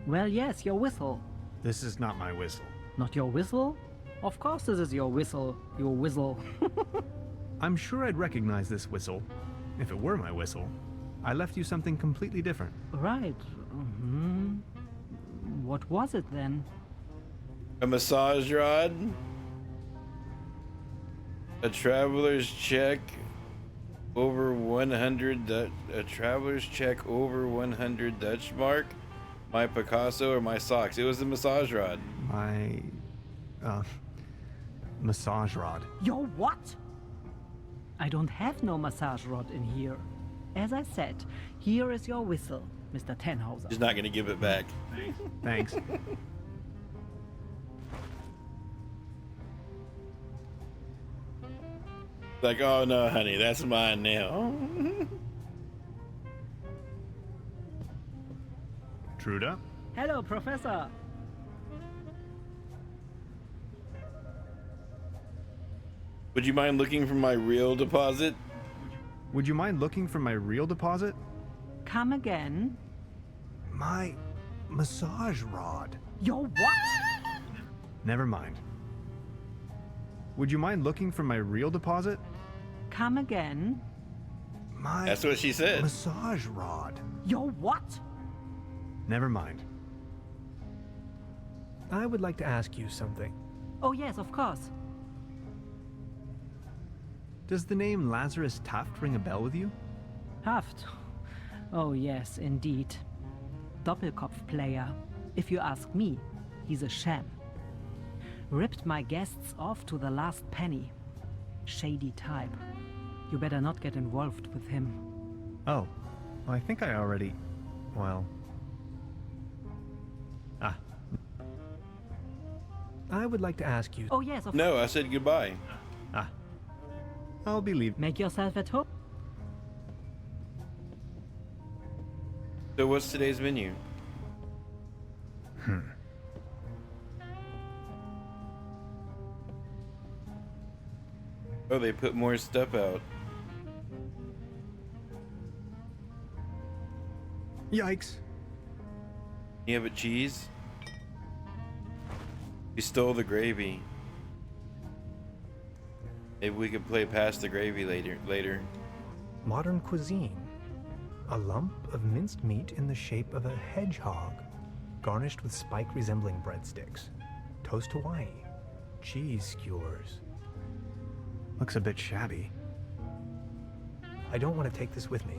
Well, yes, your whistle. This is not my whistle. Not your whistle? Of course this is your whistle. Your whistle. I'm sure I'd recognize this whistle if it were my whistle. I left you something completely different. Right. What was it then? A massage rod? A traveler's check over 100 a traveler's check over 100 Dutch mark? My Picasso or my socks? It was the massage rod. My massage rod. Your what? I don't have no massage rod in here. As I said, here is your whistle, Mr. Tannhauser. He's not going to give it back. Thanks. Like, oh no, honey, that's mine now. Truda? Hello, Professor. Would you mind looking for my real deposit? Would you mind looking for my real deposit? Come again. My massage rod. Your what? Never mind. Would you mind looking for my real deposit? Come again. My That's what she said. Massage rod. Your what? Never mind. I would like to ask you something. Oh yes, of course. Does the name Lazarus Taft ring a bell with you? Taft? Oh yes, indeed. Doppelkopf player. If you ask me, he's a sham. Ripped my guests off to the last penny. Shady type. You better not get involved with him. Oh, I think I already... well... Ah. I would like to ask you... Oh yes, of No, I said goodbye. Ah. I'll be leaving. Make yourself at home. So what's today's menu? Oh, they put more stuff out. Yikes. You have a cheese? We stole the gravy. Maybe we could play past the gravy later. Modern cuisine. A lump of minced meat in the shape of a hedgehog, garnished with spike-resembling breadsticks. Coast Hawaii. Cheese skewers. Looks a bit shabby. I don't want to take this with me.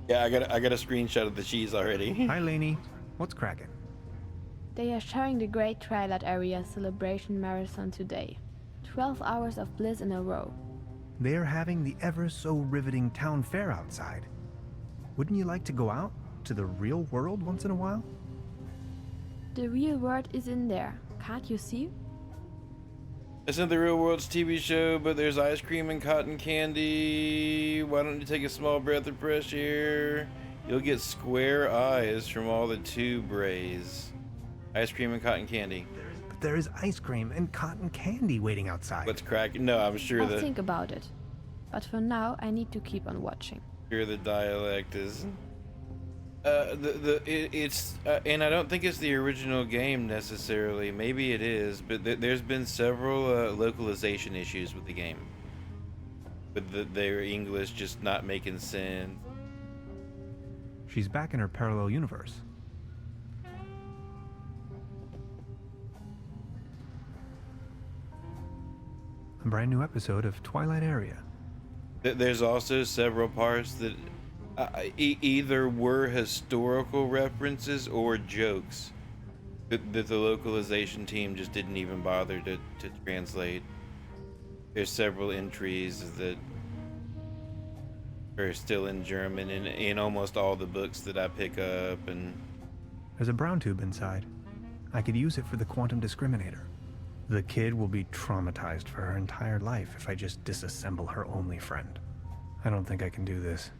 Yeah, I got a screenshot of the cheese already. Hi, Lainey. What's cracking? They are showing the Great Twilight Area Celebration Marathon today. 12 hours of bliss in a row. They are having the ever so riveting town fair outside. Wouldn't you like to go out to the real world once in a while? The real world is in there, can't you see? It's not the Real World's TV show, but there's ice cream and cotton candy. Why don't you take a small breath of fresh air? You'll get square eyes from all the tube rays. Ice cream and cotton candy. But there is ice cream and cotton candy waiting outside. What's cracking? No, I'm sure I'll think about it. But for now, I need to keep on watching. Sure, the dialect is. And I don't think it's the original game necessarily. Maybe it is, but there's been several localization issues with the game. With their English just not making sense. She's back in her parallel universe. A brand new episode of Twilight Area. There's also several parts that either were historical references or jokes that the localization team just didn't even bother to translate. There's several entries that are still in German in almost all the books that I pick up. And there's a brown tube inside. I could use it for the quantum discriminator. The kid will be traumatized for her entire life if I just disassemble her only friend. I don't think I can do this.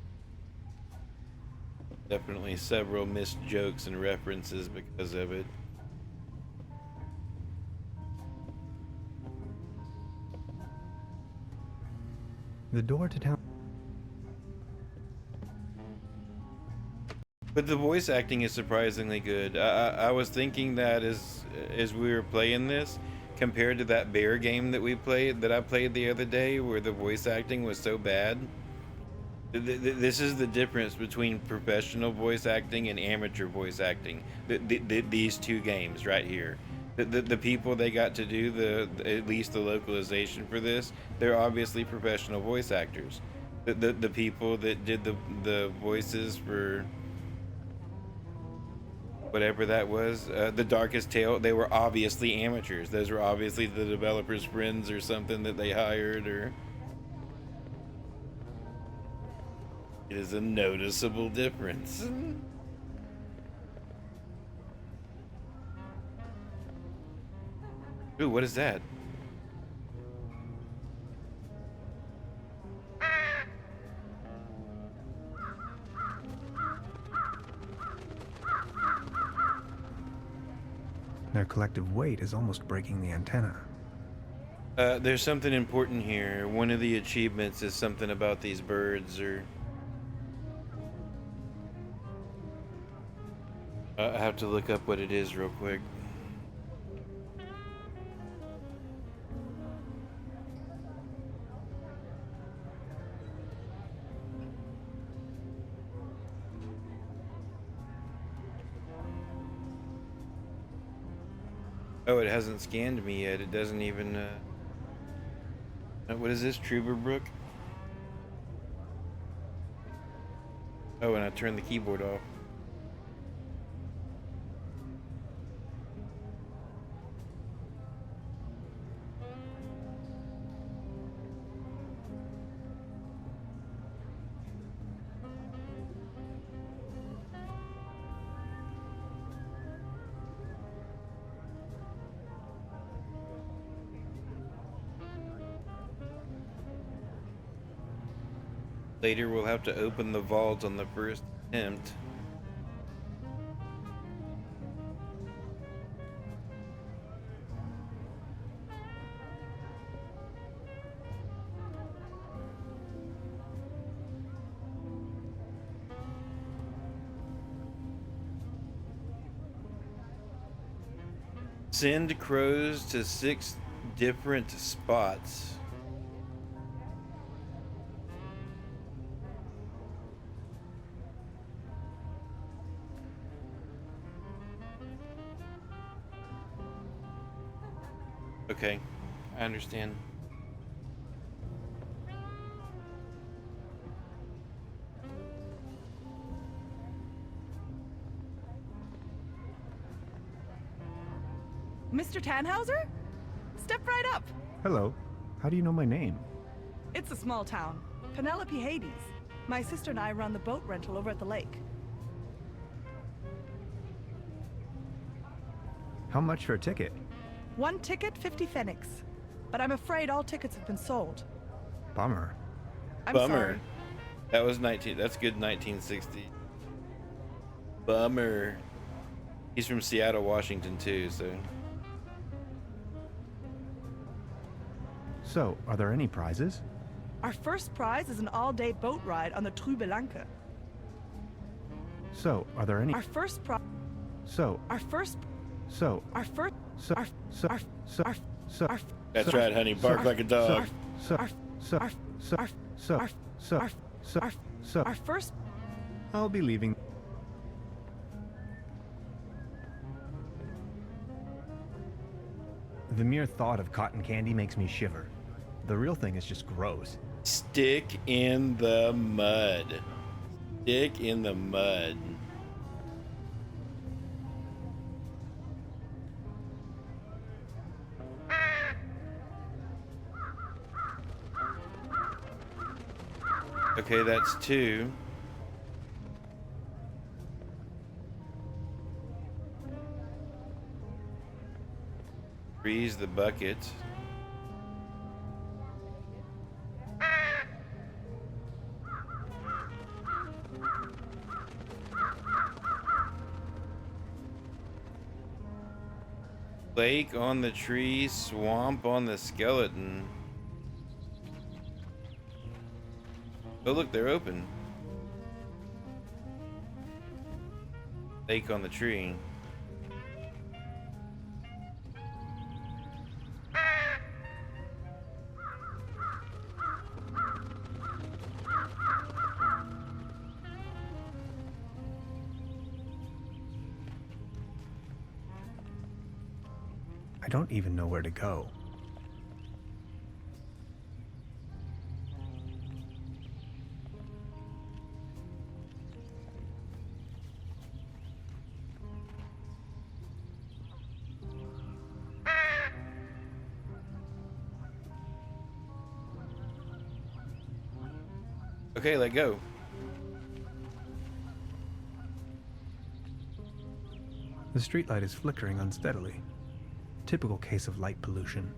Definitely several missed jokes and references because of it. The door to town. But the voice acting is surprisingly good. I was thinking that as we were playing this, compared to that bear game that I played the other day, where the voice acting was so bad. This is the difference between professional voice acting and amateur voice acting. These two games right here. The people they got to do at least the localization for this, they're obviously professional voice actors. The people that did the voices for whatever that was, The Darkest Tale, they were obviously amateurs. Those were obviously the developers' friends or something that they hired. Or it is a noticeable difference. Ooh, what is that? Their collective weight is almost breaking the antenna. There's something important here. One of the achievements is something about these birds, or I have to look up what it is real quick. Oh, it hasn't scanned me yet. It doesn't even, what is this, Trüberbrook? Oh, and I turned the keyboard off. Later we'll have to open the vault on the first attempt. Send crows to 6 different spots. Okay, I understand. Mr. Tannhauser? Step right up. Hello. How do you know my name? It's a small town. Penelope Hades. My sister and I run the boat rental over at the lake. How much for a ticket? One ticket, 50 pfennigs. But I'm afraid all tickets have been sold. Bummer. I'm Bummer. sorry. That was that's good 1960. Bummer. He's from Seattle, Washington too, so. So, are there any prizes? Our first prize is an all-day boat ride on the Trüberbrook. So, are there any? Our first prize. So. Our first. So. Our first. So. Our. So. Our. So. Our. So. Our. That's so, right, honey. Bark so, like a dog. So. Our. So. Our. So. Our. So. Our. So. Our. So. Our. So. Our first. I'll be leaving. The mere thought of cotton candy makes me shiver. The real thing is just gross. Stick in the mud. Stick in the mud. Okay, that's 2. Freeze the bucket. Lake on the tree, swamp on the skeleton. Oh look, they're open. Lake on the tree. I don't even know where to go. Okay, let go. The streetlight is flickering unsteadily. Typical case of light pollution.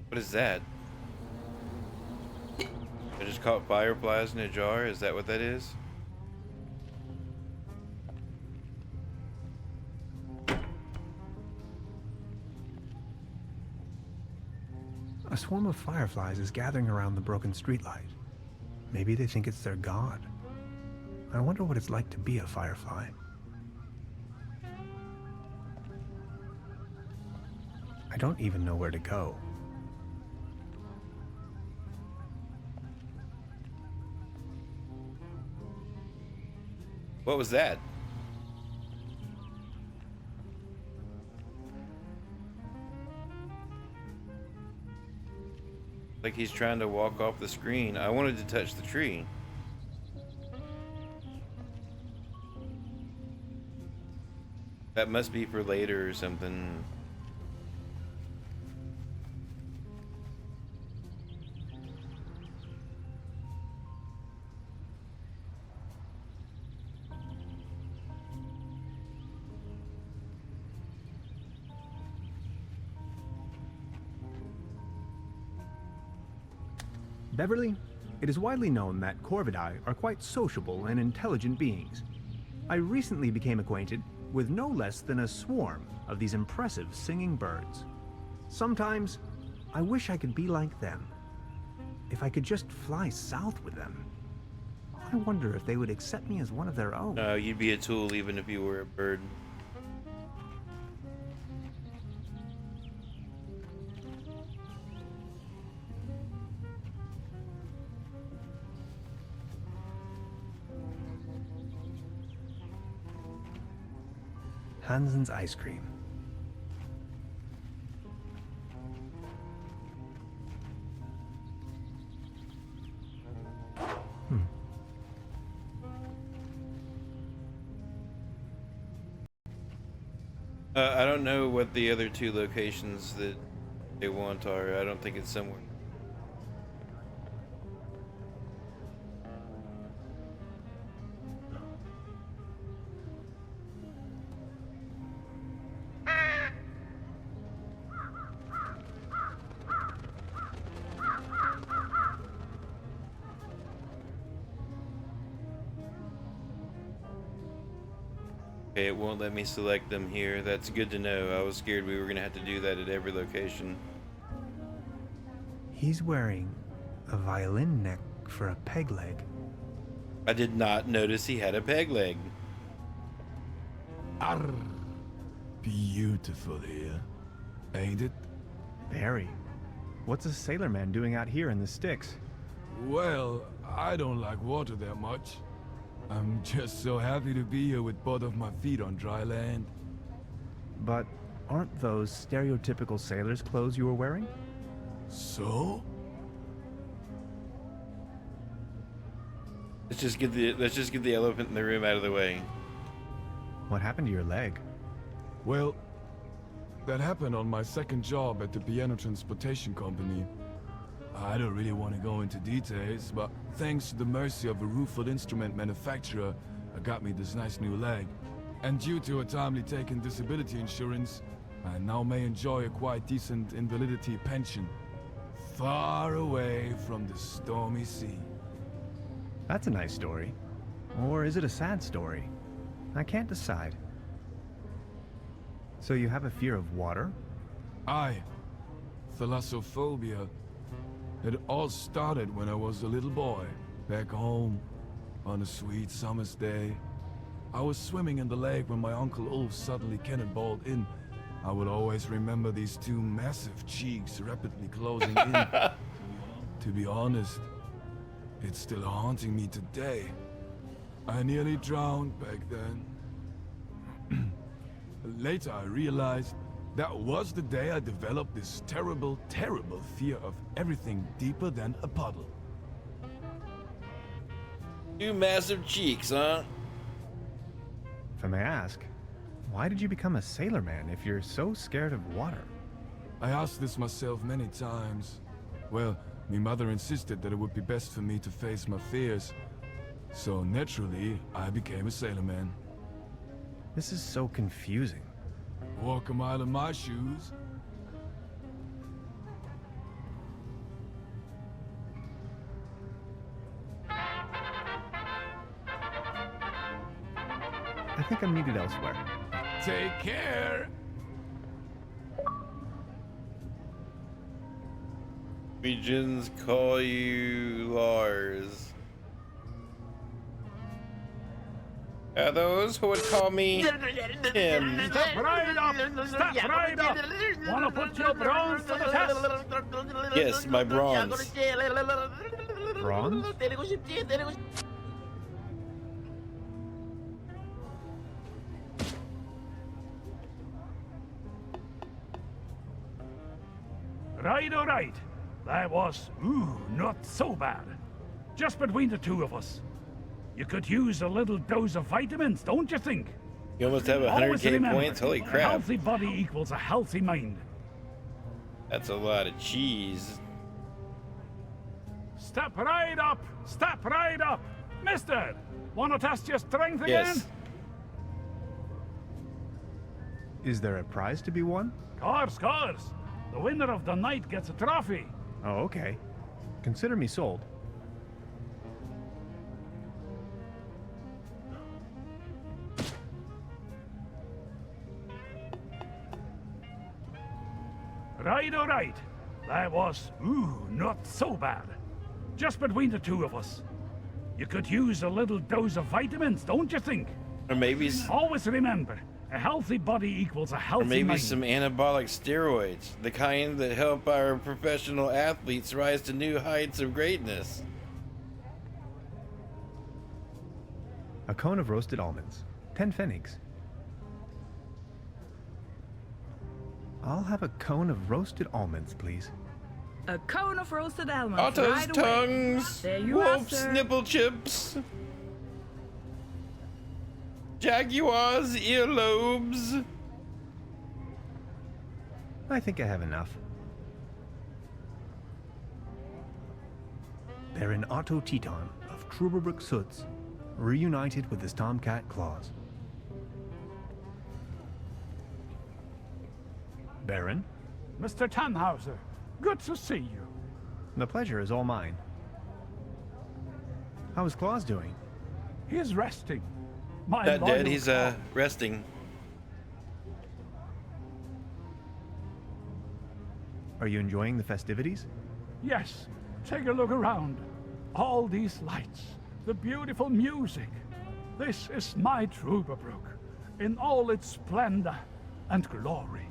What is that? I just caught fireflies in a jar. Is that what that is? A swarm of fireflies is gathering around the broken streetlight. Maybe they think it's their god. I wonder what it's like to be a firefly. I don't even know where to go. What was that? Like he's trying to walk off the screen. I wanted to touch the tree. That must be for later or something. Beverly, it is widely known that Corvidae are quite sociable and intelligent beings. I recently became acquainted with no less than a swarm of these impressive singing birds. Sometimes, I wish I could be like them. If I could just fly south with them. I wonder if they would accept me as one of their own. No, you'd be a tool even if you were a bird. Hansen's ice cream. I don't know what the other two locations that they want are. I don't think it's somewhere. Okay, it won't let me select them here. That's good to know. I was scared we were gonna have to do that at every location. He's wearing a violin neck for a peg leg. I did not notice he had a peg leg. Arr, beautiful here, ain't it? Very. What's a sailorman doing out here in the sticks? Well, I don't like water that much. I'm just so happy to be here with both of my feet on dry land. But aren't those stereotypical sailor's clothes you were wearing? So? Let's just get the elephant in the room out of the way. What happened to your leg? Well, that happened on my second job at the piano transportation company. I don't really want to go into details, but thanks to the mercy of a rueful instrument manufacturer, I got me this nice new leg. And due to a timely taken disability insurance, I now may enjoy a quite decent invalidity pension. Far away from the stormy sea. That's a nice story. Or is it a sad story? I can't decide. So you have a fear of water? Aye. Thalassophobia. It all started when I was a little boy, back home, on a sweet summer's day. I was swimming in the lake when my Uncle Ulf suddenly cannonballed in. I would always remember these two massive cheeks rapidly closing in. To be honest, it's still haunting me today. I nearly drowned back then. Later I realized that was the day I developed this terrible, terrible fear of everything deeper than a puddle. Two massive cheeks, huh? If I may ask, why did you become a sailorman if you're so scared of water? I asked this myself many times. Well, my mother insisted that it would be best for me to face my fears. So naturally, I became a sailorman. This is so confusing. Walk a mile in my shoes. I think I'm needed elsewhere. Take care. Regions call you Lars. Are those who would call me Tim? Step right up! Step right up! Wanna put your bronze to the test? Yes, my bronze. Bronze? Right, all right. That was, not so bad. Just between the two of us. You could use a little dose of vitamins, don't you think? You almost have 100k points. Holy A crap. healthy body equals a healthy mind. That's a lot of cheese. Step right up! Step right up! Mister, wanna test your strength again? Yes. Is there a prize to be won? Course. The winner of the night gets a trophy. Oh, okay. Consider me sold. Right, all right. That was, not so bad. Just between the two of us. You could use a little dose of vitamins, don't you think? Or maybe Always remember, a healthy body equals a healthy mind. some anabolic steroids, the kind that help our professional athletes rise to new heights of greatness. A cone of roasted almonds. 10 pfennigs. I'll have a cone of roasted almonds, please. A cone of roasted almonds. Otters' right away. tongues. There you are, Wolf's sir. nipple chips. Jaguar's earlobes. I think I have enough. Baron Otto Teton of Trüberbrook Suds, reunited with his tomcat claws. Baron? Mr. Tannhauser, good to see you. The pleasure is all mine. How is Claus doing? He is resting. My Not loyal dead, he's Claus. resting. Are you enjoying the festivities? Yes, take a look around. All these lights, the beautiful music. This is my Trüberbrook, in all its splendor and glory.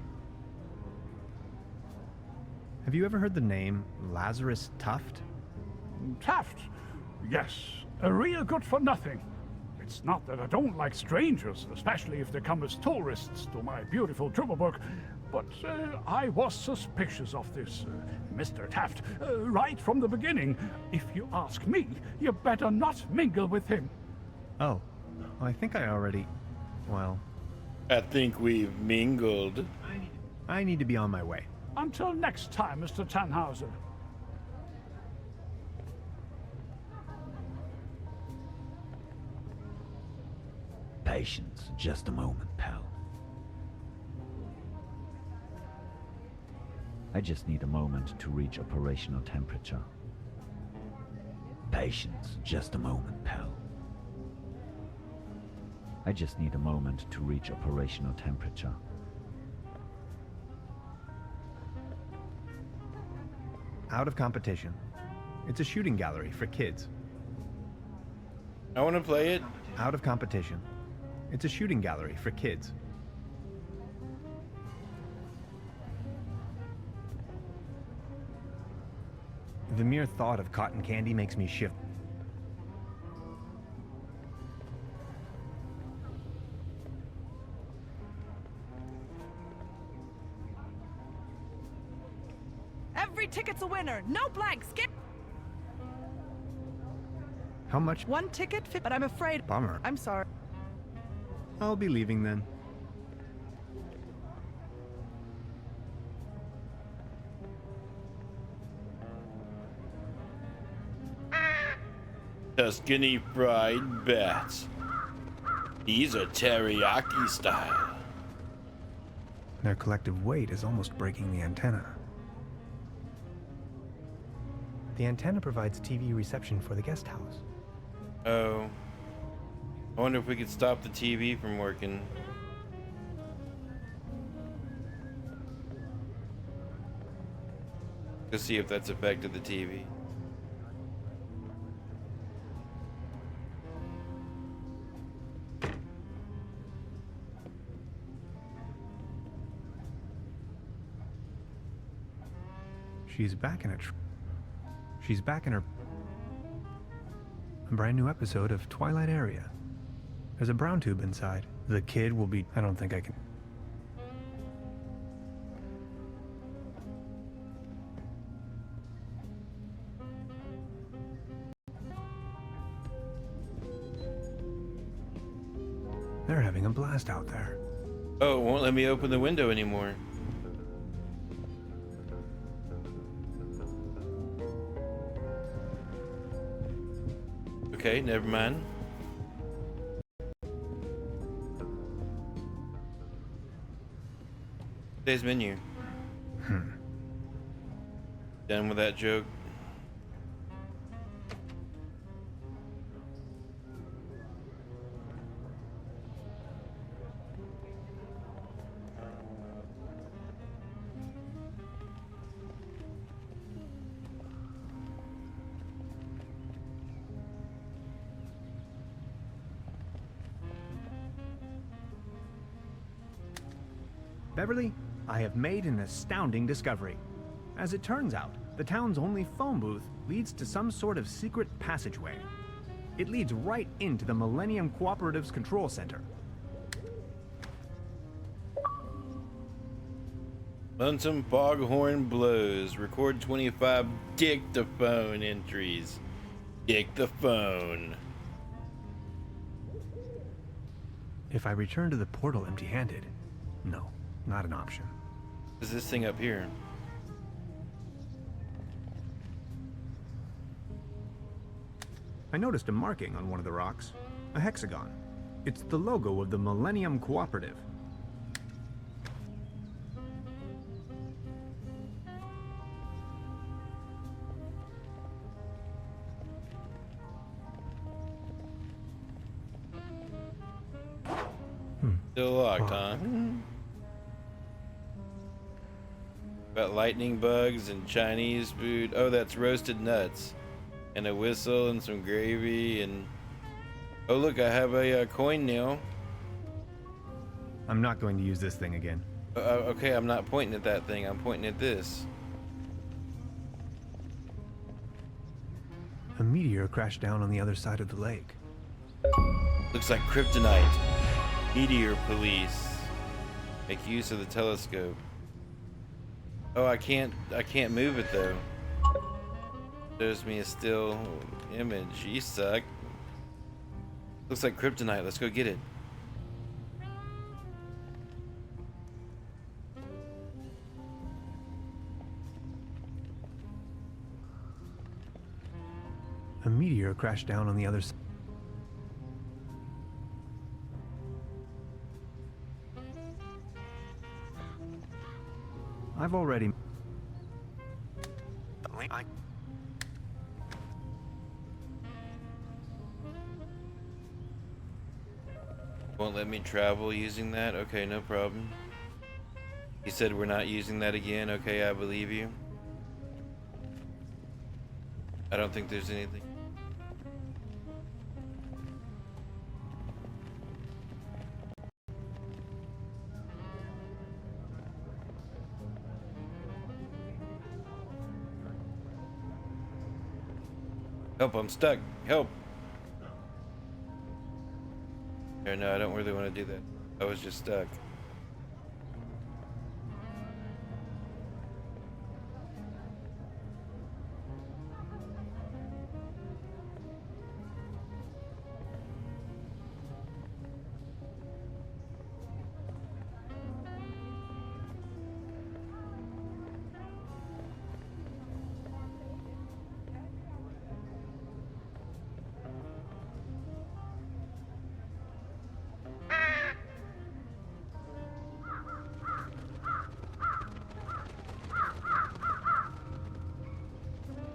Have you ever heard the name Lazarus Tuft? Taft, yes, a real good for nothing. It's not that I don't like strangers, especially if they come as tourists to my beautiful Trüberbrook, but I was suspicious of this Mr. Taft right from the beginning. If you ask me, you better not mingle with him. Oh, I think I already... well... I think we've mingled. I need to be on my way. Until next time, Mr. Tannhauser. Patience, just a moment, pal. I just need a moment to reach operational temperature. Patience, just a moment, pal. I just need a moment to reach operational temperature. Out of competition. It's a shooting gallery for kids. I want to play it. Out of competition. It's a shooting gallery for kids. The mere thought of cotton candy makes me shift. Every ticket's a winner. No blanks. Skip. How much? One ticket, but I'm afraid. Bummer. I'm sorry. I'll be leaving then. Tuscany fried bats. These are teriyaki style. Their collective weight is almost breaking the antenna. The antenna provides TV reception for the guest house. Oh. I wonder if we could stop the TV from working. To see if that's affected the TV. She's back in her a brand new episode of Twilight Area. There's a brown tube inside. The kid will be... I don't think I can... They're having a blast out there. Oh, it won't let me open the window anymore. Okay, never mind. Today's menu. Done with that joke. Beverly, I have made an astounding discovery. As it turns out, the town's only phone booth leads to some sort of secret passageway. It leads right into the Millennium Cooperative's control center. Lonesome Foghorn blows. Record 25 dictaphone entries. Dictaphone. If I return to the portal empty-handed, no, not an option. Is this thing up here? I noticed a marking on one of the rocks, a hexagon. It's the logo of the Millennium Cooperative. Still locked, huh? Got lightning bugs and Chinese food. Oh, that's roasted nuts. And a whistle and some gravy and... Oh, look, I have a coin now. I'm not going to use this thing again. Okay, I'm not pointing at that thing. I'm pointing at this. A meteor crashed down on the other side of the lake. Looks like kryptonite. Meteor police. Make use of the telescope. Oh, I can't move it though. Shows me a still image. You suck. Looks like kryptonite. Let's go get it. A meteor crashed down on the other side. I've already... Won't let me travel using that? Okay, no problem. He said we're not using that again. Okay, I believe you. I don't think there's anything. Help, I'm stuck. Help. No, I don't really want to do that. I was just stuck.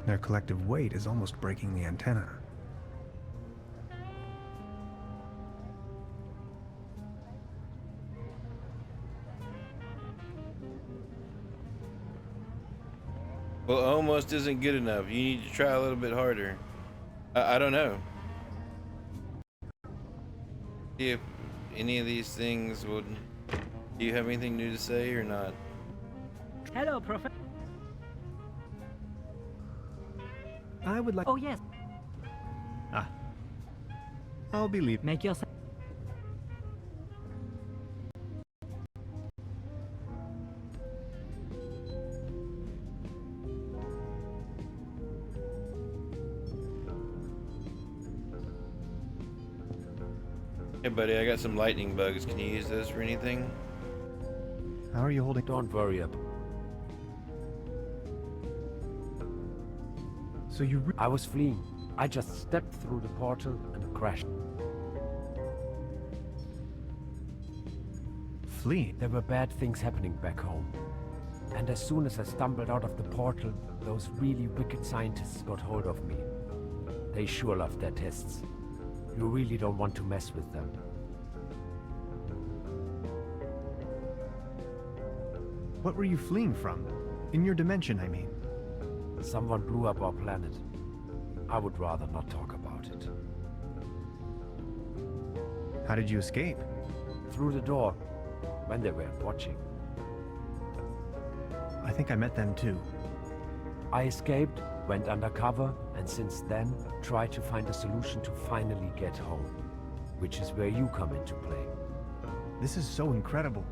Their collective weight is almost breaking the antenna. Well, almost isn't good enough. You need to try a little bit harder. I don't know. See if any of these things would... Do you have anything new to say or not? Hello, Professor. I would like... Oh, yes. Ah. I'll be leaving. Make yourself... Hey, buddy, I got some lightning bugs. Can you use those for anything? How are you holding? Don't worry about. So you... I was fleeing. I just stepped through the portal and crashed. Fleeing? There were bad things happening back home. And as soon as I stumbled out of the portal, those really wicked scientists got hold of me. They sure love their tests. You really don't want to mess with them. What were you fleeing from? In your dimension, I mean. Someone blew up our planet. I would rather not talk about it. How did you escape? Through the door, when they weren't watching. I think I met them too. I escaped, went undercover, and since then, tried to find a solution to finally get home. Which is where you come into play. This is so incredible.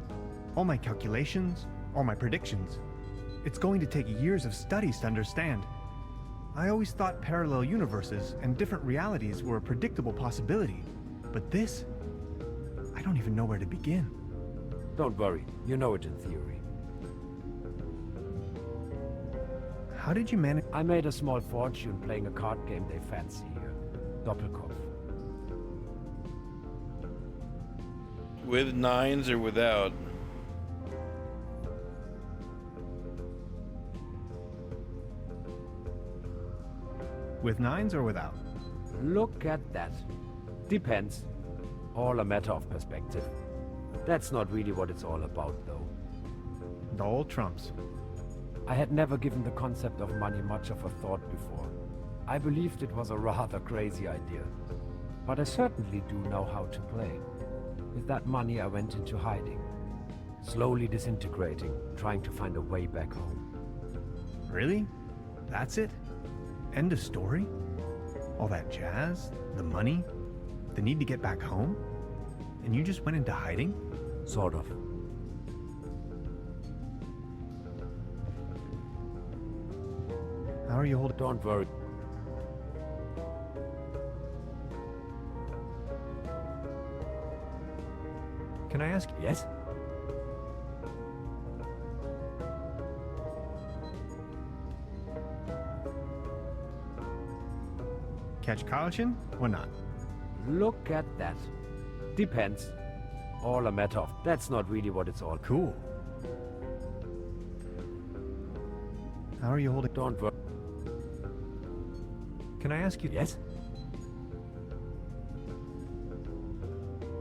All my calculations, All my predictions. It's going to take years of studies to understand. I always thought parallel universes and different realities were a predictable possibility. But this... I don't even know where to begin. Don't worry, you know it in theory. How did you manage? I made a small fortune playing a card game they fancy here. Doppelkopf. With nines or without? With nines or without? Look at that. Depends. All a matter of perspective. That's not really what it's all about, though. The old trumps. I had never given the concept of money much of a thought before. I believed it was a rather crazy idea. But I certainly do know how to play. With that money, I went into hiding. Slowly disintegrating, trying to find a way back home. Really? That's it? End of story? All that jazz? The money? The need to get back home? And you just went into hiding? Sort of. How are you holding? Don't worry. Can I ask? Yes? Catch caution or not? Look at that. Depends. All a matter of... That's not really what it's all... Cool. How are you holding? Don't worry. Can I ask you? Yes?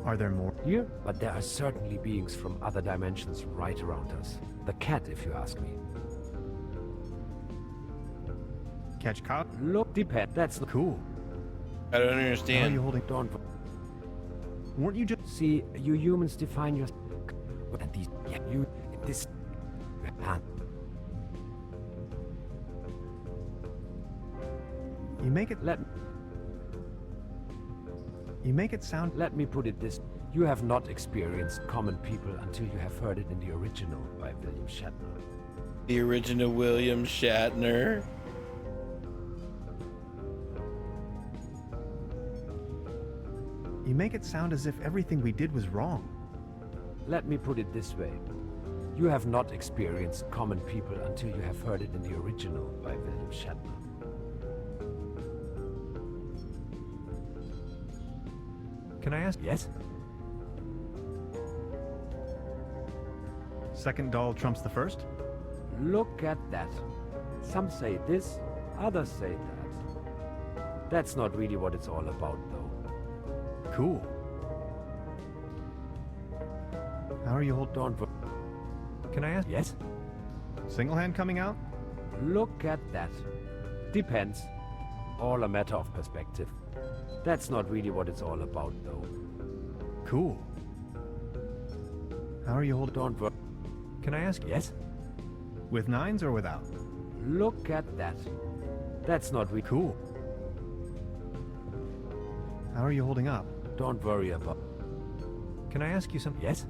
Are there more? Here? But there are certainly beings from other dimensions right around us. The cat, if you ask me. Catch caught? Look, depend. That's cool. I don't How are understand. you holding? Don't... Weren't you just... See, you humans define your... And these... Yeah, you... This... You make it... You make it sound... Let me put it this... You have not experienced common people until you have heard it in the original by William Shatner. The original William Shatner. You make it sound as if everything we did was wrong. Let me put it this way. You have not experienced common people until you have heard it in the original by William Shatner. Can I ask? Yes? Second doll trumps the first? Look at that. Some say this, others say that. That's not really what it's all about, though. Cool. How are you holding? Don't worry. Can I ask? Yes? Single hand coming out? Look at that. Depends. All a matter of perspective. That's not really what it's all about, though. Cool. How are you holding? Don't worry. Can I ask? Yes? With nines or without? Look at that. That's not really cool. How are you holding up? Don't worry about. Can I ask you something? Yes?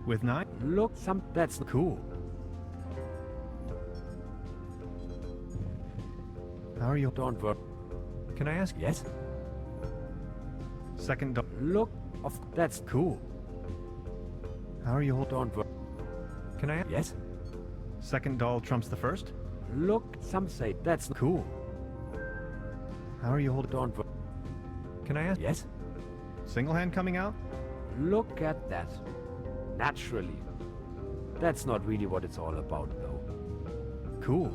With nine? Look, that's cool. How are you? Don't worry. Can I ask? Yes? Second doll. Look, that's cool. How are you holding? Don't worry. Can I? Yes? Second doll trumps the first? Look, some say that's cool. How are you holding? Don't worry. Can I ask? Yes? Single hand coming out? Look at that. Naturally. That's not really what it's all about, though. Cool.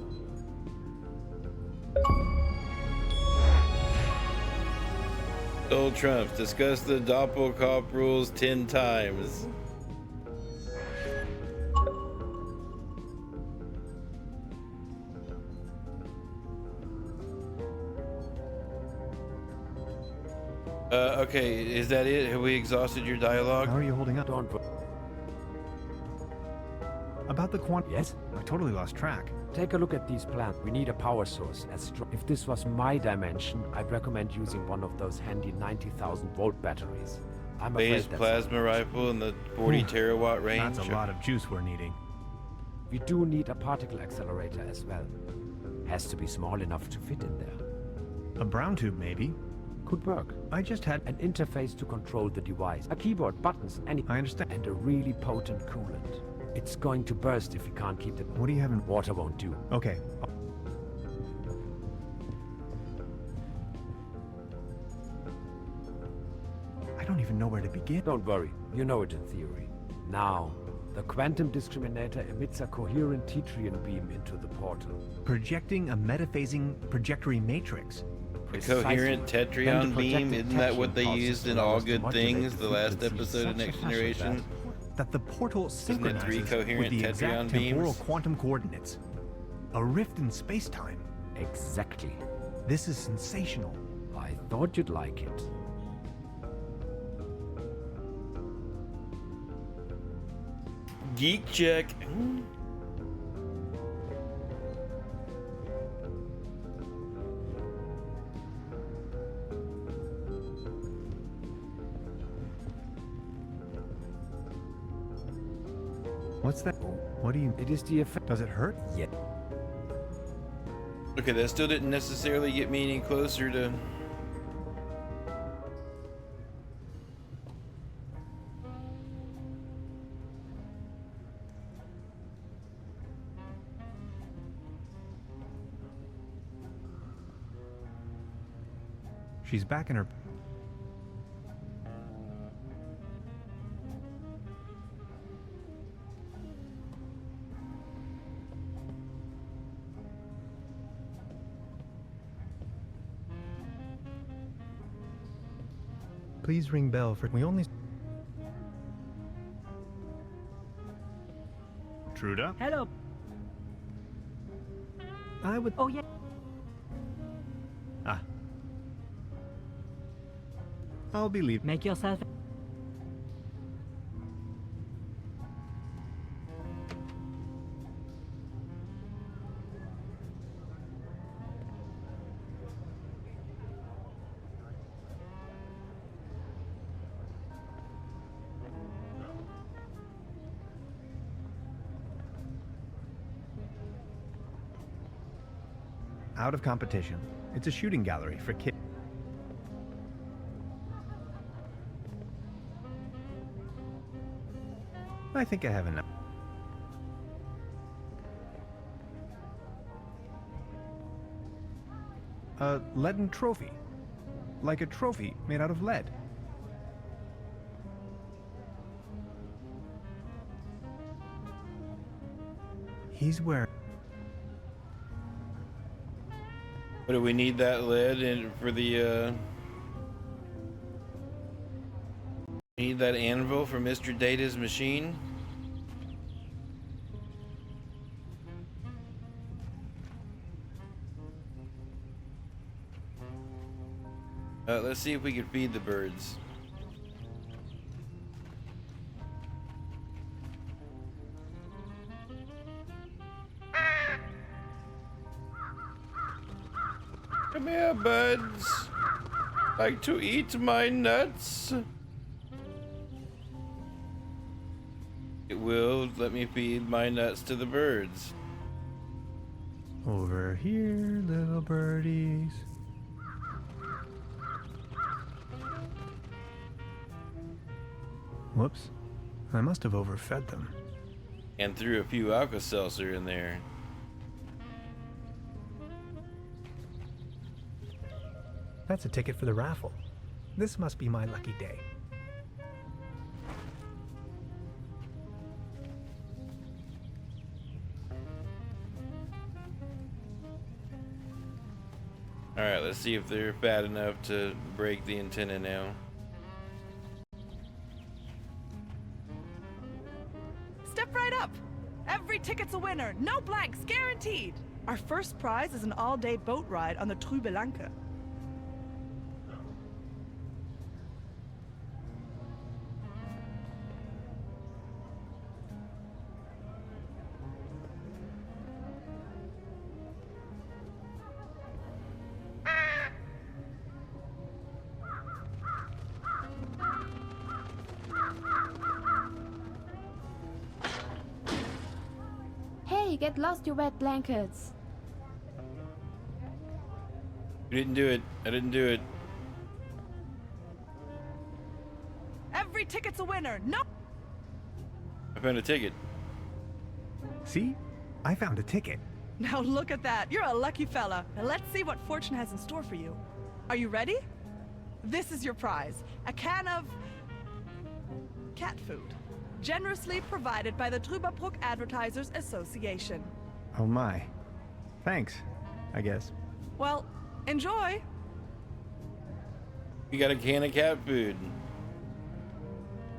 Old Trumps, discuss the Doppelkopf rules 10 times. Okay, is that it? Have we exhausted your dialogue? How are you holding up? Don't... About the quant... Yes? I totally lost track. Take a look at these plans. We need a power source as strong. If this was my dimension, I'd recommend using one of those handy 90,000 volt batteries. I'm afraid Phased that's plasma rifle in the 40 terawatt range. That's a lot of juice we're needing. We do need a particle accelerator as well. Has to be small enough to fit in there. A brown tube, maybe? Could work. I just had an interface to control the device. A keyboard, buttons, anything. I understand. And a really potent coolant. It's going to burst if we can't keep it. What do you have in... Water won't do. Okay. I don't even know where to begin. Don't worry. You know it in theory. Now, the quantum discriminator emits a coherent Tetrian beam into the portal. Projecting a metaphasing trajectory matrix. A coherent Tetrion beam, isn't that what they used in All Good Things, the last episode of Next Generation? That the portal synchronizes three coherent with the Tetrion exact temporal beams? quantum coordinates. A rift in space-time. Exactly. This is sensational. I thought you'd like it. Geek check. What's that? What do you... It is the effect. Does it hurt? Yeah. Okay, that still didn't necessarily get me any closer to... She's back in her... Please ring bell for... We only... Truda? Hello. I would... Oh, yeah. Ah. I'll be leaving. Make yourself... Out of competition. It's a shooting gallery for kids. I think I have enough. A leaden trophy. Like a trophy made out of lead. He's wearing... What do we need that lead in for the need that anvil for Mr. Data's machine? Let's see if we can feed the birds. Come here, birds. Like to eat my nuts? It will let me feed my nuts to the birds. Over here, little birdies. Whoops. I must have overfed them. And threw a few Alka-Seltzer in there. That's a ticket for the raffle. This must be my lucky day. Alright, let's see if they're fat enough to break the antenna now. Step right up! Every ticket's a winner, no blanks, guaranteed! Our first prize is an all-day boat ride on the Trüberbrook. Hey, get lost, you wet blankets. You didn't do it. I didn't do it. Every ticket's a winner. No. I found a ticket. See? I found a ticket. Now look at that. You're a lucky fella. Now let's see what fortune has in store for you. Are you ready? This is your prize. A can of cat food. Generously provided by the Trüberbrook Advertisers Association. Oh my. Thanks, I guess. Well, enjoy. You got a can of cat food.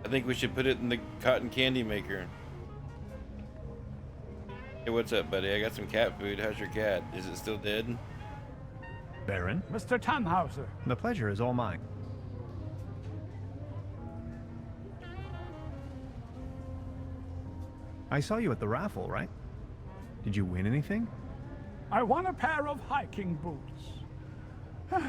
I think we should put it in the cotton candy maker. Hey, what's up, buddy? I got some cat food. How's your cat? Is it still dead? Baron? Mr. Tannhauser. The pleasure is all mine. I saw you at the raffle, right? Did you win anything? I won a pair of hiking boots.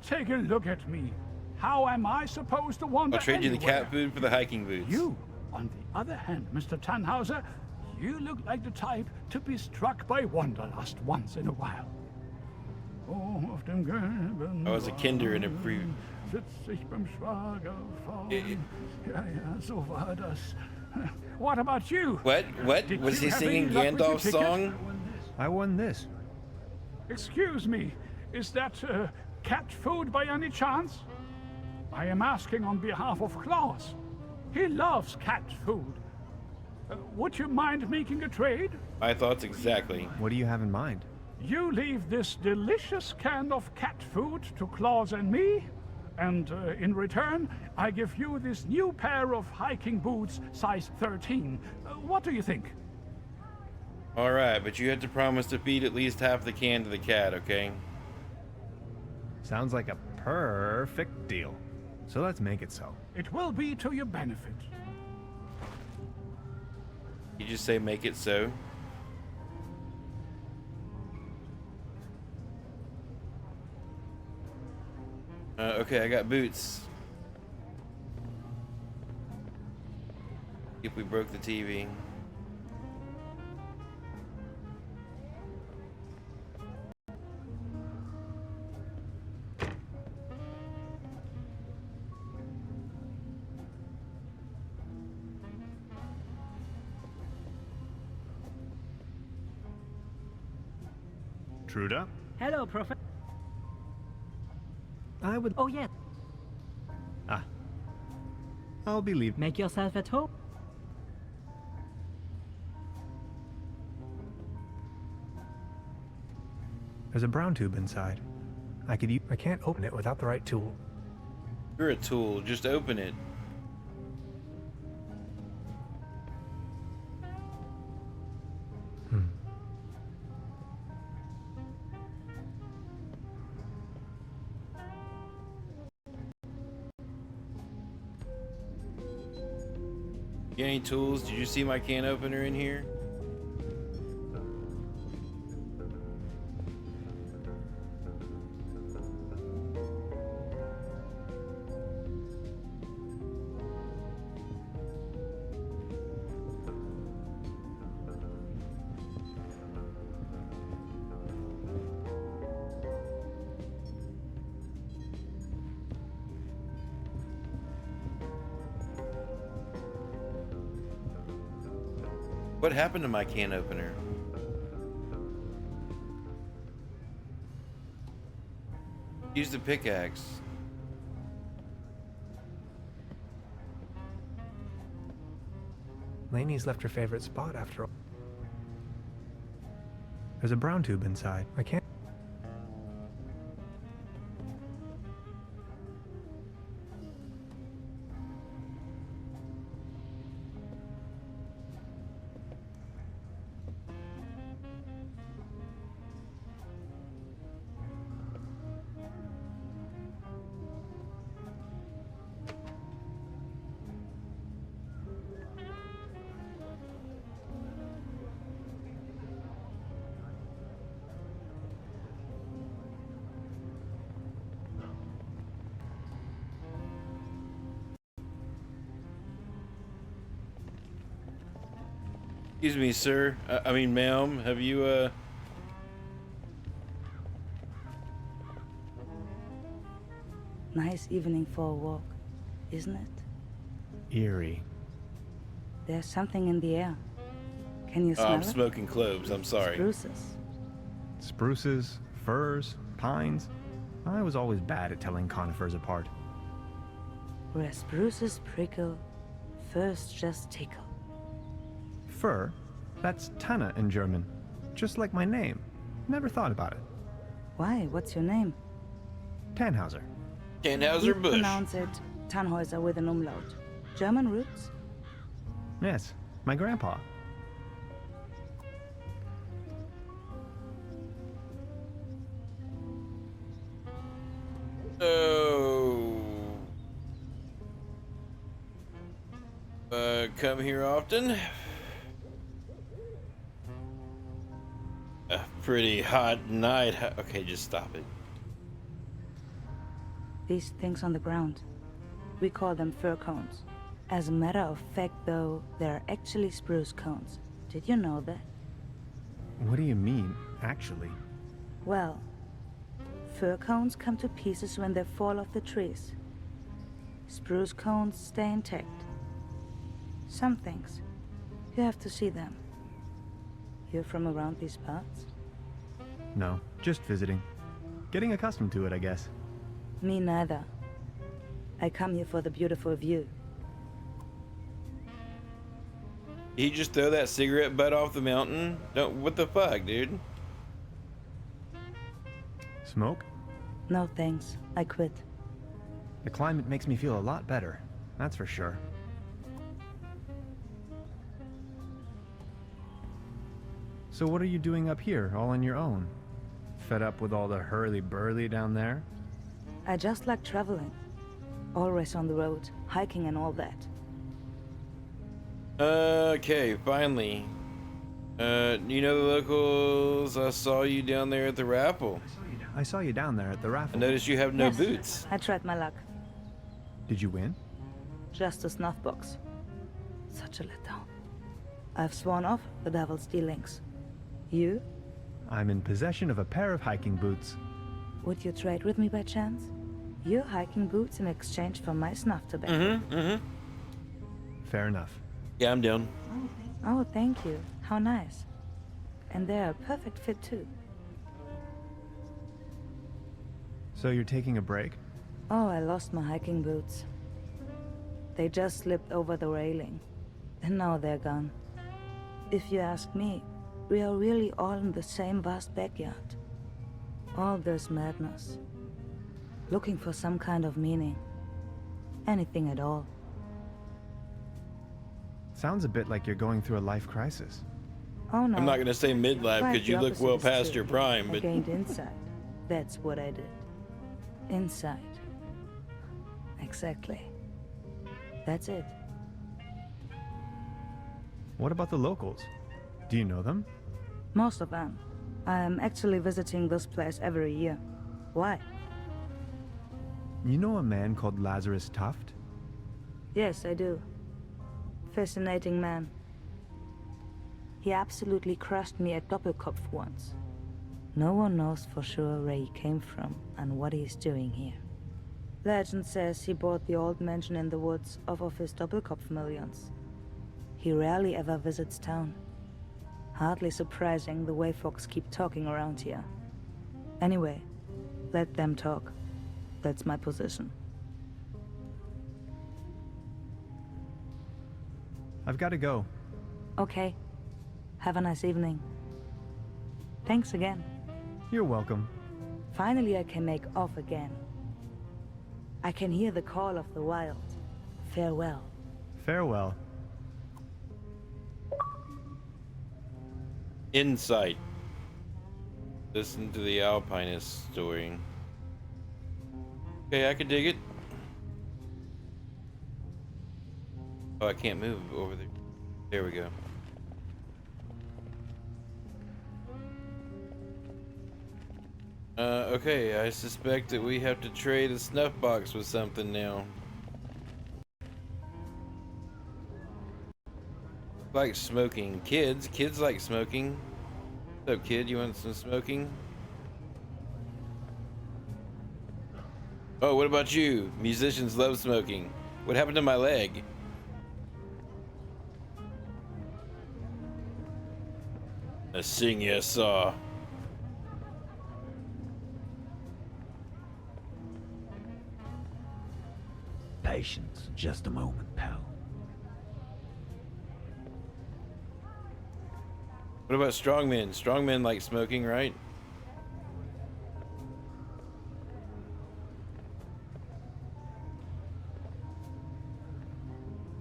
Take a look at me. How am I supposed to wander I'll trade you the anywhere? cat food for the hiking boots. You, on the other hand, Mr. Tannhauser, you look like the type to be struck by wanderlust once in a while. Oh, auf dem gelben I was a kinder in a pre... sitz ich beim Schwager vorn. Ja, so war das. What about you? What? Did Was you he have singing any luck with your Gandalf's ticket? song? I won this. Excuse me, is that cat food by any chance? I am asking on behalf of Klaus. He loves cat food. Would you mind making a trade? My thoughts exactly. What do you have in mind? You leave this delicious can of cat food to Claus and me, and in return, I give you this new pair of hiking boots, size 13. What do you think? All right, but you have to promise to feed at least half the can to the cat, okay? Sounds like a perfect deal. So let's make it so. It will be to your benefit. You just say make it so. Okay, I got boots. If we broke the TV. Truda? Hello, Professor. I would... Oh, yes. Ah. I'll be leaving. Make yourself at home. There's a brown tube inside. I can't open it without the right tool. You're a tool. Just open it. Get any tools? Did you see my can opener in here? What happened to my can opener? Use the pickaxe. Lainey's left her favorite spot after all. There's a brown tube inside. I can't... Excuse me, sir. I mean, ma'am. Have you, Nice evening for a walk, isn't it? Eerie. There's something in the air. Can you smell I'm it? smoking cloves. I'm sorry. Spruces. Spruces, firs, pines. I was always bad at telling conifers apart. Where spruces prickle, firs just tickle. Fir? That's Tanne in German. Just like my name. Never thought about it. Why? What's your name? Tannhauser. We Tannhauser Busch. pronounce it Tannhäuser with an umlaut. German roots? Yes, my grandpa. Oh. Come here often? A pretty hot night. Okay, just stop it. These things on the ground. We call them fir cones. As a matter of fact, though, they're actually spruce cones. Did you know that? What do you mean, actually? Well, fir cones come to pieces when they fall off the trees. Spruce cones stay intact. Some things, you have to see them. You're from around these parts? No, just visiting. Getting accustomed to it, I guess. Me neither. I come here for the beautiful view. He just throw that cigarette butt off the mountain? Don't. What the fuck, dude? Smoke? No thanks, I quit. The climate makes me feel a lot better, that's for sure. So what are you doing up here, all on your own? Fed up with all the hurly-burly down there? I just like traveling. Always on the road, hiking and all that. Okay, finally. You know the locals? I saw you down there at the raffle. I saw you down there at the raffle. I noticed you have no Yes, boots. I tried my luck. Did you win? Just a snuff box. Such a letdown. I've sworn off the devil's dealings. You? I'm in possession of a pair of hiking boots. Would you trade with me by chance? Your hiking boots in exchange for my snuff tobacco. Fair enough. Yeah, I'm down. Oh, thank you. How nice. And they're a perfect fit too. So you're taking a break? Oh, I lost my hiking boots. They just slipped over the railing. And now they're gone. If you ask me, we are really all in the same vast backyard. All this madness. Looking for some kind of meaning. Anything at all. Sounds a bit like you're going through a life crisis. Oh no. I'm not gonna say midlife Quite because you the look well opposite is past true. your prime, I but gained insight. That's what I did. Insight. Exactly. That's it. What about the locals? Do you know them? Most of them. I am actually visiting this place every year. Why? You know a man called Lazarus Tuft? Yes, I do. Fascinating man. He absolutely crushed me at Doppelkopf once. No one knows for sure where he came from and what he's doing here. Legend says he bought the old mansion in the woods off of his Doppelkopf millions. He rarely ever visits town. Hardly surprising the way folks keep talking around here. Anyway, let them talk. That's my position. I've got to go. Okay. Have a nice evening. Thanks again. You're welcome. Finally I can make off again. I can hear the call of the wild. Farewell. Farewell. insight. Listen to the Alpinist story. Okay, I can dig it. Oh, I can't move over there. There we go. Okay, I suspect that we have to trade a snuff box with something now. Like smoking. Kids like smoking. What's up, kid? You want some smoking? Oh, what about you? Musicians love smoking. What happened to my leg? A sing yes saw. Patience, just a moment, pal. What about strongmen? Strongmen like smoking, right?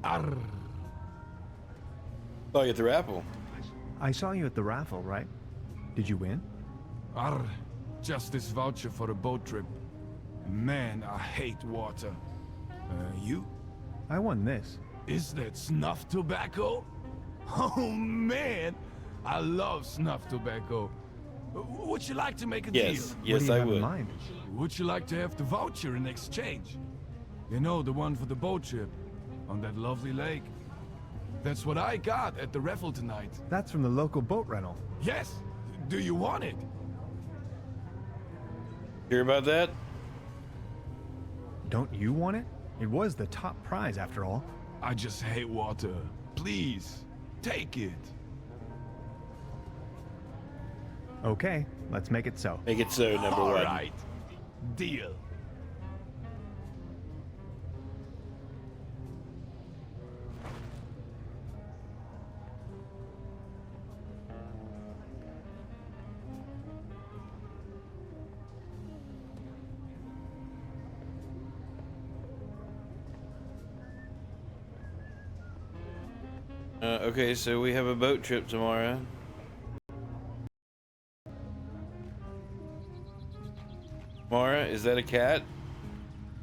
Arr. Oh, you at the raffle. I saw you at the raffle, right? Did you win? Arr. Just this voucher for a boat trip. Man, I hate water. You? I won this. Is that snuff tobacco? Oh man, I love snuff tobacco. Would you like to make a deal? Yes, I would. Would you like to have the voucher in exchange? You know, the one for the boat trip on that lovely lake. That's what I got at the raffle tonight. That's from the local boat rental. Yes. Do you want it? Hear about that? Don't you want it? It was the top prize after all. I just hate water. Please, take it. Okay, let's make it so. Make it so, number one. All right. Deal. Okay, so we have a boat trip tomorrow. Mara, is that a cat?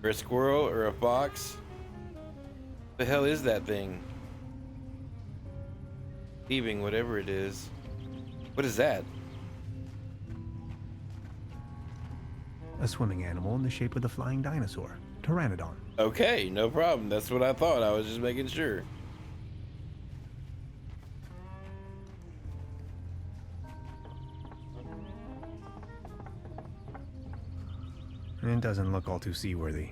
Or a squirrel? Or a fox? The hell is that thing? Thieving, whatever it is. What is that? A swimming animal in the shape of a flying dinosaur. Pteranodon. Okay, no problem. That's what I thought. I was just making sure. It doesn't look all too seaworthy.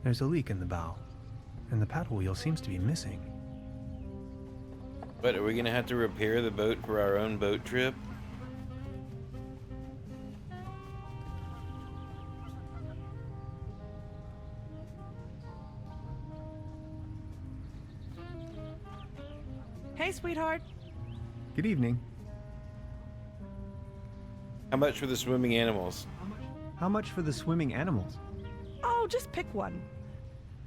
There's a leak in the bow, and the paddle wheel seems to be missing. But are we gonna have to repair the boat for our own boat trip? Hey, sweetheart. Good evening. How much for the swimming animals? How much for the swimming animals? Oh, just pick one.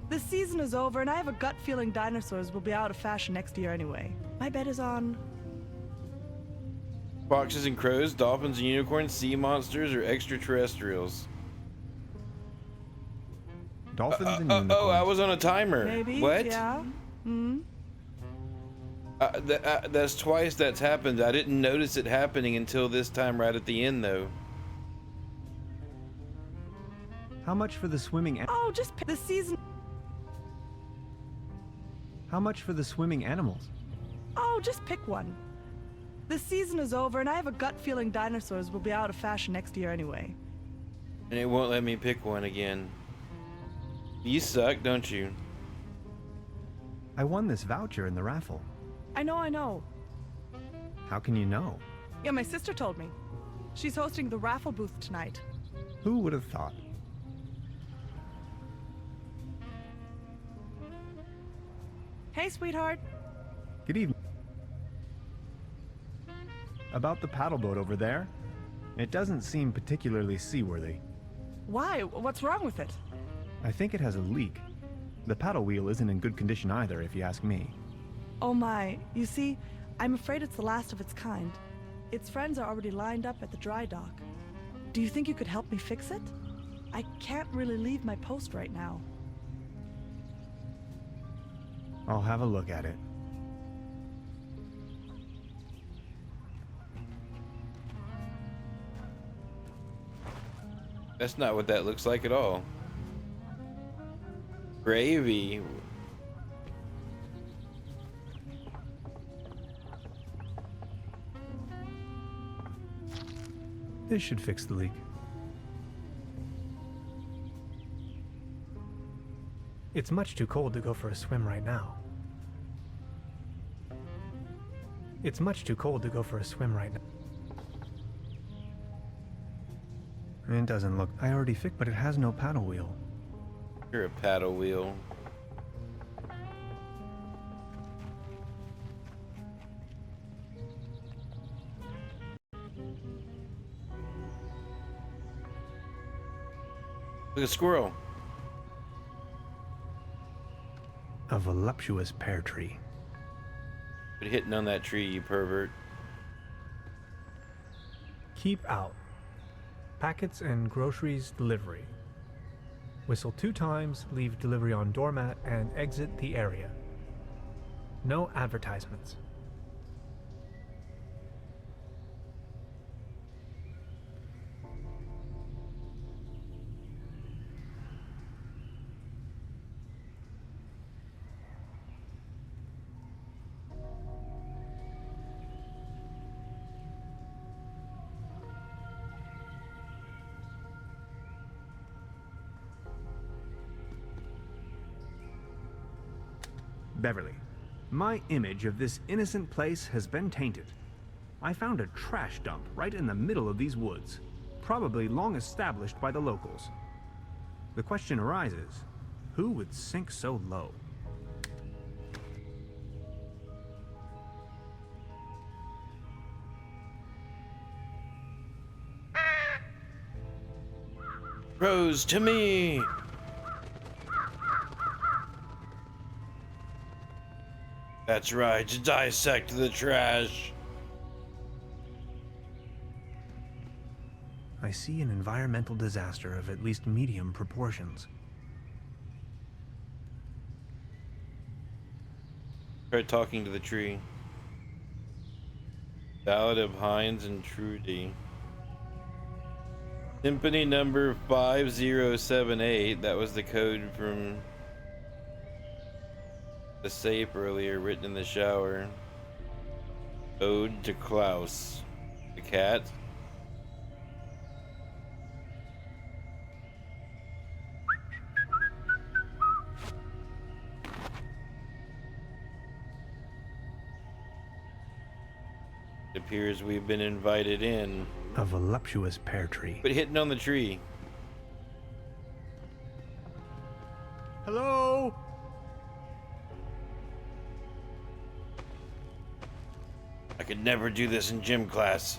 The season is over, and I have a gut feeling dinosaurs will be out of fashion next year anyway. My bet is on... Foxes and crows, dolphins and unicorns, sea monsters, or extraterrestrials? Dolphins and unicorns. Oh, I was on a timer. Maybe, What? yeah. Hmm? That's twice that's happened. I didn't notice it happening until this time right at the end, though. How much for the swimming Oh, just pick the season... How much for the swimming animals? Oh, just pick one. The season is over, and I have a gut feeling dinosaurs will be out of fashion next year anyway. And it won't let me pick one again. You suck, don't you? I won this voucher in the raffle. I know. How can you know? Yeah, my sister told me. She's hosting the raffle booth tonight. Who would have thought? Hey, sweetheart. Good evening. About the paddle boat over there? It doesn't seem particularly seaworthy. Why? What's wrong with it? I think it has a leak. The paddle wheel isn't in good condition either, if you ask me. Oh my. You see, I'm afraid it's the last of its kind. Its friends are already lined up at the dry dock. Do you think you could help me fix it? I can't really leave my post right now. I'll have a look at it. That's not what that looks like at all. Gravy. This should fix the leak. It's much too cold to go for a swim right now. It's much too cold to go for a swim right now. It doesn't look... I already fixed, but it has no paddle wheel. You're a paddle wheel. Look, a squirrel. A voluptuous pear tree. Quit hitting on that tree, you pervert. Keep out. Packets and groceries delivery. Whistle 2 times, leave delivery on doormat, and exit the area. No advertisements. Beverly, my image of this innocent place has been tainted. I found a trash dump right in the middle of these woods, probably long established by the locals. The question arises, who would sink so low? Rose, to me! That's right, to dissect the trash. I see an environmental disaster of at least medium proportions. Try talking to the tree. Ballad of Heinz and Trudy. Symphony number 5078. That was the code from the safe earlier, written in the shower. Ode to Klaus. The cat. It appears we've been invited in. A voluptuous pear tree. Quit hitting on the tree. Hello? I could never do this in gym class.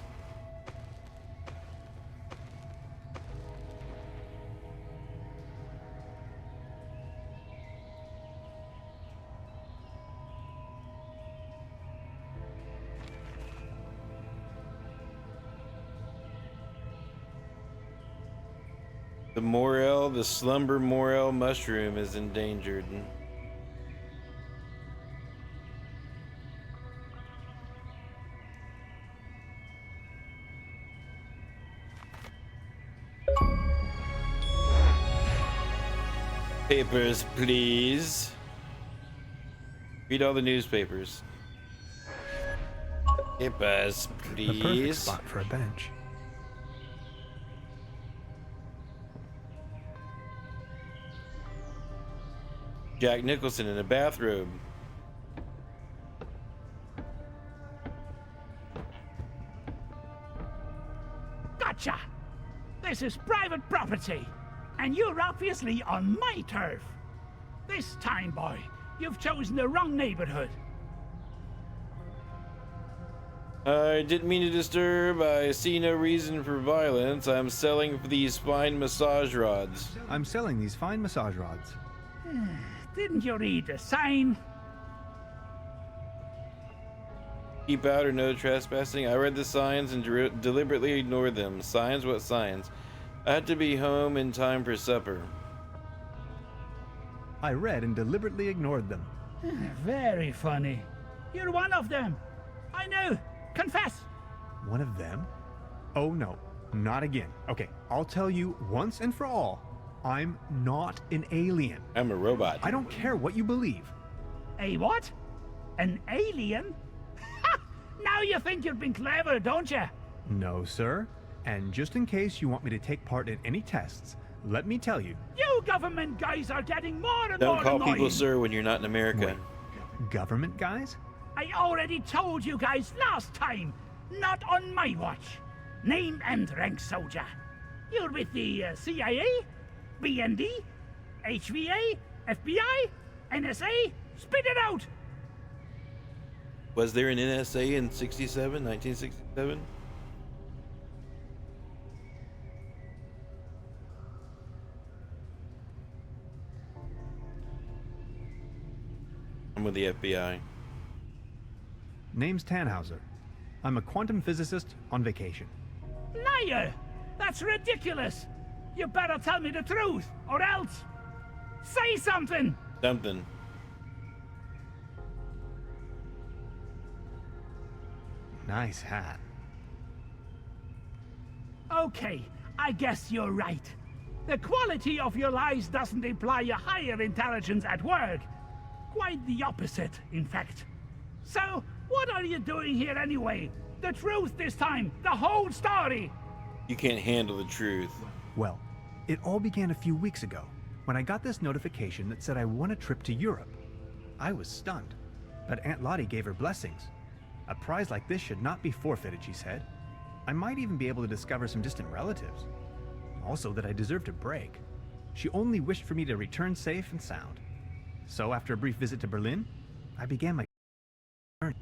The morel, the slumber morel mushroom is endangered. Papers, please. Read all the newspapers. Papers, The perfect please. spot for a bench. Jack Nicholson in a bathrobe. Gotcha! This is private property, and you're obviously on my turf. This time, boy, you've chosen the wrong neighborhood. I didn't mean to disturb. I see no reason for violence. I'm selling these fine massage rods. I'm selling these fine massage rods. Didn't you read the sign? Keep out or no trespassing. I read the signs and deliberately ignored them. Signs? What signs? I had to be home in time for supper. I read and deliberately ignored them. Very funny. You're one of them. I know. Confess. One of them? Oh no, not again. Okay, I'll tell you once and for all. I'm not an alien. I'm a robot. I don't care what you believe. A what? An alien? Ha! Now you think you've been clever, don't you? No, sir. And just in case you want me to take part in any tests, let me tell you. You government guys are getting more and Don't more call annoying. people sir when you're not in America. Wait, government guys? I already told you guys last time. Not on my watch. Name and rank soldier. You're with the CIA, BND, HVA, FBI, NSA. Spit it out! Was there an NSA in 1967? I'm with the FBI. Name's Tannhauser. I'm a quantum physicist on vacation. Liar! That's ridiculous! You better tell me the truth, or else... Say something! Something. Nice hat. Okay, I guess you're right. The quality of your lies doesn't imply a higher intelligence at work. Quite the opposite, in fact. So, what are you doing here anyway? The truth this time, the whole story! You can't handle the truth. Well, it all began a few weeks ago, when I got this notification that said I won a trip to Europe. I was stunned, but Aunt Lottie gave her blessings. A prize like this should not be forfeited, she said. I might even be able to discover some distant relatives. Also that I deserved a break. She only wished for me to return safe and sound. So after a brief visit to Berlin, I began my journey.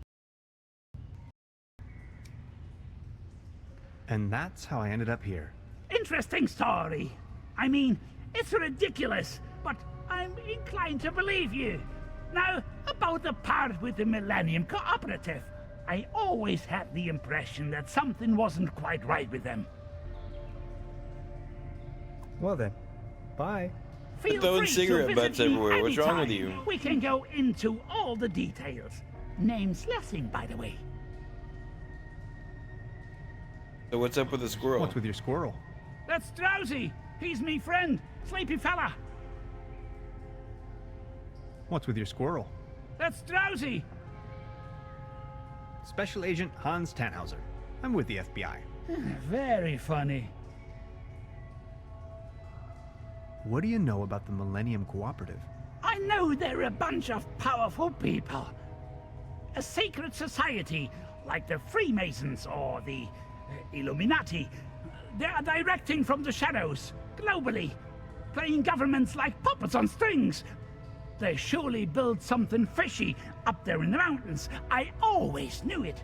And that's how I ended up here. Interesting story. I mean, it's ridiculous, but I'm inclined to believe you. Now, about the part with the Millennium Cooperative. I always had the impression that something wasn't quite right with them. Well then, bye. Feel throwing free cigarette to butts visit me everywhere. What's wrong with anytime. you? We can go into all the details. Name's Lessing, by the way. So what's up with the squirrel? What's with your squirrel? That's Drowsy. He's me friend, sleepy fella. What's with your squirrel? That's Drowsy. Special Agent Hans Tannhauser. I'm with the FBI. Very funny. What do you know about the Millennium Cooperative? I know they're a bunch of powerful people. A secret society, like the Freemasons or the Illuminati. They're directing from the shadows, globally, playing governments like puppets on strings. They surely built something fishy up there in the mountains. I always knew it.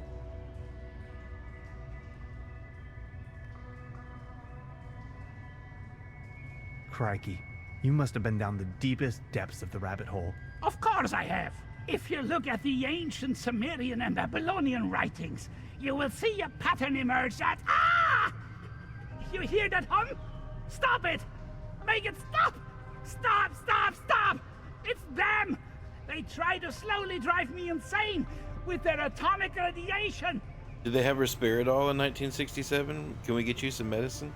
Crikey, you must have been down the deepest depths of the rabbit hole. Of course I have. If you look at the ancient Sumerian and Babylonian writings, you will see a pattern emerge that... Ah! You hear that hum? Stop it! Make it stop! Stop, stop, stop! It's them! They try to slowly drive me insane with their atomic radiation. Did they have Risperidol in 1967? Can we get you some medicine?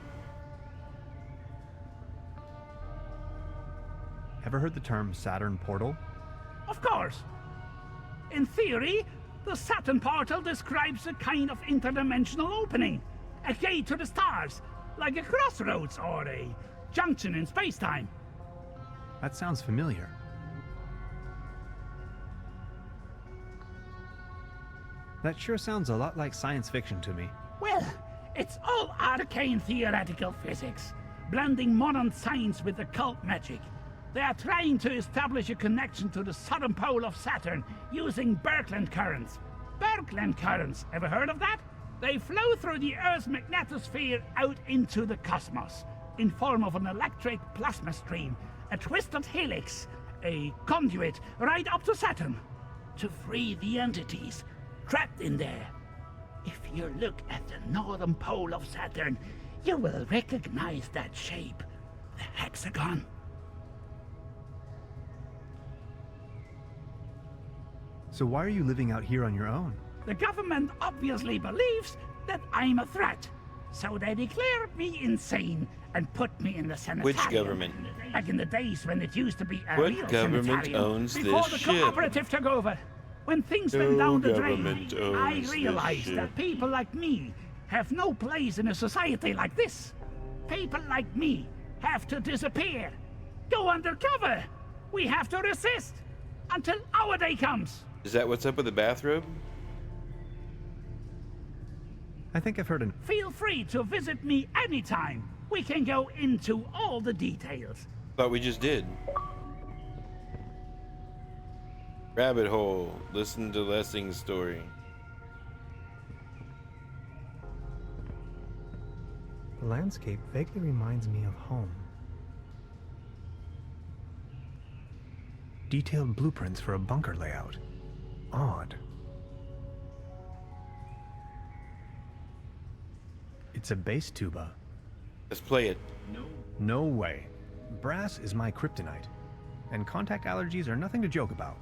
Ever heard the term Saturn portal? Of course. In theory, the Saturn portal describes a kind of interdimensional opening, a gate to the stars, like a crossroads or a junction in space-time. That sounds familiar. That sure sounds a lot like science fiction to me. Well, it's all arcane theoretical physics, blending modern science with occult magic. They are trying to establish a connection to the southern pole of Saturn using Birkeland currents. Birkeland currents, ever heard of that? They flow through the Earth's magnetosphere out into the cosmos, in form of an electric plasma stream, a twisted helix, a conduit right up to Saturn, to free the entities trapped in there. If you look at the northern pole of Saturn, you will recognize that shape, the hexagon. So why are you living out here on your own? The government obviously believes that I'm a threat, so they declare me insane and put me in the sanitarium. Which government? Back in the days when it used to be a What real government sanitarium, owns before this the ship? cooperative took over. When things No went down the government drain, owns I this realized ship. that people like me have no place in a society like this. People like me have to disappear. Go undercover. We have to resist until our day comes. Is that what's up with the bathrobe? I think I've heard an... Feel free to visit me anytime. We can go into all the details. Thought we just did. Rabbit hole. Listen to Lessing's story. The landscape vaguely reminds me of home. Detailed blueprints for a bunker layout. Odd. It's a bass tuba. Let's play it. No way. Brass is my kryptonite, and contact allergies are nothing to joke about.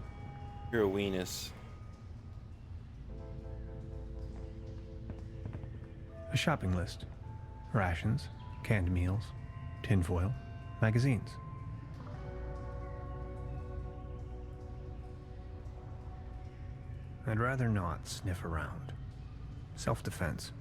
You're a weenus. A shopping list. Rations, canned meals, tinfoil, magazines. I'd rather not sniff around. Self-defense.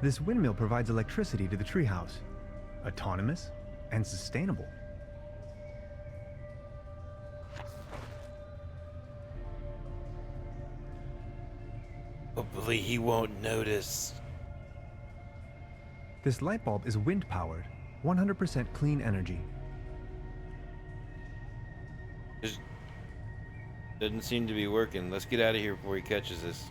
This windmill provides electricity to the treehouse. Autonomous and sustainable. Hopefully he won't notice. This light bulb is wind-powered, 100% clean energy. Just doesn't seem to be working. Let's get out of here before he catches us.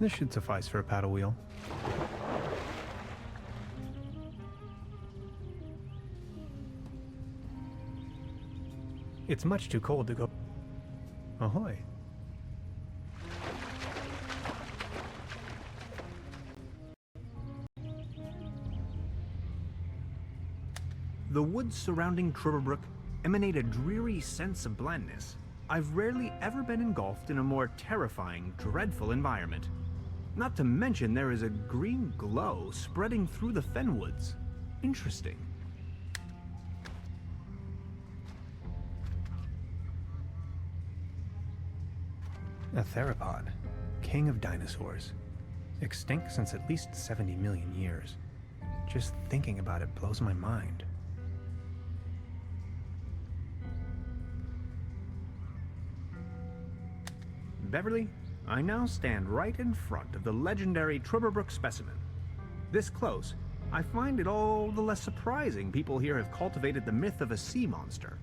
This should suffice for a paddle wheel. It's much too cold to go. Ahoy. The woods surrounding Trüberbrook emanate a dreary sense of blandness. I've rarely ever been engulfed in a more terrifying, dreadful environment. Not to mention there is a green glow spreading through the fenwoods. Interesting. A theropod, king of dinosaurs. Extinct since at least 70 million years. Just thinking about it blows my mind. Beverly, I now stand right in front of the legendary Trüberbrook specimen. This close, I find it all the less surprising people here have cultivated the myth of a sea monster.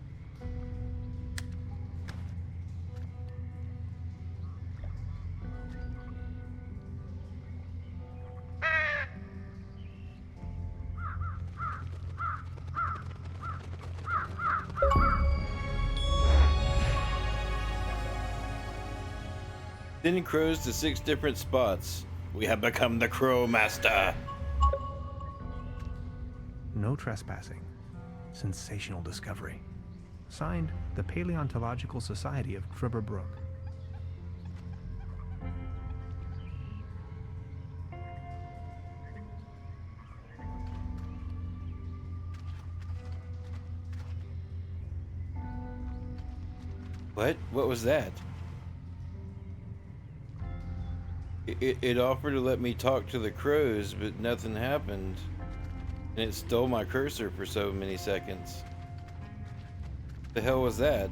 Sending crows to 6 different spots. We have become the Crow Master. No trespassing. Sensational discovery. Signed, the Paleontological Society of Trüberbrook. What? What was that? It offered to let me talk to the crows, but nothing happened. And it stole my cursor for so many seconds. The hell was that?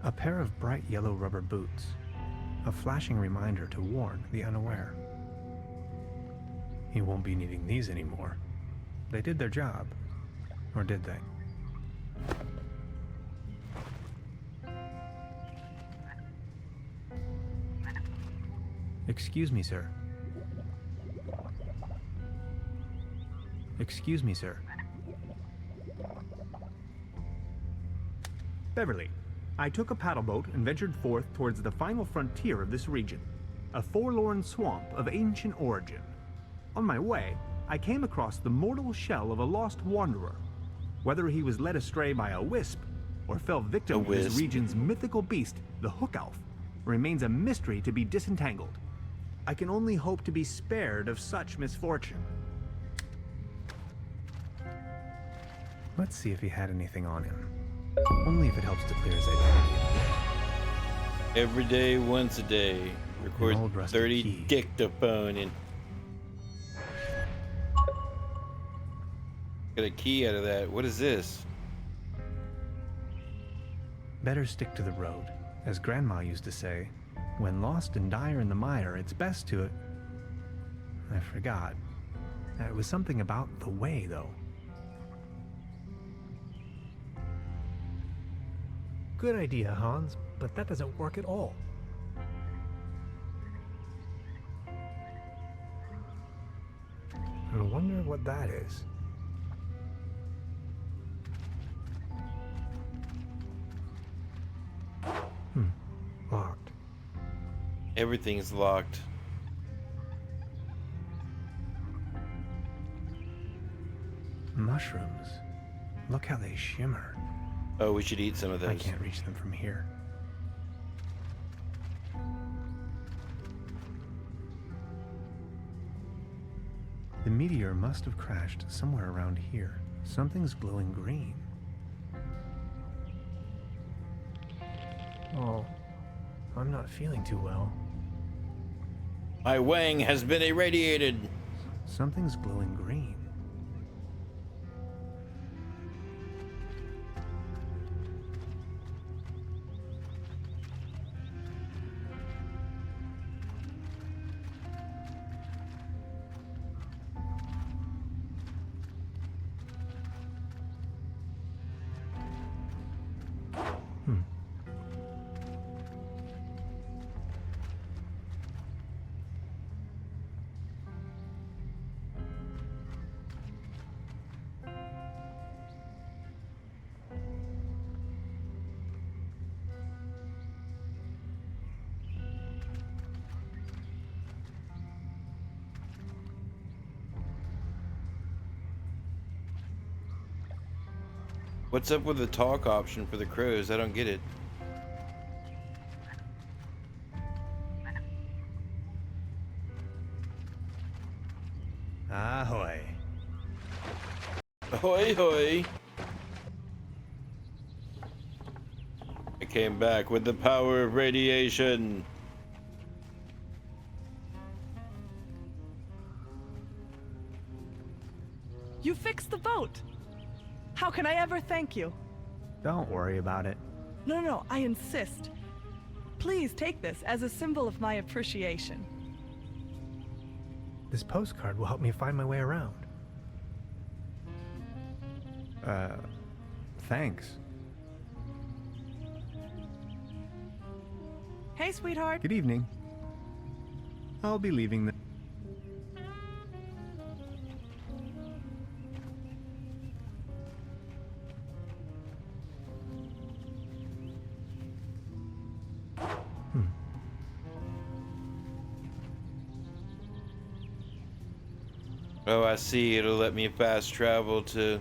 A pair of bright yellow rubber boots. A flashing reminder to warn the unaware. He won't be needing these anymore. They did their job. Or did they? Excuse me, sir. Excuse me, sir. Beverly, I took a paddle boat and ventured forth towards the final frontier of this region, a forlorn swamp of ancient origin. On my way, I came across the mortal shell of a lost wanderer. Whether he was led astray by a wisp or fell victim to this region's mythical beast, the Hook Elf, remains a mystery to be disentangled. I can only hope to be spared of such misfortune. Let's see if he had anything on him. Only if it helps to clear his identity. Every day, once a day. Record 30 key. dictaphone and got a key out of that. What is this? Better stick to the road. As Grandma used to say, when lost and dire in the mire, it's best to... I forgot. It was something about the way, though. Good idea, Hans, but that doesn't work at all. I wonder what that is. Locked. Everything's locked. Mushrooms. Look how they shimmer. Oh, we should eat some of those. I can't reach them from here. The meteor must have crashed somewhere around here. Something's glowing green. Oh, I'm not feeling too well. My wang has been irradiated. Something's glowing green. What's up with the talk option for the crows? I don't get it. Ahoy. Ahoy, hoy. I came back with the power of radiation. You fixed the boat! How can I ever thank you? Don't worry about it. No, I insist. Please take this as a symbol of my appreciation. This postcard will help me find my way around. Thanks. Hey, sweetheart. Good evening. I'll be leaving the... Oh, I see. It'll let me fast travel to...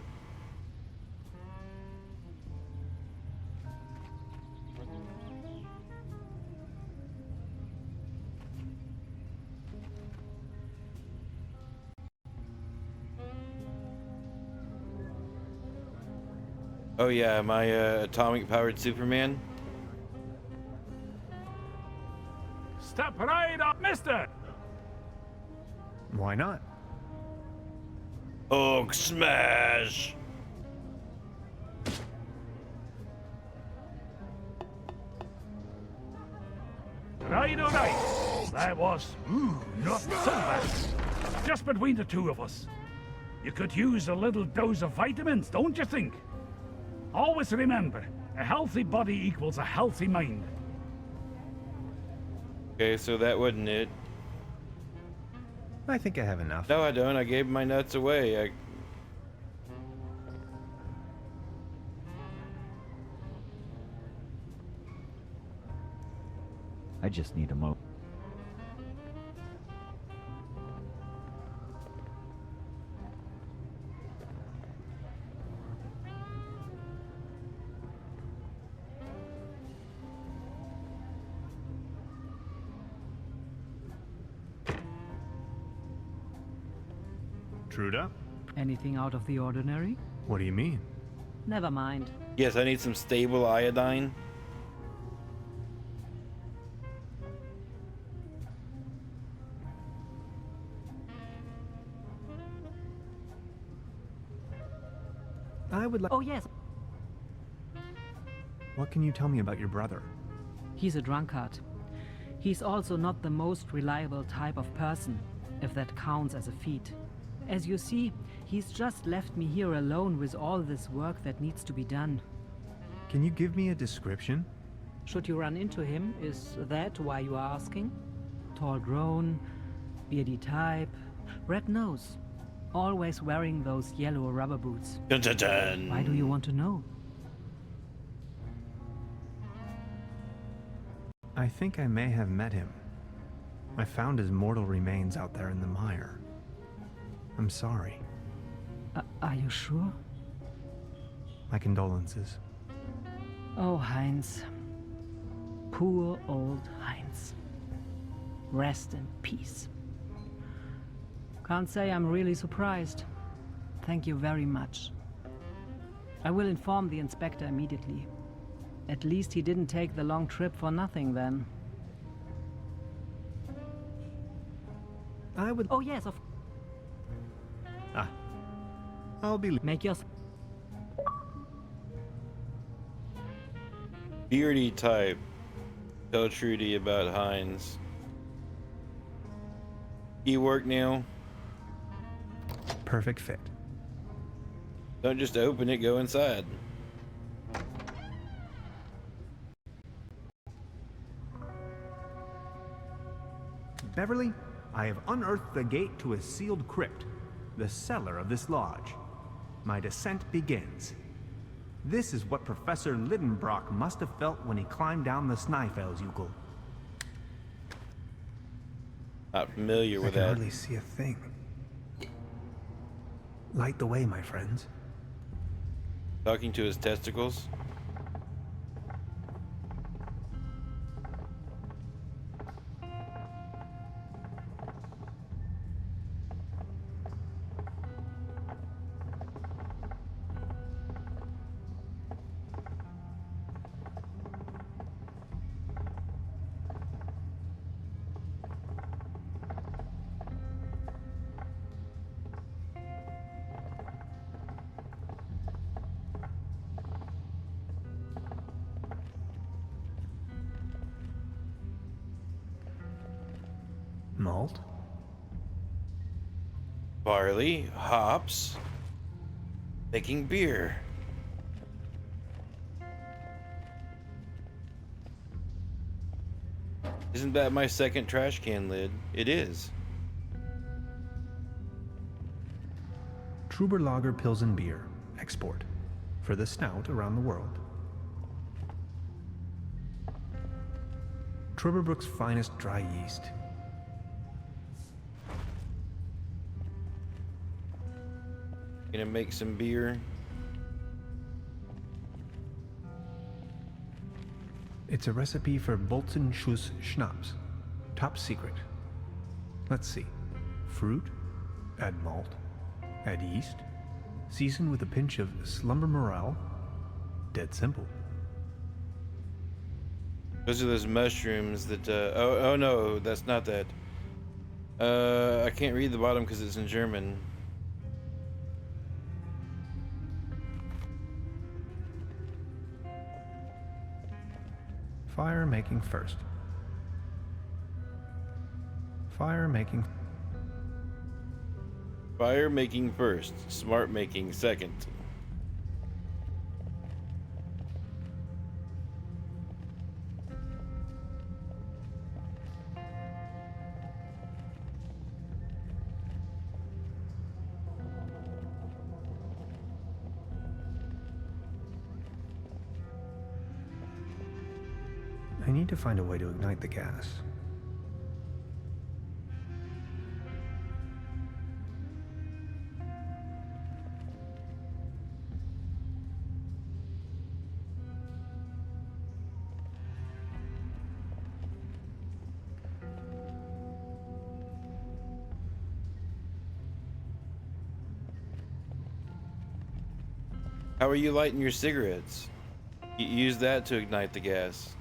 Oh yeah, my atomic-powered Superman. Step right up, mister! Why not? Hulk smash! Right. That was, not so bad. Just between the two of us. You could use a little dose of vitamins, don't you think? Always remember, a healthy body equals a healthy mind. Okay, so that wasn't it. I think I have enough. No, I don't. I gave my nuts away. I just need a mo. Truda? Anything out of the ordinary? What do you mean? Never mind. Yes, I need some stable iodine. I would like... Oh, yes. What can you tell me about your brother? He's a drunkard. He's also not the most reliable type of person, if that counts as a feat. As you see, he's just left me here alone with all this work that needs to be done. Can you give me a description? Should you run into him, is that why you are asking? Tall grown, beardy type, red nose, always wearing those yellow rubber boots. Dun, dun, dun. Why do you want to know? I think I may have met him. I found his mortal remains out there in the mire. I'm sorry. Are you sure? My condolences. Oh, Heinz. Poor old Heinz. Rest in peace. Can't say I'm really surprised. Thank you very much. I will inform the inspector immediately. At least he didn't take the long trip for nothing then. I would... Oh yes, of... I'll be... Make your... Beardy type. Tell Trudy about Heinz. You work now? Perfect fit. Don't just open it, go inside. Beverly, I have unearthed the gate to a sealed crypt, the cellar of this lodge. My descent begins. This is what Professor Lidenbrock must have felt when he climbed down the Snæfellsjökull. Not familiar with I can that. hardly see a thing. Light the way, my friends. Talking to his testicles. Malt? Barley, hops, making beer. Isn't that my second trash can lid? It is. Trüberbrook Pilsen beer, export, for the snout around the world. Trüberbrook's finest dry yeast. Gonna make some beer. It's a recipe for Bolzenschuss Schnapps. Top secret. Let's see. Fruit, add malt, add yeast, season with a pinch of slumber morale. Dead simple. Those are those mushrooms that, oh no, that's not that. I can't read the bottom because it's in German. Fire making first. Fire making. Fire making first, smart making second. I need to find a way to ignite the gas. How are you lighting your cigarettes? You use that to ignite the gas.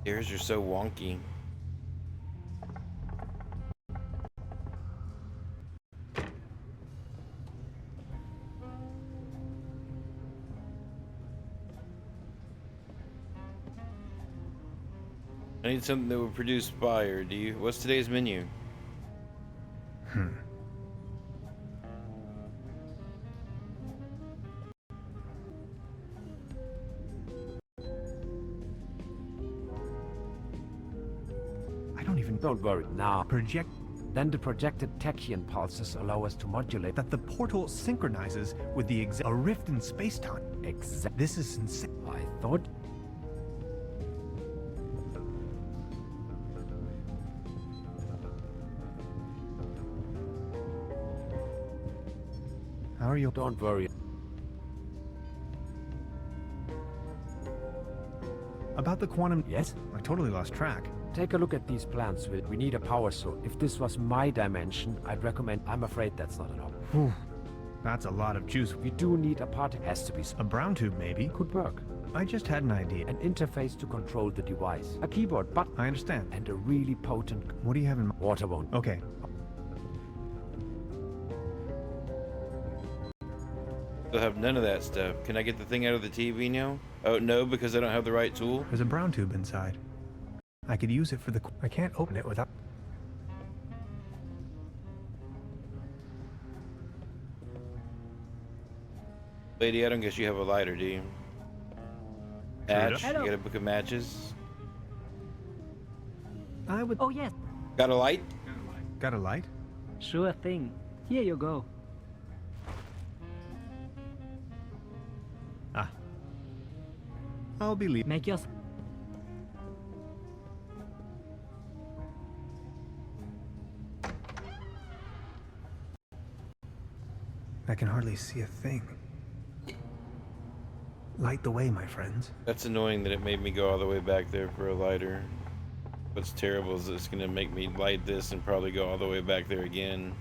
Stairs are so wonky. I need something that will produce fire. Do you? What's today's menu? Don't worry, now. Then the projected tachyon pulses allow us to modulate. That the portal synchronizes with the a rift in space-time. This is insane. I thought. How are you? Don't worry. About the quantum. Yes? I totally lost track. Take a look at these plans. We need a power source. If this was my dimension, I'd recommend. I'm afraid that's not an option. Whew. That's a lot of juice. We do need a part. It has to be. A brown tube, maybe? Could work. I just had an idea. An interface to control the device. A keyboard, but. I understand. And a really potent. What do you have in mind? Water won't. Okay. Still have none of that stuff. Can I get the thing out of the TV now? Oh, no, because I don't have the right tool? There's a brown tube inside. I could use it for the... I can't open it without... Lady, I don't guess you have a lighter, do you? Match? You got a book of matches? I would... Oh, yes. Got a light? Got a light? Sure thing. Here you go. Ah. I'll be leaving. Make your... I can hardly see a thing. Light the way, my friends. That's annoying that it made me go all the way back there for a lighter. What's terrible is it's gonna make me light this and probably go all the way back there again.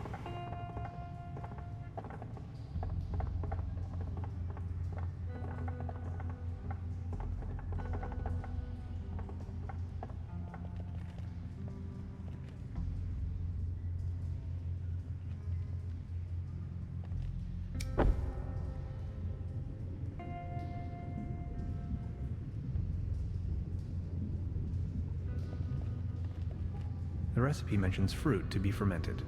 The recipe mentions fruit to be fermented.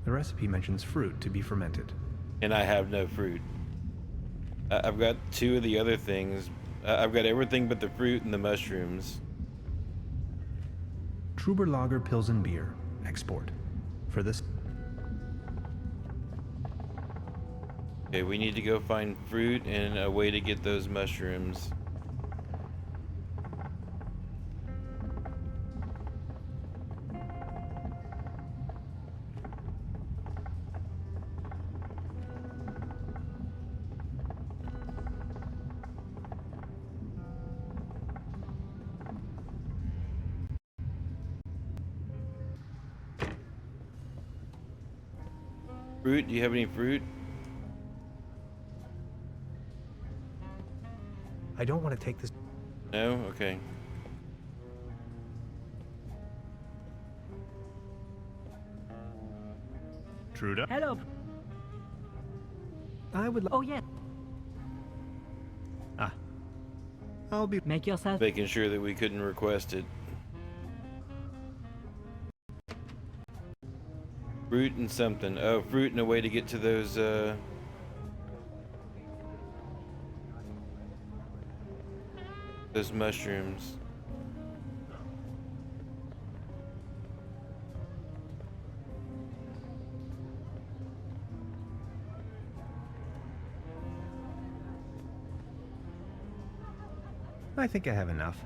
The recipe mentions fruit to be fermented. And I have no fruit. I've got 2 of the other things. I've got everything but the fruit and the mushrooms. Trüberbrook Pilsen beer. Export. For this... Okay, we need to go find fruit and a way to get those mushrooms. Fruit? Do you have any fruit? I don't want to take this. No? Okay. Truda? Hello. I would. Oh, yeah. I'll be. Make yourself. Making sure that we couldn't request it. Fruit and something. Oh, fruit and a way to get to those, those mushrooms. I think I have enough.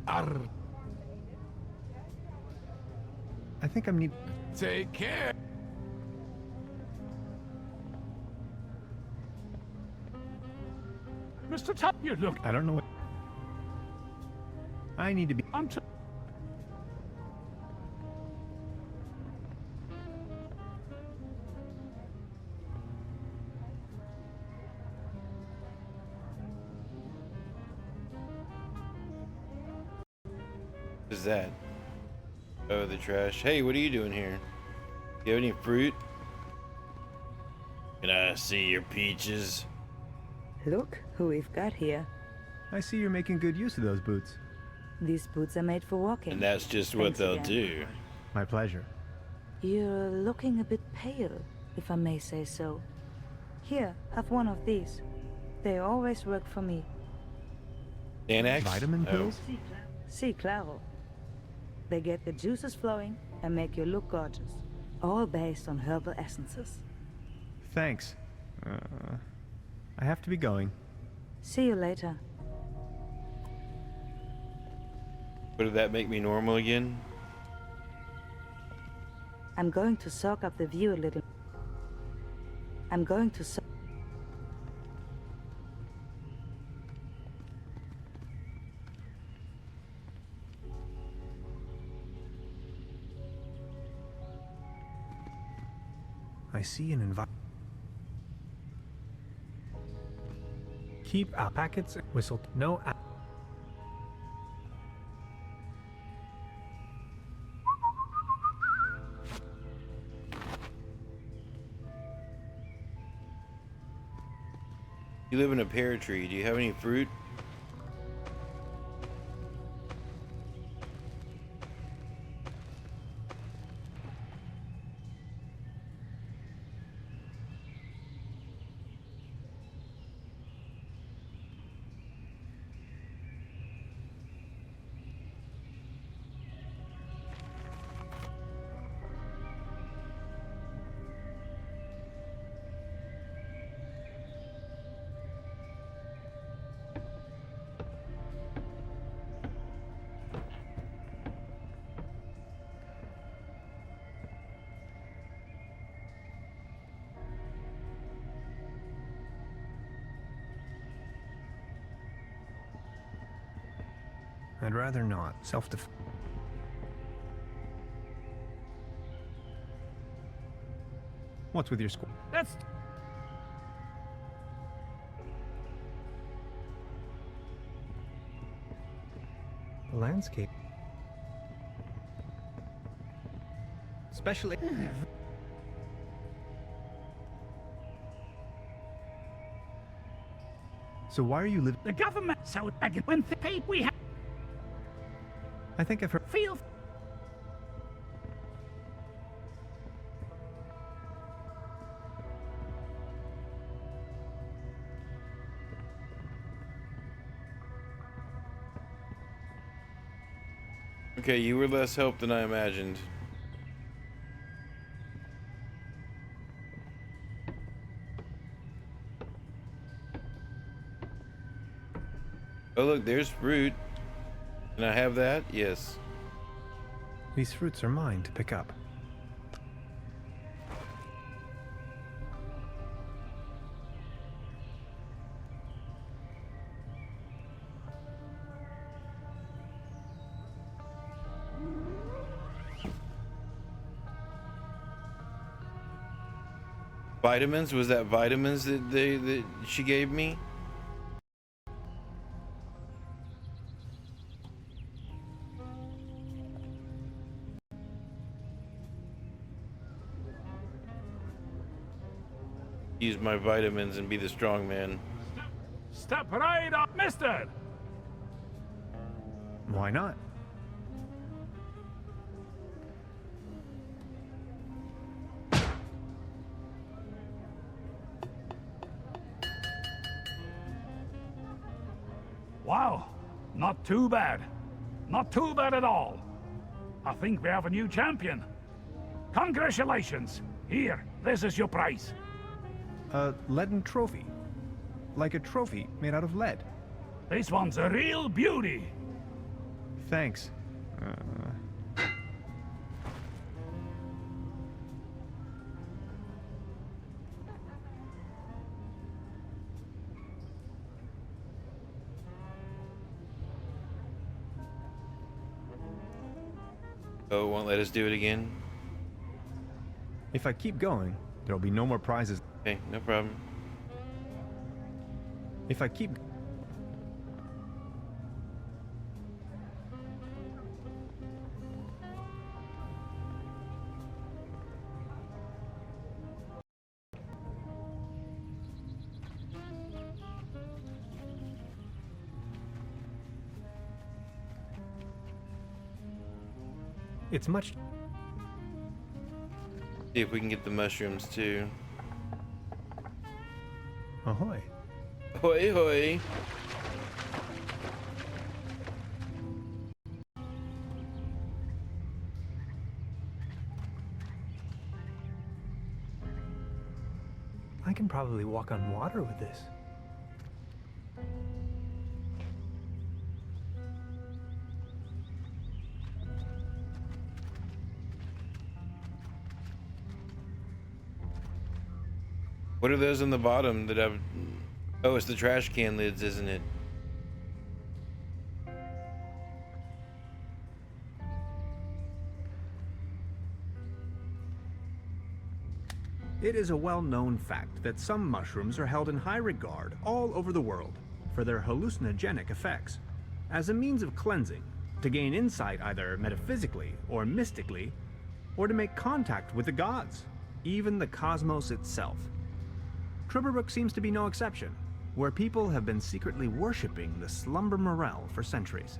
Arr. I think I'm need. Take care. Mr. Tuck, you look. I don't know what. I need to be. What is that? Oh, the trash. Hey, what are you doing here? You have any fruit? Can I see your peaches? Look who we've got here. I see you're making good use of those boots. These boots are made for walking. And that's just what Thanks they'll again. do. My pleasure. You're looking a bit pale, if I may say so. Here, have one of these. They always work for me. Xanax? Vitamin pills? Si, claro. They get the juices flowing and make you look gorgeous. All based on herbal essences. Thanks. I have to be going. See you later. But did that make me normal again? I'm going to soak up the view a little. I'm going to soak. I see an Keep our packets whistled. No. You live in a pear tree. Do you have any fruit? I'd rather not. Self-defense. What's with your school? That's The landscape. Especially... So why are you living... The government, so when the pay we have... I think I've heard... Feel... Okay, you were less help than I imagined. Oh look, there's fruit. Can I have that? Yes. These fruits are mine to pick up. Vitamins? Was that vitamins that she gave me? Use my vitamins and be the strong man. Step right up, mister! Why not? Wow, not too bad. Not too bad at all. I think we have a new champion. Congratulations. Here, this is your prize. A leaden trophy. Like a trophy made out of lead. This one's a real beauty. Thanks. Oh, won't let us do it again? If I keep going, there'll be no more prizes. Okay, no problem. If I keep... It's much... See if we can get the mushrooms too. Ahoy. Hoy hoy. I can probably walk on water with this. What are those on the bottom that I've... Oh, it's the trash can lids, isn't it? It is a well-known fact that some mushrooms are held in high regard all over the world for their hallucinogenic effects. As a means of cleansing, to gain insight either metaphysically or mystically, or to make contact with the gods, even the cosmos itself. Trüberbrook seems to be no exception, where people have been secretly worshipping the slumber morel for centuries.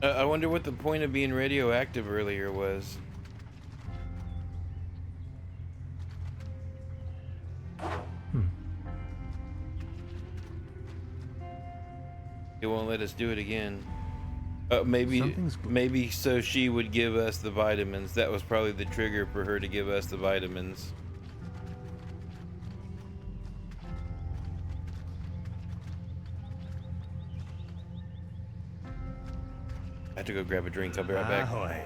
I wonder what the point of being radioactive earlier was. It won't let us do it again. Maybe so she would give us the vitamins. That was probably the trigger for her to give us the vitamins. have to go grab a drink. I'll be right back. Ahoy.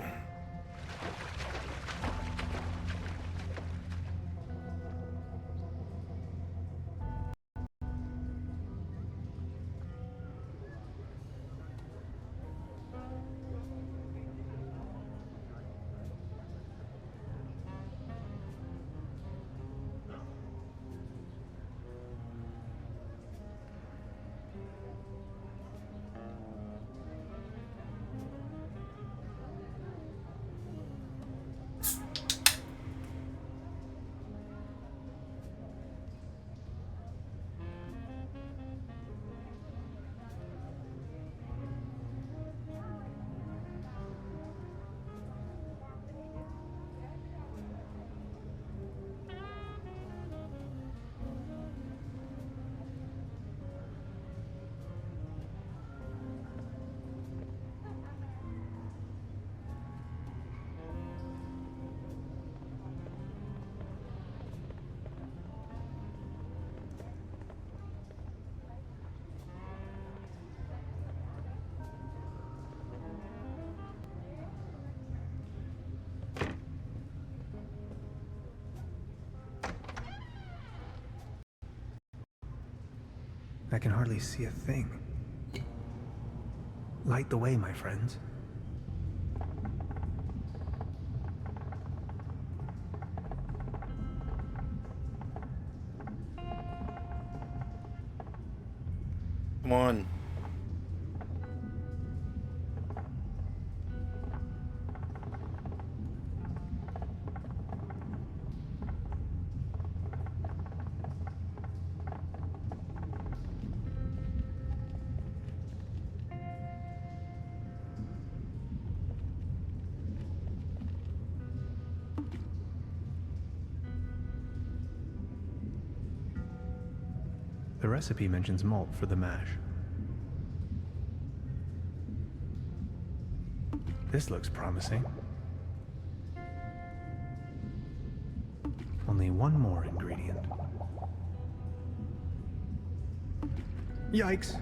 I can hardly see a thing. Light the way, my friends. Come on. The recipe mentions malt for the mash. This looks promising. Only one more ingredient. Yikes!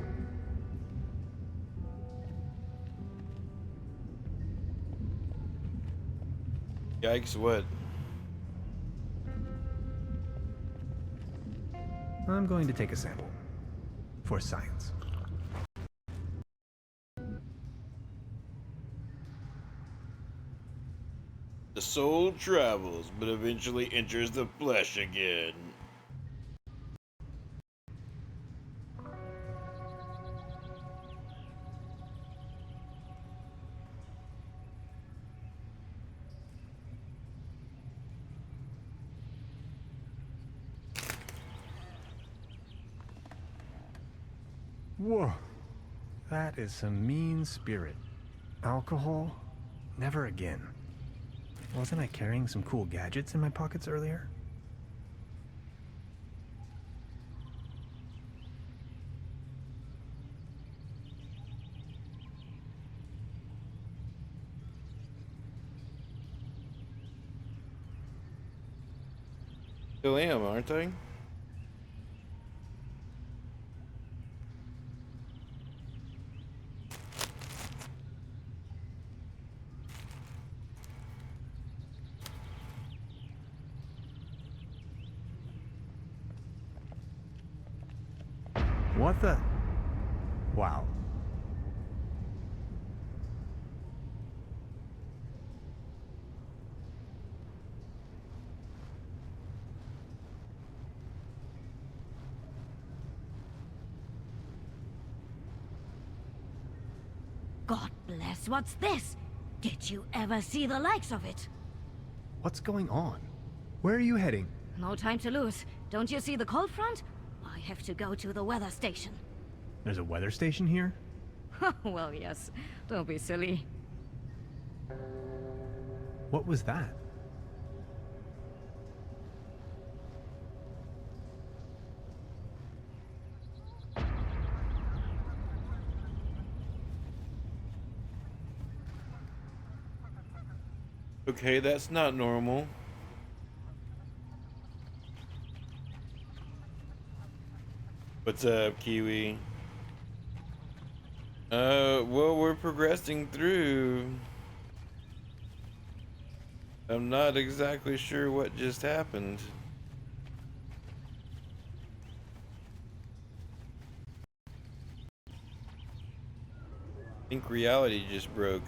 Yikes, what? I'm going to take a sample. For science. The soul travels, but eventually enters the flesh again. Whoa. That is some mean spirit. Alcohol? Never again. Wasn't I carrying some cool gadgets in my pockets earlier? Still am, aren't I? What the? Wow. God bless, what's this? Did you ever see the likes of it? What's going on? Where are you heading? No time to lose. Don't you see the cold front? I have to go to the weather station. There's a weather station here? Well, yes. Don't be silly. What was that? Okay, that's not normal. What's up, Kiwi? Well, we're progressing through. I'm not exactly sure what just happened. I think reality just broke.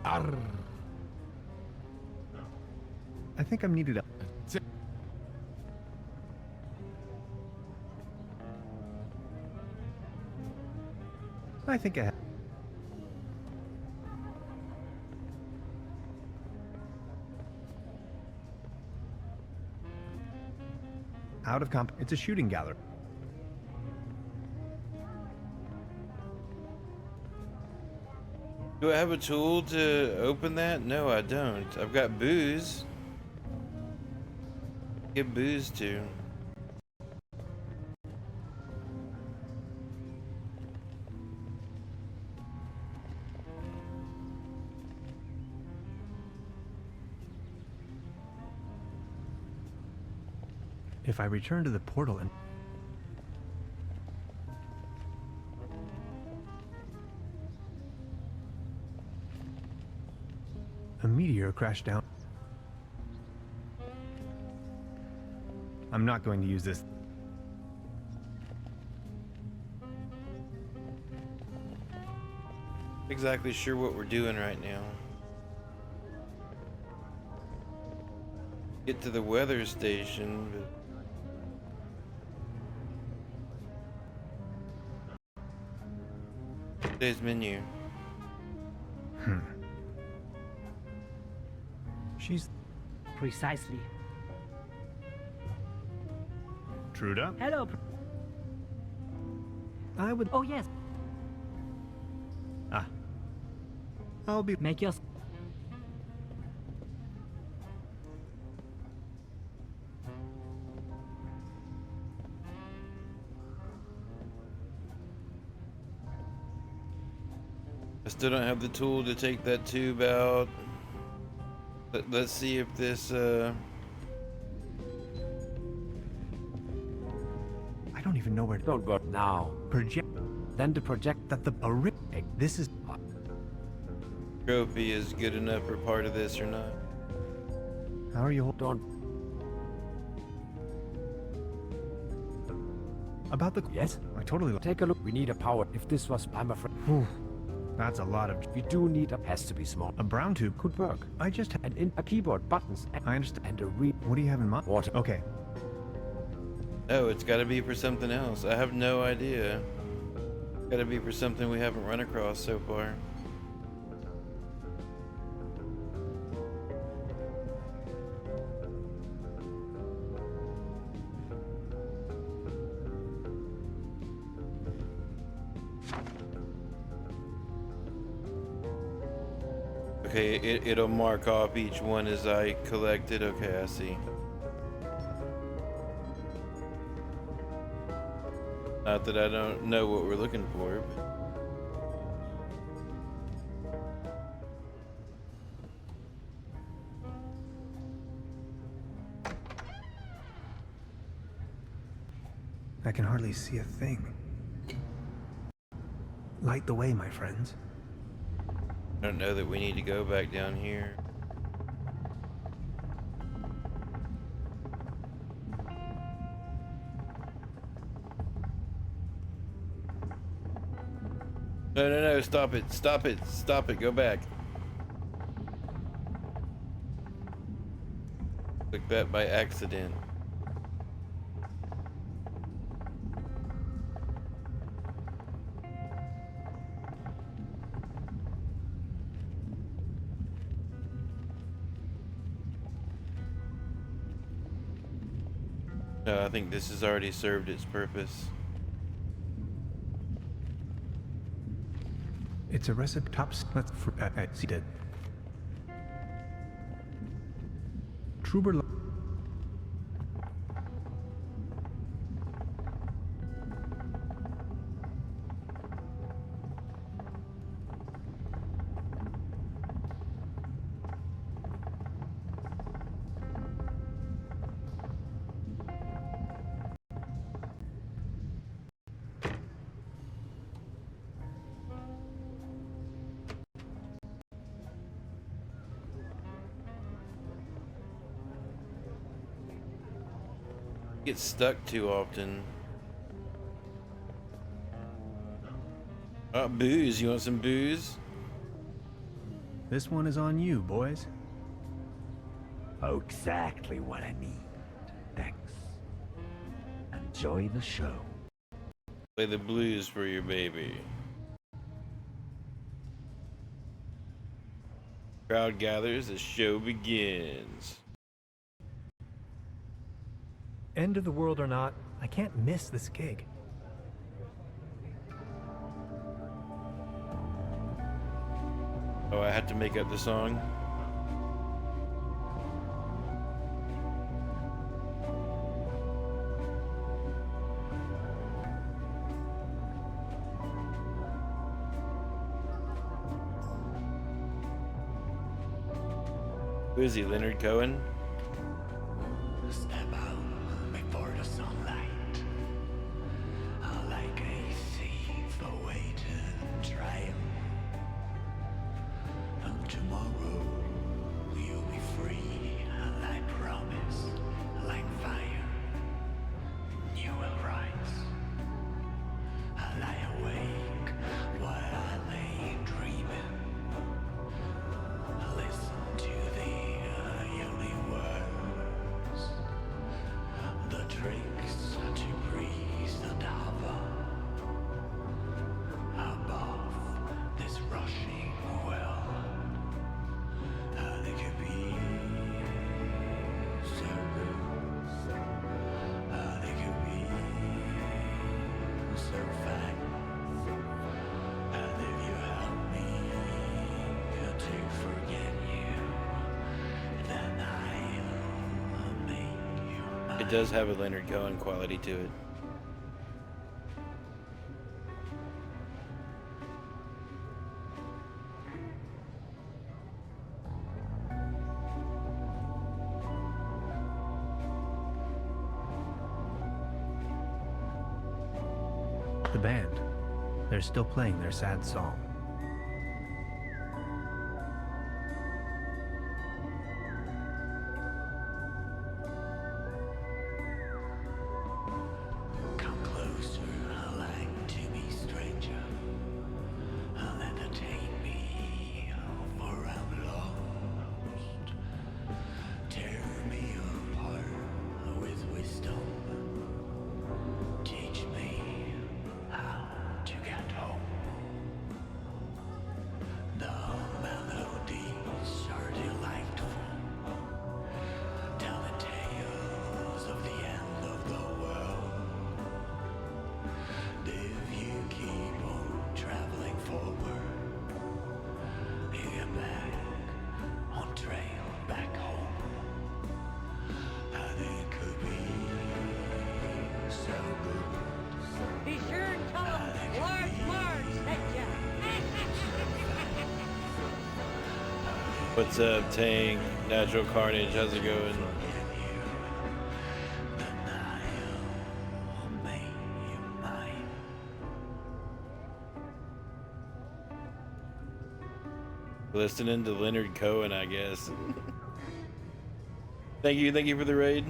Arr. I think I'm needed up. I think I have. Out of comp. It's a shooting gallery. Do I have a tool to open that? No, I don't. I've got booze. Give booze to. If I return to the portal and... A meteor crashed down. I'm not going to use this. Exactly sure what we're doing right now. Get to the weather station, but... Today's menu. She's... Precisely. Truda? Hello. I would... Oh, yes. Ah. I'll be... Make your... I still don't have the tool to take that tube out. Let's see if this, I don't even know where to... Don't go now. Project... Then to project that the... A rip... This is... Trophy is good enough for part of this or not. How are you... Don't... About the... Yes? I totally... Take a look. We need a power. If this was... I'm afraid... Whew. That's a lot of... We do need a... Has to be small. A brown tube could work. I just... And in a keyboard, buttons... I understand. And a read... What do you have in mind? Water. Okay. Oh, it's gotta be for something else. I have no idea. Gotta be for something we haven't run across so far. Okay, it'll mark off each one as I collect it. Okay, I see. Not that I don't know what we're looking for, but... I can hardly see a thing. Light the way, my friends. I don't know that we need to go back down here. No, stop it, stop it, stop it, go back. Click that by accident. No, I think this has already served its purpose. It's a recipe tops. Let's see that. Trüberbrook. Get stuck too often. Booze. You want some booze? This one is on you, boys. Oh, exactly what I need. Thanks. Enjoy the show. Play the blues for your baby. Crowd gathers, the show begins. End of the world or not, I can't miss this gig. Oh, I had to make up the song. Who is he, Leonard Cohen? Step out before the sunlight, like a thief awaiting trial. And tomorrow you'll be free, and I promise, like fire, you will rise. I lie awake while I lay dreaming. Listen to the universe, the tricks to breeze and hover above this rushing world. And it could be so good, and it could be so fine. And if you help me to forget you, then I'll make you mine. It does have a Leonard Cohen quality to it. The band. They're still playing their sad song. Come closer, like to me, stranger, and entertain me, for I'm lost. Tear me apart with wisdom. Teach me how to get home. The melodies are delightful, telling tales of the end of the world. If you keep on traveling forward, you get back on trail back home. And it could be so good. Be sure and tell him Large Marge sent ya. What's up, Tank? Natural Carnage, how's it going? Listening to Leonard Cohen, I guess. Thank you for the raid.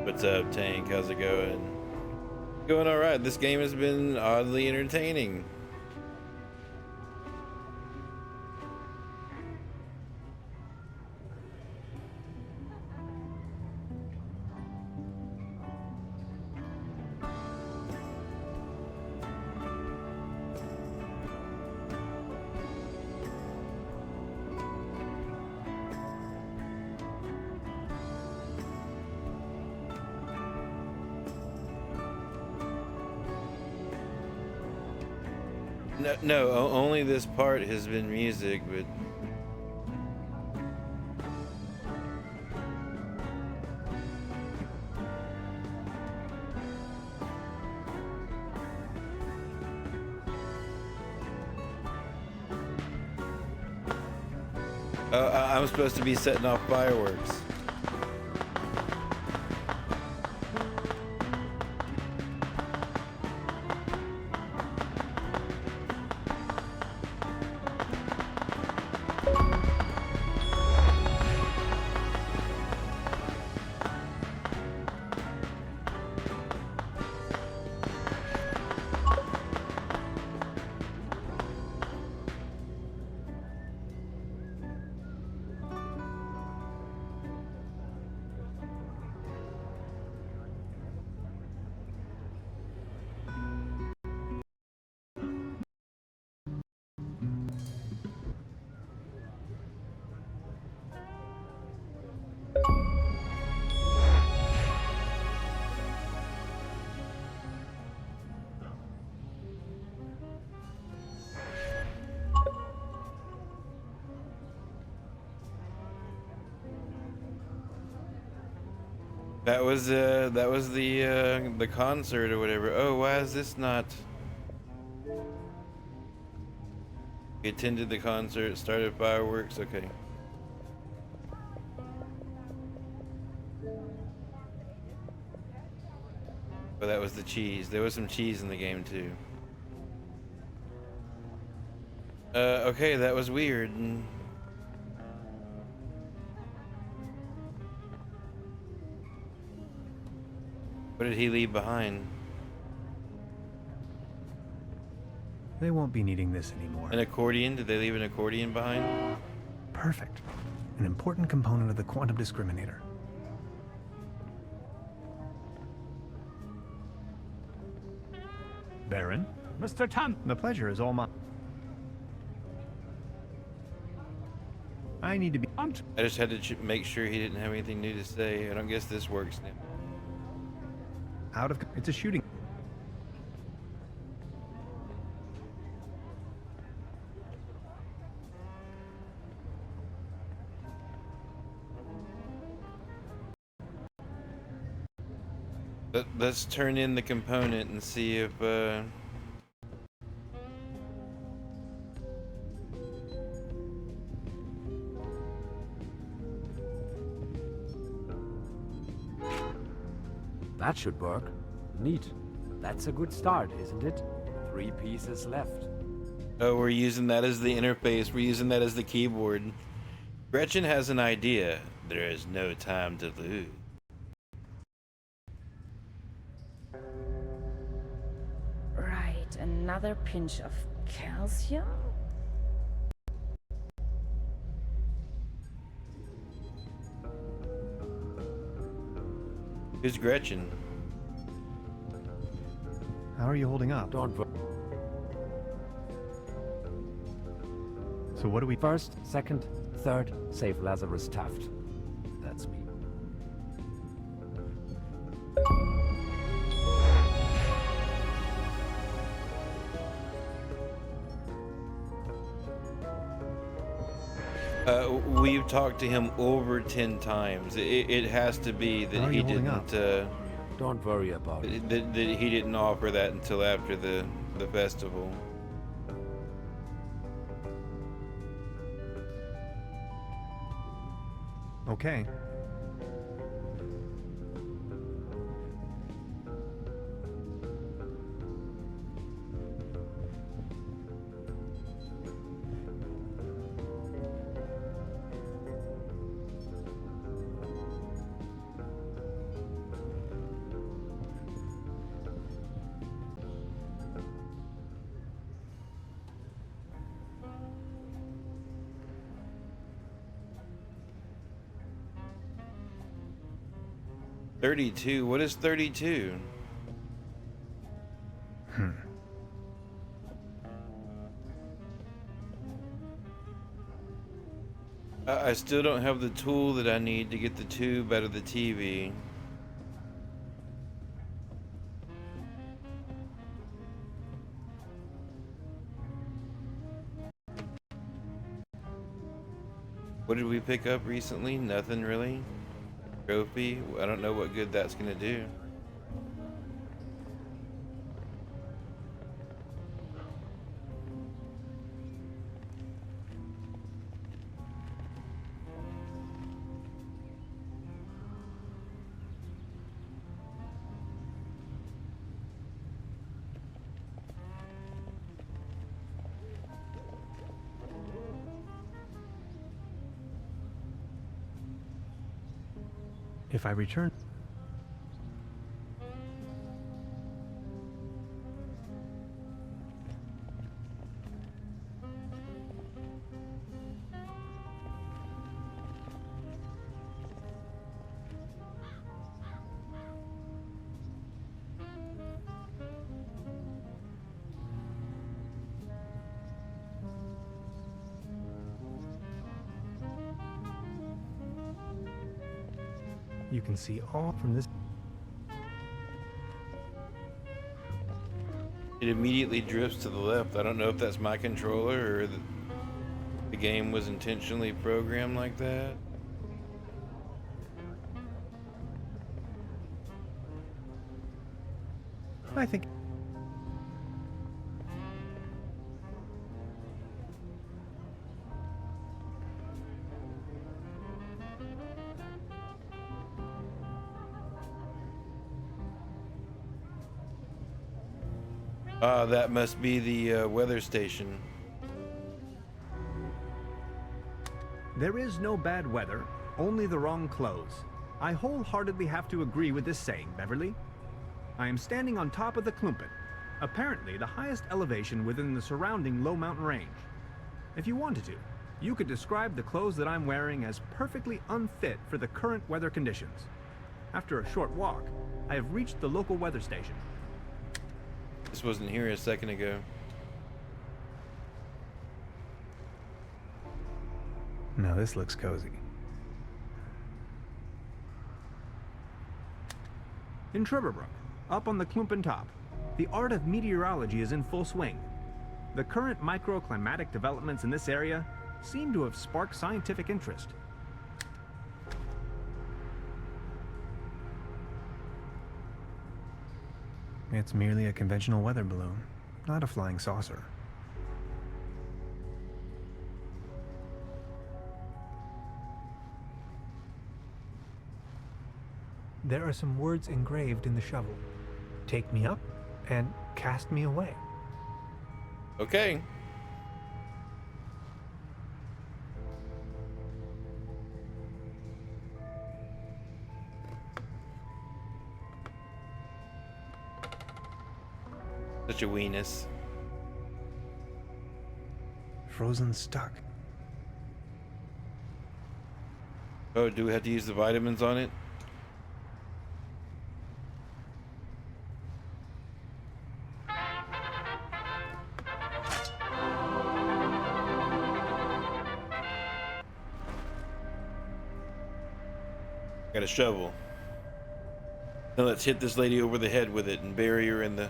What's up, Tank? How's it going? Going alright. This game has been oddly entertaining. No, only this part has been music, but I'm supposed to be setting off fireworks. That was the concert or whatever. Oh, why is this not? We attended the concert, started fireworks. Okay. Oh, that was the cheese. There was some cheese in the game too. Okay, that was weird. What did he leave behind? They won't be needing this anymore. An accordion? Did they leave an accordion behind? Perfect. An important component of the quantum discriminator. Baron? Mr. Tan. The pleasure is all mine. I need to be... I just had to make sure he didn't have anything new to say. I don't guess this works now. Out of... It's a shooting... Let's turn in the component and see if That should work. Neat. That's a good start, isn't it? 3 pieces left. oh, we're using that as the interface. We're using that as the keyboard. Gretchen has an idea. There is no time to lose. Right, another pinch of calcium. Who's Gretchen? How are you holding up? Don't worry. So what do we... First, second, third, save Lazarus Taft. That's me. We've talked to him over 10 times. It has to be that he didn't. Don't worry about it. That he didn't offer that until after the festival. Okay. 32. What is 32? I still don't have the tool that I need to get the tube out of the TV. What did we pick up recently? Nothing really. Trophy. I don't know what good that's gonna do. If I return... You can see all from this... It immediately drifts to the left. I don't know if that's my controller or the game was intentionally programmed like that. I think... That must be the weather station. There is no bad weather, only the wrong clothes. I wholeheartedly have to agree with this saying, Beverly. I am standing on top of the Klumpen, apparently the highest elevation within the surrounding low mountain range. If you wanted to, you could describe the clothes that I'm wearing as perfectly unfit for the current weather conditions. After a short walk, I have reached the local weather station. This wasn't here a second ago. Now this looks cozy. In Trüberbrook, up on the Klumpen top, the art of meteorology is in full swing. The current microclimatic developments in this area seem to have sparked scientific interest. It's merely a conventional weather balloon, not a flying saucer. There are some words engraved in the shovel. Take me up and cast me away. Okay. Such a weenus. Frozen stuck. Oh, do we have to use the vitamins on it? Got a shovel. Now let's hit this lady over the head with it and bury her in the...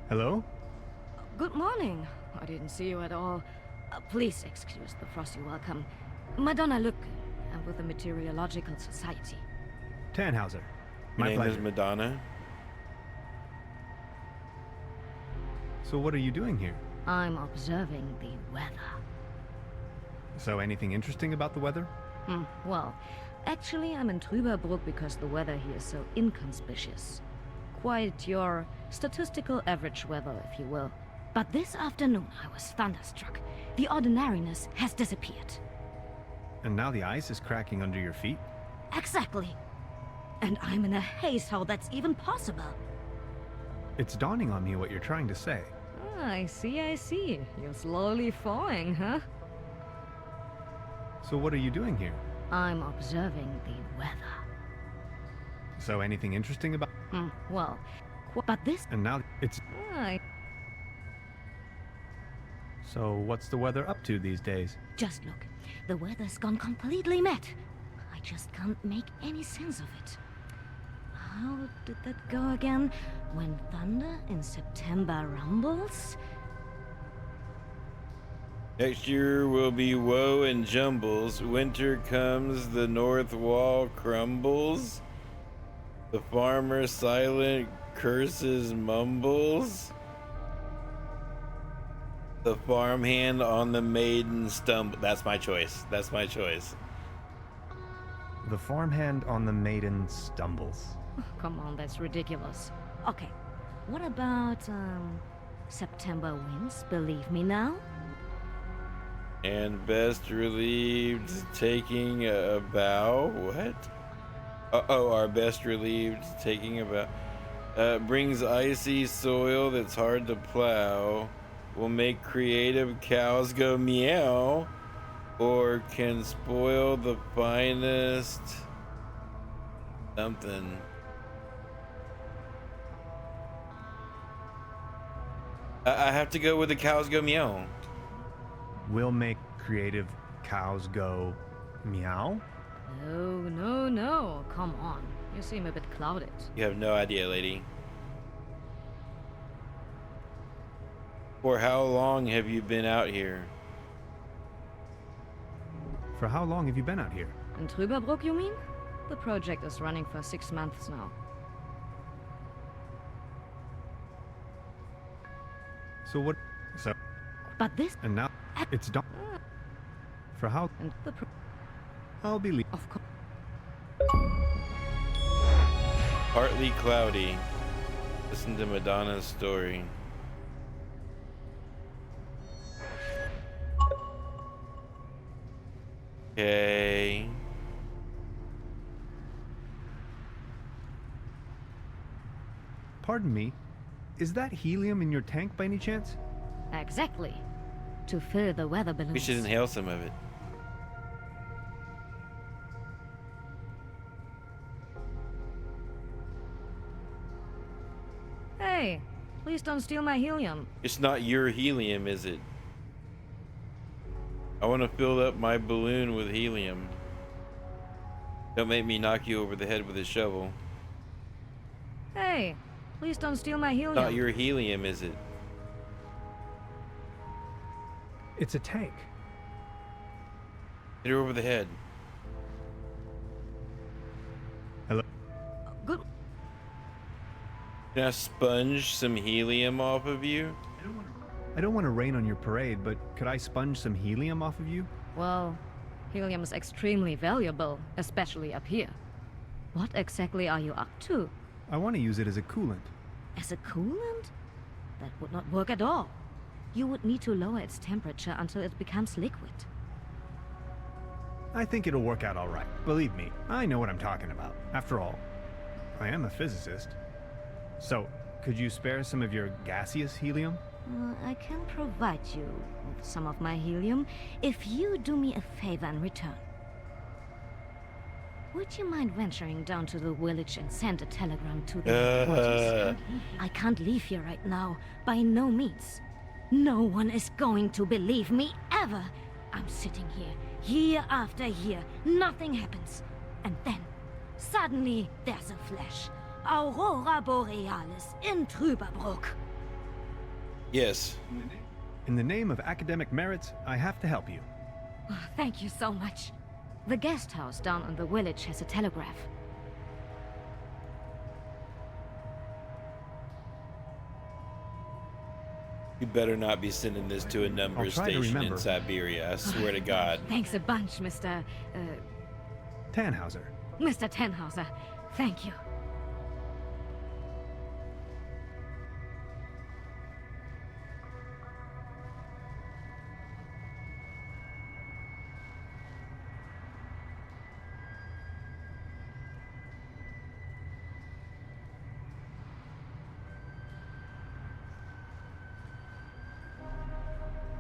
Hello? Good morning. I didn't see you at all. Please excuse the frosty welcome. Madonna Luke, I'm with the Meteorological Society. Tannhauser. My My name is pleasure. Madonna. So what are you doing here? I'm observing the weather. So anything interesting about the weather? Well, actually I'm in Trüberbrook because the weather here is so inconspicuous. Quite your statistical average weather, if you will. But this afternoon I was thunderstruck. The ordinariness has disappeared. And now the ice is cracking under your feet? Exactly. And I'm in a haze how that's even possible. It's dawning on me what you're trying to say. I see. You're slowly falling, huh? So what are you doing here? I'm observing the weather. So anything interesting about... Well, but this... And now it's... So what's the weather up to these days? Just look. The weather's gone completely mad. I just can't make any sense of it. How did that go again? When thunder in September rumbles? Next year will be woe and jumbles. Winter comes, the north wall crumbles. The farmer silent curses mumbles. The farmhand on the maiden stumble. That's my choice. That's my choice. The farmhand on the maiden stumbles. Come on, that's ridiculous. Okay, what about, September winds, believe me now? And best relieved taking a bow. What? Oh, our best relieved taking a bow. Brings icy soil that's hard to plow. Will make creative cows go meow. Or can spoil the finest something. I have to go with the cows go meow. Will make creative cows go meow? No. Come on. You seem a bit clouded. You have no idea, lady. For how long have you been out here? For how long have you been out here? In Trüberbrook, you mean? The project is running for 6 months now. So what... So... But this... And now... It's done. For how... And the I'll be leaving. Of course. Partly cloudy. Listen to Madonna's story. Okay. Pardon me. Is that helium in your tank by any chance? Exactly. To fill the weather balloons. We should inhale some of it. Hey, please don't steal my helium. It's not your helium, is it? I want to fill up my balloon with helium. Don't make me knock you over the head with a shovel. Hey, please don't steal my helium. Not your helium, is it? It's a tank. Hit her over the head. Hello? Good. Can I sponge some helium off of you? I don't want to rain on your parade, but could I sponge some helium off of you? Well, helium is extremely valuable, especially up here. What exactly are you up to? I want to use it as a coolant. As a coolant? That would not work at all. You would need to lower its temperature until it becomes liquid. I think it'll work out all right. Believe me, I know what I'm talking about. After all, I am a physicist. So, could you spare some of your gaseous helium? I can provide you with some of my helium if you do me a favor in return. Would you mind venturing down to the village and send a telegram to the headquarters? I can't leave here right now, by no means. No one is going to believe me, ever. I'm sitting here, year after year, nothing happens. And then, suddenly, there's a flash. Aurora Borealis in Trüberbrook. Yes. In the name of academic merits, I have to help you. Oh, thank you so much. The guest house down in the village has a telegraph. You better not be sending this to a number station in Siberia. I swear to God. Thanks a bunch, Mr. Tannhauser. Mr. Tannhauser. Thank you.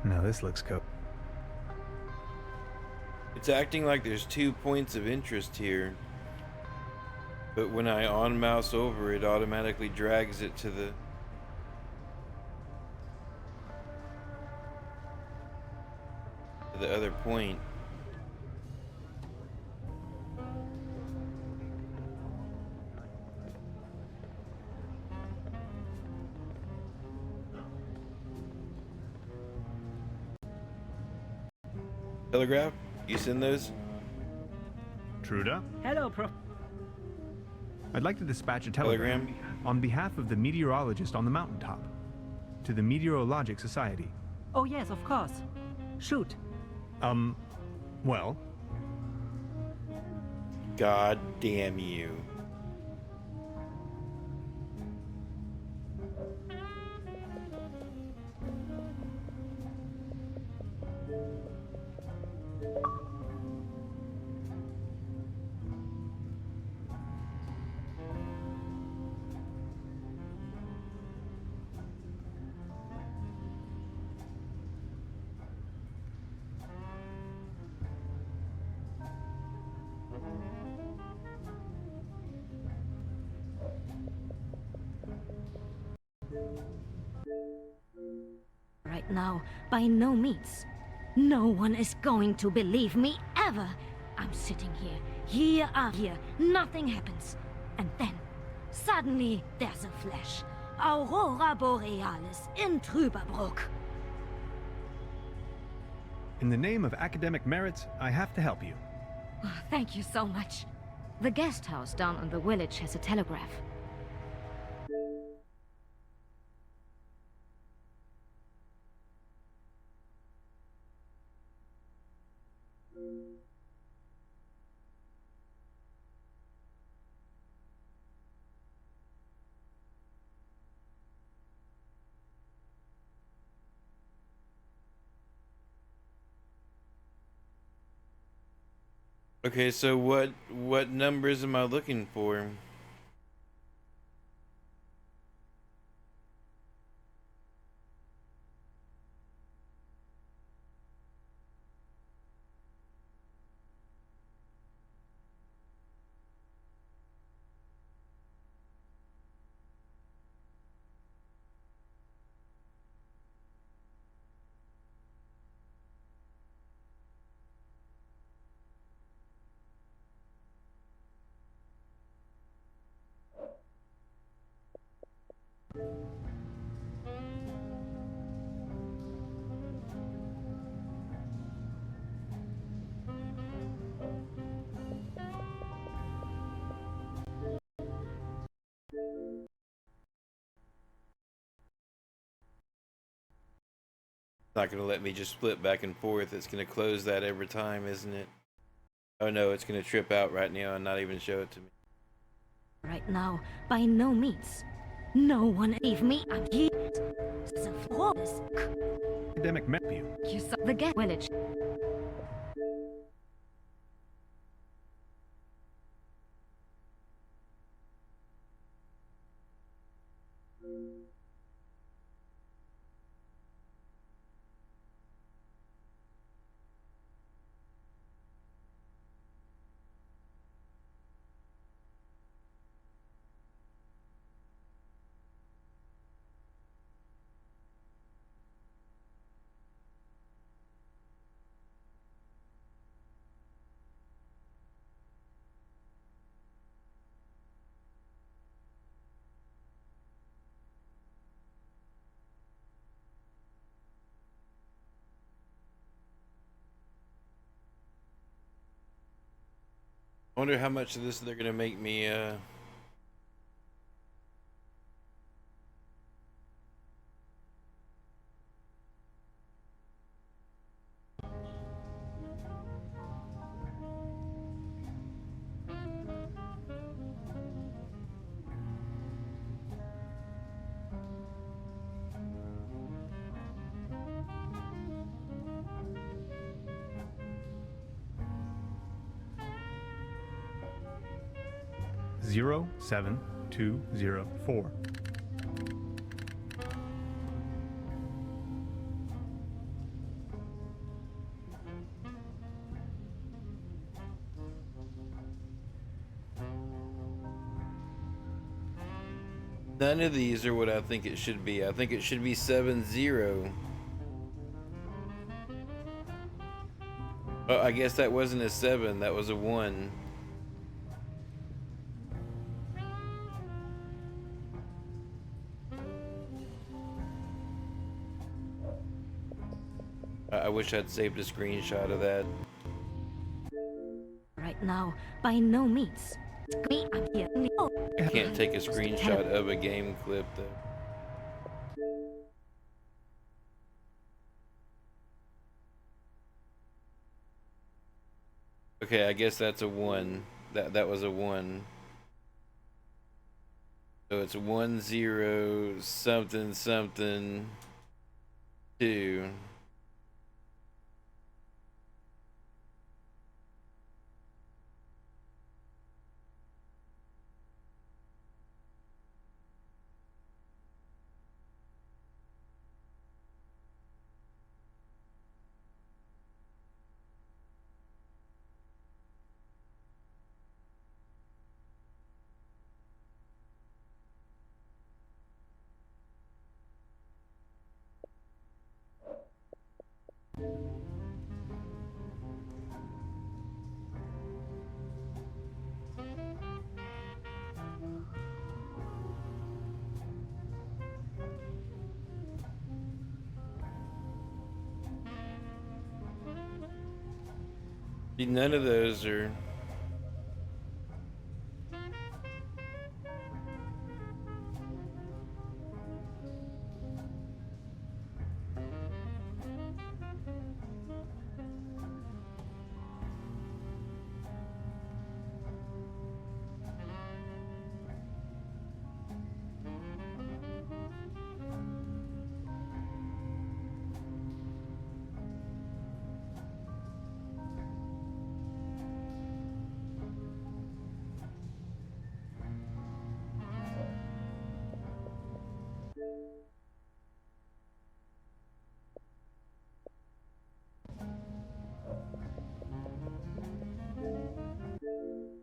Now this looks cool. It's acting like there's 2 points of interest here. But when I on mouse over, it automatically drags it to the other point. Telegraph? You send those? Truda? Hello, I'd like to dispatch a telegram on behalf of the meteorologist on the mountaintop to the Meteorologic Society. Oh, yes, of course. Shoot. Well? God damn you. Right now, by no means. No one is going to believe me ever. I'm sitting here, year after year, nothing happens. And then, suddenly, there's a flash. Aurora Borealis in Trüberbrook. In the name of academic merits, I have to help you. Oh, thank you so much. The guest house down in the village has a telegraph. Okay, so what numbers am I looking for? Not gonna let me just split back and forth. It's gonna close that every time, isn't it? Oh no, it's gonna trip out right now and not even show it to me. Right now, by no means. No one leave me. I'm here. Academic map you. You saw the guest village. I wonder how much of this they're gonna make me Zero 7204. None of these are what I think it should be. I think it should be 7-0. Oh, I guess that wasn't a 7, that was a 1. I wish I'd saved a screenshot of that. Right now, by no means. Screen up here. Oh. I can't take a screenshot of a game clip though. Okay, I guess that's a 1. That was a 1. So it's 1-0 something something 2. None of those are.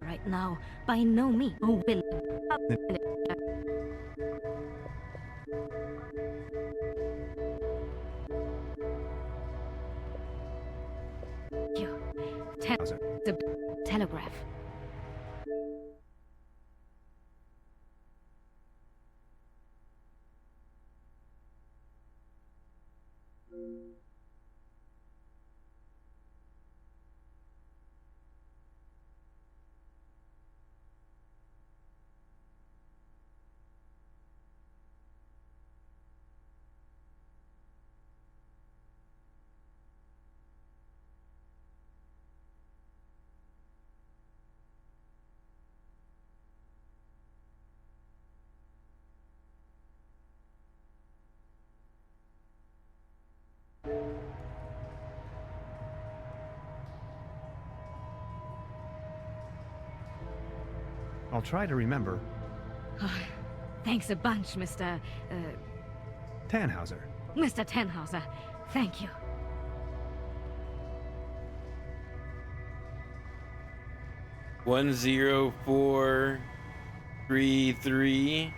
Right now, by no means. Oh, will. You. The telegraph. I'll try to remember. Thanks a bunch, Mr. Tannhauser. Mr. Tannhauser. Thank you. One 1-0-4-3-3.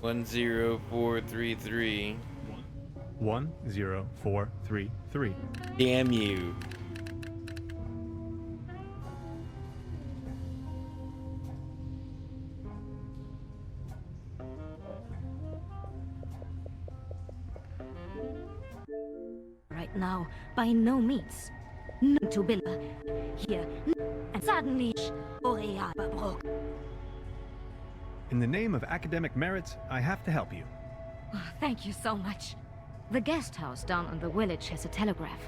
1-0-4-3-3. 1-0-4-3-3. Damn you. Right now, by no means. No to Billa. Here. And suddenly, Trüberbrook. In the name of academic merits, I have to help you. Thank you so much. The guest house down in the village has a telegraph.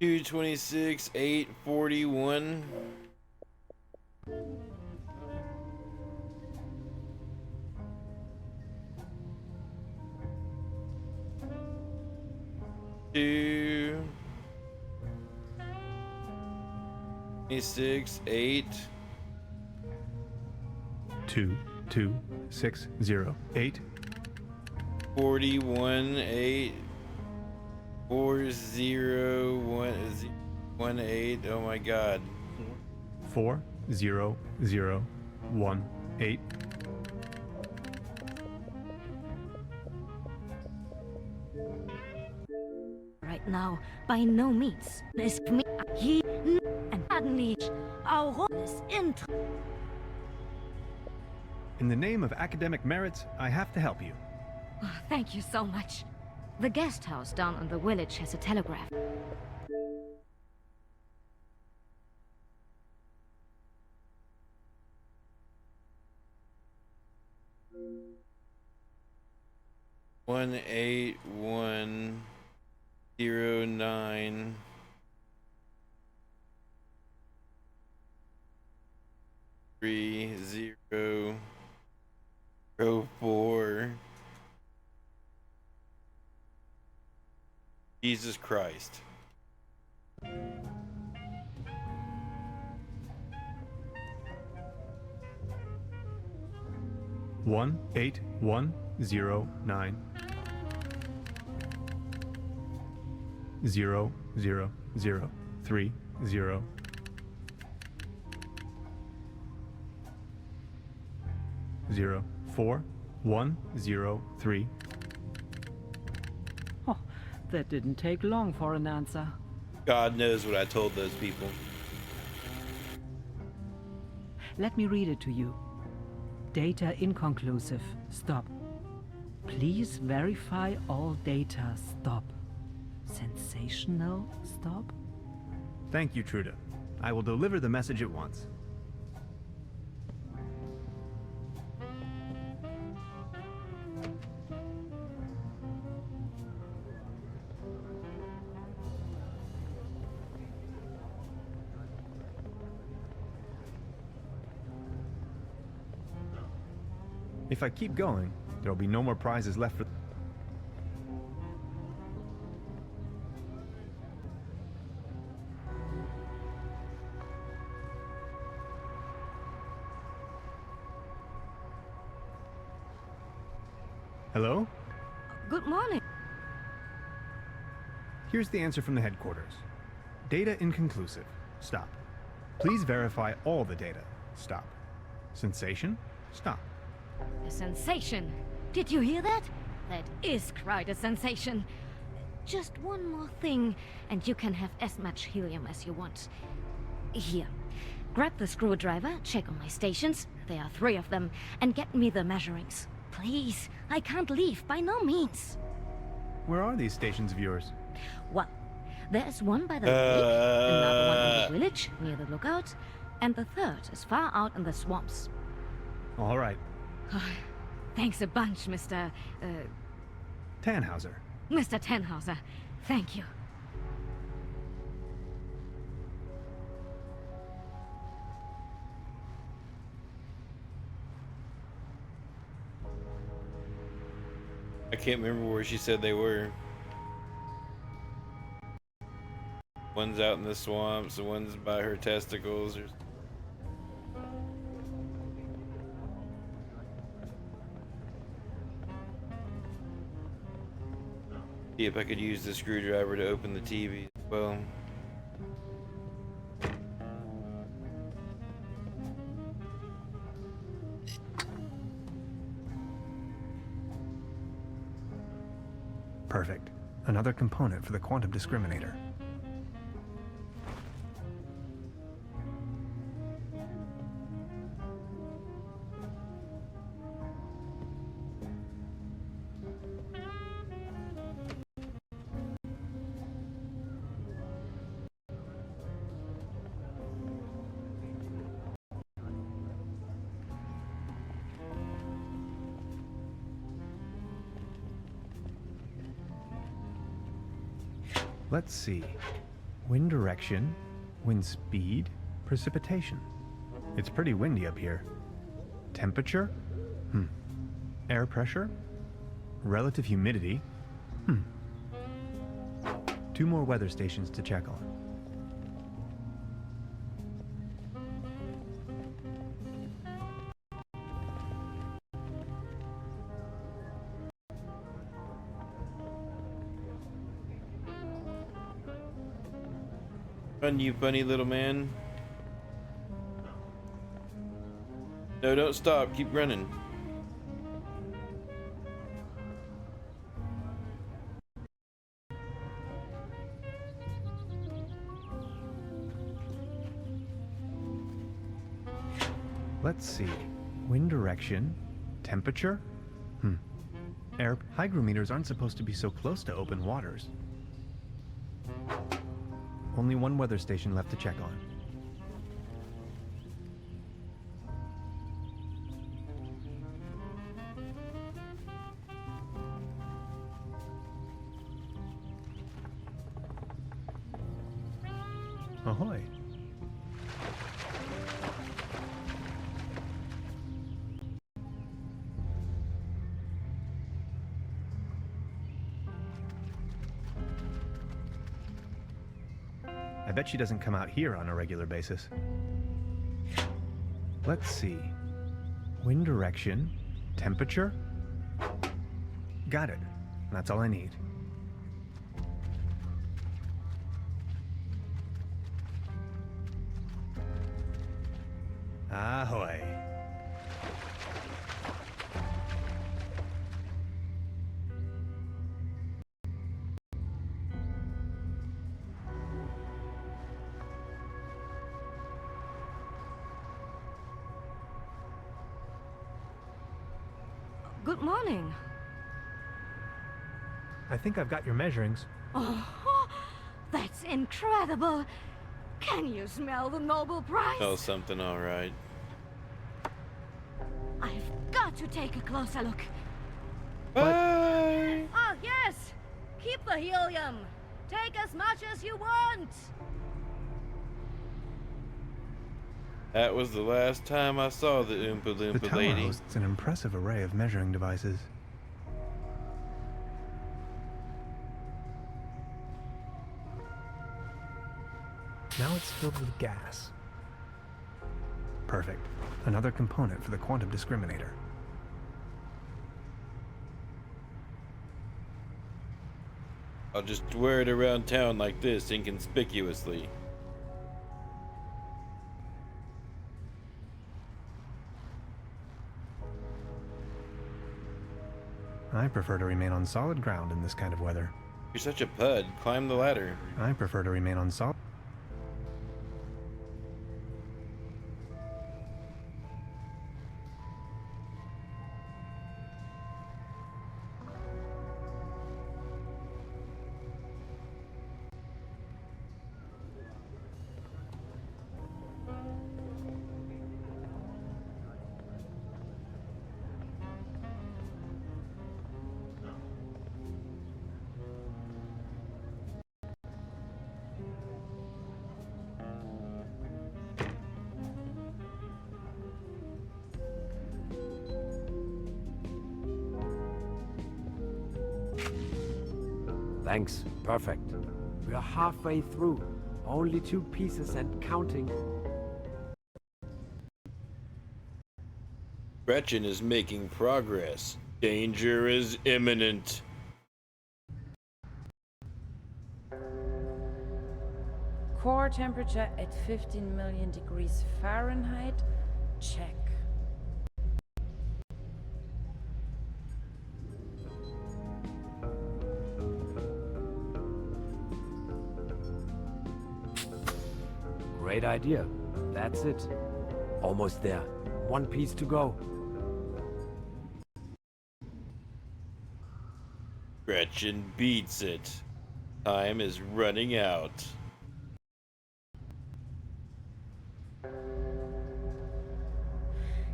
226, 841. Two 26, 8 2 2 6 0 8 41 8 4 0 1 8. Oh my god. 4 0 0 1 8 Right now, by no means is me he and suddenly our is In the name of academic merits, I have to help you. Thank you so much. The guest house down in the village has a telegraph. One 18109 3004. Jesus Christ. One 8 1 0 9 0 0 0 3 0 0 4 1 0 3. Oh, that didn't take long for an answer. God knows what I told those people. Let me read it to you. Data inconclusive. Stop. Please verify all data. Stop. Sensational. Stop. Thank you, Trude. I will deliver the message at once. If I keep going, there will be no more prizes left for... Hello? Good morning. Here's the answer from the headquarters. Data inconclusive. Stop. Please verify all the data. Stop. Sensation? Stop. A sensation. Did you hear that? That is quite a sensation. Just one more thing, and you can have as much helium as you want. Here. Grab the screwdriver, check on my stations, there are 3 of them, and get me the measurings. Please, I can't leave, by no means. Where are these stations of yours? Well, there's one by the lake, another one in the village, near the lookout, and the 3rd is far out in the swamps. All right. Thanks a bunch, Mr. Tannhauser. Mr. Tannhauser. Thank you. I can't remember where she said they were. One's out in the swamps, the one's by her testicles. Or... See if I could use the screwdriver to open the TV as well. Perfect. Another component for the quantum discriminator. Let's see. Wind direction, wind speed, precipitation. It's pretty windy up here. Temperature? Air pressure? Relative humidity? 2 more weather stations to check on. Run, you funny little man. No, don't stop. Keep running. Let's see. Wind direction, temperature? Air hygrometers aren't supposed to be so close to open waters. Only 1 weather station left to check on. Ahoy. I bet she doesn't come out here on a regular basis. Let's see. Wind direction, temperature? Got it. That's all I need. Ahoy. Good morning. I think I've got your measurings. Oh, that's incredible. Can you smell the Nobel Prize? Oh, something all right. I've got to take a closer look. Bye. Oh, yes. Keep the helium. Take as much as you want. That was the last time I saw the Oompa The Loompa tower lady. hosts an impressive array of measuring devices. Now it's filled with gas. Perfect. Another component for the quantum discriminator. I'll just wear it around town like this, inconspicuously. I prefer to remain on solid ground in this kind of weather. You're such a pud. Climb the ladder. I prefer to remain on solid... Thanks. Perfect. We are halfway through. Only 2 pieces and counting. Gretchen is making progress. Danger is imminent. Core temperature at 15 million degrees Fahrenheit. Check. Great idea. That's it. Almost there. 1 piece to go. Gretchen beats it. Time is running out.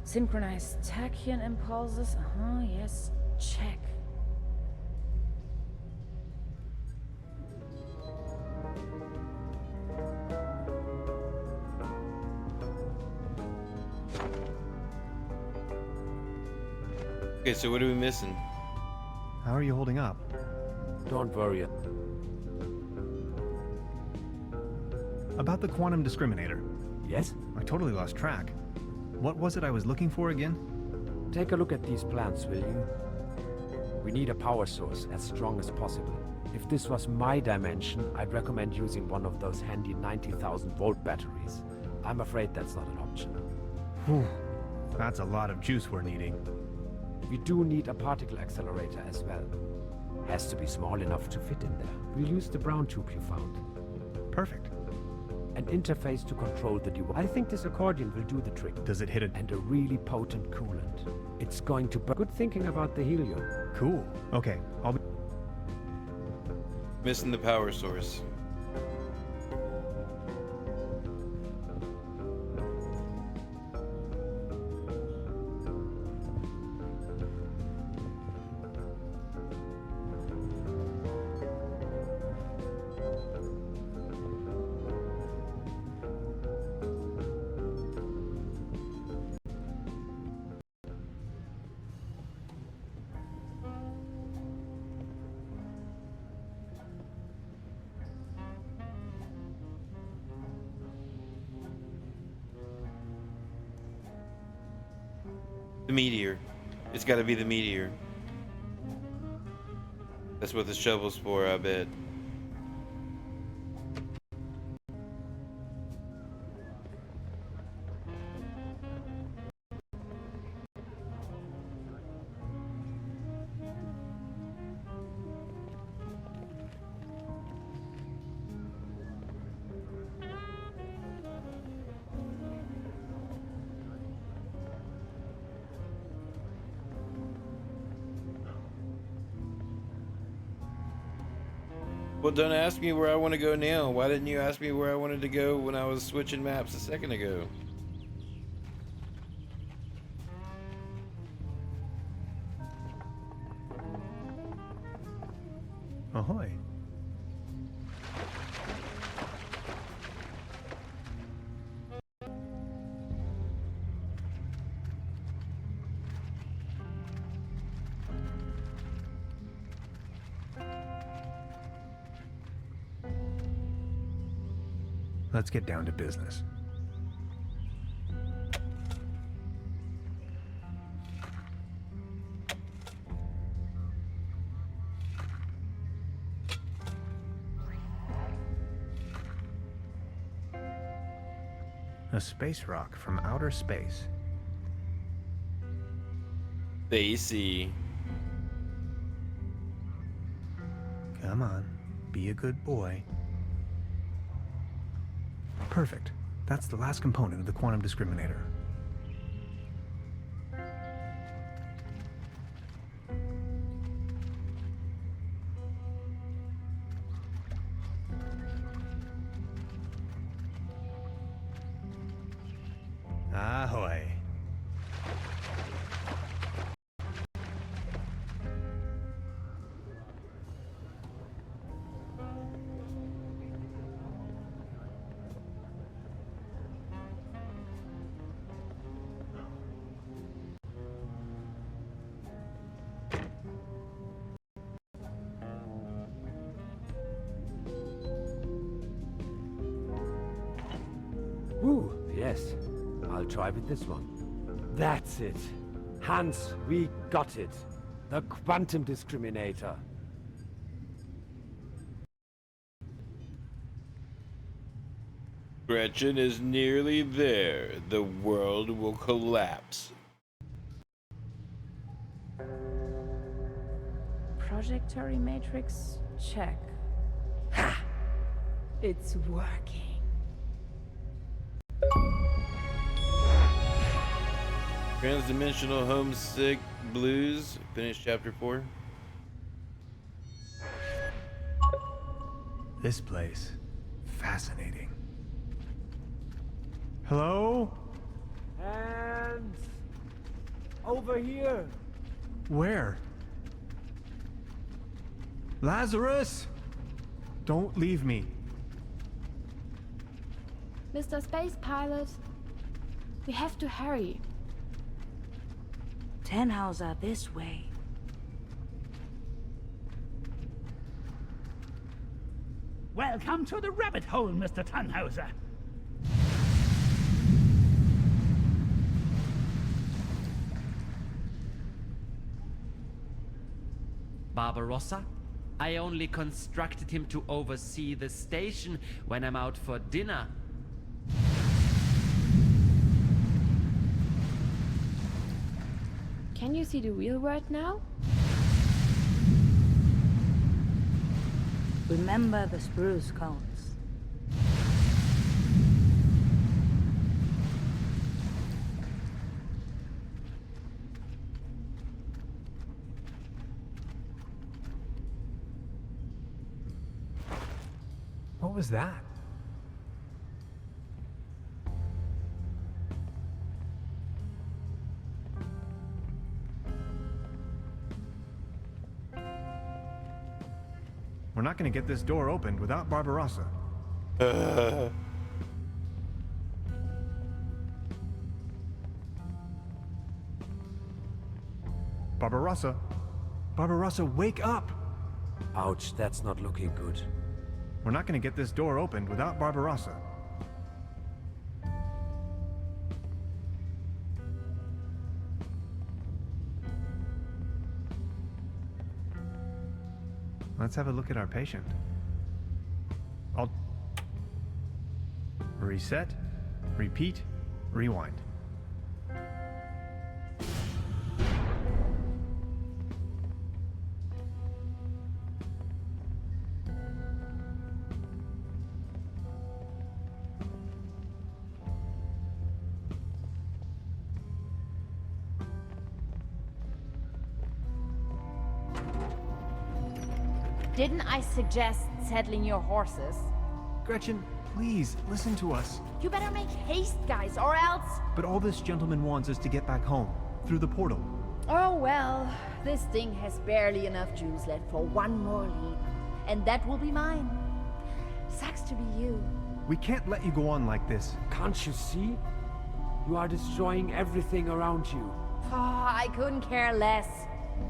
Synchronized tachyon impulses. Yes. Check. Okay, so what are we missing? How are you holding up? Don't worry. About the quantum discriminator. Yes? I totally lost track. What was it I was looking for again? Take a look at these plans, will you? We need a power source as strong as possible. If this was my dimension, I'd recommend using one of those handy 90,000 volt batteries. I'm afraid that's not an option. Whew. That's a lot of juice we're needing. We do need a particle accelerator as well. Has to be small enough to fit in there. We'll use the brown tube you found. Perfect. An interface to control the device. I think this accordion will do the trick. Does it hit it? And a really potent coolant. It's going to burn. Good thinking about the helium. Cool. Okay, I'll be... Missing the power source. The meteor. It's got to be the meteor. That's what the shovel's for, I bet. Well, don't ask me where I want to go now. Why didn't you ask me where I wanted to go when I was switching maps a second ago? Ahoy. Let's get down to business. A space rock from outer space. Spacey. Come on, be a good boy. Perfect. That's the last component of the quantum discriminator. Ahoy. Ooh, yes. I'll try with this one. That's it. Hans, we got it. The quantum discriminator. Gretchen is nearly there. The world will collapse. Projectory matrix, check. Ha! It's working. Transdimensional Homesick Blues. Finish chapter 4. This place, fascinating. Hello? And over here. Where? Lazarus! Don't leave me. Mr. Space Pilot, we have to hurry. Tannhauser, this way. Welcome to the rabbit hole, Mr. Tannhauser. Barbarossa? I only constructed him to oversee the station when I'm out for dinner. Can you see the real world now? Remember the spruce cones. What was that? We're not going to get this door opened without Barbarossa. Barbarossa! Barbarossa, wake up! Ouch, that's not looking good. We're not going to get this door opened without Barbarossa. Let's have a look at our patient. I'll reset, repeat, rewind. Didn't I suggest settling your horses? Gretchen, please, listen to us. You better make haste, guys, or else... But all this gentleman wants is to get back home, through the portal. Oh well, this thing has barely enough juice left for one more leap. And that will be mine. Sucks to be you. We can't let you go on like this. Can't you see? You are destroying everything around you. Oh, I couldn't care less.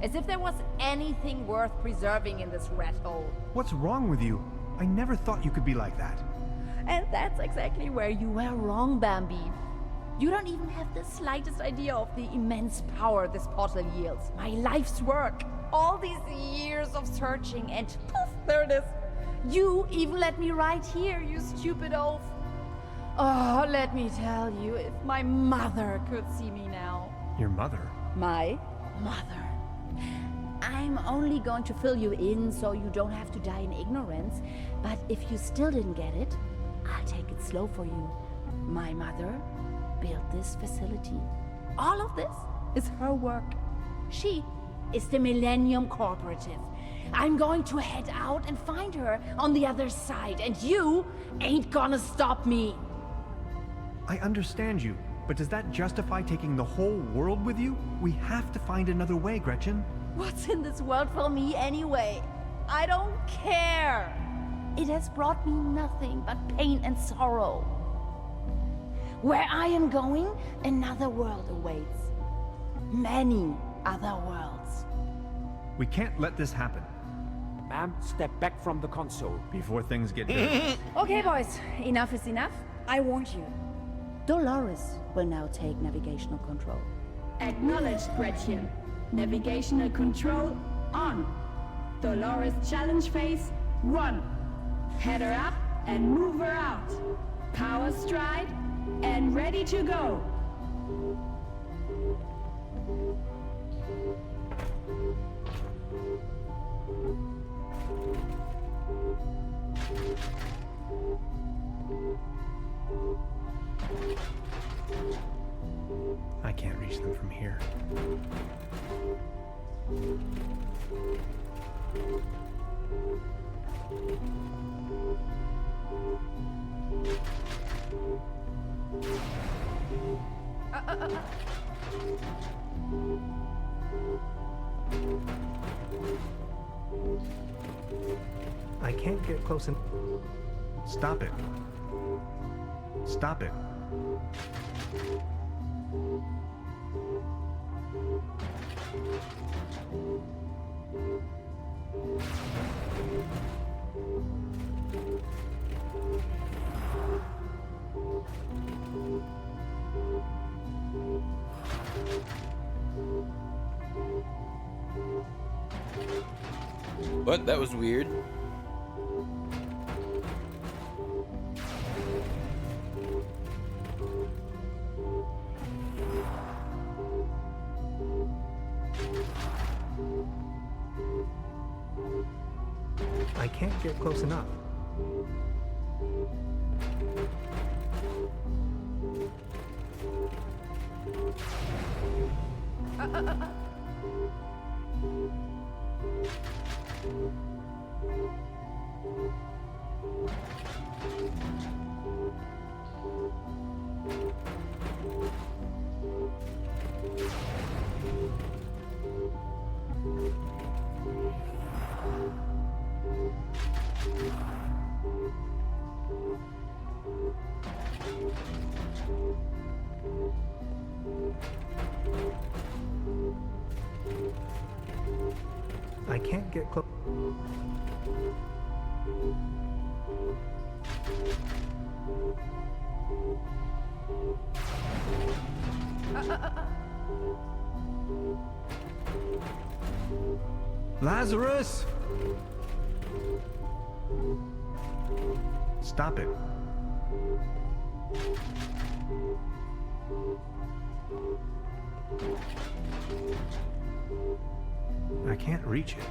As if there was anything worth preserving in this rat hole. What's wrong with you? I never thought you could be like that. And that's exactly where you were wrong, Bambi. You don't even have the slightest idea of the immense power this portal yields. My life's work. All these years of searching and poof, there it is. You even let me right here, you stupid oaf. Oh, let me tell you, if my mother could see me now. Your mother? My mother. I'm only going to fill you in so you don't have to die in ignorance. But if you still didn't get it, I'll take it slow for you. My mother built this facility. All of this is her work. She is the Millennium Cooperative. I'm going to head out and find her on the other side, and you ain't gonna stop me. I understand you, but does that justify taking the whole world with you? We have to find another way, Gretchen. What's in this world for me anyway? I don't care. It has brought me nothing but pain and sorrow. Where I am going, another world awaits. Many other worlds. We can't let this happen. Ma'am, step back from the console. Before things get dirty. Okay, boys. Enough is enough. I warned you. Dolores will now take navigational control. Acknowledged, Gretchen. Navigational control on. Dolores challenge phase 1. Head her up and move her out. Power stride and ready to go. I can't reach them from here. I can't get close enough. Stop it. Stop it. What? That was weird. I can't get close enough. I can't get close. Lazarus! Stop it. I can't reach it.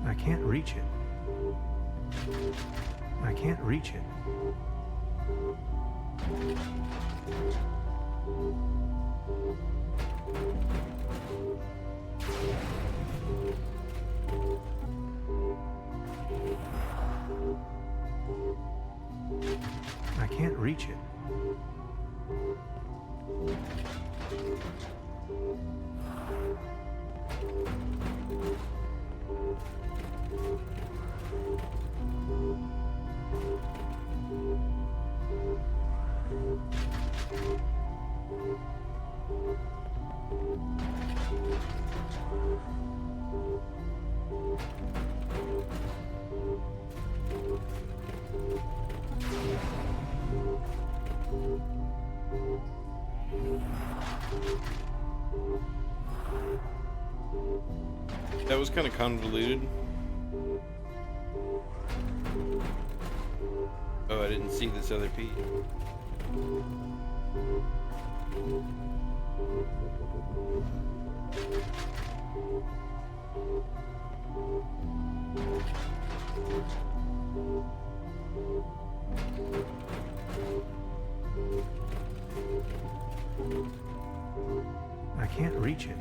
I can't reach it. I can't reach it. I can't reach it. That was kind of convoluted. Oh, I didn't see this other piece. I can't reach it.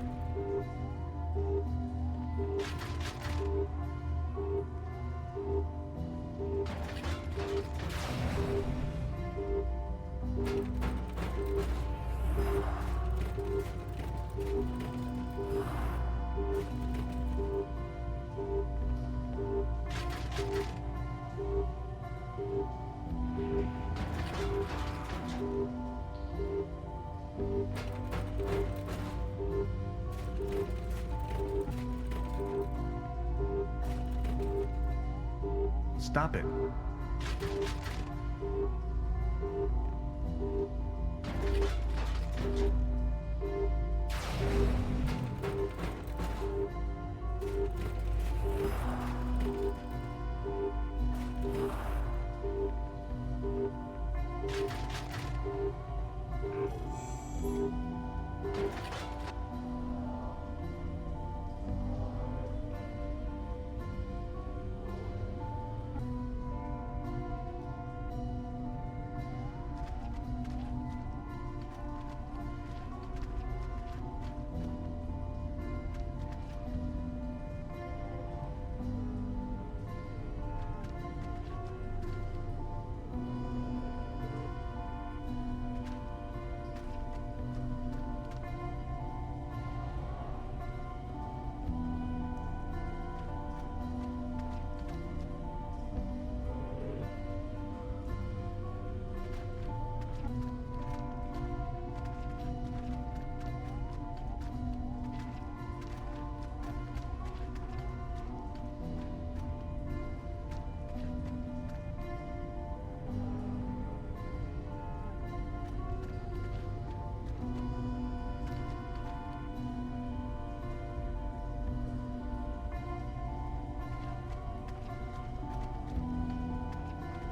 Stop it.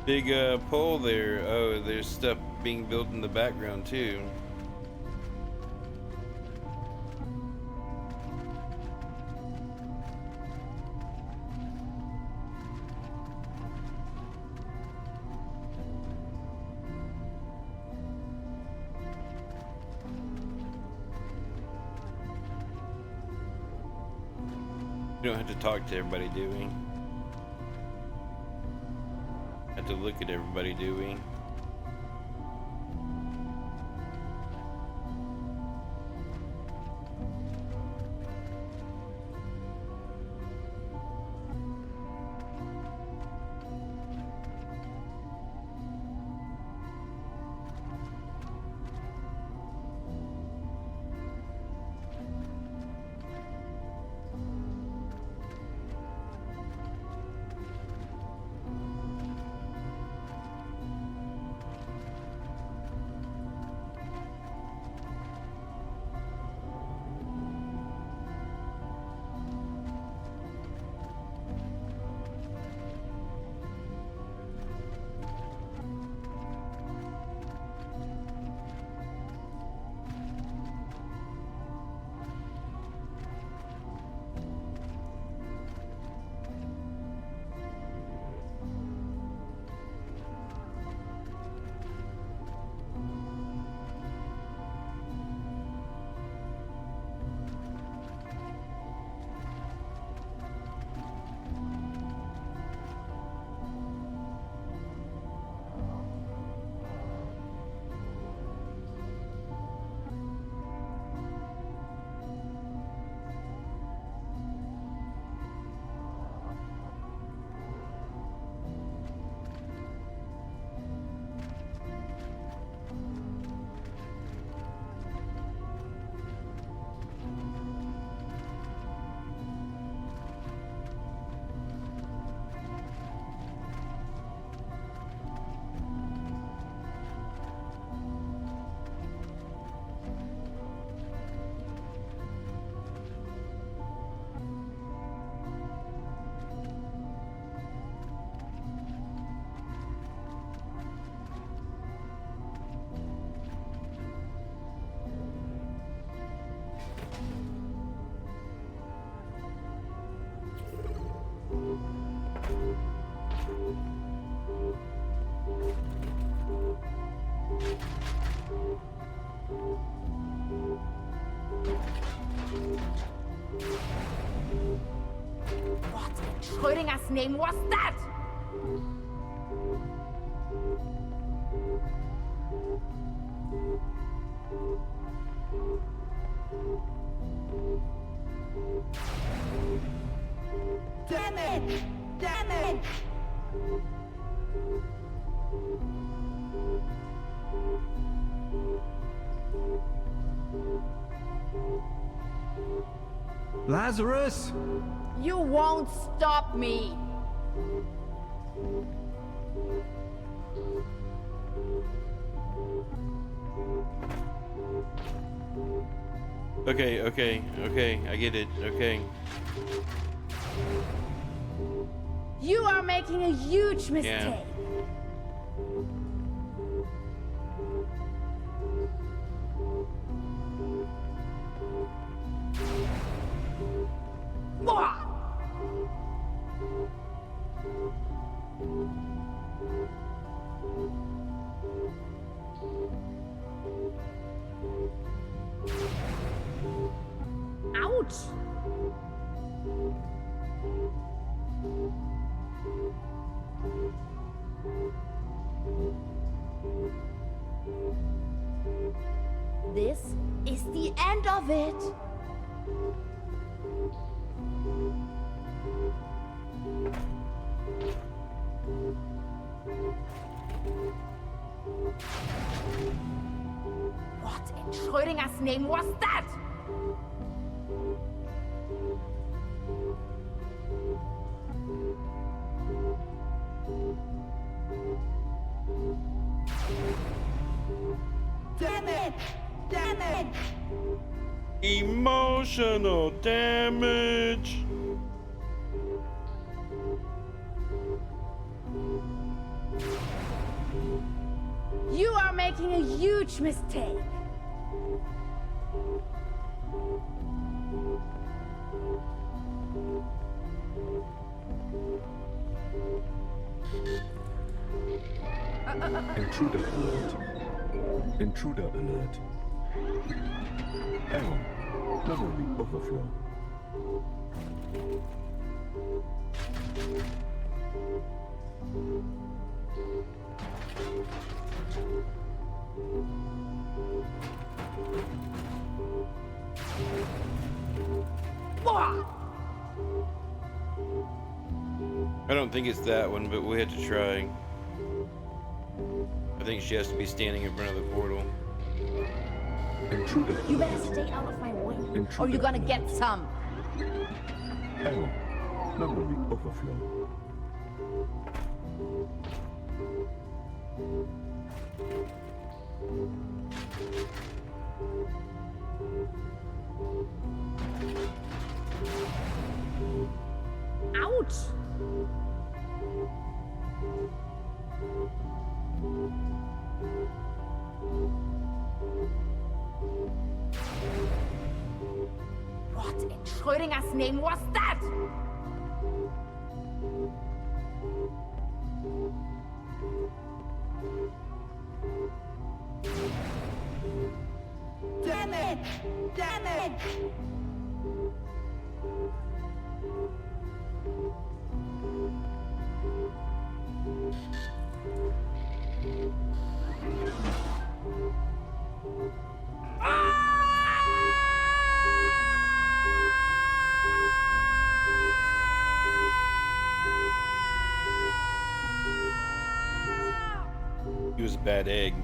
Big pole there. Oh, there's stuff being built in the background too. We don't have to talk to everybody, do we? Have to look at everybody, do we? What in Schrödinger's name was that? Damn it! Damn it! Lazarus! You won't stop me! Okay, I get it, okay. You are making a huge mistake! Yeah. Ouch! This is the end of it. What in Schrödinger's name was that? Damn it! Damn it! Emotional damage. You are making a huge mistake. Intruder alert. Intruder alert. Error. Memory overflow. I don't think it's that one, but we had to try. I think she has to be standing in front of the portal. Intruder. You better stay out of my way, or you're gonna get some. Error. Memory overflow. Ouch! What in Schrödinger's name was that? Damn it! Damn it! He was a bad egg.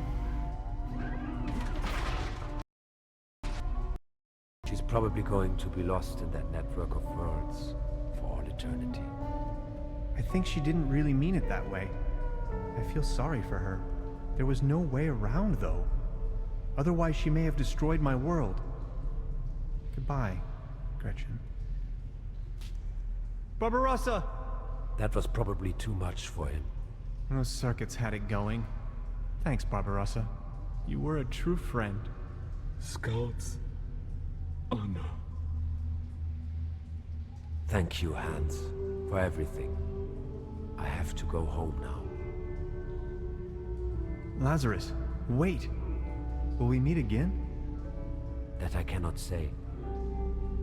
She's probably going to be lost in that network of worlds for all eternity. I think she didn't really mean it that way. I feel sorry for her. There was no way around, though. Otherwise, she may have destroyed my world. Goodbye, Gretchen. Barbarossa! That was probably too much for him. Those circuits had it going. Thanks, Barbarossa. You were a true friend. Scouts. Honor. Thank you, Hans, for everything. I have to go home now. Lazarus, wait. Will we meet again? That I cannot say.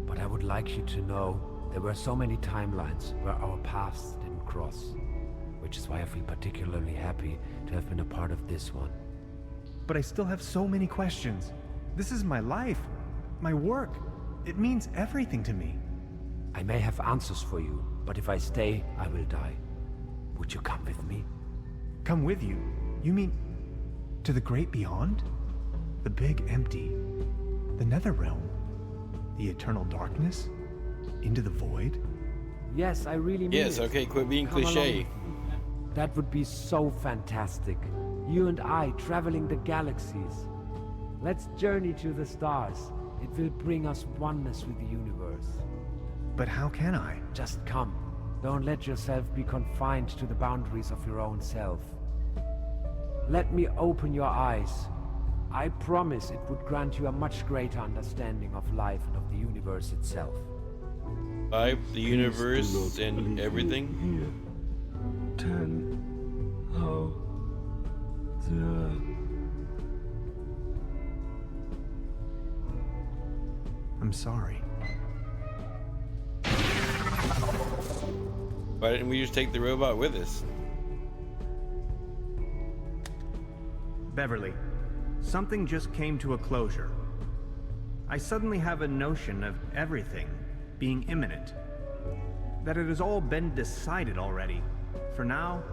But I would like you to know there were so many timelines where our paths didn't cross. Which is why I feel particularly happy to have been a part of this one. But I still have so many questions. This is my life, my work. It means everything to me. I may have answers for you, but if I stay, I will die. Would you come with me? Come with you? You mean to the great beyond? The big empty? The Netherrealm? The eternal darkness? Into the void? Yes, I really mean Yes, it. okay, quit being Come cliche. along. That would be so fantastic. You and I traveling the galaxies. Let's journey to the stars. It will bring us oneness with the universe. But how can I? Just come. Don't let yourself be confined to the boundaries of your own self. Let me open your eyes. I promise it would grant you a much greater understanding of life and of the universe itself. Life, the universe, and everything. Here. 10. How? I'm sorry. Why didn't we just take the robot with us? Beverly, something just came to a closure. I suddenly have a notion of everything being imminent. That it has all been decided already, for now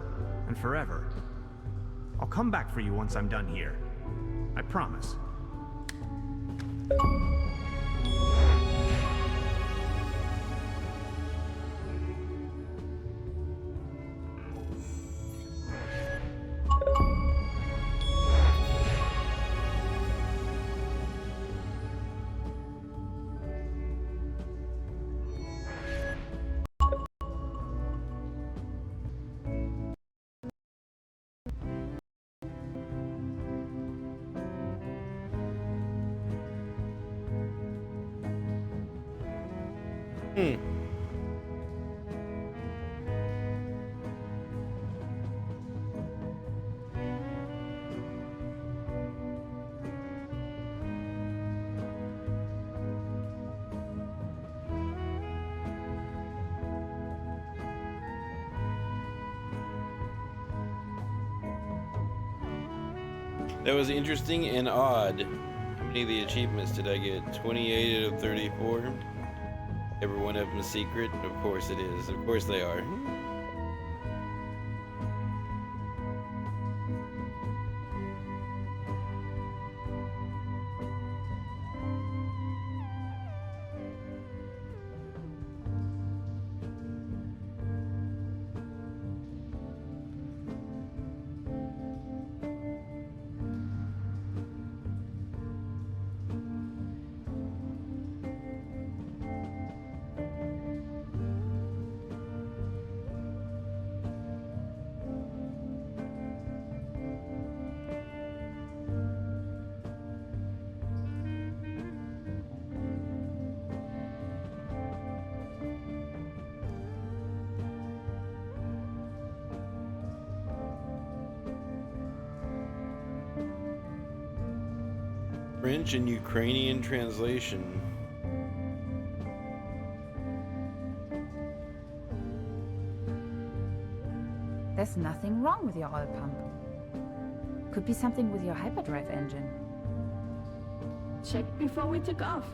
and forever. I'll come back for you once I'm done here. I promise. That was interesting and odd. How many of the achievements did I get? 28 out of 34. Every one of them secret? Of course it is. Of course they are. French and Ukrainian translation. There's nothing wrong with your oil pump. Could be something with your hyperdrive engine. Check before we took off.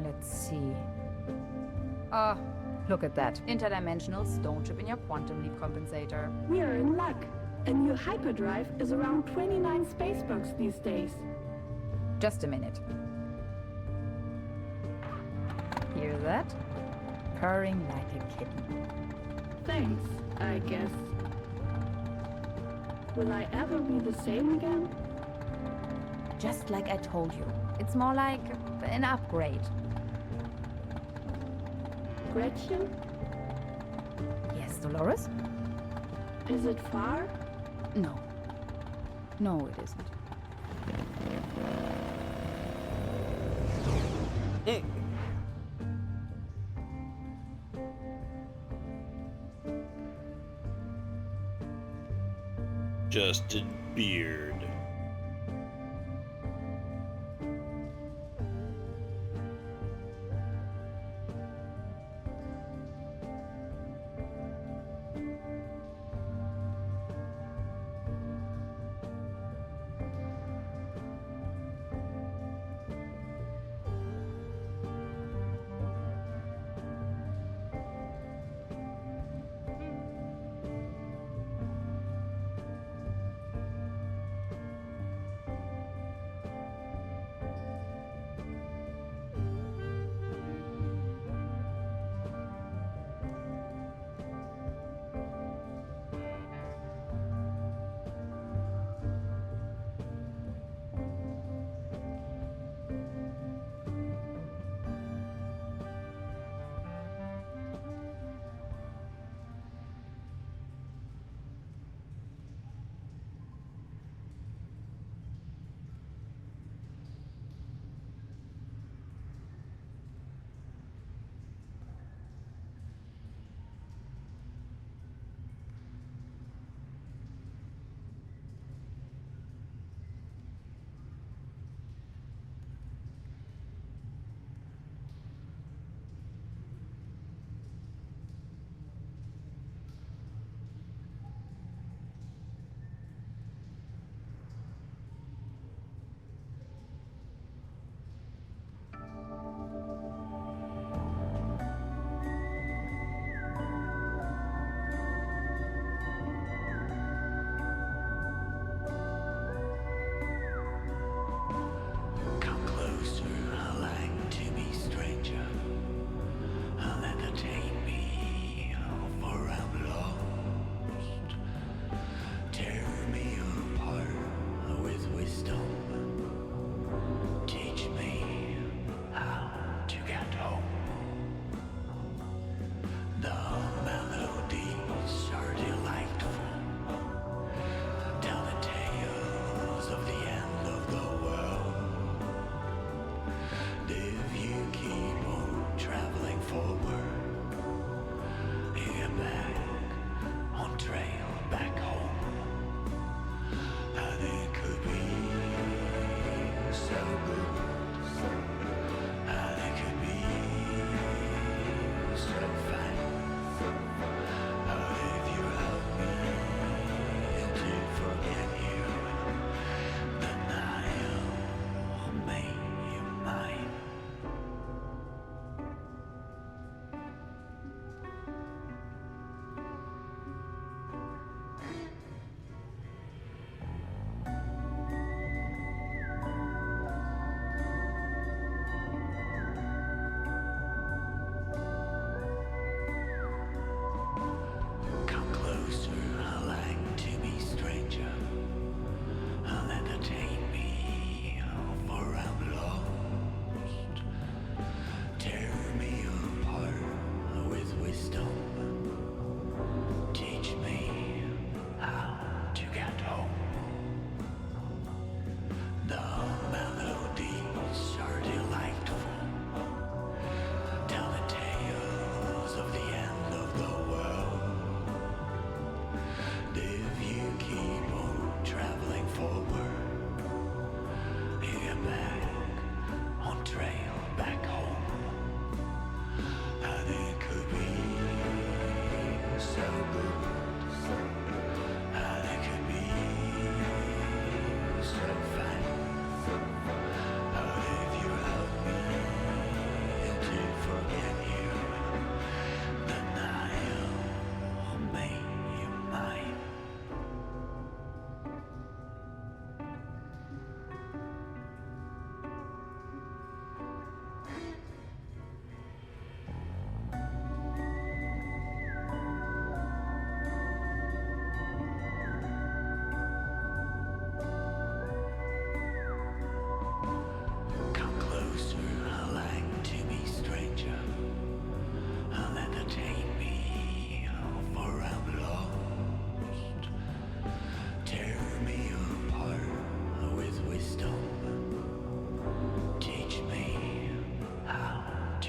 Let's see. Oh, look at that. Interdimensional stone chip in your quantum leap compensator. We are in luck. A new hyperdrive is around 29 spacebucks these days. Just a minute. Hear that? Purring like a kitten. Thanks, I guess. Will I ever be the same again? Just like I told you. It's more like an upgrade. Gretchen? Yes, Dolores? Is it far? No. No, it isn't. Justin Beard.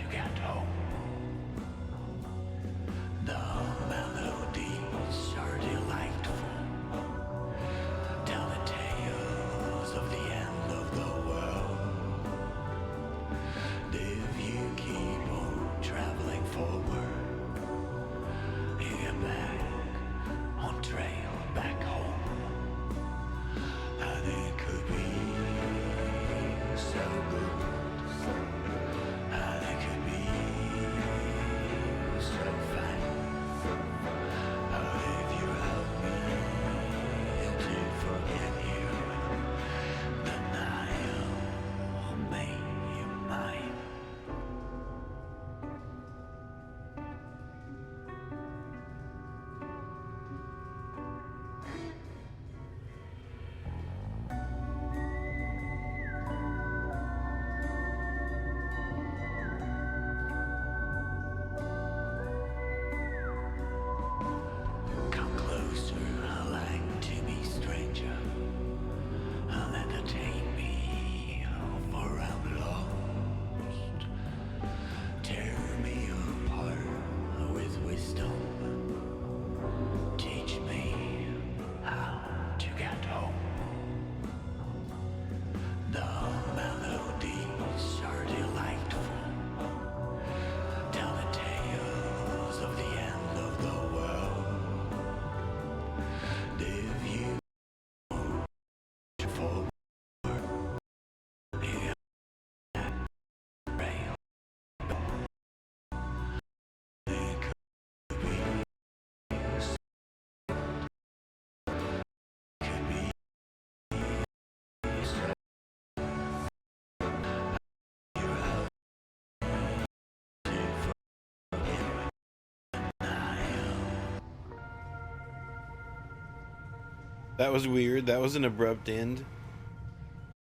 to get home. The melodies are delightful. Tell the tales of the end of the world. If you keep on traveling forward, you get back on trail back home. And it could be so good. And it could be so fine. But if you help me to forget you, then I'll make you mine. Come closer, like to me, stranger, and entertain me, for I'm lost. Tear me apart with wisdom. Teach me how to get home. The melodies are delightful. Tell the tales of the end of the world. If you forward, you rail. It could be so, could be so. You have to forget when I That was weird. That was an abrupt end.